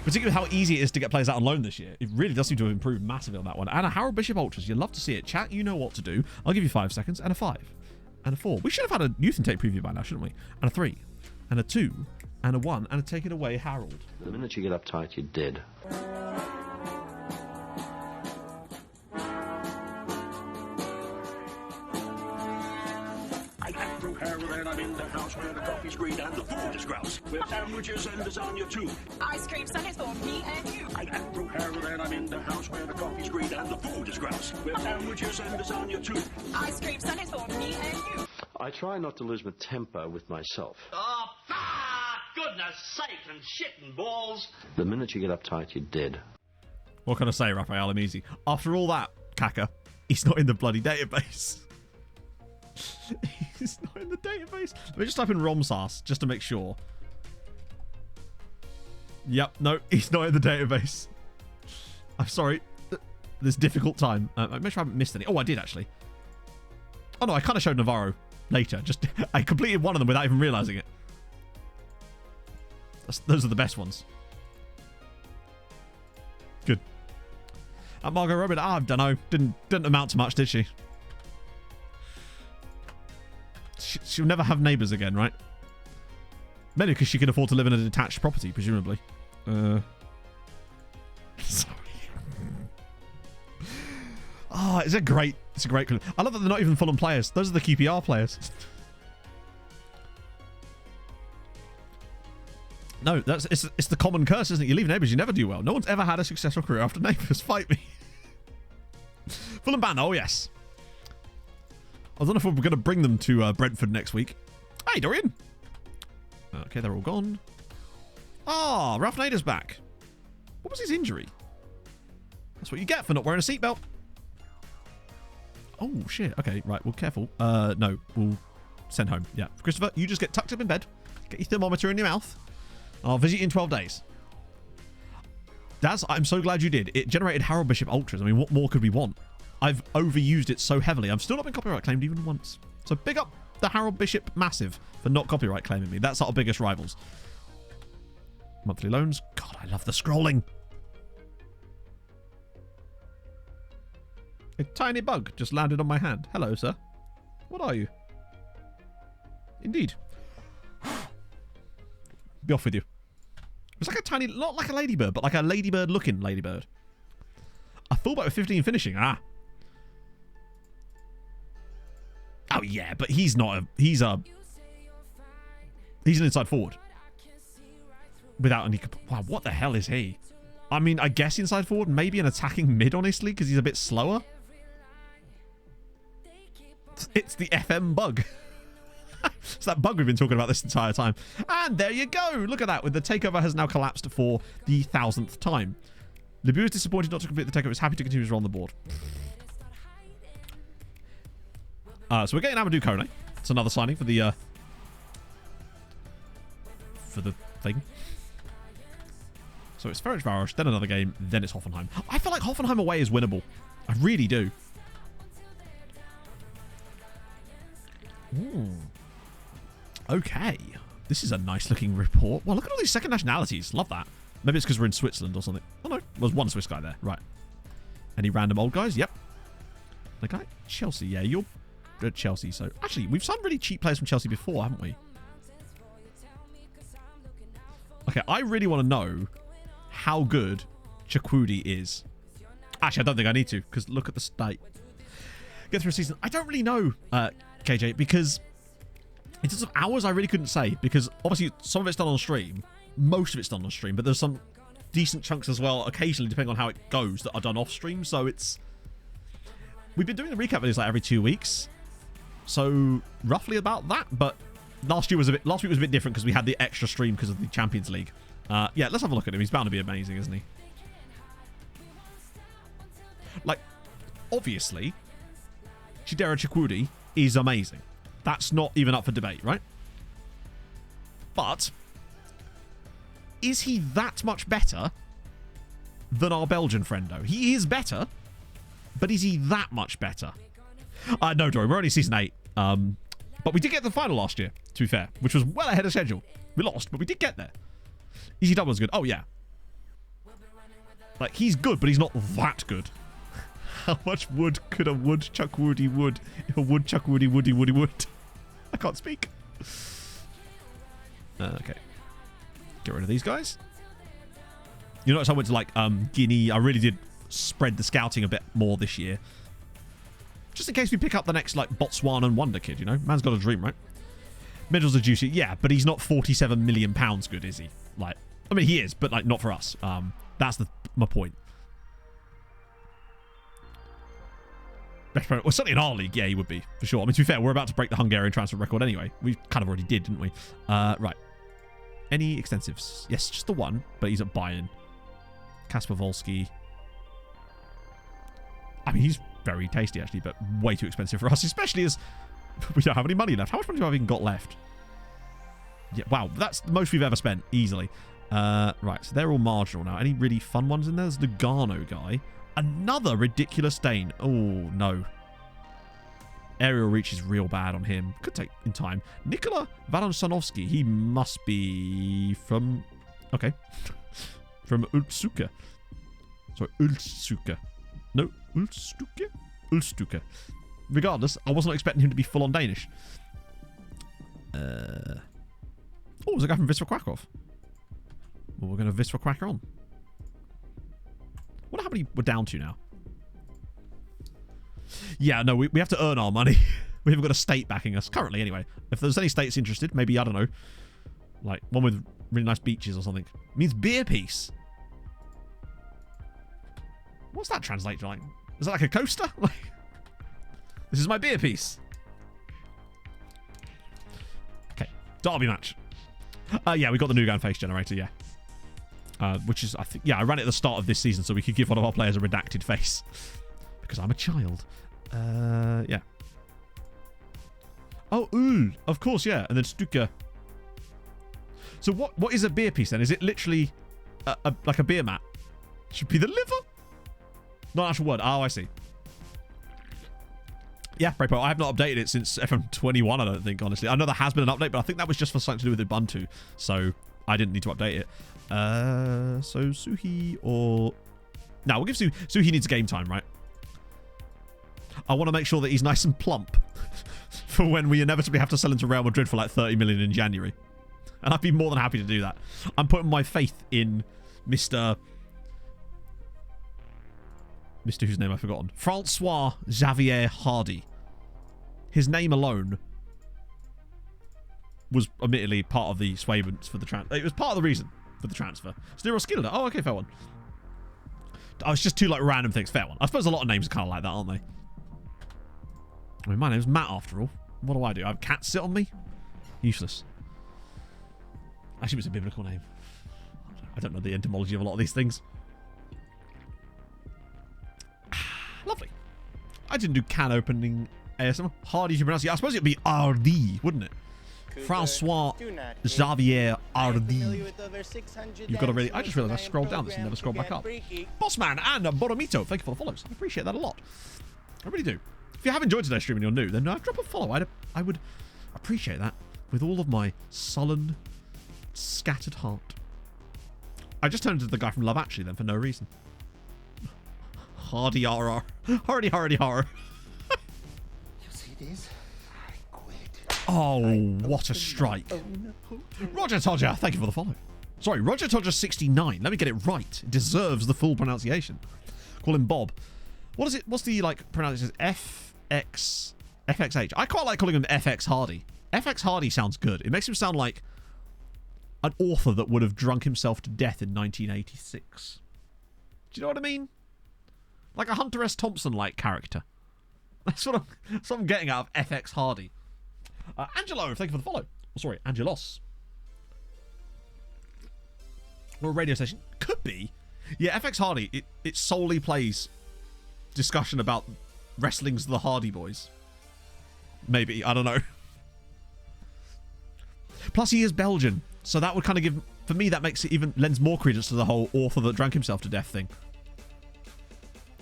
Particularly how easy it is to get players out on loan this year. It really does seem to have improved massively on that one. And a Harold Bishop Ultras. You'd love to see it. Chat, you know what to do. I'll give you 5 seconds and a 5 and a 4. We should have had a Youth Intake preview by now, shouldn't we? And a 3 and a 2 and a 1 and a take it away, Harold. The minute you get uptight, you're dead. I'm in the house where the coffee's green and the food is grouse. With sandwiches and lasagna too. Ice cream sundaes for me and you. I'm Andrew Harold and I'm in the house where the coffee's green and the food is grouse. With sandwiches and lasagna too. Ice cream sundaes for me and you. I try not to lose my temper with myself. Oh, goodness sake and shit and balls. The minute you get uptight, you're dead. What can I say, Raphael? I'm easy. After all that, Kaka, he's not in the bloody database. He's not in the database. Let me just type in Romsas just to make sure. Yep, no, he's not in the database. I'm sorry. This difficult time. I'm sure I haven't missed any. Oh, I did actually. Oh no, I kind of showed Navarro later. Just I completed one of them without even realizing it. Those are the best ones. Good. Margot Robin, I don't know. Didn't amount to much, did she? She'll never have neighbours again, right? Maybe because she can afford to live in a detached property, presumably. Sorry. Oh, it's a great clue. I love that they're not even Fulham players. Those are the QPR players. No, it's the common curse, isn't it? You leave neighbours, you never do well. No one's ever had a successful career after neighbours. Fight me. Fulham ban, oh yes. I don't know if we're going to bring them to Brentford next week. Hey, Dorian. Okay, they're all gone. Ah, Ralph Nader's back. What was his injury? That's what you get for not wearing a seatbelt. Oh, shit. Okay, right. Well, careful. No, we'll send home. Yeah. Christopher, you just get tucked up in bed. Get your thermometer in your mouth. I'll visit you in 12 days. Daz, I'm so glad you did. It generated Harold Bishop Ultras. I mean, what more could we want? I've overused it so heavily. I've still not been copyright claimed even once. So big up the Harold Bishop Massive for not copyright claiming me. That's our biggest rivals. Monthly loans. God, I love the scrolling. A tiny bug just landed on my hand. Hello, sir. What are you? Indeed. Be off with you. It's like a tiny, not like a ladybird, but like a ladybird looking ladybird. A fullback with 15 finishing. Ah. Oh yeah, but he's not a, he's an inside forward. Without any, wow, what the hell is he? I mean, I guess inside forward, maybe an attacking mid, honestly, because he's a bit slower. It's the FM bug. It's that bug we've been talking about this entire time. And there you go. Look at that. With the takeover has now collapsed for the 1000th time. Lebu is disappointed not to complete the takeover. Is happy to continue to run the board. So we're getting Amadou Kone. It's another signing for the thing. So it's Ferencváros, then another game, then it's Hoffenheim. I feel like Hoffenheim away is winnable. I really do. Ooh. Okay. This is a nice looking report. Well, look at all these second nationalities. Love that. Maybe it's because we're in Switzerland or something. Oh no, there's one Swiss guy there. Right. Any random old guys? Yep. The guy at Chelsea. Yeah, you're at Chelsea. So actually, we've signed really cheap players from Chelsea before, haven't we? Okay, I really want to know how good Chukwudi is. Actually, I don't think I need to, because look at the state. Get through a season. I don't really know, KJ, because in terms of hours, I really couldn't say, because obviously some of it's done on stream. Most of it's done on stream, but there's some decent chunks as well, occasionally, depending on how it goes, that are done off stream. So it's... We've been doing the recap videos like every 2 weeks. So roughly about that, but last week was a bit different because we had the extra stream because of the Champions League. Yeah, let's have a look at him. He's bound to be amazing, isn't he? Like, obviously, Chidera Chukwudi is amazing. That's not even up for debate, right? But is he that much better than our Belgian friendo? He is better, but is he that much better? No, Dory, we're only season 8. But we did get to the final last year, to be fair, which was well ahead of schedule. We lost, but we did get there. Is he double as good? Oh, yeah. Like, he's good, but he's not that good. How much wood could a woodchuck woody wood if a woodchuck woody woody woody wood? I can't speak. Okay. Get rid of these guys. You notice I went to, like, Guinea. I really did spread the scouting a bit more this year. Just in case we pick up the next, like, Botswana and Wonder Kid, you know? Man's got a dream, right? Medals are juicy. Yeah, but he's not £47 million good, is he? Like, I mean, he is, but, like, not for us. That's my point. Best player, well, certainly in our league, yeah, he would be, for sure. I mean, to be fair, we're about to break the Hungarian transfer record anyway. We kind of already did, didn't we? Right. Any extensives? Yes, just the one, but he's at Bayern. Kasper Volsky. I mean, he's very tasty, actually, but way too expensive for us, especially as we don't have any money left. How much money do I even got left? Yeah, wow, that's the most we've ever spent, easily. Right, so they're all marginal now. Any really fun ones in there? There's the Garno guy. Another ridiculous stain. Oh, no. Aerial reach is real bad on him. Could take in time. Nikola Valensanovsky. He must be from... Okay. From Ulsuka. Sorry, Ulsuka. No, Ulstuka? Ulstuka. Regardless, I wasn't expecting him to be full-on Danish. Oh, there's a guy from Wisła Krakow. Well, we're going to Wisła Krakow on. What how many we're down to now? Yeah, no, we have to earn our money. We haven't got a state backing us. Currently, anyway. If there's any states interested, maybe, I don't know, like one with really nice beaches or something. It means beer piece. What's that translate to? Like, is that like a coaster? Like, this is my beer piece. Okay, derby match. Yeah, we got the Nugan face generator, yeah. Which is, I think, yeah, I ran it at the start of this season so we could give one of our players a redacted face. Because I'm a child. Yeah. Oh, of course, yeah. And then Stuka. So what is a beer piece then? Is it literally like a beer mat? Should be the liver? Not an actual word. Oh, I see. Yeah, Prepo. I have not updated it since FM21, I don't think, honestly. I know there has been an update, but I think that was just for something to do with Ubuntu. So I didn't need to update it. So Suhi or... No, we'll give Suhi needs game time, right? I want to make sure that he's nice and plump for when we inevitably have to sell him to Real Madrid for like 30 million in January. And I'd be more than happy to do that. I'm putting my faith in Mr. whose name I've forgotten. Francois Xavier Hardy. His name alone was admittedly part of the swayment for the transfer. It was part of the reason for the transfer. Sniro Skilder. Oh, okay, fair one. Oh, it's just two like random things. Fair one. I suppose a lot of names are kind of like that, aren't they? I mean, my name's Matt after all. What do? I have cats sit on me? Useless. Actually, it's a biblical name. I don't know the etymology of a lot of these things. Lovely. I didn't do can opening ASMR. Hardy to pronounce it. I suppose it'd be RD, wouldn't it? Francois Xavier RD. You've got to really... I just realised I scrolled down this and never scrolled back up. Bossman and Boromito, thank you for the follows. I appreciate that a lot. I really do. If you have enjoyed today's stream and you're new, then drop a follow. I would appreciate that with all of my sullen, scattered heart. I just turned into the guy from Love Actually then for no reason. Hardy RR. Hardy. it is. Oh, what a strike. Roger Todger, thank you for the follow. Sorry, Roger Todger 69. Let me get it right. It deserves the full pronunciation. Call him Bob. What is it? What's the, like, pronunciation? FXH. I quite like calling him FX Hardy. FX Hardy sounds good. It makes him sound like an author that would have drunk himself to death in 1986. Do you know what I mean? Like a Hunter S. Thompson-like character. That's what I'm getting out of FX Hardy. Angelo, thank you for the follow. Oh, sorry, Angelos. Or a radio station. Could be. Yeah, FX Hardy, it solely plays discussion about wrestling's the Hardy Boys. Maybe, I don't know. Plus he is Belgian, so that would kind of give, for me, that makes it even, lends more credence to the whole author that drank himself to death thing.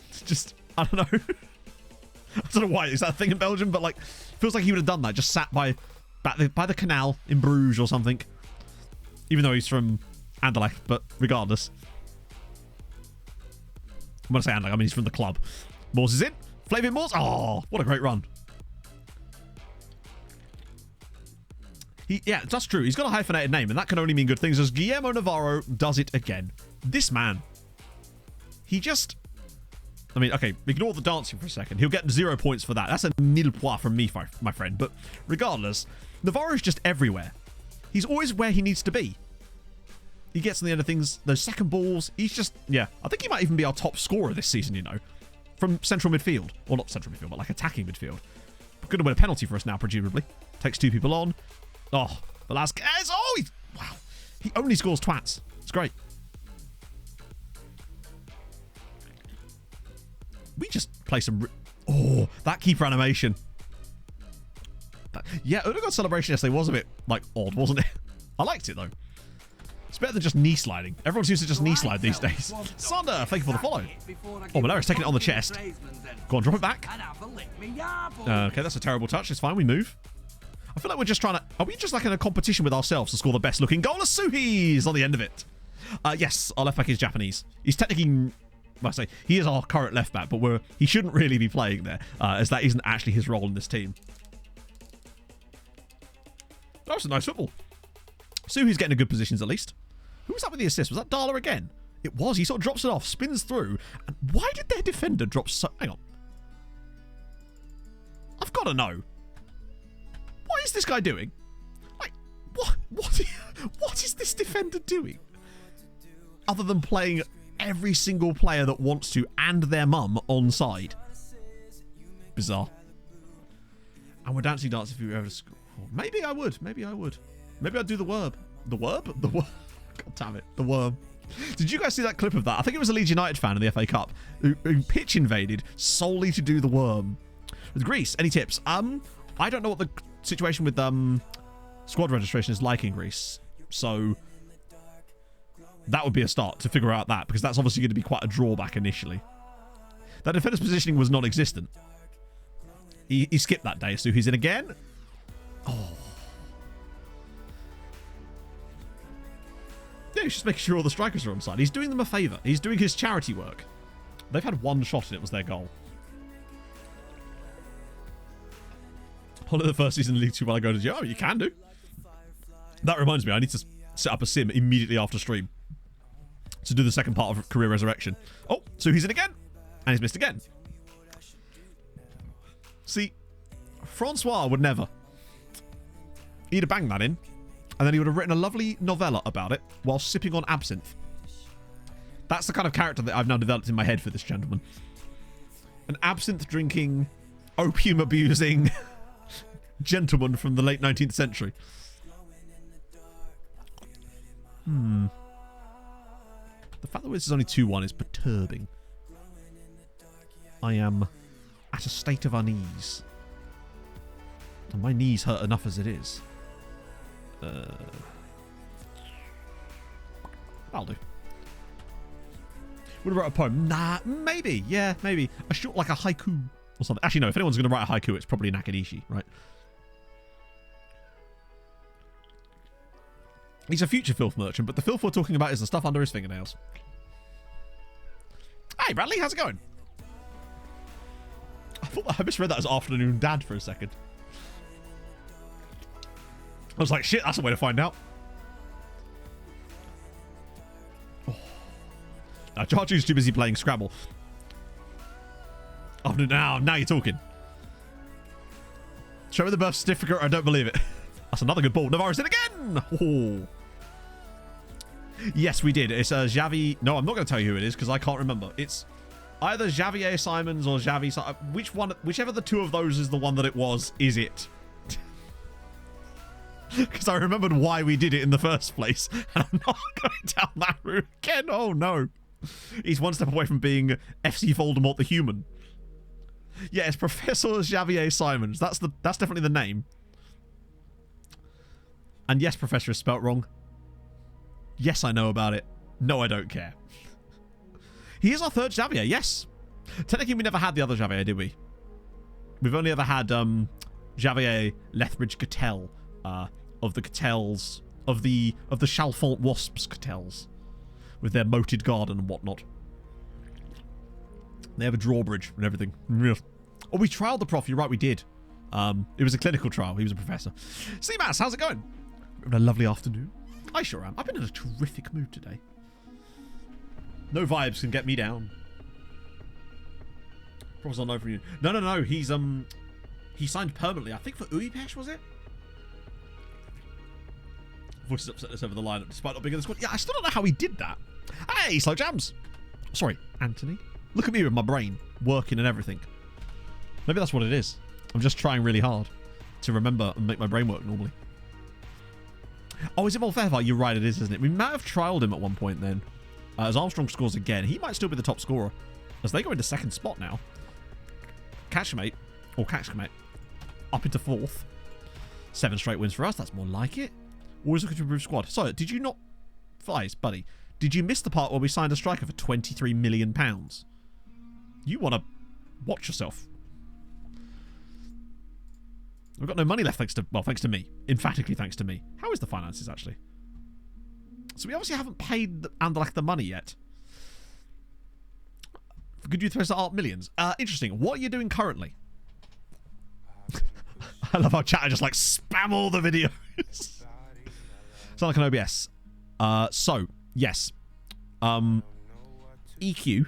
It's just, I don't know. I don't know why, is that a thing in Belgium? But like, feels like he would have done that, just sat by the canal in Bruges or something. Even though he's from Anderlecht, but regardless. When I say Anderlecht, I mean he's from the club. Morse is in. Flavin Morse. Oh, what a great run. Yeah, that's true. He's got a hyphenated name, and that can only mean good things, as Guillermo Navarro does it again. This man, he just... I mean, okay, ignore the dancing for a second. He'll get 0 points for that. That's a nil point from me, my friend. But regardless, Navarro's just everywhere. He's always where he needs to be. He gets on the end of things, those second balls. He's just, yeah. I think he might even be our top scorer this season, you know. From central midfield. Or not central midfield, but like attacking midfield. Going to win a penalty for us now, presumably. Takes 2 people on. Oh, the last... Oh, wow. He only scores twats. It's great. We just play some... Oh, that keeper animation. Yeah, Odegaard's celebration yesterday was a bit, like, odd, wasn't it? I liked it, though. It's better than just knee sliding. Everyone seems to just knee slide these days. Sander, thank you for the follow. Oh, Malera's taking it on the chest. Go on, drop it back. Okay, that's a terrible touch. It's fine, we move. I feel like we're just trying to... Are we just like in a competition with ourselves to score the best looking goal? Suhi's on the end of it. Yes, our left back is Japanese. He's technically... Well, I say he is our current left back, but he shouldn't really be playing there, as that isn't actually his role in this team. That was a nice football. Suhi's getting in good positions at least. Who was that with the assist? Was that Darla again? It was. He sort of drops it off, spins through. And why did their defender drop so... Hang on. I've got to know. What is this guy doing? Like, what is this defender doing? Other than playing every single player that wants to and their mum on side. Bizarre. And we're dancing if you ever score. Maybe I would. Maybe I would. Maybe I'd do the worm. The worm? The worm. God damn it. The worm. Did you guys see that clip of that? I think it was a Leeds United fan in the FA Cup who pitch invaded solely to do the worm. With Greece, any tips? I don't know what the situation with squad registration is like in Greece. So that would be a start to figure out that, because that's obviously going to be quite a drawback initially. That defender's positioning was non-existent. He skipped that day, so he's in again. Oh. Yeah, he's just making sure all the strikers are on side. He's doing them a favour. He's doing his charity work. They've had one shot and it was their goal. Only the first season in League 2 while I go to gym. Oh, you can do. That reminds me, I need to set up a sim immediately after stream to do the second part of Career Resurrection. Oh, so he's in again. And he's missed again. See, Francois would never. He'd have banged that in, and then he would have written a lovely novella about it while sipping on absinthe. That's the kind of character that I've now developed in my head for this gentleman. An absinthe-drinking, opium-abusing gentleman from the late 19th century. The fact that this is only 2-1 is perturbing. I am at a state of unease. And my knees hurt enough as it is. That'll do. Would have wrote a poem? Nah, maybe. Yeah, maybe. A short, like a haiku or something. Actually, no. If anyone's going to write a haiku, it's probably Nakanishi, right? He's a future filth merchant, but the filth we're talking about is the stuff under his fingernails. Hey, Bradley, how's it going? I misread that as afternoon dad for a second. I was like, shit, that's a way to find out. Oh. Now, Charchu's too busy playing Scrabble. Now you're talking. Show me the birth certificate or I don't believe it. That's another good ball. Navarro's in again! Oh. Yes, we did. It's Javi... No, I'm not going to tell you who it is because I can't remember. It's either Javier Simons or Javi... Whichever the two of those is the one that it was, is it? Because I remembered why we did it in the first place. And I'm not going down that route again. Oh, no. He's one step away from being FC Voldemort the Human. Yeah, it's Professor Javier Simons. That's definitely the name. And yes, Professor is spelt wrong. Yes, I know about it. No, I don't care. He is our third Javier, yes. Technically, we never had the other Javier, did we? We've only ever had Javier Lethbridge-Cattell of the Cattels, of the Chalfont Wasps Cattels, with their moated garden and whatnot. They have a drawbridge and everything. Oh, we trialed the prof. You're right, we did. It was a clinical trial. He was a professor. See, Mass, how's it going? We're having a lovely afternoon. I sure am. I've been in a terrific mood today. No vibes can get me down. Prof's on loan from you. No. He's he signed permanently. I think for Uipesh, was it? Voices upset us over the lineup despite not being in the squad. Yeah, I still don't know how he did that. Hey, Slow Jams. Sorry, Anthony. Look at me with my brain working and everything. Maybe that's what it is. I'm just trying really hard to remember and make my brain work normally. Oh, is it Molfevar? You're right, it is, isn't it? We might have trialled him at one point then. As Armstrong scores again, he might still be the top scorer. As they go into second spot now. Catchmate, or Catchmate, up into fourth. 7 straight wins for us. That's more like it. Always looking to improve squad. So, did you not... Flies, buddy. Did you miss the part where we signed a striker for £23 million? You want to watch yourself. We've got no money left thanks to me. Emphatically thanks to me. How is the finances, actually? So we obviously haven't paid Anderlecht the money yet. Could you throw Art Millions? Interesting. What are you doing currently? I love how chat just like spam all the videos. Sound like an OBS. So, yes. EQ.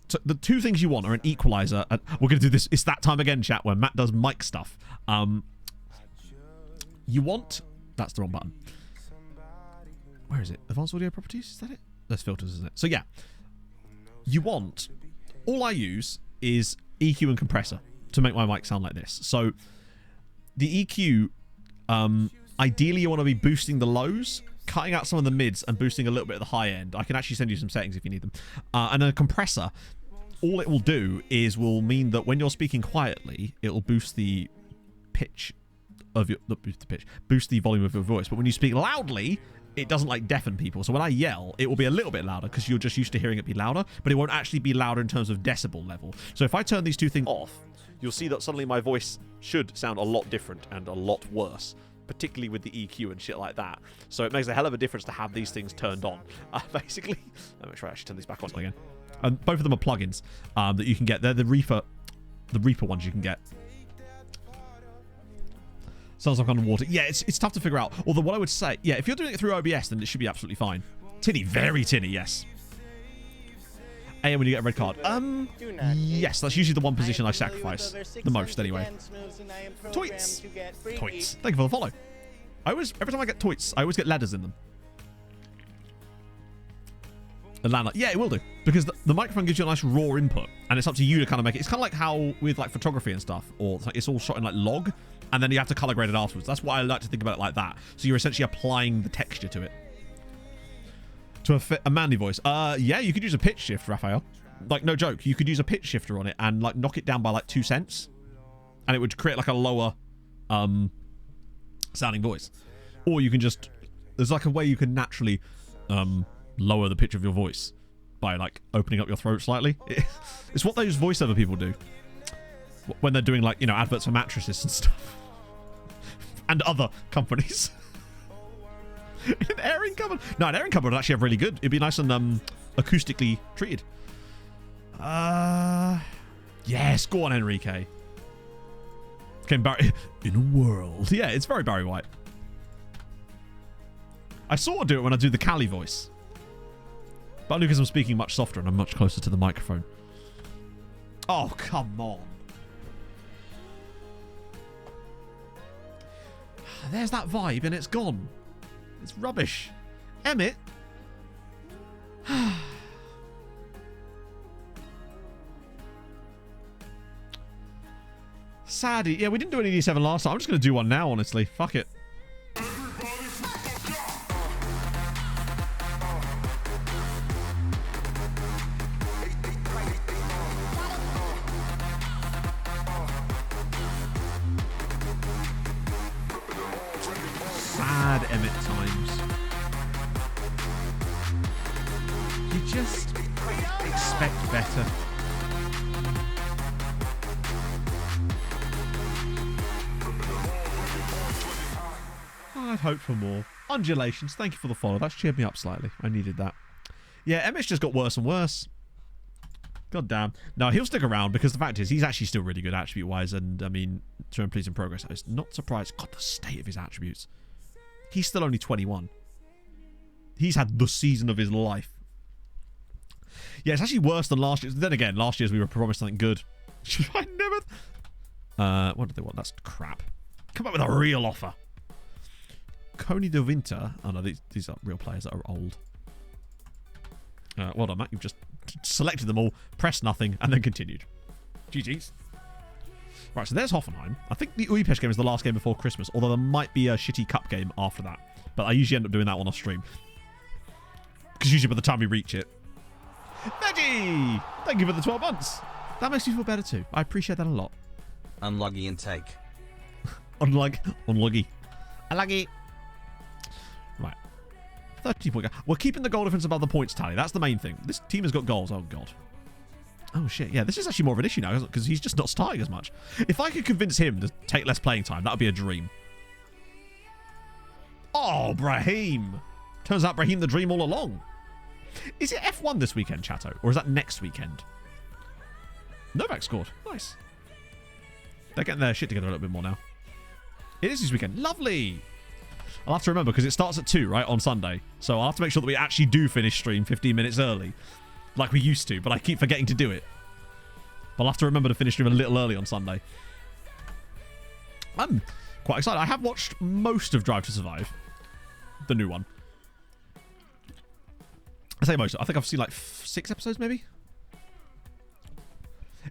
So the two things you want are an equalizer. And we're going to do this. It's that time again, chat, where Matt does mic stuff. You want... That's the wrong button. Where is it? Advanced audio properties? Is that it? There's filters, isn't it? So, yeah. You want... All I use is EQ and compressor to make my mic sound like this. So, the EQ... ideally, you want to be boosting the lows, cutting out some of the mids, and boosting a little bit of the high end. I can actually send you some settings if you need them. And a compressor, all it will do is will mean that when you're speaking quietly, it will boost the pitch of your... Not boost the pitch. Boost the volume of your voice. But when you speak loudly, it doesn't like deafen people. So when I yell, it will be a little bit louder because you're just used to hearing it be louder, but it won't actually be louder in terms of decibel level. So if I turn these two things off, you'll see that suddenly my voice should sound a lot different and a lot worse, particularly with the EQ and shit like that. So it makes a hell of a difference to have these things turned on. Basically, let me make sure I actually turn these back on again. And both of them are plugins that you can get. They're the Reaper ones you can get. Sounds like underwater. Yeah, it's tough to figure out. Although what I would say, yeah, if you're doing it through OBS, then it should be absolutely fine. Tinny, very tinny, yes. And when you get a red card. Yes, that's usually the one position I sacrifice the most anyway. Tweets. Tweets. Thank you for the follow. Every time I get tweets, I always get letters in them. Atlanta. Yeah, it will do. Because the microphone gives you a nice raw input, and it's up to you to kind of make it. It's kind of like how with like photography and stuff, or it's all shot in like log, and then you have to color grade it afterwards. That's why I like to think about it like that. So you're essentially applying the texture to it. To a manly voice. Yeah, you could use a pitch shift, Raphael. Like, no joke. You could use a pitch shifter on it and like knock it down by like 2 cents, and it would create like a lower sounding voice. Or you can just... There's like a way you can naturally lower the pitch of your voice by like opening up your throat slightly. It's what those voiceover people do when they're doing like, you know, adverts for mattresses and stuff. And other companies. An airing cupboard? No, an airing cupboard would actually have really good. It'd be nice and acoustically treated. Yes, go on, Enrique. Okay, Barry. In a world. Yeah, it's very Barry White. I sort of do it when I do the Cali voice. But only because I'm speaking much softer and I'm much closer to the microphone. Oh, come on. There's that vibe and it's gone. It's rubbish. Emmett. Saddy. Yeah, we didn't do an ED7 last time. I'm just going to do one now, honestly. Fuck it. Sad Emmett times. You just expect better. I'd hope for more. Undulations, thank you for the follow. That's cheered me up slightly. I needed that. Yeah, Emmett's just got worse and worse. God damn. No, he'll stick around because the fact is he's actually still really good attribute-wise, and I mean, turn please in progress. I was not surprised. God, the state of his attributes. He's still only 21. He's had the season of his life. Yeah, it's actually worse than last year. Then again, last year's we were promised something good. I never... what did they want? That's crap. Come up with a real offer. Coney de Winter. Oh no, these are real players that are old. Well done, Matt. You've just selected them all, pressed nothing, and then continued. GG's. Right, so there's Hoffenheim. I think the Újpest game is the last game before Christmas, although there might be a shitty cup game after that. But I usually end up doing that one off stream. Because usually by the time we reach it... Veggie! Thank you for the 12 months. That makes me feel better too. I appreciate that a lot. Unlucky intake. Unlucky. Unlucky. Right. 30 point. We're keeping the goal difference above the points tally. That's the main thing. This team has got goals. Oh, God. Oh, shit. Yeah, this is actually more of an issue now, because he's just not starting as much. If I could convince him to take less playing time, that would be a dream. Oh, Brahim. Turns out Brahim the dream all along. Is it F1 this weekend, Chatto? Or is that next weekend? Novak scored. Nice. They're getting their shit together a little bit more now. It is this weekend. Lovely. I'll have to remember, because it starts at 2, right, on Sunday. So I'll have to make sure that we actually do finish stream 15 minutes early. Like we used to, but I keep forgetting to do it. I'll have to remember to finish stream a little early on Sunday. I'm quite excited. I have watched most of Drive to Survive. The new one. I say most. I think I've seen like 6 episodes, maybe?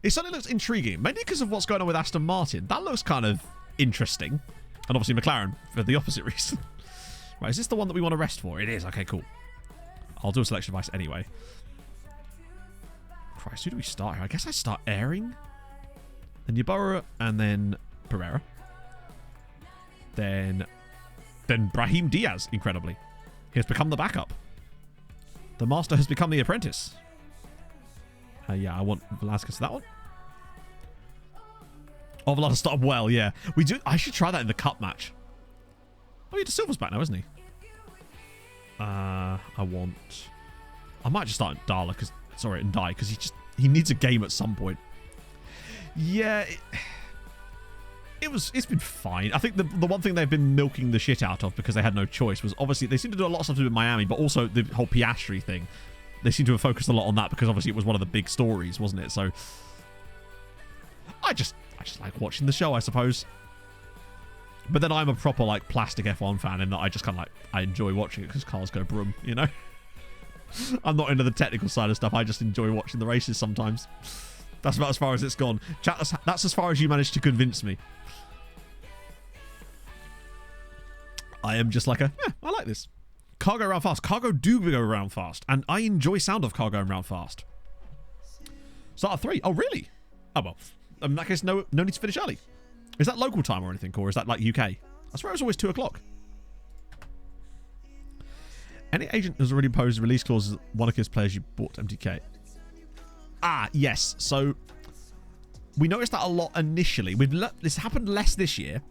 It suddenly looks intriguing. Mainly because of what's going on with Aston Martin. That looks kind of interesting. And obviously McLaren for the opposite reason. Right, is this the one that we want to rest for? It is. Okay, cool. I'll do a selection device anyway. Christ, who do we start here? I guess I start Airing. Then Yeboah, and then Pereira. Then Brahim Diaz, incredibly. He has become the backup. The master has become the apprentice. Yeah, I want Velasquez for that one. Oh, Vlad started well, yeah. We do. I should try that in the cup match. Oh, yeah, Silver's back now, isn't he? I might just start Dala, because... Sorry, and die, because he needs a game at some point. Yeah, it's been fine. I think the one thing they've been milking the shit out of because they had no choice was obviously they seem to do a lot of stuff with Miami, but also the whole Piastri thing. They seem to have focused a lot on that because obviously it was one of the big stories, wasn't it? So I just like watching the show, I suppose. But then I'm a proper like plastic F1 fan in that I just kind of like I enjoy watching it because cars go broom, you know. I'm not into the technical side of stuff. I just enjoy watching the races sometimes. That's about as far as it's gone. Chat, that's as far as you managed to convince me. I am just like I like this. Car go around fast. Cargo do go around fast. And I enjoy sound of car going around fast. Start at 3. Oh, really? Oh, well. In that case, no need to finish early. Is that local time or anything? Or is that like UK? I swear it was always 2 o'clock. Any agent has already imposed release clauses one of his players you bought MTK. Ah, yes. So we noticed that a lot initially. This happened less this year,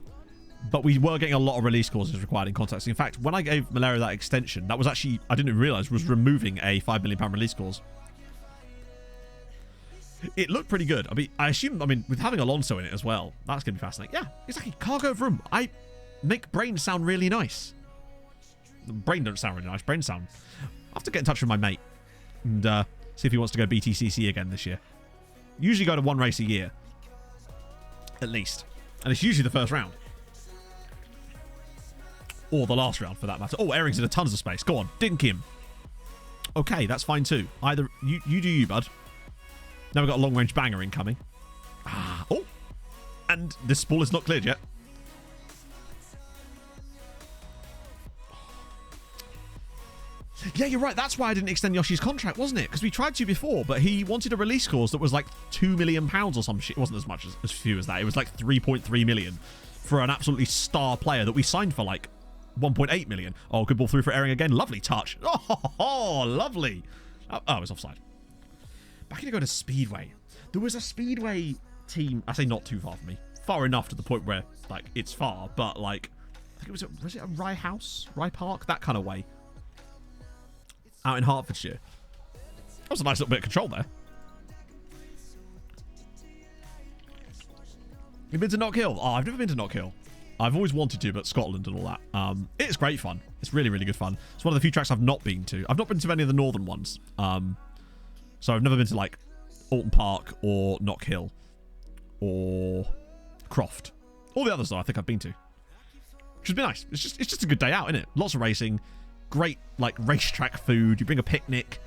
but we were getting a lot of release clauses required in contracts. In fact, when I gave Malaria that extension, that was actually, I didn't realise, was removing a £5 million release clause. It looked pretty good. I mean, with having Alonso in it as well, that's going to be fascinating. Yeah, exactly. Cargo vroom. I make brains sound really nice. Brain don't sound really nice. Brain sound. I'll have to get in touch with my mate and see if he wants to go BTCC again this year. Usually go to one race a year. At least. And it's usually the first round. Or the last round, for that matter. Oh, Airing's in a tons of space. Go on, dink him. Okay, that's fine too. Either you do you, bud. Now we've got a long-range banger incoming. Oh, and this spool is not cleared yet. Yeah, you're right. That's why I didn't extend Yoshi's contract, wasn't it? Because we tried to before, but he wanted a release clause that was like £2 million or some shit. It wasn't as much as few as that. It was like 3.3 million for an absolutely star player that we signed for like 1.8 million. Oh, good ball through for Airing again. Lovely touch. Oh, lovely. Oh, it was offside. Back in to go to Speedway. There was a Speedway team. I say not too far from me. Far enough to the point where like it's far, but like I think was it a Rye House, Rye Park, that kind of way. Out in Hertfordshire. That was a nice little bit of control there. You've been to Knock Hill? Oh, I've never been to Knock Hill. I've always wanted to, but Scotland and all that. It's great fun. It's really, really good fun. It's one of the few tracks I've not been to. I've not been to many of the northern ones. So I've never been to like Alton Park or Knock Hill or Croft. All the others though I think I've been to. Which has been nice. It's just a good day out, isn't it? Lots of racing. Great like racetrack food. You bring a picnic.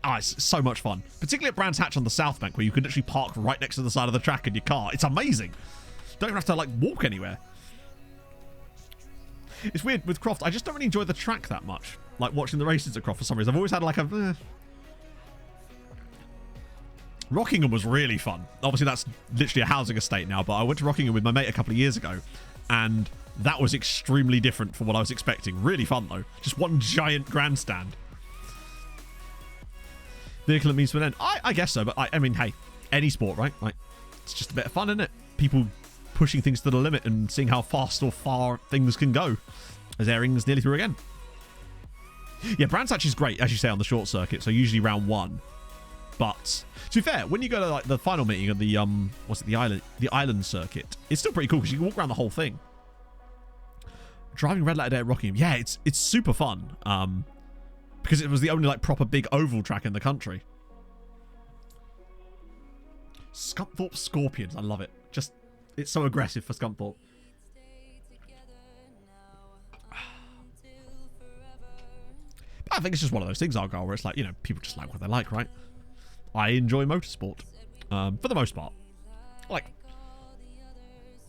It's so much fun. Particularly at Brands Hatch on the South Bank where you can literally park right next to the side of the track in your car. It's amazing. Don't even have to like walk anywhere. It's weird with Croft. I just don't really enjoy the track that much. Like watching the races at Croft for some reason. I've always had like a... Rockingham was really fun. Obviously that's literally a housing estate now, but I went to Rockingham with my mate a couple of years ago and that was extremely different from what I was expecting. Really fun though. Just one giant grandstand. Vehicle and means to an end. I guess so, but I mean, hey, any sport, right? Like, it's just a bit of fun, isn't it? People pushing things to the limit and seeing how fast or far things can go. As Airing's nearly through again. Yeah, Brands Hatch is great, as you say, on the short circuit, so usually round one. But to be fair, when you go to like the final meeting of the the island circuit, it's still pretty cool because you can walk around the whole thing. Driving red letter day at Rockingham, yeah, it's super fun. Because it was the only like proper big oval track in the country. Scunthorpe Scorpions, I love it. Just it's so aggressive for Scunthorpe. I think it's just one of those things, Argyle, where it's like, you know, people just like what they like, right? I enjoy motorsport, for the most part. Like,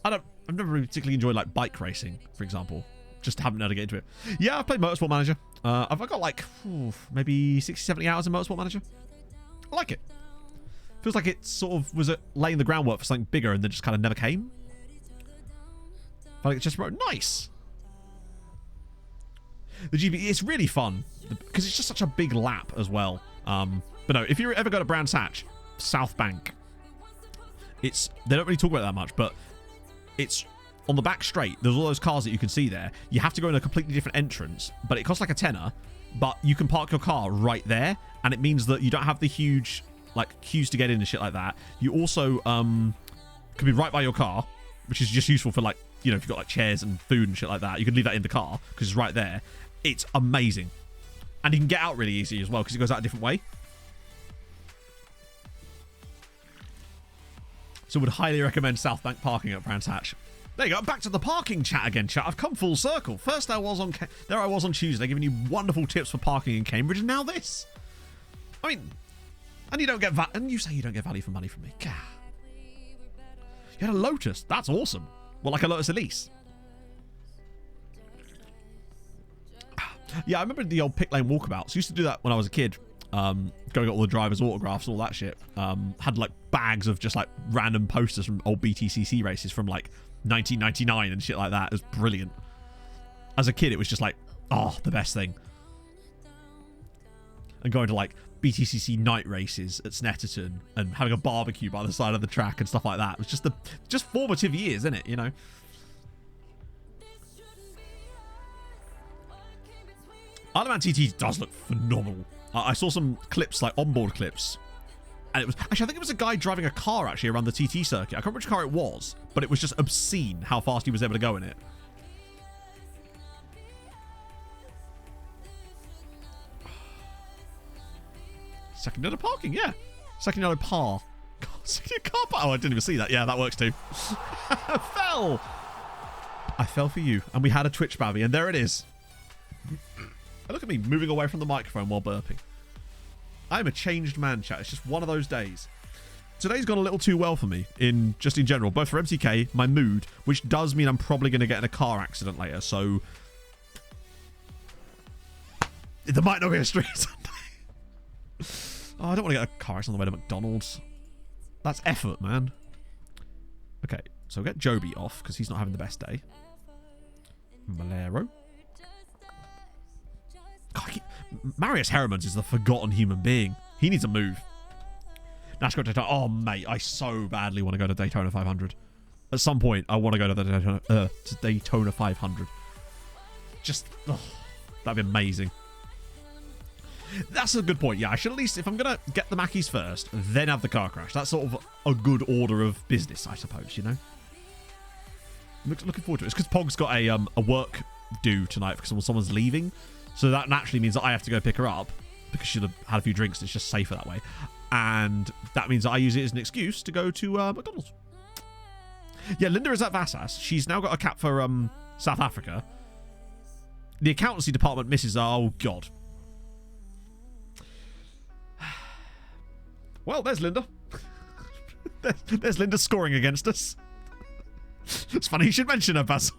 I've never really particularly enjoyed like bike racing, for example. Just haven't known how to get into it. Yeah, I've played Motorsport Manager. I've got like maybe 60, 70 hours in Motorsport Manager. I like it. Feels like it sort of was laying the groundwork for something bigger and then just kind of never came. But like it's just nice. The GB, it's really fun because it's just such a big lap as well. But no, if you ever go to Brands Hatch, South Bank, they don't really talk about it that much, but it's on the back straight. There's all those cars that you can see there. You have to go in a completely different entrance, but it costs like a tenner. But you can park your car right there, and it means that you don't have the huge like queues to get in and shit like that. You also can be right by your car, which is just useful for like, you know, if you've got like chairs and food and shit like that. You can leave that in the car because it's right there. It's amazing, and you can get out really easy as well because it goes out a different way. So would highly recommend South Bank parking at Brands Hatch. There you go. Back to the parking chat again, chat. I've come full circle. First I was on Tuesday giving you wonderful tips for parking in Cambridge, and now this. I mean, and you don't get and you say you don't get value for money from me. Gah. You had a Lotus. That's awesome. Well, like a Lotus Elise. Yeah, I remember the old pit lane walkabouts. I used to do that when I was a kid. Going at all the drivers' autographs, all that shit. Had like bags of just like random posters from old BTCC races from like 1999 and shit like that. It was brilliant. As a kid, it was just like, oh, the best thing. And going to like BTCC night races at Snetterton and having a barbecue by the side of the track and stuff like that. It was just formative years, isn't it? You know. Isle of Man TT does look phenomenal. I saw some clips, like onboard clips, And it was actually, I think it was a guy driving a car actually around the TT circuit. I can't remember which car it was, but it was just obscene how fast he was able to go in it. Second yellow parking, yeah. Second yellow par. God, second yellow car park. Oh, I didn't even see that. Yeah, that works too. Fell. I fell for you. And we had a Twitch babby, and there it is. Look at me moving away from the microphone while burping. I'm a changed man, chat. It's just one of those days. Today's gone a little too well for me, in general, both for MTK, my mood, which does mean I'm probably going to get in a car accident later, so there might not be a stream Sunday. Oh, I don't want to get a car accident on the way to McDonald's. That's effort, man. Okay, so we'll get Joby off, because he's not having the best day. Malero. God, Marius Heremans is the forgotten human being. He needs a move. NASCAR Daytona. Oh, mate, I so badly want to go to Daytona 500. At some point, I want to go to the Daytona 500. Just, that'd be amazing. That's a good point. Yeah, I should at least, if I'm going to get the Mackies first, then have the car crash. That's sort of a good order of business, I suppose, you know? Looking forward to it. It's because Pog's got a work due tonight because someone's leaving. So that naturally means that I have to go pick her up because she'll have had a few drinks and it's just safer that way. And that means that I use it as an excuse to go to McDonald's. Yeah, Linda is at Vassas. She's now got a cap for South Africa. The accountancy department misses. Oh, God. Well, there's Linda. there's Linda scoring against us. It's funny you should mention her, Basil.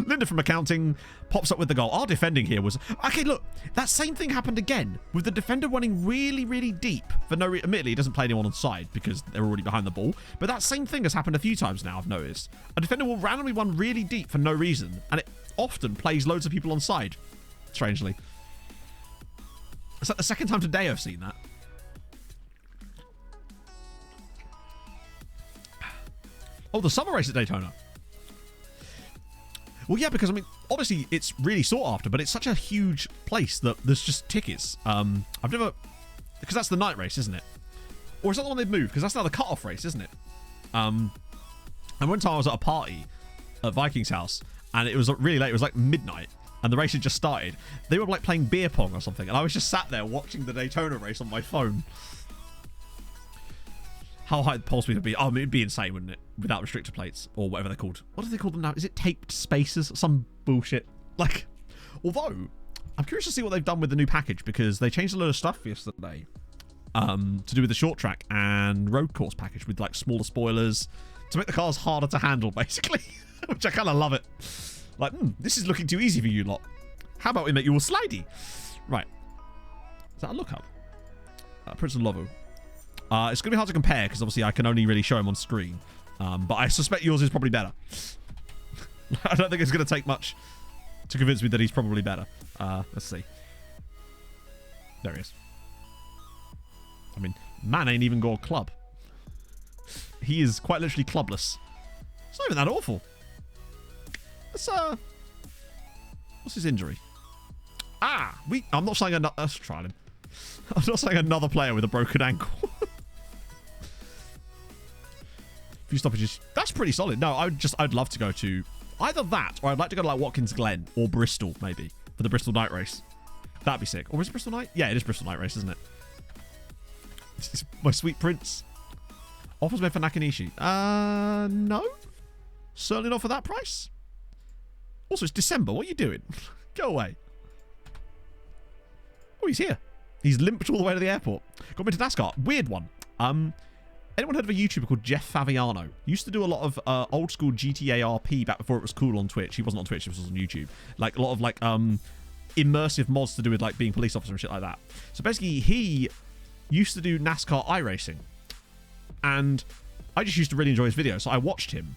Linda from accounting pops up with the goal. Our defending here was... Okay, look. That same thing happened again with the defender running really, really deep. For no reason. Admittedly, he doesn't play anyone on side because they're already behind the ball. But that same thing has happened a few times now, I've noticed. A defender will randomly run really deep for no reason. And it often plays loads of people on side. Strangely. It's like the second time today I've seen that. Oh, the summer race at Daytona. Well, yeah, because, I mean, obviously it's really sought after, but it's such a huge place that there's just tickets. I've never... Because that's the night race, isn't it? Or is that the one they've moved? Because that's now the cut-off race, isn't it? And one time I was at a party at Viking's house, and it was really late. It was like midnight, and the race had just started. They were, like, playing beer pong or something, and I was just sat there watching the Daytona race on my phone. How high the pole speed would be? Oh, I mean, it'd be insane, wouldn't it? Without restrictor plates, or whatever they're called. What do they call them now? Is it taped spacers? Some bullshit. Like, although, I'm curious to see what they've done with the new package, because they changed a load of stuff yesterday to do with the short track and road course package with, like, smaller spoilers to make the cars harder to handle, basically. Which I kind of love it. Like, this is looking too easy for you lot. How about we make you all slidey? Right. Is that a lookup? Prince of Lovo. It's going to be hard to compare because obviously I can only really show him on screen. But I suspect yours is probably better. I don't think it's going to take much to convince me that he's probably better. Let's see. There he is. I mean, man ain't even got a club. He is quite literally clubless. It's not even that awful. Let's, what's his injury? I'm not saying another... Let's try him. I'm not saying another player with a broken ankle. Few stoppages. That's pretty solid. No, I'd love to go to either that, or I'd like to go to like Watkins Glen or Bristol, maybe, for the Bristol night race. That'd be sick. Or is it Bristol night? Yeah, it is Bristol night race, isn't it? This is my sweet prince. Offers made for Nakanishi. No. Certainly not for that price. Also, it's December. What are you doing? Go away. Oh, he's here. He's limped all the way to the airport. Got me to NASCAR. Weird one. Anyone heard of a YouTuber called Jeff Faviano? He used to do a lot of old school GTA RP back before it was cool on Twitch. He wasn't on Twitch, he was on YouTube. Like a lot of like immersive mods to do with like being police officer and shit like that. So basically he used to do NASCAR iRacing. And I just used to really enjoy his videos. So I watched him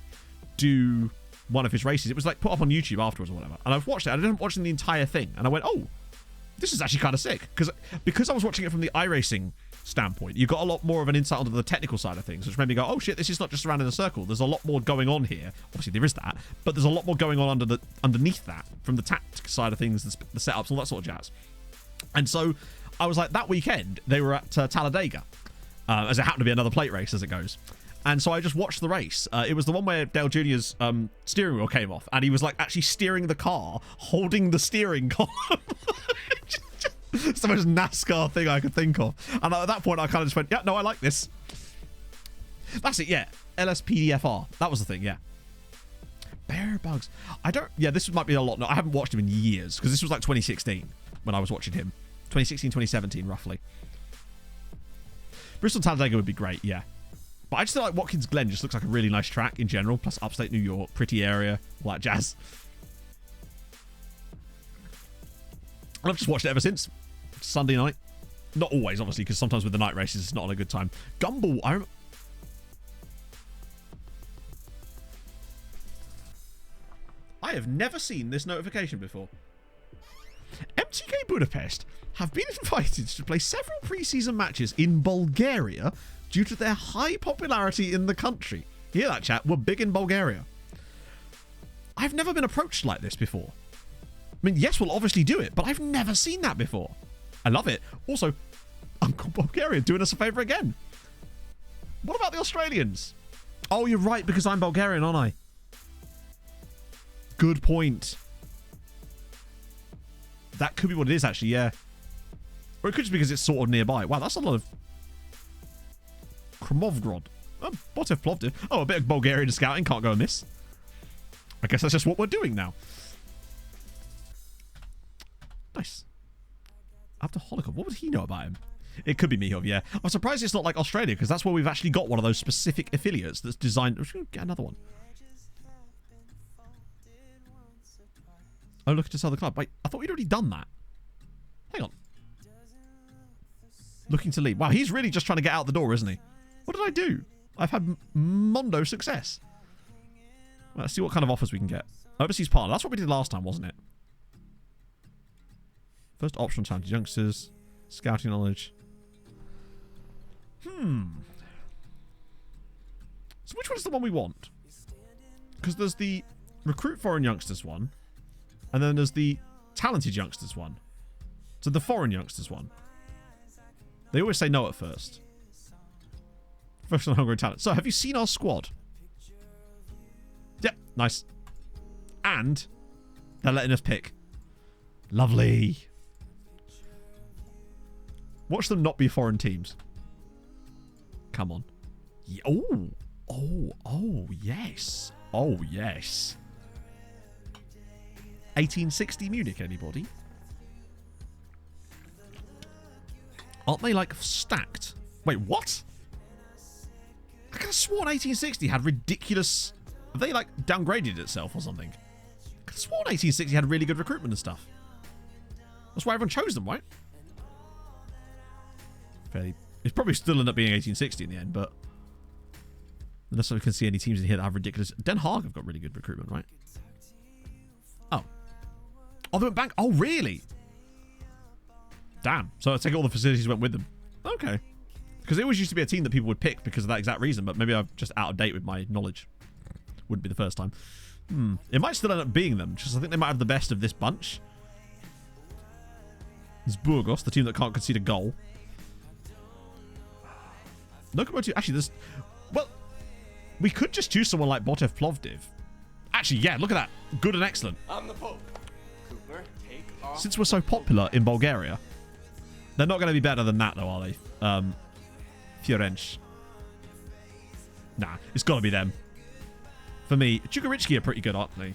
do one of his races. It was like put up on YouTube afterwards or whatever. And I've watched it. I didn't watch the entire thing. And I went, oh, this is actually kind of sick. Because I was watching it from the iRacing standpoint, you got a lot more of an insight onto the technical side of things, which made me go, oh shit, this is not just around in a circle. There's a lot more going on here. Obviously there is that, but there's a lot more going on underneath that, from the tactics side of things, the setups, all that sort of jazz. And so I was like, that weekend they were at Talladega, as it happened to be another plate race as it goes. And so I just watched the race. It was the one where Dale Jr.'s steering wheel came off, and he was like actually steering the car, holding the steering column. It's the most NASCAR thing I could think of. And at that point, I kind of just went, yeah, no, I like this. That's it, yeah. LSPDFR. That was the thing, yeah. Bear Bugs. Yeah, this might be a lot. No, I haven't watched him in years, because this was like 2016 when I was watching him. 2016, 2017, roughly. Bristol Talladega would be great, yeah. But I just feel like Watkins Glen just looks like a really nice track in general, plus upstate New York, pretty area, all that jazz. And I've just watched it ever since. Sunday night. Not always, obviously, because sometimes with the night races, it's not on a good time. Gumball, I have never seen this notification before. MTK Budapest have been invited to play several pre-season matches in Bulgaria due to their high popularity in the country. You hear that, chat? We're big in Bulgaria. I've never been approached like this before. I mean, yes, we'll obviously do it, but I've never seen that before. I love it. Also, Uncle Bulgaria doing us a favour again. What about the Australians? Oh, you're right, because I'm Bulgarian, aren't I? Good point. That could be what it is, actually, yeah. Or it could just be because it's sort of nearby. Wow, that's a lot of Kramovgrad. Oh, Botev Plovdiv. Oh, a bit of Bulgarian scouting. Can't go amiss. I guess that's just what we're doing now. Nice. After Holikov, what would he know about him? It could be Mihov, yeah. I'm surprised it's not like Australia, because that's where we've actually got one of those specific affiliates that's designed... Get another one. Oh, looking to sell the club. Wait, I thought we'd already done that. Hang on. Looking to leave. Wow, he's really just trying to get out the door, isn't he? What did I do? I've had mondo success. Well, let's see what kind of offers we can get. Overseas partner. That's what we did last time, wasn't it? First option, talented youngsters. Scouting knowledge. So which one's the one we want? Because there's the recruit foreign youngsters one. And then there's the talented youngsters one. So the foreign youngsters one. They always say no at first. Professional Hungary talent. So have you seen our squad? Yep, nice. And they're letting us pick. Lovely. Watch them not be foreign teams. Come on. Yeah. Oh, yes. Oh, yes. 1860 Munich, anybody? Aren't they, like, stacked? Wait, what? I could have sworn 1860 had ridiculous... Have they, like, downgraded itself or something? I could have sworn 1860 had really good recruitment and stuff. That's why everyone chose them, right? Fairly... It's probably still ended up being 1860 in the end, but... Unless I can see any teams in here that have ridiculous... Den Haag have got really good recruitment, right? Oh. Oh, they went back. Oh, really? Damn. So I take all the facilities went with them. Okay. Because it always used to be a team that people would pick because of that exact reason, but maybe I'm just out of date with my knowledge. Wouldn't be the first time. It might still end up being them, just I think they might have the best of this bunch. It's Burgos, the team that can't concede a goal. Locomotive... Actually, there's... Well, we could just choose someone like Botev Plovdiv. Actually, yeah, look at that. Good and excellent. I'm the Pope. Cooper, take off. Since we're so popular in Bulgaria, they're not going to be better than that, though, are they? Fiorenc. Nah, it's got to be them. For me, Chukaricki are pretty good, aren't they?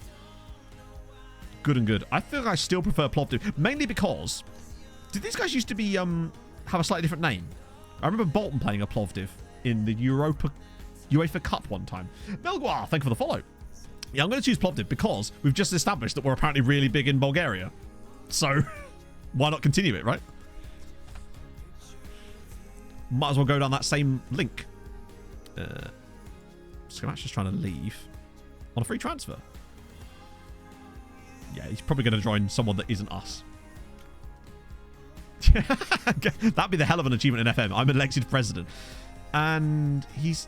Good and good. I think I still prefer Plovdiv, mainly because... Did these guys used to be have a slightly different name? I remember Bolton playing a Plovdiv in the UEFA Cup one time. Belgoire, thank you for the follow. Yeah, I'm going to choose Plovdiv because we've just established that we're apparently really big in Bulgaria. So, why not continue it, right? Might as well go down that same link. Scamatch is trying to leave on a free transfer. Yeah, he's probably going to join someone that isn't us. That'd be the hell of an achievement in FM. I'm elected president. And he's...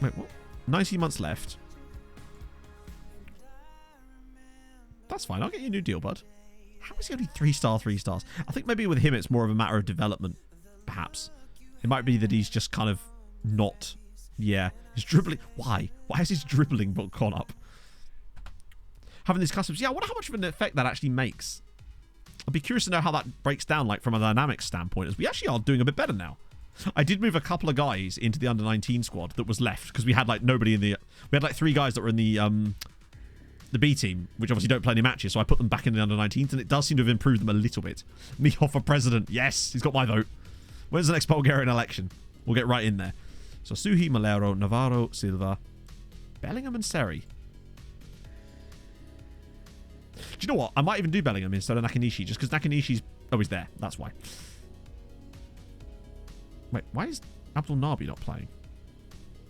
Wait, what? 19 months left. That's fine. I'll get you a new deal, bud. How is he only 3-star, 3 stars? I think maybe with him it's more of a matter of development, perhaps. It might be that he's just kind of not... Yeah. He's dribbling... Why? Why is his dribbling book gone up? Having these customs... Yeah, I wonder how much of an effect that actually makes. I'd be curious to know how that breaks down, like, from a dynamics standpoint, as we actually are doing a bit better now. I did move a couple of guys into the under-19 squad that was left, because we had, like, nobody in the... We had, like, 3 guys that were in the B team, which obviously don't play any matches, so I put them back in the under-19s, and it does seem to have improved them a little bit. Miho for president. Yes, he's got my vote. When's the next Bulgarian election? We'll get right in there. So, Suhi, Malero, Navarro, Silva, Bellingham, and Seri. Do you know what? I might even do Bellingham instead of Nakanishi, just because Nakanishi's always there. That's why. Wait, why is Abdul Nabi not playing?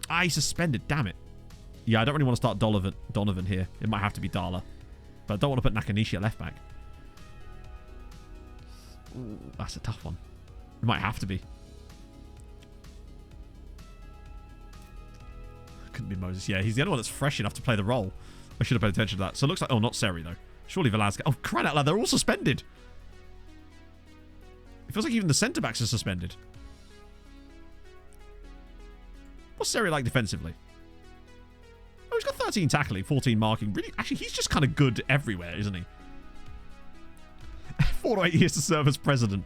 Ah, he's suspended. Damn it. Yeah, I don't really want to start Donovan here. It might have to be Dala. But I don't want to put Nakanishi at left back. Ooh, that's a tough one. It might have to be. Couldn't be Moses. Yeah, he's the only one that's fresh enough to play the role. I should have paid attention to that. So it looks like... Oh, not Seri, though. Surely Velasquez. Oh, crying out loud. They're all suspended. It feels like even the centre-backs are suspended. What's Seri like defensively? Oh, he's got 13 tackling, 14 marking. Really, actually, he's just kind of good everywhere, isn't he? 4 to 8 years to serve as president.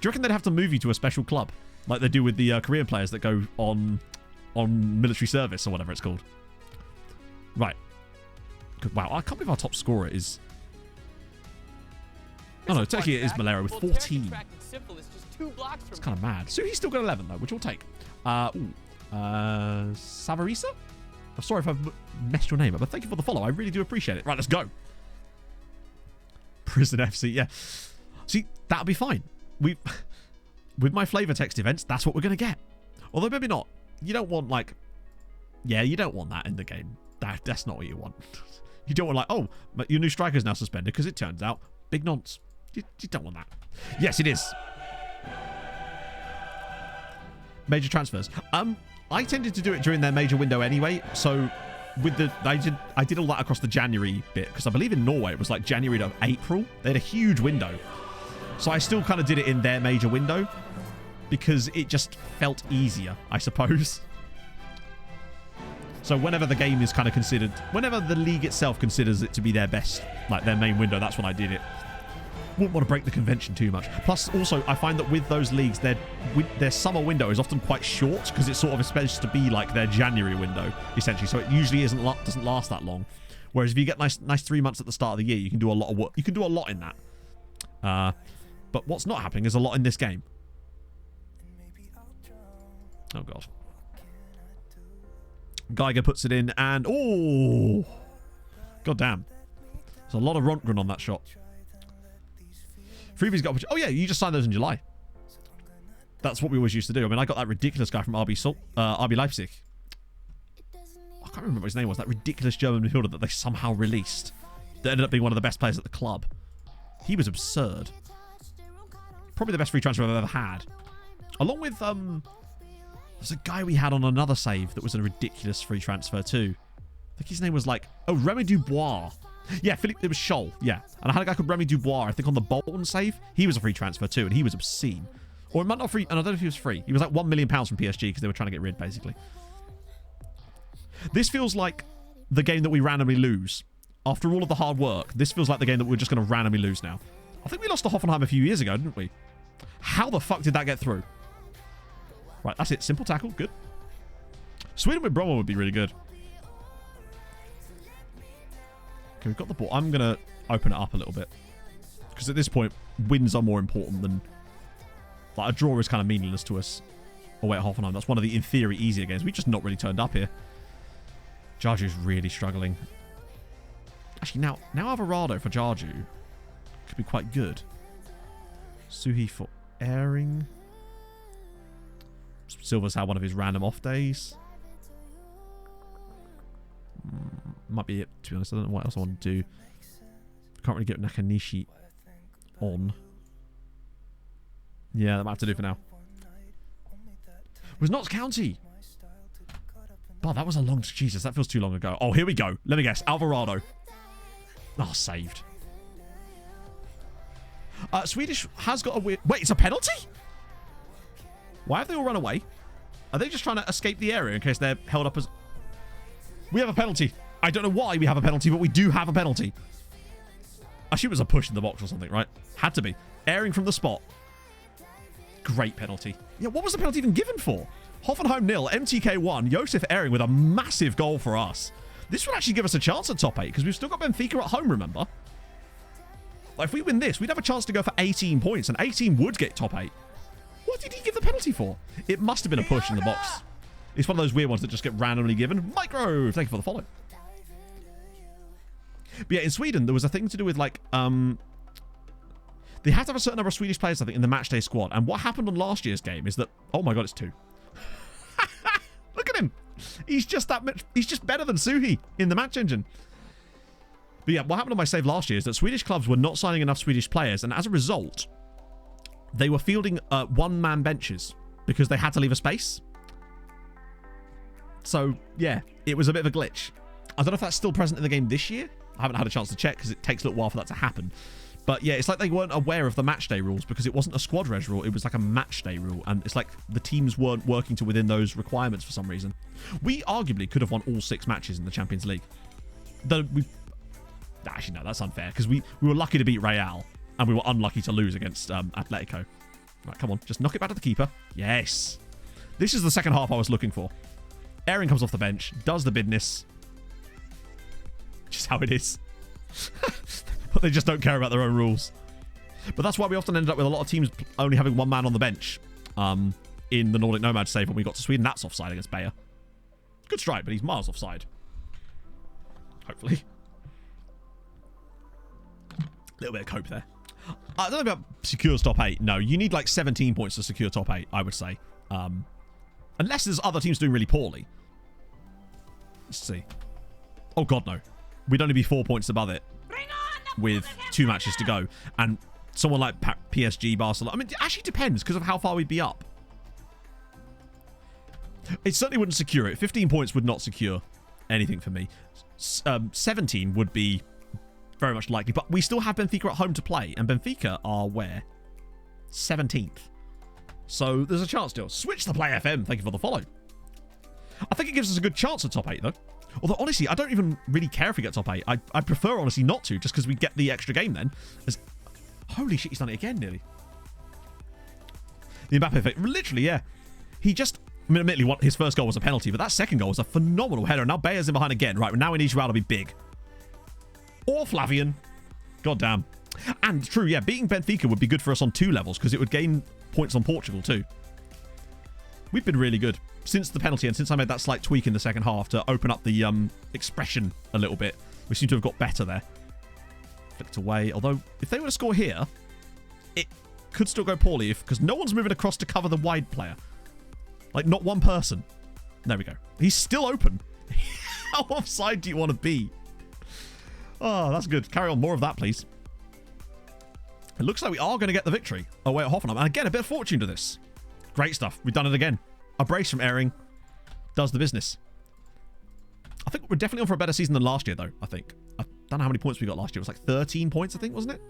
Do you reckon they'd have to move you to a special club? Like they do with the Korean players that go on military service or whatever it's called. Right. Wow, I can't believe our top scorer is... Oh no, technically it is Malero with 14. It's kind of mad. So he's still got 11 though, which we'll take. Savarisa? I'm sorry if I've messed your name up, but thank you for the follow. I really do appreciate it. Right, let's go. Prison FC, yeah. See, that'll be fine. With my flavor text events, that's what we're going to get. Although maybe not. You don't want like... Yeah, you don't want that in the game. That's not what you want. You don't want like, oh, but your new striker's now suspended because it turns out big nonce. You don't want that. Yes, it is. Major transfers. I tended to do it during their major window anyway. So with the I did all that across the January bit because I believe in Norway it was like January to April. They had a huge window. So I still kind of did it in their major window because it just felt easier, I suppose. So whenever the game is kind of considered, whenever the league itself considers it to be their best, like their main window, that's when I did it. Wouldn't want to break the convention too much. Plus, also, I find that with those leagues, their summer window is often quite short because it's sort of supposed to be like their January window, essentially. So it usually doesn't last that long. Whereas if you get nice 3 months at the start of the year, you can do a lot of work. You can do a lot in that. But what's not happening is a lot in this game. Oh god. Geiger puts it in and... Oh! God damn. There's a lot of Röntgen on that shot. Freebie's got... Oh yeah, you just signed those in July. That's what we always used to do. I mean, I got that ridiculous guy from RB Leipzig. I can't remember what his name was. That ridiculous German midfielder that they somehow released. That ended up being one of the best players at the club. He was absurd. Probably the best free transfer I've ever had. Along with... There's a guy we had on another save that was a ridiculous free transfer too. I think his name was like... Oh, Remy Dubois. Yeah, Philippe, it was Scholl. Yeah. And I had a guy called Remy Dubois, I think on the Bolton save. He was a free transfer too, and he was obscene. Or it might not free... And I don't know if he was free. He was like £1 million from PSG because they were trying to get rid, basically. This feels like the game that we randomly lose. After all of the hard work, this feels like the game that we're just going to randomly lose now. I think we lost to Hoffenheim a few years ago, didn't we? How the fuck did that get through? Right, that's it. Simple tackle. Good. Sweden with Bromwell would be really good. Okay, we've got the ball. I'm going to open it up a little bit. Because at this point, wins are more important than... Like, a draw is kind of meaningless to us away at Hoffenheim. That's one of the, in theory, easier games. We've just not really turned up here. Jarju's really struggling. Actually, now Alvarado for Jarju could be quite good. Suhi for Airing. Silva's had one of his random off days. Might be it, to be honest. I don't know what else I want to do. Can't really get Nakanishi on. Yeah, that might have to do for now. It was Notts County. Oh, that was a long... Jesus, that feels too long ago. Oh, here we go. Let me guess. Alvarado. Oh, saved. Swedish has got a weird... Wait, it's a penalty? Why have they all run away? Are they just trying to escape the area in case they're held up as... We have a penalty. I don't know why we have a penalty, but we do have a penalty. I assume it was a push in the box or something, right? Had to be. Airing from the spot. Great penalty. Yeah, what was the penalty even given for? Hoffenheim 0, MTK 1. Josef Airing with a massive goal for us. This would actually give us a chance at top 8 because we've still got Benfica at home, remember? Like, if we win this, we'd have a chance to go for 18 points, and 18 would get top 8. What did he give the penalty for? It must have been a push in the box. It's one of those weird ones that just get randomly given. Micro, thank you for the follow. But yeah, in Sweden, there was a thing to do with, like, they had to have a certain number of Swedish players, I think, in the matchday squad. And what happened on last year's game is that... Oh my god, it's 2. Look at him. He's just that much... He's just better than Suhi in the match engine. But yeah, what happened on my save last year is that Swedish clubs were not signing enough Swedish players. And as a result, they were fielding one-man benches because they had to leave a space. So, yeah, it was a bit of a glitch. I don't know if that's still present in the game this year. I haven't had a chance to check because it takes a little while for that to happen. But yeah, it's like they weren't aware of the match day rules because it wasn't a squad res rule. It was like a match day rule. And it's like the teams weren't working to within those requirements for some reason. We arguably could have won all 6 matches in the Champions League. Actually, no, that's unfair because we were lucky to beat Real and we were unlucky to lose against Atletico. Right, come on. Just knock it back to the keeper. Yes. This is the second half I was looking for. Airing comes off the bench, does the business. Just how it is. But they just don't care about their own rules. But that's why we often ended up with a lot of teams only having one man on the bench in the Nordic Nomad save when we got to Sweden. That's offside against Bayer. Good strike, but he's miles offside. Hopefully. A little bit of cope there. I don't know about secures top 8. No, you need like 17 points to secure top 8, I would say. Unless there's other teams doing really poorly. Let's see. Oh, God, no. We'd only be 4 points above it with 2 matches to go. And someone like PSG, Barcelona... I mean, it actually depends because of how far we'd be up. It certainly wouldn't secure it. 15 points would not secure anything for me. 17 would be very much likely. But we still have Benfica at home to play. And Benfica are where? 17th. So there's a chance still. Switch to Play FM. Thank you for the follow. I think it gives us a good chance at top 8, though. Although, honestly, I don't even really care if we get top 8. I prefer, honestly, not to, just because we get the extra game then. Holy shit, he's done it again, nearly. The Mbappe effect. Literally, yeah. He just... I mean, admittedly, his first goal was a penalty, but that second goal was a phenomenal header. And now Bayer's in behind again. Right, now we need Joao to be big. Or Flavian. God damn. And, true, yeah, beating Benfica would be good for us on 2 levels, because it would gain points on Portugal, too. We've been really good. Since the penalty and since I made that slight tweak in the second half to open up the expression a little bit, we seem to have got better there. Flicked away. Although, if they were to score here, it could still go poorly because no one's moving across to cover the wide player. Like, not one person. There we go. He's still open. How offside do you want to be? Oh, that's good. Carry on. More of that, please. It looks like we are going to get the victory away at Hoffenheim. And again, a bit of fortune to this. Great stuff. We've done it again. A brace from Airing does the business. I think we're definitely on for a better season than last year, though, I think. I don't know how many points we got last year. It was like 13 points, I think, wasn't it?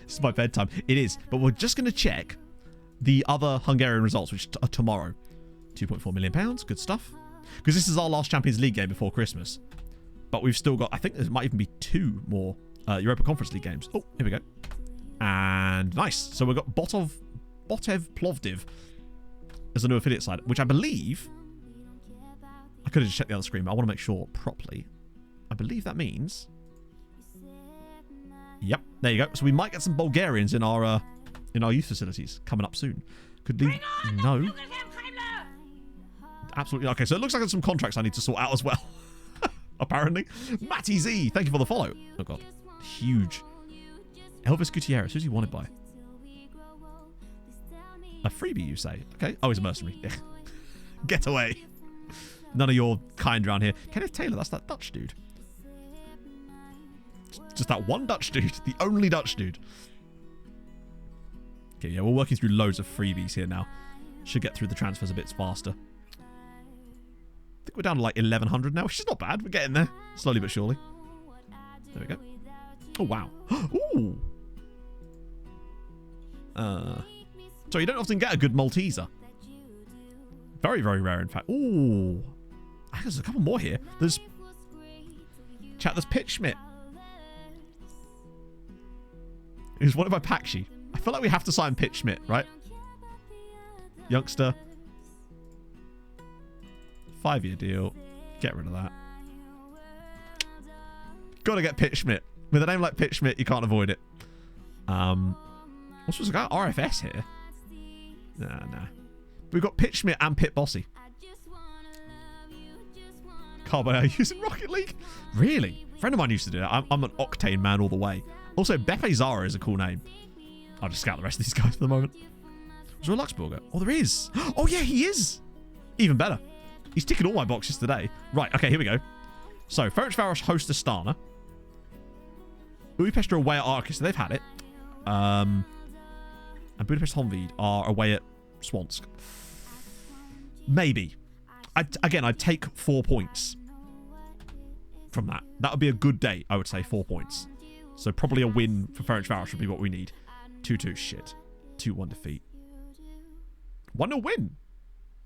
This is my bedtime. It is. But we're just going to check the other Hungarian results, which are tomorrow. £2.4 million. Good stuff. Because this is our last Champions League game before Christmas. But we've still got, I think there might even be 2 more Europa Conference League games. Oh, here we go. And nice. So we've got Botev Plovdiv as the new affiliate side, which I believe... I could have just checked the other screen, but I want to make sure properly. I believe that means... Yep, there you go. So we might get some Bulgarians in our youth facilities coming up soon. Could leave... No. Absolutely. Okay, so it looks like there's some contracts I need to sort out as well. Apparently. Matty Z, thank you for the follow. Oh, God. Huge. Elvis Gutierrez, who's he wanted by? A freebie, you say? Okay. Oh, he's a mercenary. Get away. None of your kind around here. Kenneth Taylor, that's that Dutch dude. Just that one Dutch dude. The only Dutch dude. Okay, yeah, we're working through loads of freebies here now. Should get through the transfers a bit faster. I think we're down to like 1,100 now, which is not bad. We're getting there. Slowly but surely. There we go. Oh, wow. Ooh. So you don't often get a good Malteser. Very, very rare, in fact. Ooh. There's a couple more here. There's... Chat, there's Pitch Schmidt. He's wanted by Pakshi. I feel like we have to sign Pitch Schmidt, right? Youngster. 5-year deal. Get rid of that. Gotta get Pitch Schmidt. With a name like Pitch Schmidt, you can't avoid it. What's we got? RFS here? Nah. We've got Pitch Schmidt and Pit Bossy. Carbon are using Rocket League? Really? A friend of mine used to do that. I'm an Octane man all the way. Also, Beppe Zara is a cool name. I'll just scout the rest of these guys for the moment. Is there a Luxemburger? Oh, there is. Oh, yeah, he is. Even better. He's ticking all my boxes today. Right, okay, here we go. So, Ferencváros host Astana. Budapest are away at Arcus, so they've had it. And Budapest Honvéd are away at Swansk. Maybe. I'd take 4 points from that. That would be a good day, I would say, 4 points. So probably a win for Ferencváros would be what we need. 2-2, shit. 2-1 defeat. 1-0 win.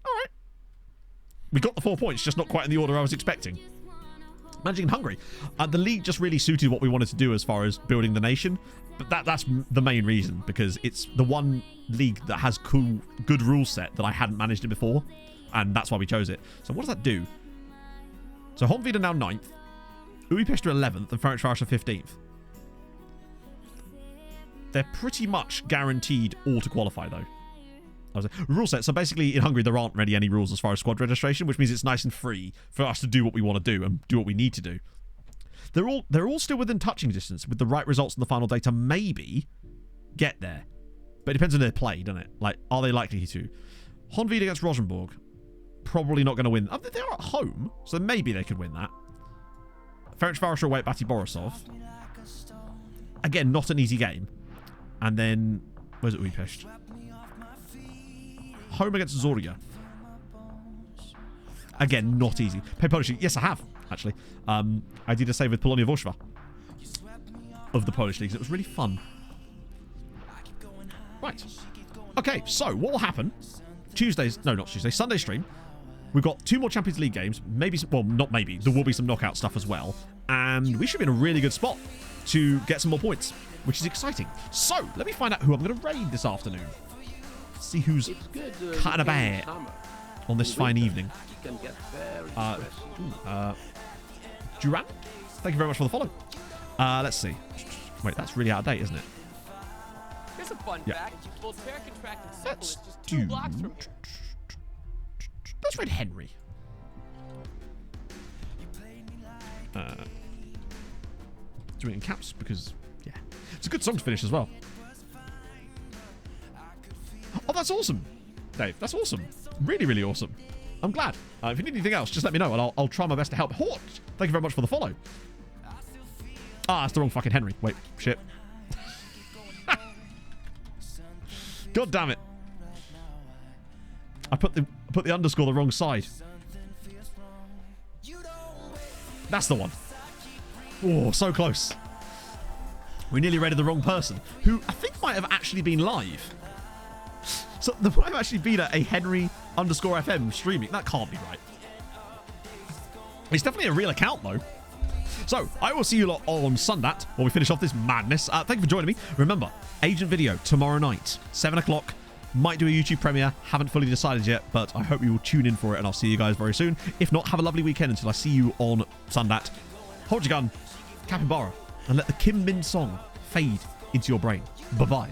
All right. We got the 4 points, just not quite in the order I was expecting. Managing in Hungary. The league just really suited what we wanted to do as far as building the nation. But that's the main reason, because it's the one league that has good rule set that I hadn't managed it before. And that's why we chose it. So what does that do? So Honvéd are now 9th. Budapest are 11th and Ferencváros are 15th. They're pretty much guaranteed all to qualify, though. Rule set. So basically, in Hungary, there aren't really any rules as far as squad registration, which means it's nice and free for us to do what we want to do and do what we need to do. They're all still within touching distance with the right results in the final day to maybe get there. But it depends on their play, doesn't it? Like, are they likely to? Honvéd against Rosenborg. Probably not going to win. They are at home, so maybe they could win that. Ferencváros are away at Bati Borisov. Again, not an easy game. And then, where's it Budapest? Home against Zorya. Again, not easy. Play Polish League. Yes, I have, actually. I did a save with Polonia Warsaw of the Polish Leagues. It was really fun. Right. Okay, so what will happen? Sunday stream. We've got 2 more Champions League games. Maybe, well, not maybe. There will be some knockout stuff as well. And we should be in a really good spot to get some more points, which is exciting. So, let me find out who I'm going to raid this afternoon. See who's cutting a bear on this fine evening. Duran, thank you very much for the follow. Let's see. Wait, that's really out of date, isn't it? Here's a fun fact. Voltaire contracted syphilis just 2 blocks from here. Let's raid Henry. Do it in caps because, yeah. It's a good song to finish as well. Oh, that's awesome, Dave. That's awesome. Really, really awesome. I'm glad. If you need anything else, just let me know and I'll try my best to help. Hort, thank you very much for the follow. That's the wrong fucking Henry. Wait, shit. God damn it. I put the underscore the wrong side. That's the one. Oh, so close. We nearly raided the wrong person, who I think might have actually been live. So there might have actually been a Henry underscore FM streaming. That can't be right. It's definitely a real account, though. So, I will see you lot on Sundat when we finish off this madness. Thank you for joining me. Remember, Agent Video tomorrow night, 7 o'clock. Might do a YouTube premiere. Haven't fully decided yet, but I hope you will tune in for it, and I'll see you guys very soon. If not, have a lovely weekend until I see you on Sundat. Hold your gun, capybara, and let the Kim Min song fade into your brain. Bye-bye.